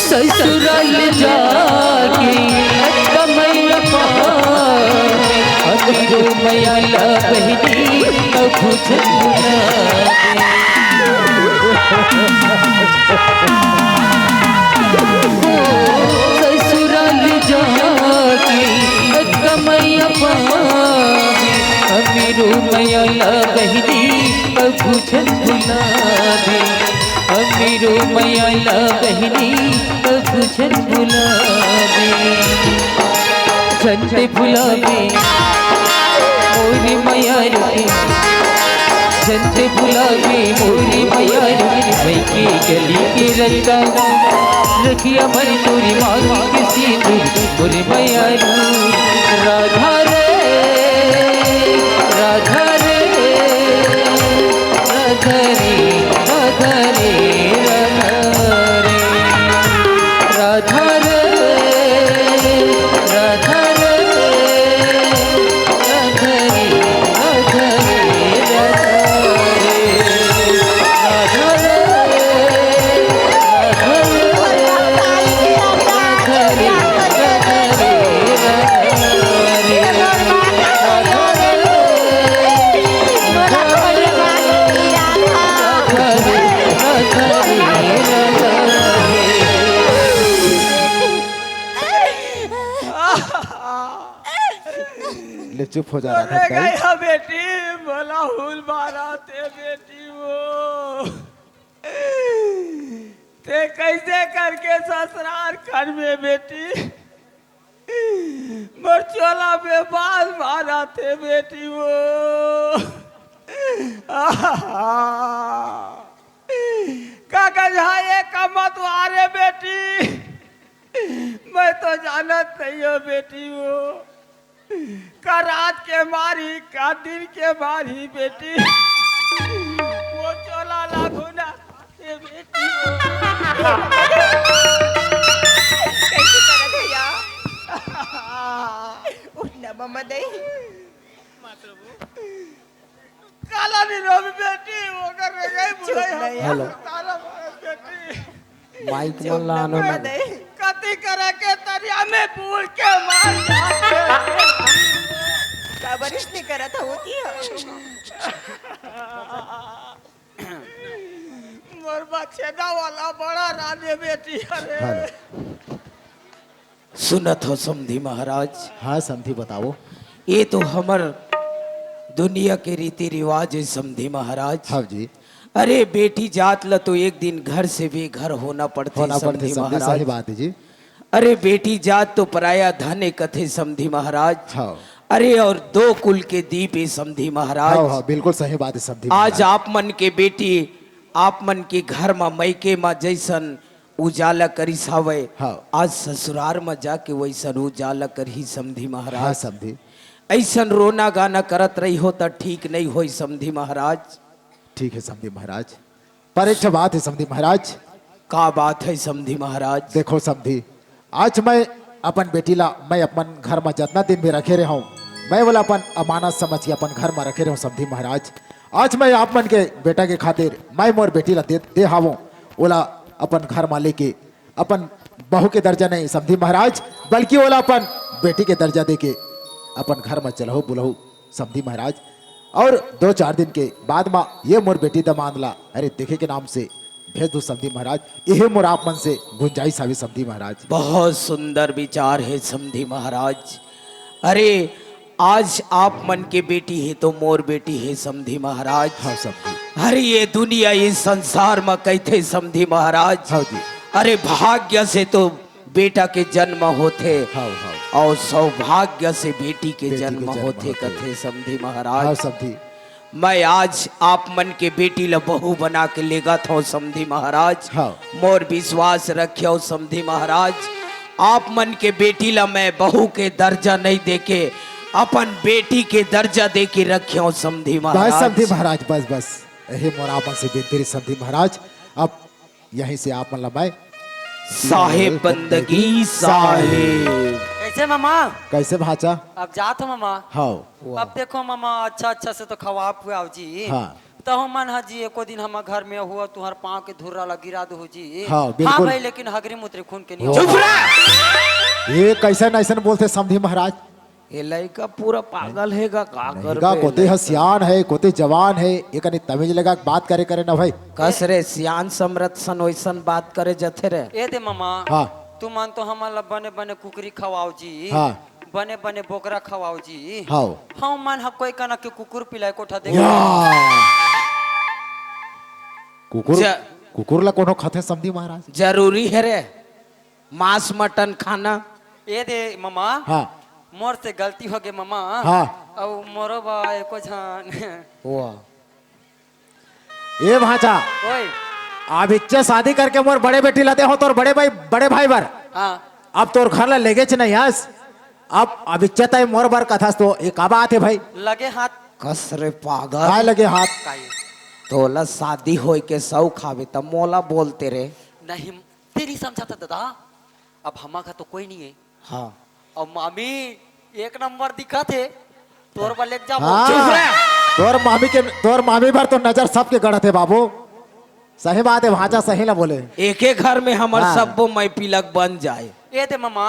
ससुराल जाके कमैया पावे अमीरो मैया ला बहनी कभू ससुराल जाके कमैया पावे अमीरो मैया ला बहनी कभू भुलावे अमीरो मैया ला बहनी कभू भुलावे झंडे भुलावे मोरी मैया रुके झंडे भुलावे मोरी मैया रुके भाई की गली के रंगा रखिया मरी तोरी माँ की सिंदूर मोरी मैया राधा रे राधा रे राधा रे राधा रे राधा रे राधा रे राधा रे राधा रे राधा रे राधा ले चुप हो जा रहा था अरे भाई। गया बेटी बोला हुल मारा ते बेटी वो ते कैसे करके ससुराल घर में बेटी मरचोला में बाल मारा थे बेटी वो कागज हाये का मतवारे बेटी मैं तो जानत नहीं हो बेटी वो का रात के मारी का दिन के मारी बेटी वो चोला लागू ना ये बेटी कैसे करा भैया उठना मम्मा दई काला बेटी रो बेटी वो कर गई बुलाई हेलो तारा बेटी माइक में लानो ना कति करे के तरिया में पूल के मार का बारिश नहीं करा था होती है मोर बच्चेदा वाला बड़ा रानी बेटी अरे सुनत हो समधी महाराज। हाँ समधी बताओ। ये तो हमर दुनिया के रीति रिवाज है समधी महाराज। हाँ जी। अरे बेटी जात ल तो एक दिन घर से भी घर होना पड़ते समधी समधी, महाराज। सही बात है जी। अरे बेटी जात तो पराया धन है कथे समधी महाराज। हाँ अरे और दो कुल के दीप है समधी महाराज। हाँ हाँ बिल्कुल सही बात है समधी आज आप मन के बेटी आप मन के घर में मैके में जैसन उजाला करी सावे। हाँ। आज ससुरार में जाके वैसन उजाला करी समधी हाँ महाराज। समधी। ऐसन रोना गाना करत रही हो तो ठीक नहीं हो समधी महाराज। ठीक है समधी महाराज, पर एक बात है समधी महाराज। का बात है समधी महाराज? देखो समधी, आज मैं अपन बेटी ला मैं अपन घर में जितना दिन भी रखे रहा हूँ, मैं बोला अपन अमानत समझ के अपन घर में रखे रहा हूँ समधी महाराज। आज मैं आप मन के बेटा के खातिर मैं मोर बेटी ला दे हावो ओला अपन घर में लेके अपन बहू के दर्जा नहीं समधी महाराज, बल्कि ओला अपन बेटी के दर्जा दे के अपन घर में चलहो बुलहो समधी महाराज। और 2-4 दिन के बाद में ये मोर बेटी दमाद ला अरे देखे के नाम से भेज दो समधी महाराज। यही मोर आप मन से गुंजाइश आवी समधी महाराज। बहुत सुंदर विचार है समधी महाराज। अरे आज आप मन के बेटी है तो मोर बेटी है समधी महाराज। हाँ समधी। अरे ये दुनिया इस संसार में कहते समधी महाराज। हाँ जी। अरे भाग्य से तो बेटा के जन्म होते हाँ हाँ और सौभाग्य से बेटी के बेटी जन्म के होते होते। कथे समधी हाँ महाराज। समधी। मैं आज आप मन के बेटी ला बहू बना के लेगा था समधी महाराज। हाँ। मोर विश्वास रखियो समधी महाराज, आप मन के बेटी ला मैं बहू के दर्जा नहीं देके अपन बेटी के दर्जा दे के रखियो समधी बस महाराज। समधी महाराज बस यही मोर आप मन से बेनती समधी महाराज। अब यहीं से आप मन ला मैं साहेब बंदगी साहेब। कैसे मामा? कैसे भाचा? अब जात हो मामा। हाँ अब देखो मामा अच्छा अच्छा से तो खवा पुआव जी। हाँ। तो हम मन जी एको दिन हम घर में हुआ तुहर पाँव के धुर्रा ला गिरा दो जी। हाँ, बिल्कुल। हाँ भाई लेकिन हगरी मुतरी खून के नहीं चुप होगा। ये कैसे ऐसा बोलते समधी महाराज? ये लड़का पूरा पागल हैगा का का कोते हसियान है कोते जवान है, ये कनी तमीज लगा के बात करे ना भाई। कस रे सियान समरथ सन वैसन बात करे जथे रे। ए दे मामा। हाँ। तू मन तो हमारा बने बने कुकरी खवाओ जी। हाँ। बने बने बोकरा खवाओ जी। हाँ। हम मन हम कोई कना के कुकुर पिलाए कोठा दे। कुकुर कुकुर ला कोनो खाते समधी महाराज? जरूरी है रे मांस मटन खाना। ए दे मामा। हाँ। मोर से गलती हो गई मामा। हाँ। अब मोरो बा एको जान। वाह। ये भाचा ओए। अब इच्छा शादी करके मोर बड़े बेटी लाते हो तो बड़े भाई बर हाँ। अब तोर घर ला लेगे नहीं हस। अब इच्छा तय मोर बर कथा तो एक बात है भाई। लगे हाथ। कस रे पागल। काय लगे हाथ? तोला शादी होए के सौ खावे तब मोला बोलते रे। नहीं तेरी समझाता दादा। अब हमारा तो कोई नहीं है। हाँ। अब मामी एक नंबर दिखा थे तोर पर ले जा। हाँ। तोर मामी भर तो नजर सबके गढ़ थे बाबू। सही बात है भाचा, सही ना बोले। एक एक घर में हमार हाँ। सबो मैं पिलक बन जाए। ए थे मामा।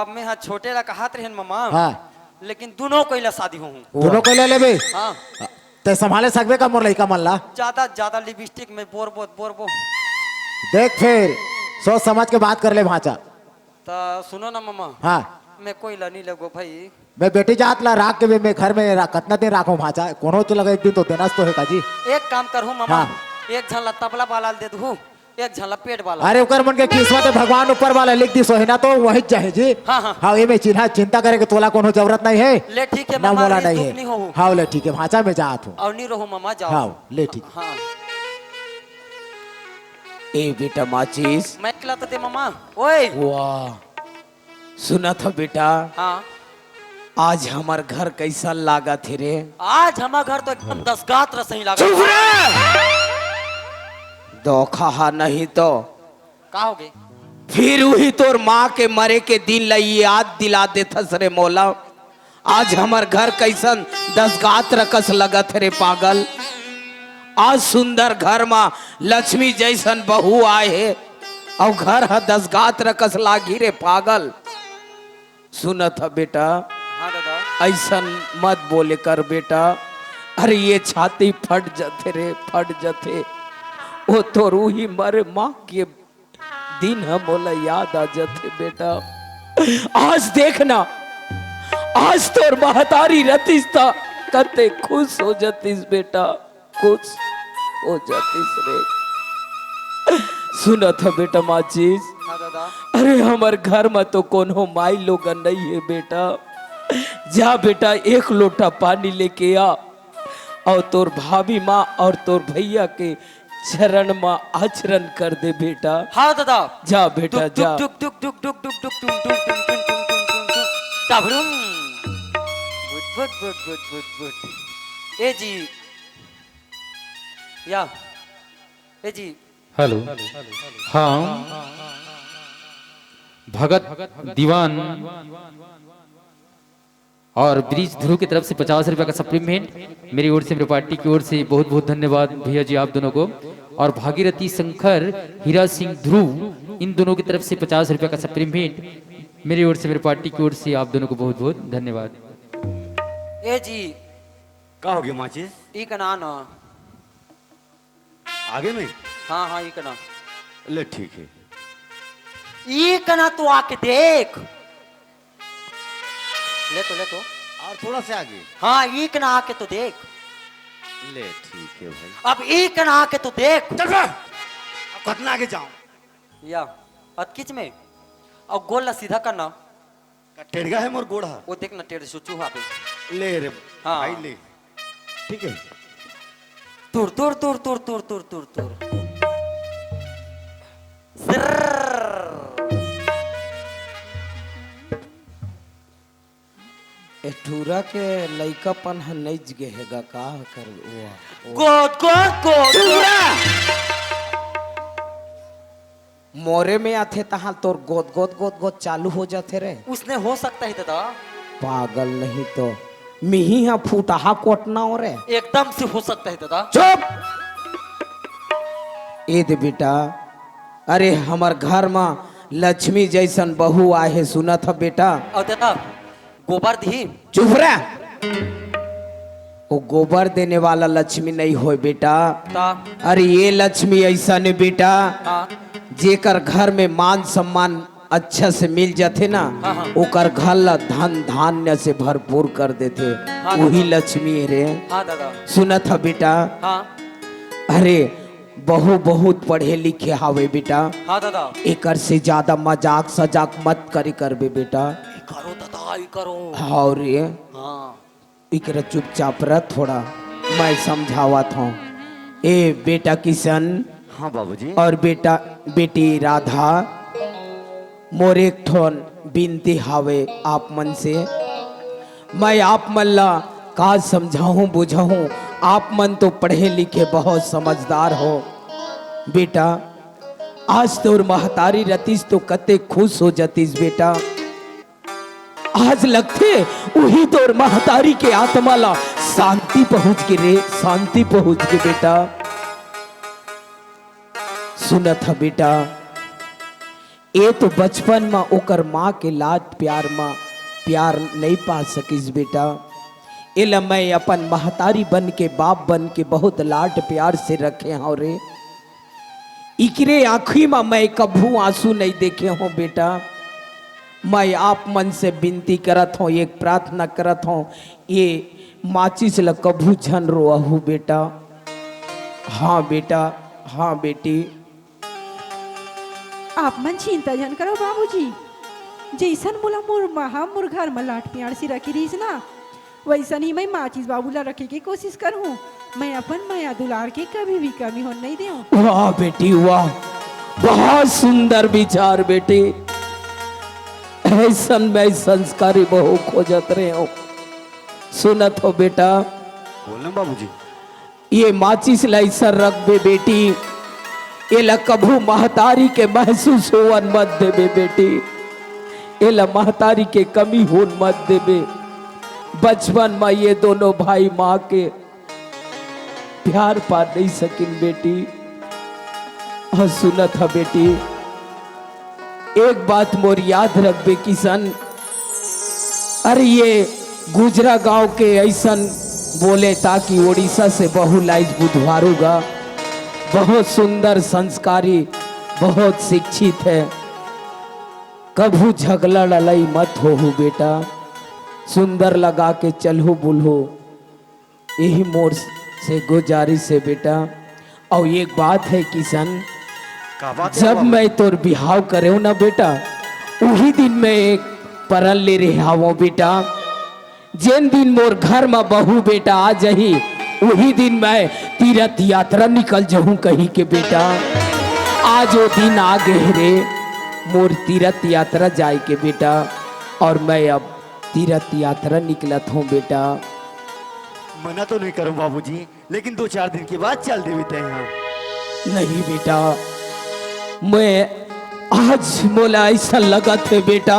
मैं हाँ छोटे ला कहात रहे मामा। हाँ। लेकिन दोनों कोई ला शादी हो। दोनों को ले बे। हाँ। ते संभाले सकबे का मोर लइका मन ला? ज्यादा ज्यादा लिपस्टिक में बोर देख फिर सोच समझ के बात कर ले भाचा। तो सुनो ना मामा। हाँ। मैं कोई ला नहीं लगो भाई। मैं बेटी जात ला राख के भी मैं घर में कितना दिन राखो भाचा? कोनो तो लगा एक दिन तो देना तो है काजी। एक काम करूँ मामा। हाँ। एक झला तबला वाला दे दू, एक झला पेट वाला। अरे ओकर मन के किस्मत है भगवान ऊपर वाला लिख दी सो है ना तो वही चाहे जी। हाँ, हाँ। हाँ ये में चिंता करे के तोला कोनो जरूरत नहीं है। ले ठीक है ना मामा। बोला रिस नहीं दुख है। नहीं हो। हाँ ले ठीक है भाचा में जात हूँ। और नहीं रहो मामा जाओ। हाँ ले ठीक। हाँ। ए बेटा माचिस। मैं खिलाता थे मामा। ओए। वाह। सुना था बेटा। हाँ। आज हमार घर कैसा लागा थे रे? आज हमारा घर तो एकदम 10 गात रस ही लगा। धोखा नहीं तो का हो गए? फिर वही तोर माँ के मरे के दिन ला याद दिला देथस रे मौला। आज हमार घर कैसन 10 गात रकस लगत रे पागल। आज सुंदर घर में लक्ष्मी जैसन बहू आए है और घर है 10 गात रकस लागी रे पागल। सुनत है बेटा, हाँ दादा। ऐसन मत बोले कर बेटा। अरे ये छाती फट जाते रे, फट जाते। वो तो रूही मरे माँ के दिन हम बोला याद आ जाते बेटा। आज देखना, आज तो महतारी रतीस था करते खुश हो जातीस बेटा, खुश हो जातीस रे। सुना था बेटा माचिस, हाँ दादा। अरे हमार घर में तो कोनो माई लोग नहीं है बेटा। जा बेटा एक लोटा पानी लेके आ और तोर भाभी माँ और तोर भैया के चरण में आचरण कर दे बेटा। हाँ दादा। जा बेटा जा। दुक दुक दुक दुक दुक दुक दुक दुक दुक दुक दुक दुक दुक ताबड़ुम। बुट बुट बुट बुट बुट बुट। ए जी, या ए जी। हेलो, हाँ भगत दीवान और ब्रिज ध्रुव की तरफ से 50 रुपए का सप्लीमेंट मेरी ओर से, मेरी पार्टी की ओर से बहुत बहुत धन्यवाद भैया जी आप दोनों को। और भागीरथी शंकर, हीरा सिंह ध्रुव, इन दोनों की तरफ से 50 रुपए का सप्लीमेंट मेरी ओर से, मेरी पार्टी की ओर से आप दोनों को बहुत बहुत धन्यवाद। ए जी, का हो गया माचिस? ई का ना ना। आगे में? हाँ हाँ, ई का ना। ले ठीक है। ई का ना तू आके देख। ले तो और थोड़ा से आगे। हाँ, ई का ना आके तो देख। ले ठीक है भाई। अब ई का ना आके तो देख। चल अब कितना आगे जाऊं? या अतकिच में और गोल ला सीधा करना। टेढ़गा है मोर गोड़ा। वो देख ना टेढ़ से चूहा पे। ले रे हाँ। भाई ले। ठीक है। तुर तुर तुर तुर तुर तुर तुर तुर। एठूरा के लइकापन है नहीं जगे हैगा का कर गोद गोद गोद। मोरे में आथे तहाँ तोर गोद गोद गोद गोद चालू हो जाते रे। उसने हो सकता है दादा। पागल नहीं तो मिही यहाँ फूटा कोटना हो रे। एकदम से हो सकता है दादा। चुप। ए दे बेटा, अरे हमार घर में लक्ष्मी जैसन बहू आए है सुना था बेटा। और दादा गोबर दी। चुप रह। वो गोबर देने वाला लक्ष्मी नहीं हो बेटा। अरे ये लक्ष्मी ऐसा ने बेटा जेकर घर में मान सम्मान अच्छा से मिल जाते ना, ओकर घर ला धन धान्य से भरपूर कर देते। वही लक्ष्मी है रे। हाँ दादा। सुना था बेटा। हाँ। अरे बहु बहुत पढ़े लिखे हावे बेटा। हाँ दादा। एकर से ज्यादा मजाक सजाक मत करी करबे बेटा। करो दादा, ई करो। हाँ रे। हाँ। इकरा चुपचाप रह थोड़ा, मैं समझावत हूँ। ए बेटा किशन। हाँ बाबूजी। और बेटा बेटी राधा, मोर एक ठोन बिनती हावे आप मन से। मैं आप मन ला का समझाऊं बुझाऊं, आप मन तो पढ़े लिखे बहुत समझदार हो बेटा। आज तोर महतारी रतीस तो कते खुश हो जातीस बेटा। आज लगते वही तोर महतारी के आत्मा ला शांति पहुंच के रे, शांति पहुंच के बेटा। सुना था बेटा, ये तो बचपन में ओकर माँ के लाड प्यार में प्यार नहीं पा सकिस बेटा। इला मैं अपन महतारी बन के बाप बन के बहुत लाड प्यार से रखे हूँ रे। इकरे आँखी में मैं कभू आंसू नहीं देखे हूँ बेटा। मैं आप मन से विनती करत हूँ, एक प्रार्थना करत हूँ, ये माचिस ल कभू झन रोहू बेटा। हाँ बेटा, हाँ बेटी। आप मन चिंता जन करो बाबूजी। जैसन बोला मोर महा मोर घर में लाट प्यार से रखी रहीस ना, वैसन ही मैं माचिस बाबूला रखे की कोशिश करूँ। मैं अपन माया दुलार के कभी भी कमी हो नहीं दूँ। वाह बेटी वाह, बहुत सुंदर विचार बेटी। ऐसन में संस्कारी बहु खोजत रहे हो। सुनत हो बेटा। बोलना बाबूजी। ये माचिस लाइसर रख बे बेटी, ये ला कभू महतारी के महसूस होवन मत देबे बेटी। ये ला महतारी के कमी होन मत देबे। बचपन में ये दोनों भाई माँ के प्यार पा नहीं सकिन बेटी। हाँ सुनत है बेटी, एक बात मोर याद रखबे किशन, अरे ये गुजरा गांव के ऐसन बोले ताकि उड़ीसा से बहु लाइज बुधवारूगा, बहुत सुंदर संस्कारी, बहुत शिक्षित है, कभू झगड़ा लड़ाई मत हो बेटा, सुंदर लगा के चलहो बुलहो, यही मोर से गुजारिश है बेटा। और एक बात है किशन, जब मैं तोर बिहाव करे ना बेटा, वही दिन में एक परल ले रहे आवो बेटा, जिन दिन मोर घर में बहू बेटा आ जही, वही दिन मैं तीर्थ यात्रा निकल जाऊं कहीं के बेटा। आज वो दिन आ गए रे मोर तीर्थ यात्रा जाए के बेटा, और मैं अब तीर्थ यात्रा निकलत हूँ बेटा। मना तो नहीं करूं बाबूजी, लेकिन 2-4 दिन के बाद चल देते हैं। नहीं बेटा, मैं आज मोला ऐसा लगा थे बेटा,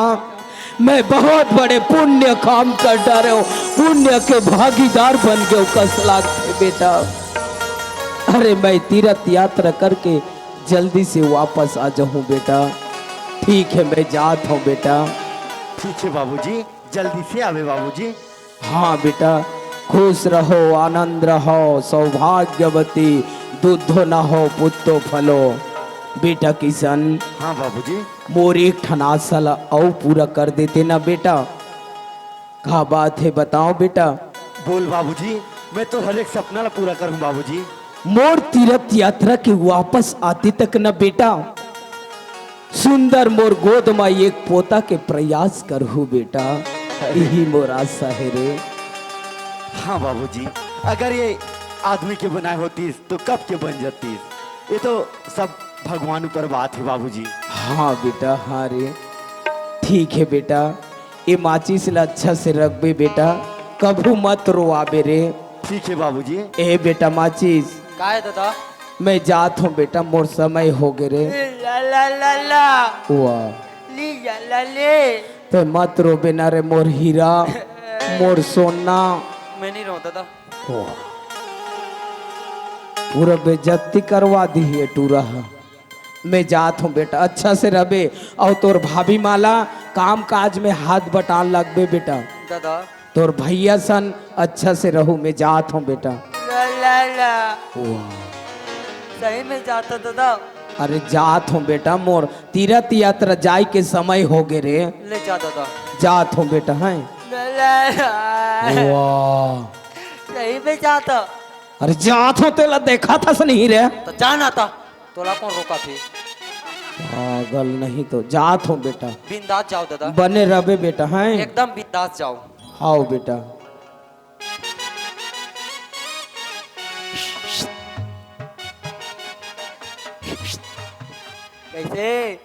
मैं बहुत बड़े पुण्य काम कर डाले हूँ, पुण्य के भागीदार बन गए कसला थे बेटा। अरे मैं तीर्थ यात्रा करके जल्दी से वापस आ जाऊँ बेटा। ठीक है, मैं जात हूँ बेटा। ठीक है बाबूजी, जल्दी से आवे बाबूजी। हाँ बेटा, खुश रहो, आनंद रहो, सौभाग्यवती, दूधो न हो पुत्रो फलो। बेटा किशन, हाँ बाबूजी। मोर एक ठना साला और पूरा कर देते ना बेटा। क्या बात है बताओ बेटा। बोल बाबूजी, मैं तो हर एक सपना ला पूरा करूं बाबूजी। मोर तीर्थ यात्रा के वापस आते तक न बेटा, सुंदर मोर गोद में एक पोता के प्रयास करहु बेटा, यही मोर आशा है रे। हाँ बाबूजी, अगर ये आदमी के बनाए होती तो कब के बन जाती, ये तो सब भगवान ऊपर बात है बाबूजी। हाँ बेटा, हाँ रे। ठीक है बेटा, ये माचिस ला अच्छा से रखबे बेटा, कभू मत रोआबे रे। ठीक है बाबूजी। ए बेटा माचिस, का है दादा? मैं जात हूँ बेटा, मोर समय हो गए रे। ला ला ला ला वाह, ली ला ले। ते मत रो बेना रे मोर हीरा, मोर सोना। मैं नहीं रो दादा। वाह, पूरा बेइज्जती करवा दी है टूरा। मैं जात हूँ बेटा, अच्छा से रबे, और तोर भाभी माला काम काज में हाथ बटान लगबे बेटा। दादा तोर भैया सन अच्छा से रहू, मैं जात हूँ बेटा। ला ला ला। वाह, सही में जाता दादा। अरे जात हूँ बेटा, मोर तीर्थ यात्रा जाए के समय हो गए रे। ले जा दादा। जात हूँ बेटा। है ला ला ला। वाह, सही में जाता। अरे जात हूँ, तेला देखा था नहीं रे। तो जाना था, तोला कौन रोका थे? पागल नहीं तो जात हूँ बेटा। बिंदास जाओ दादा। बने रबे बेटा। है एकदम बिंदास जाओ। आओ बेटा। कैसे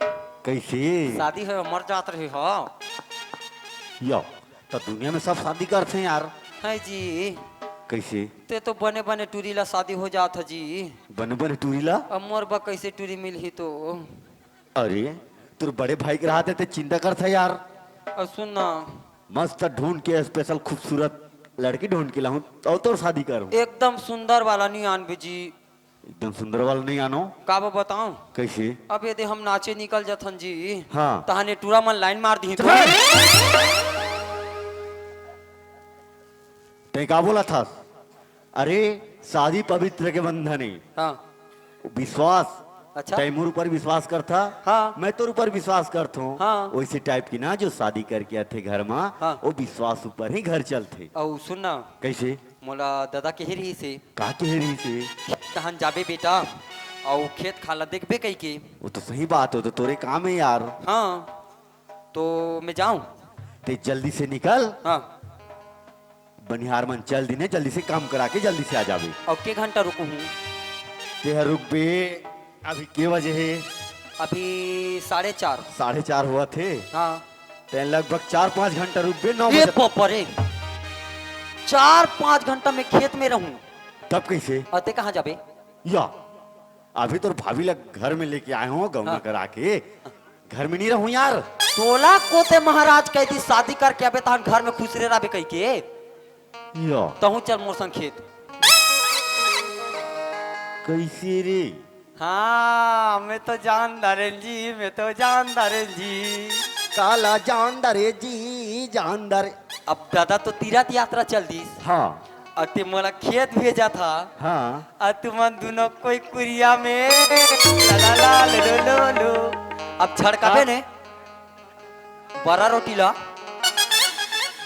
कैसे शादी है मर जात रही हो? यो तो दुनिया में सब शादी करते हैं यार। है जी। कैसे? ते तो बने बने टूरी ला शादी हो जात है जी। बन बन टूरीला? अब मोर बा कैसे टूरी मिल ही तो। अरे तू बड़े भाई के रहा थे चिंता करता यार। और सुन ना, मस्त ढूंढ के स्पेशल खूबसूरत लड़की ढूंढ के लाऊं तो शादी करूं। एकदम सुंदर वाला नहीं आन जी। एकदम सुंदर वाला नहीं आनो? का बताऊं? कैसे? अब यदि हम नाचे निकल जाथन जी, हाँ। तहाने टूरा मन लाइन मार दी तो। ते का बोला था? अरे शादी पवित्र के बंधन है। हाँ। विश्वास। अच्छा। तैमूर ऊपर विश्वास करता। हाँ। मैं तो ऊपर विश्वास करता हूँ। हाँ। वैसे टाइप की ना जो शादी करके आते घर में। हाँ। वो विश्वास ऊपर ही घर चलते। और सुन ना, कैसे? मोला दादा के रही से का के रही से? तहन जाबे बेटा, और खेत खाला देखबे कई के। वो तो सही बात हो, तो तोरे काम है यार। हाँ, तो मैं जाऊं? ते जल्दी से निकल। हाँ। बनिहार मन चल दी ने, जल्दी से काम करा के जल्दी से आ जाबे। और के घंटा रुकू हूँ? ते रुक बे। अभी के बजे है? अभी 4:30। 4:30 हुआ थे। हाँ। ते लगभग 4-5 घंटा रुक बे। 9 ये बजे परे 4-5 घंटा में खेत में रहूं। तब कैसे? अते कहाँ जाबे? या अभी तो भाभी लग घर में लेके आए हो गौना करा के। घर में नहीं रहूं यार। 16 को ते महाराज कह दी शादी करके अबे तहन घर में खुश रहे कह के। या तहु चल मोर संग खेत। कैसे रे? हाँ मैं तो जानदारन जी, मैं तो जानदारन जी। काला जानदारे जी जानदारे। अब दादा तो तीर्थ यात्रा चल दी हाँ और ते मोला खेत भेजा था हाँ। और तुम दोनों कोई कुरिया में ला ला ला लो लो लो। अब छड़काबे ने बड़ा रोटी ला।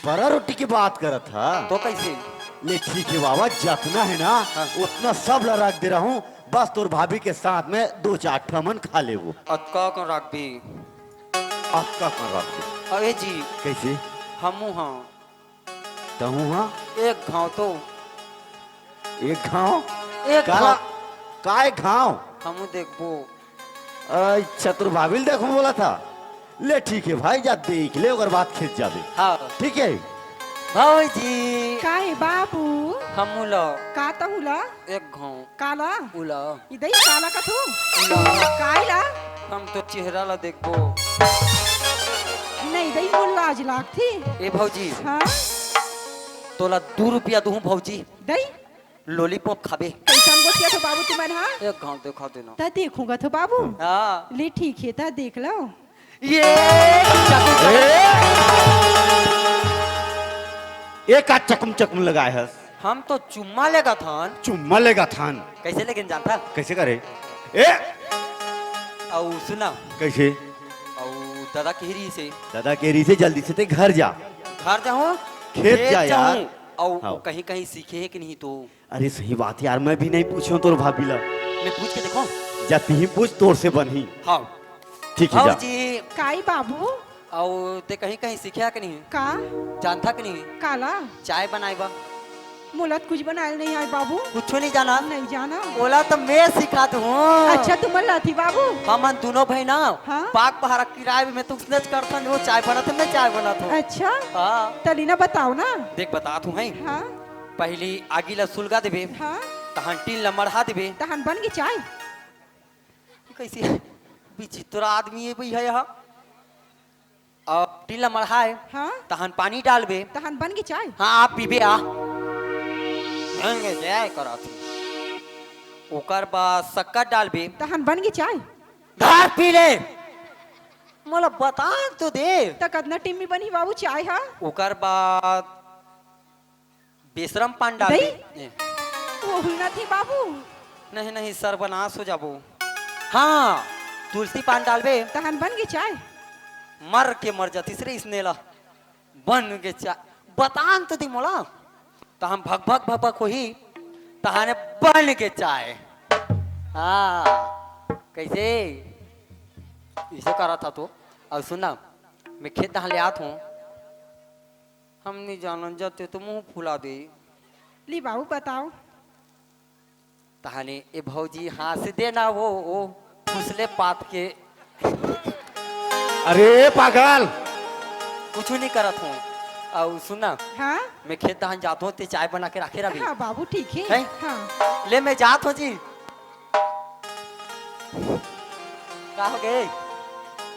बड़ा रोटी की बात करत था तो कैसे? ले ठीक है बाबा, जितना है ना उतना सब ला रख दे रहा हूँ। बस तोर भाभी के साथ में 2-4 ठमन खा ले वो। अक्का को रख भी। आपका कर रख दे। अरे जी कैसे? हमू हाँ तहू हाँ एक घाव तो एक घाव एक काला घाव काय घाव। हमू देखबो। अच्छा तोर भाभी देखो बोला था। ले ठीक है भाई, जा देख ले अगर बात खेत जाबे। हाँ ठीक है भौजी काहे बाबू हमू लो का तहुला एक घाव काला उला इदई काला का तू उला कायला हम तो चेहरा ला देखबो। नहीं दई मोर लाज लागथी। ए भौजी हाँ तोला 2 रुपया दूं भौजी, दई लॉलीपॉप खाबे। कैसन गोटिया तो बाबू तुमन हाँ एक घाव देखा देना। ता देखूंगा तो बाबू। हाँ ले ठीक है ता देख लो। ये चाकू एक आध चकम चकम लगाए है। हम तो चुम्मा लेगा थान। चुम्मा लेगा थान। कैसे लेकिन जानता कैसे करे? ए औ सुना कैसे? औ दादा केहरी से दादा केरी से जल्दी से ते घर जा। घर जाऊं खेत जा यार। औ हाँ। कहीं कहीं सीखे है कि नहीं तो अरे सही बात यार, मैं भी नहीं पूछूं तोर भाभी ला। मैं पूछ के देखो। जाती ही पूछ तोर से बनी। हाँ ठीक है जा। भौजी काई बाबू औ ते कहीं कहीं सीखे कि नहीं का जानता कि नहीं? काला चाय बनाए बा मुलत कुछ बनाए नहीं आए बाबू। कुछ नहीं जाना। नहीं जाना। बोला तो मैं सिखा दूं। अच्छा तुम लाथी बाबू। हम दोनों भाई ना हाँ? पाक पहाड़ा किराए में तो उसने करता वो चाय बनाते मैं चाय बनाता हूँ। अच्छा हाँ तली ना बताओ ना। देख बता तू है हाँ पहली आगी ला सुलगा देबे हाँ तहन टीन ला मढ़ा देबे। तहन बन गई चाय। कैसे विचित्र आदमी है भैया यहाँ। और टीन ला मढ़ाए हाँ तहन पानी डालबे तहन बन गई चाय। हाँ आप पीबे आ जय करा थी। ओकर बाद शक्कर डालबे तहन बन गई चाय। धार पी ले। मोला बता तो दे। त कतना टीम बनी बाबू चाय हाँ। ओकर बाद बेशरम पान डालबे। दही? वो हुई ना थी बाबू। नहीं नहीं सर्वनाश हो जाबो। हाँ तुलसी पान डालबे तहन बन गई चाय। मर के मर जा तीसरे इसने ला बन के चाय। बतान तो दी मोला तहन भग भग भग भग होही तहने बन के चाय। हाँ कैसे इसे करा था तो। और सुना मैं खेत तहाँ ले आत हूँ। हम नहीं जानन जाते तो मुंह फुला दे। ली बाबू बताओ। तहाने ए भौजी हंस देना वो फुसले पात के। अरे पागल कुछ नहीं करत हूँ। और सुना हाँ मैं खेत तहाँ जात हूँ ते चाय बना के रखे रही। हाँ बाबू ठीक है। है? हाँ ले मैं जात हूँ जी। का हो गए?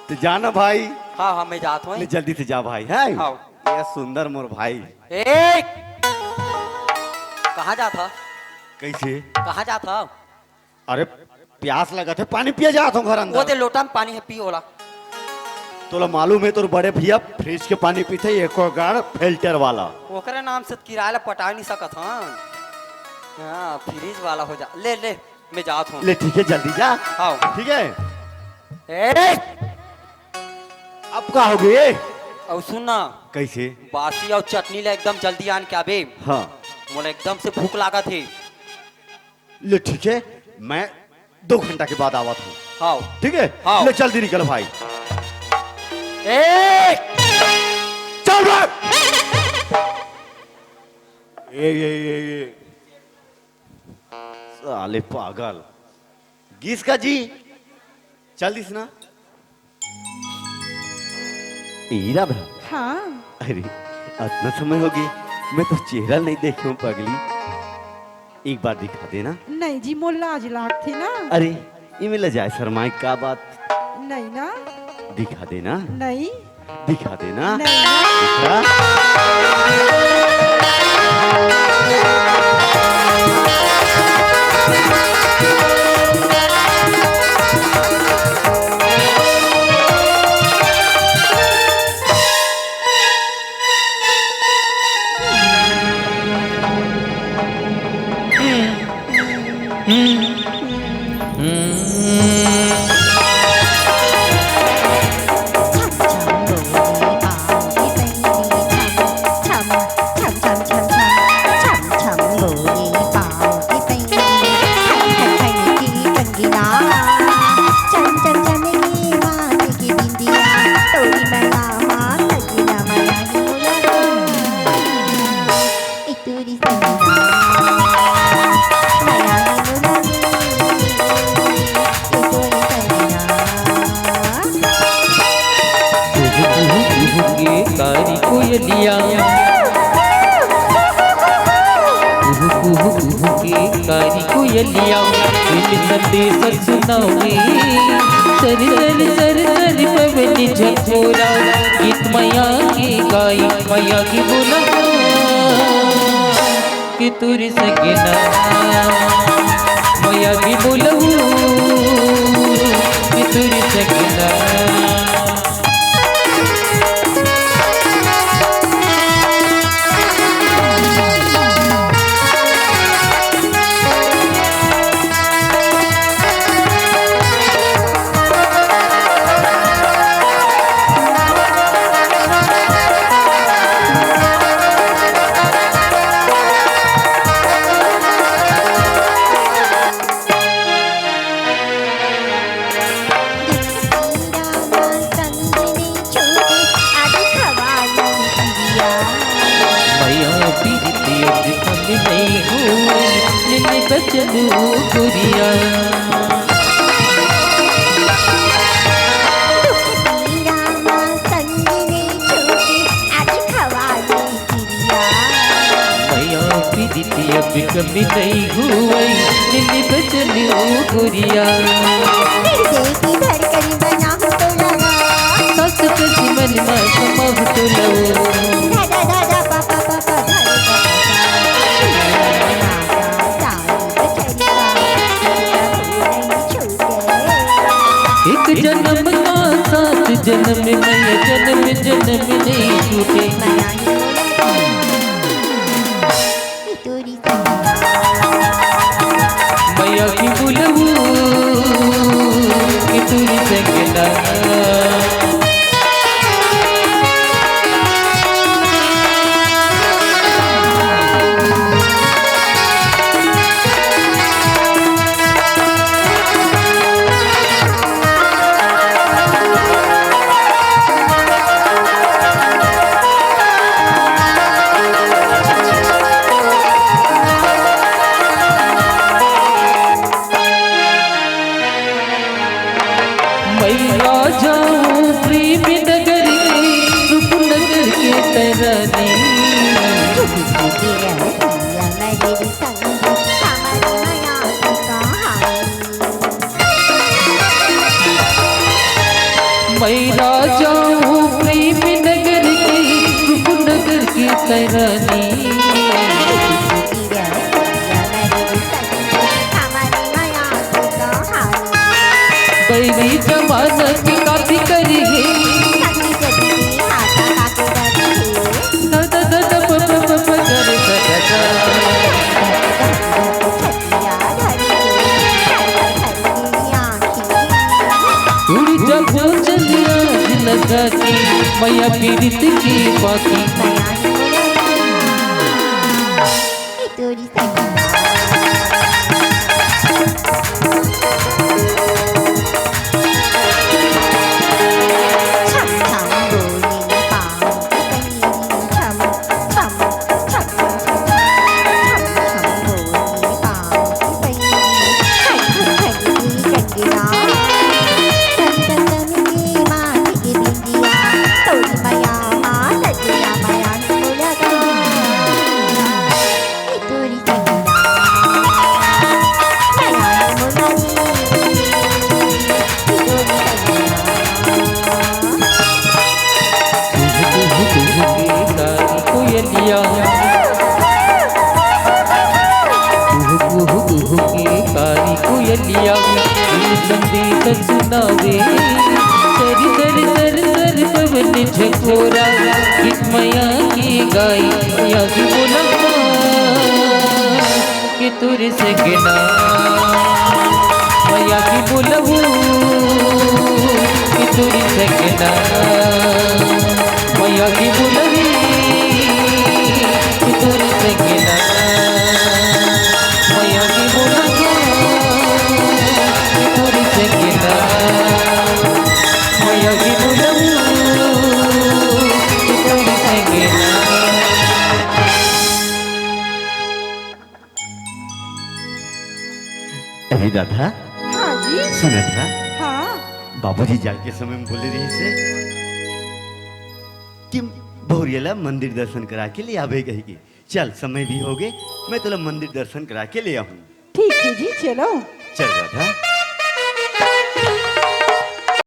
तो जाना भाई। हाँ हाँ मैं जात हूँ। ले जल्दी से जा भाई है। हाँ। ये सुंदर मोर भाई। ए कहाँ जाता? कैसे? कहाँ जाता? अरे प्यास लगा थे, पानी पिया जा घर वो अंदर। दे लोटा में पानी है पी ओला। तोला मालूम है तोर बड़े भैया फ्रिज के पानी पीते एको गाड़ फिल्टर वाला। ओकरे नाम से किराया ला पटा नहीं सकत हन। हाँ फ्रिज वाला हो जा। ले ले मैं जात हूँ। ले ठीक है जल्दी जा। हाँ ठीक है। ए अब का हो गए? और सुनना कैसे? बासी और चटनी ला एकदम जल्दी आन के आबे। हाँ मोला एकदम से भूख लागत है। ले ठीक है, मैं 2 घंटा के बाद आवत हूँ। हाँ ठीक है। हाँ। ले जल्दी निकल भाई। ए चल भाई। ये साले पागल गीस का जी चल दिस ना। हीरा भरा। हाँ अरे इतना समय हो गई, मैं तो चेहरा नहीं देखी हूँ पगली। एक बार दिखा देना। नहीं जी मोर लाज लाग थी ना। अरे ये मिल जाए शर्माई का बात। नहीं ना। दिखा देना। नहीं दिखा देना। नहीं ना। दिखा। कारी कोयलिया के कारी कोयलिया इन संदेश सुनावे सर सर सर सर पवन झकोरा गीत मैया की गाई मैया की बोला कि तुर सगना मैया की बोलू कि तुर सगना बचलू गुरिया मैया पीती अब कमी नहीं हुई नीली बचलू गुरिया सस कसी मन में समझ तो लो एक जन्म का साथ जन्म में जन्म जन्म नहीं छूटे मैया की बुलबू कि तुरी सगना मैया जाऊं प्रेम नगर के रूप नगर के तरानी मैया जाऊं प्रेम नगर के रूप नगर के तरानी बैरी जमाना की काफी करी है दादा दादा प करे दादा उड़ी जब चलिया लगा के मैया पीड़ित की बाकी कोयलिया संदेश सुनावे सर सर सर सर पवन झकोरा गीत मैया की गाई मैया की बोला कि तुर सगना मैया की बोलबू कि तोरी सजना मैया की बोलबी कि तोरी सजना मैया की बोलबू कि तोरी सजना मैया की बोलबू कि तोरी सजना। अभी दादा हाँ जी सुनत था हाँ बाबूजी जाग के समय में बोले रही से कि भोरियला मंदिर दर्शन करा के ले आवे कही चल समय भी हो गए मैं तुला मंदिर दर्शन करा के ले आऊं। ठीक है जी चलो। चल राधा